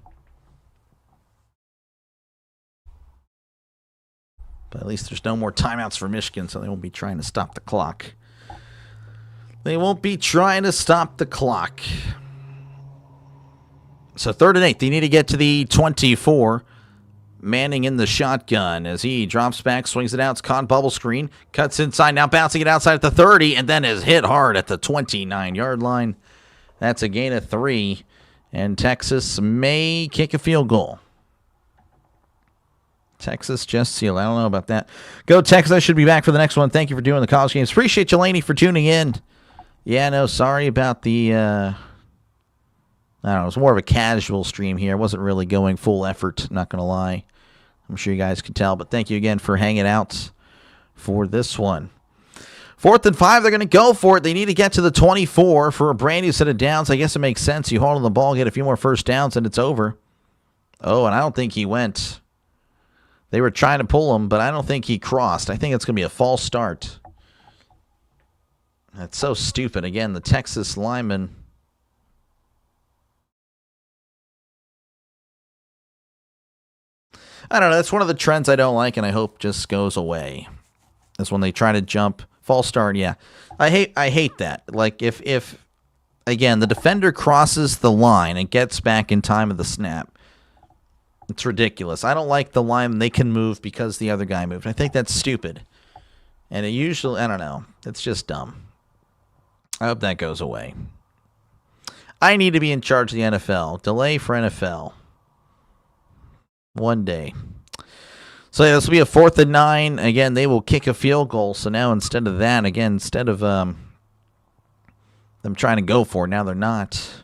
But at least there's no more timeouts for Michigan, so they won't be trying to stop the clock. They won't be trying to stop the clock. So 3rd and 8. They need to get to the 24. Manning in the shotgun as he drops back, swings it out. It's caught bubble screen. Cuts inside, now bouncing it outside at the 30, and then is hit hard at the 29-yard line. That's a gain of 3, and Texas may kick a field goal. Texas just sealed. I don't know about that. Go Texas. I should be back for the next one. Thank you for doing the college games. Appreciate you, Laney, for tuning in. Yeah, no, sorry about the, I don't know, it was more of a casual stream here. I wasn't really going full effort, not going to lie. I'm sure you guys can tell, but thank you again for hanging out for this one. 4th and 5, they're going to go for it. They need to get to the 24 for a brand new set of downs. I guess it makes sense. You hold on the ball, get a few more first downs, and it's over. Oh, and I don't think he went. They were trying to pull him, but I don't think he crossed. I think it's going to be a false start. That's so stupid. Again, the Texas lineman. I don't know. That's one of the trends I don't like, and I hope just goes away. That's when they try to jump. False start, yeah. I hate that. Like, if again, the defender crosses the line and gets back in time of the snap, it's ridiculous. I don't like the line they can move because the other guy moved. I think that's stupid. And it usually, I don't know. It's just dumb. I hope that goes away. I need to be in charge of the NFL. Delay for NFL. One day. So yeah, this will be a 4th and 9. Again, they will kick a field goal. So now instead of that, again, instead of them trying to go for it, now they're not.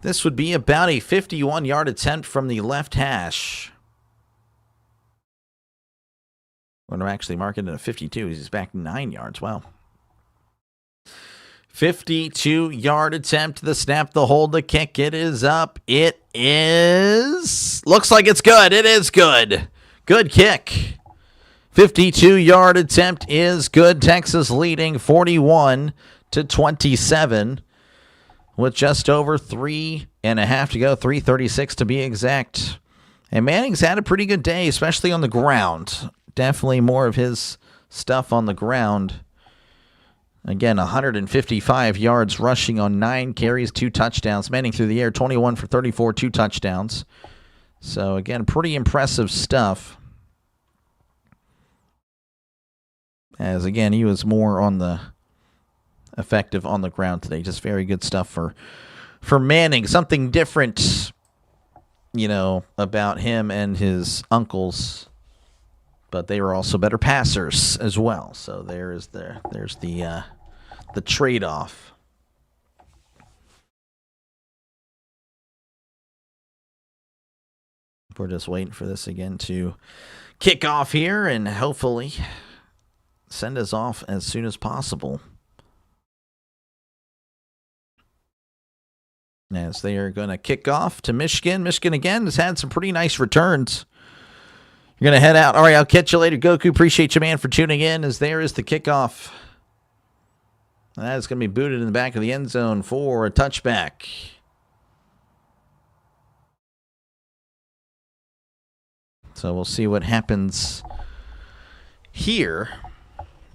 This would be about a 51-yard attempt from the left hash. We're going to actually mark it at a 52. He's back 9 yards. Wow. 52-yard attempt. The snap, the hold, the kick. It is up. It is. Looks like it's good. It is good. Good kick. 52-yard attempt is good. Texas leading 41-27 with just over 3.5 to go. 3:36 to be exact. And Manning's had a pretty good day, especially on the ground. Definitely more of his stuff on the ground. Again, 155 yards rushing on 9 carries, 2 touchdowns. Manning through the air, 21 for 34, 2 touchdowns. So, again, pretty impressive stuff. As, again, he was more on the effective on the ground today. Just very good stuff for for Manning. Something different, about him and his uncles. But they were also better passers as well. So there's the trade-off. We're just waiting for this again to kick off here and hopefully send us off as soon as possible. As they are going to kick off to Michigan. Michigan, again, has had some pretty nice returns. You're going to head out. All right, I'll catch you later, Goku. Appreciate you, man, for tuning in, as there is the kickoff. That is going to be booted in the back of the end zone for a touchback. So we'll see what happens here.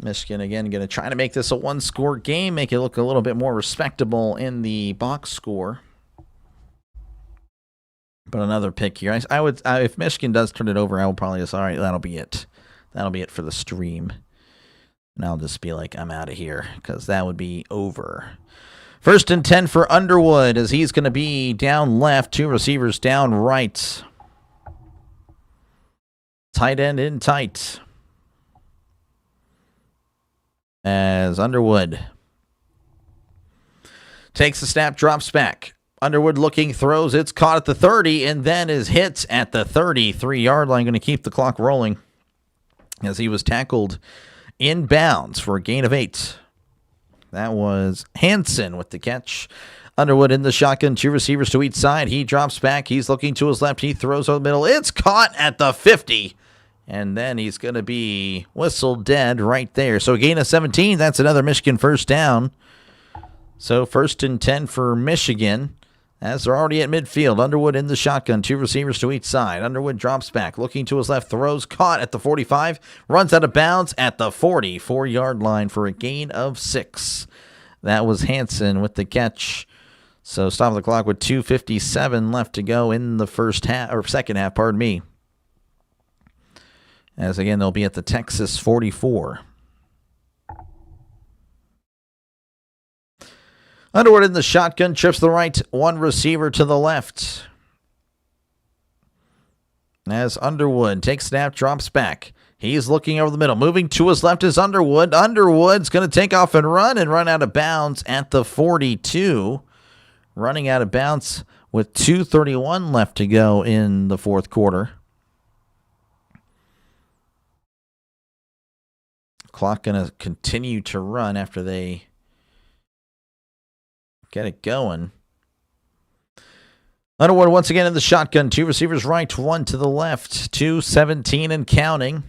Michigan, again, going to try to make this a one-score game, make it look a little bit more respectable in the box score. But another pick here. I would, if Michigan does turn it over, I will probably just, all right, that'll be it. That'll be it for the stream. And I'll just be like, I'm out of here, because that would be over. 1st and 10 for Underwood, as he's going to be down left, 2 receivers down right. Tight end in tight. As Underwood takes the snap, drops back. Underwood looking, throws, it's caught at the 30, and then is hit at the 33-yard line. Going to keep the clock rolling as he was tackled in bounds for a gain of 8. That was Hansen with the catch. Underwood in the shotgun, 2 receivers to each side. He drops back. He's looking to his left. He throws over the middle. It's caught at the 50. And then he's going to be whistled dead right there. So a gain of 17. That's another Michigan first down. So 1st and 10 for Michigan, as they're already at midfield. Underwood in the shotgun, 2 receivers to each side. Underwood drops back, looking to his left, throws, caught at the 45, runs out of bounds at the 44-yard line for a gain of 6. That was Hansen with the catch. So stop the clock with 2:57 left to go in the second half, pardon me. As again, they'll be at the Texas 44. Underwood in the shotgun, trips the right, 1 receiver to the left. As Underwood takes snap, drops back. He's looking over the middle. Moving to his left is Underwood. Underwood's going to take off and run out of bounds at the 42. Running out of bounds with 2:31 left to go in the fourth quarter. Clock going to continue to run after they get it going. Underwood once again in the shotgun. 2 receivers right, 1 to the left. 2:17 and counting.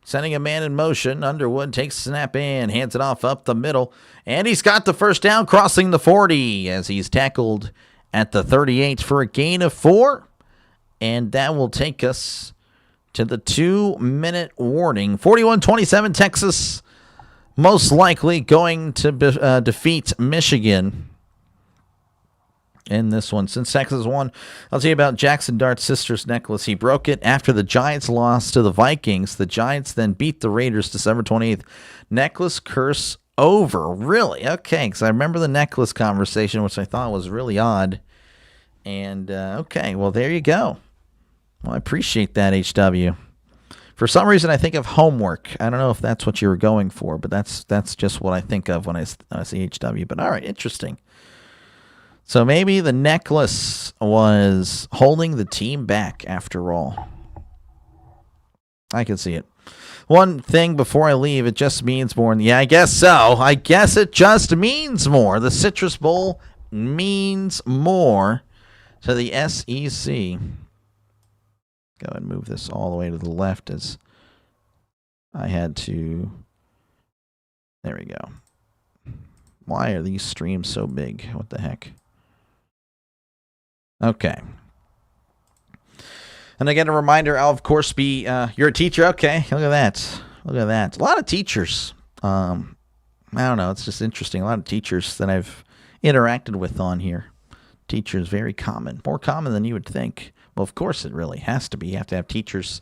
Sending a man in motion. Underwood takes a snap in, hands it off up the middle. And he's got the first down, crossing the 40 as he's tackled at the 38 for a gain of 4. And that will take us to the 2-minute warning. 41-27 Texas, most likely going to defeat Michigan in this one. Since Texas won, I'll tell you about Jackson Dart's sister's necklace. He broke it after the Giants lost to the Vikings. The Giants then beat the Raiders December 28th. Necklace curse over. Really? Okay, because I remember the necklace conversation, which I thought was really odd. And, okay, well, there you go. Well, I appreciate that, HW. For some reason, I think of homework. I don't know if that's what you were going for, but that's just what I think of when I see HW. But all right, interesting. So maybe the necklace was holding the team back after all. I can see it. One thing before I leave, it just means more. Yeah, I guess so. I guess it just means more. The Citrus Bowl means more to the SEC. Go and move this all the way to the left as I had to. There we go. Why are these streams so big? What the heck? Okay. And again, a reminder, I'll, of course, be, you're a teacher? Okay, look at that. Look at that. A lot of teachers. I don't know, it's just interesting. A lot of teachers that I've interacted with on here. Teachers, very common. More common than you would think. Well, of course it really has to be. You have to have teachers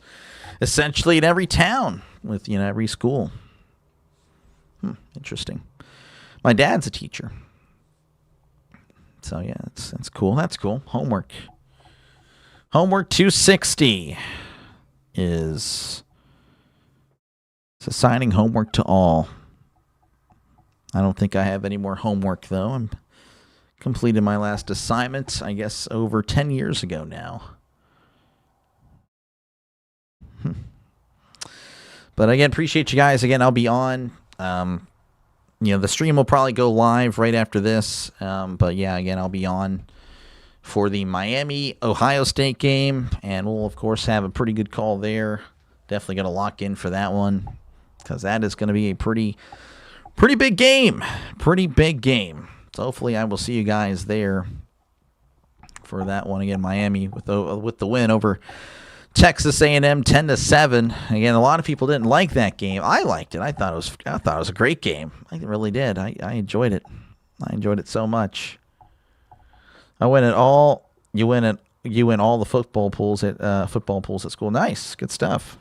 essentially in every town with, every school. Interesting. My dad's a teacher. So, yeah, that's cool. That's cool. Homework. Homework 260 is assigning homework to all. I don't think I have any more homework, though. I'm completed my last assignment, I guess, over 10 years ago now. But again, appreciate you guys. Again, I'll be on. The stream will probably go live right after this. But yeah, again, I'll be on for the Miami-Ohio State game. And we'll, of course, have a pretty good call there. Definitely going to lock in for that one, because that is going to be a pretty big game. Pretty big game. So hopefully I will see you guys there for that one. Again, Miami with the win over Texas A&M 10-7. Again, a lot of people didn't like that game. I liked it. I thought it was a great game. I really did. I enjoyed it. I enjoyed it so much. I win at all. You win all the football pools at school. Nice, good stuff.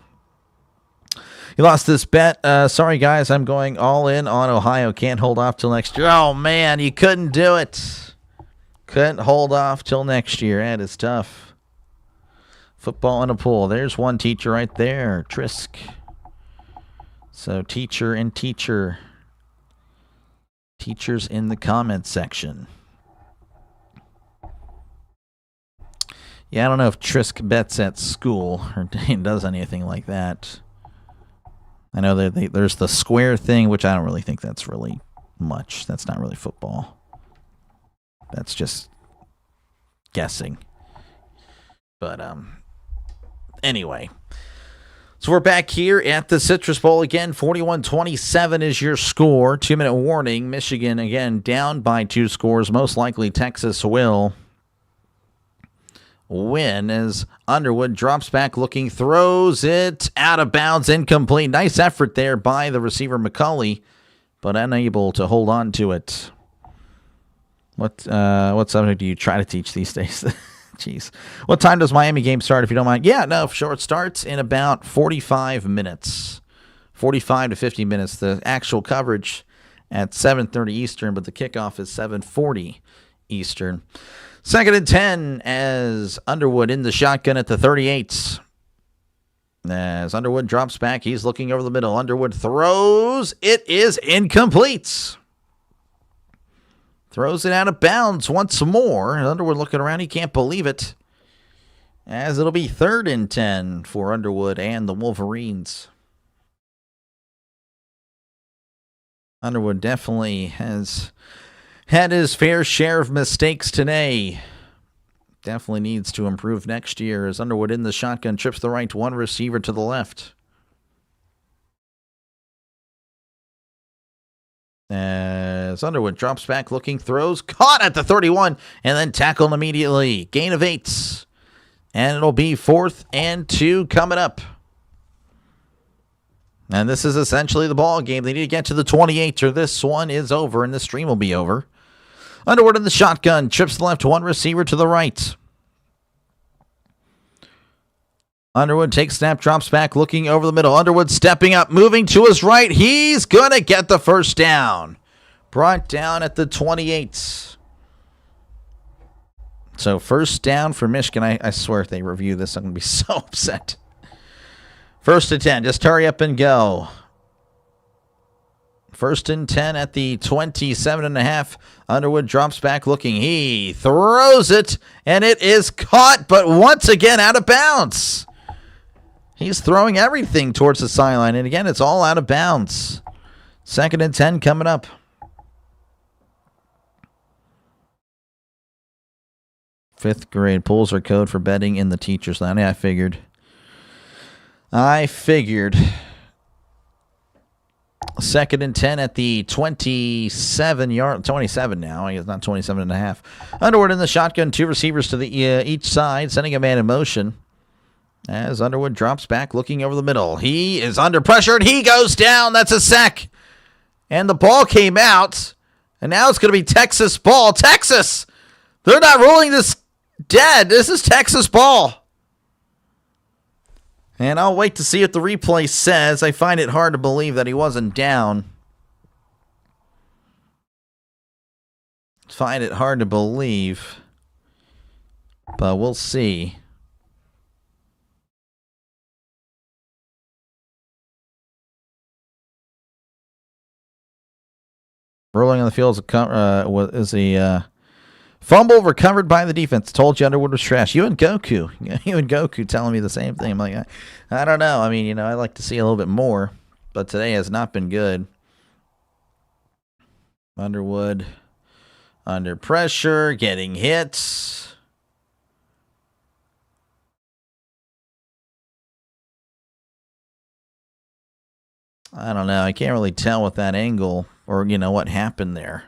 You lost this bet. Sorry, guys. I'm going all in on Ohio. Can't hold off till next year. Oh, man, you couldn't do it. Couldn't hold off till next year. That is tough. Football in a pool. There's one teacher right there, Trisk. So teacher and teacher. Teachers in the comments section. Yeah, I don't know if Trisk bets at school or does anything like that. I know there's the square thing, which I don't really think that's really much. That's not really football. That's just guessing. But anyway. So we're back here at the Citrus Bowl again. 41-27 is your score. 2-minute warning. Michigan, again, down by 2 scores. Most likely Texas will win as Underwood drops back looking, throws it out of bounds, incomplete. Nice effort there by the receiver McCulley, but unable to hold on to it. What subject do you try to teach these days? Jeez. What time does Miami game start, if you don't mind? Yeah, no, sure. It starts in about 45 minutes. 45 to 50 minutes. The actual coverage at 7:30 Eastern, but the kickoff is 7:40 Eastern. 2nd and 10 as Underwood in the shotgun at the 38. As Underwood drops back, he's looking over the middle. Underwood throws. It is incomplete. Throws it out of bounds once more. Underwood looking around. He can't believe it. As it'll be 3rd and 10 for Underwood and the Wolverines. Underwood definitely has had his fair share of mistakes today. Definitely needs to improve next year as Underwood in the shotgun trips the right, one receiver to the left. As Underwood drops back looking, throws, caught at the 31, and then tackled immediately. Gain of 8. And it'll be 4th and 2 coming up. And this is essentially the ball game. They need to get to the 28 or this one is over and the stream will be over. Underwood in the shotgun, trips the left, one receiver to the right. Underwood takes snap, drops back, looking over the middle. Underwood stepping up, moving to his right. He's going to get the first down. Brought down at the 28. So first down for Michigan. I swear if they review this, I'm going to be so upset. 1st and 10. Just hurry up and go. 1st and 10 at the 27.5. Underwood drops back looking. He throws it, and it is caught, but once again out of bounds. He's throwing everything towards the sideline, and again, it's all out of bounds. 2nd and 10 coming up. Fifth grade pools are code for betting in the teacher's line. I figured. 2nd and 10 at the 27 now. He's not 27.5. Underwood in the shotgun, 2 receivers to the each side, sending a man in motion. As Underwood drops back, looking over the middle. He is under pressure, and he goes down. That's a sack. And the ball came out, and now it's going to be Texas ball. Texas! They're not ruling this dead. This is Texas ball. And I'll wait to see what the replay says. I find it hard to believe that he wasn't down. find it hard to believe, but we'll see. Rolling on the field is a fumble recovered by the defense. Told you Underwood was trash. You and Goku. You and Goku telling me the same thing. I'm like, I don't know. I mean, I like to see a little bit more, but today has not been good. Underwood under pressure, getting hits. I don't know. I can't really tell with that angle or, what happened there.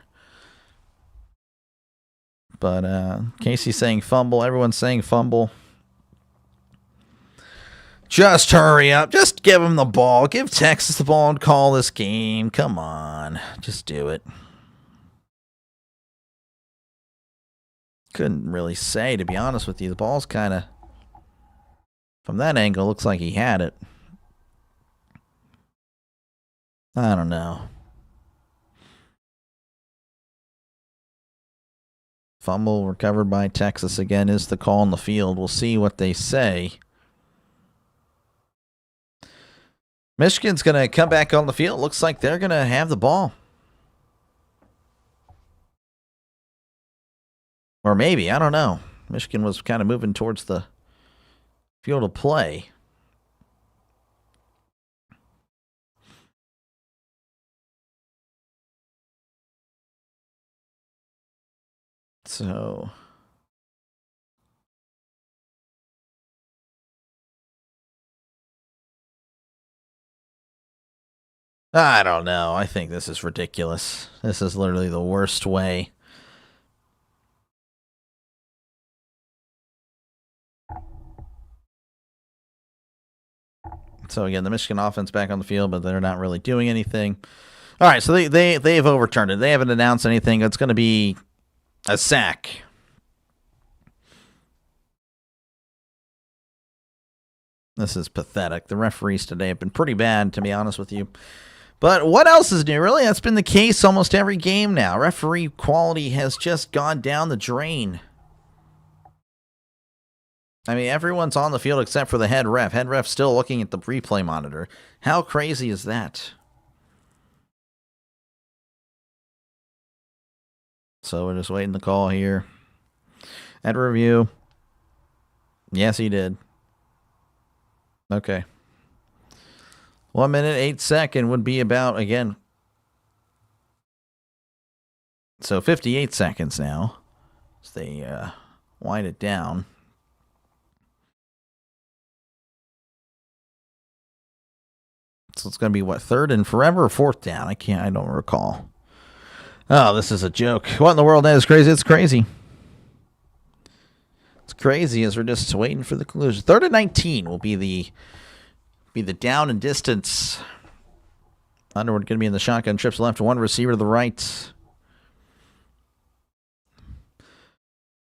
But Casey's saying fumble. Everyone's saying fumble. Just hurry up. Just give him the ball. Give Texas the ball and call this game. Come on. Just do it. Couldn't really say, to be honest with you. The ball's kind of, from that angle, looks like he had it. I don't know. Fumble recovered by Texas again is the call on the field. We'll see what they say. Michigan's going to come back on the field. Looks like they're going to have the ball. Or maybe, I don't know. Michigan was kind of moving towards the field of play. So I don't know. I think this is ridiculous. This is literally the worst way. So again, the Michigan offense back on the field, but they're not really doing anything. All right, so they've overturned it. They haven't announced anything. It's going to be a sack. This is pathetic. The referees today have been pretty bad, to be honest with you. But what else is new? Really, that's been the case almost every game now. Referee quality has just gone down the drain. I mean, everyone's on the field except for the head ref. Head ref still looking at the replay monitor. How crazy is that? So we're just waiting the call here. At review. Yes, he did. Okay. 1 minute, 8 seconds would be about, again. So 58 seconds now. So they wind it down. So it's going to be, what, third and forever or fourth down? I don't recall. Oh, this is a joke. What in the world? That is crazy. It's crazy. It's crazy as we're just waiting for the conclusion. 3rd and 19 will be the down and distance. Underwood going to be in the shotgun. Trips left, one receiver to the right.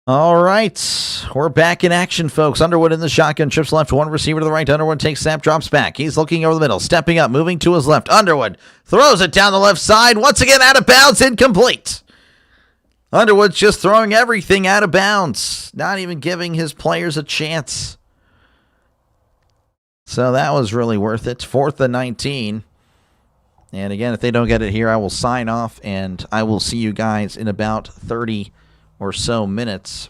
All right. We're back in action, folks. Underwood in the shotgun. Trips left, one receiver to the right. Underwood takes snap, drops back. He's looking over the middle, stepping up, moving to his left. Underwood throws it down the left side. Once again, out of bounds, incomplete. Underwood's just throwing everything out of bounds, not even giving his players a chance. So that was really worth it. 4th and 19. And again, if they don't get it here, I will sign off, and I will see you guys in about 30 or so minutes.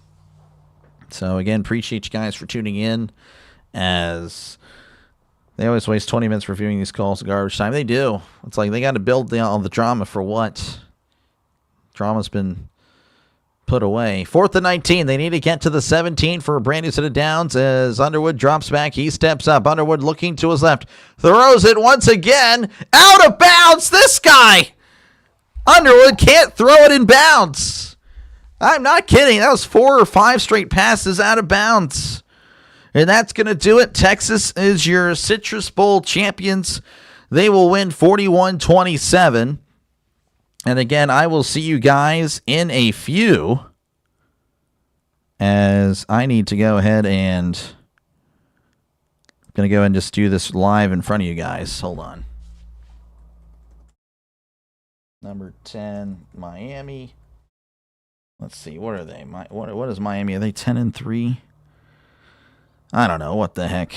So again, appreciate you guys for tuning in, as they always waste 20 minutes reviewing these calls at garbage time. They do. It's like they got to build all the drama for what? Drama's been put away. 4th and 19. They need to get to the 17 for a brand new set of downs as Underwood drops back. He steps up. Underwood looking to his left. Throws it once again. Out of bounds. This guy. Underwood can't throw it in bounds. I'm not kidding. That was 4 or 5 straight passes out of bounds. And that's going to do it. Texas is your Citrus Bowl champions. They will win 41-27. And again, I will see you guys in a few, as I need to go ahead and I'm going to go and just do this live in front of you guys. Hold on. Number 10, Miami. Let's see. What are they? What is Miami? Are they 10-3? I don't know. What the heck?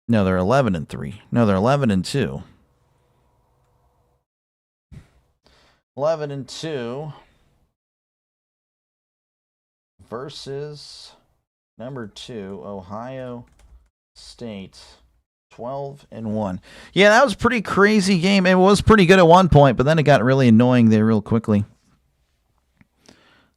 No, they're 11-3. No, they're 11-2. 11-2 versus number 2, Ohio State. 12-1. Yeah, that was a pretty crazy game. It was pretty good at one point, but then it got really annoying there real quickly.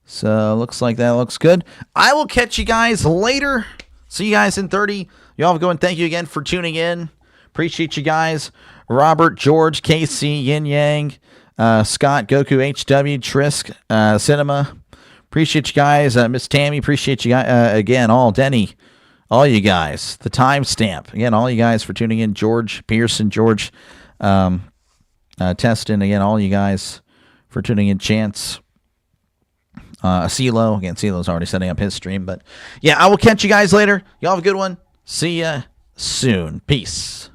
So, looks like that looks good. I will catch you guys later. See you guys in 30. Y'all have a good one. Thank you again for tuning in. Appreciate you guys. Robert, George, Casey, Yin Yang, Scott, Goku, HW, Trisk, Cinema. Appreciate you guys. Miss Tammy, appreciate you guys. Again, Denny. All you guys, the timestamp. Again, all you guys for tuning in. George Pearson, George Teston. Again, all you guys for tuning in. Chance, CeeLo. Again, CeeLo's already setting up his stream. But, yeah, I will catch you guys later. Y'all have a good one. See ya soon. Peace.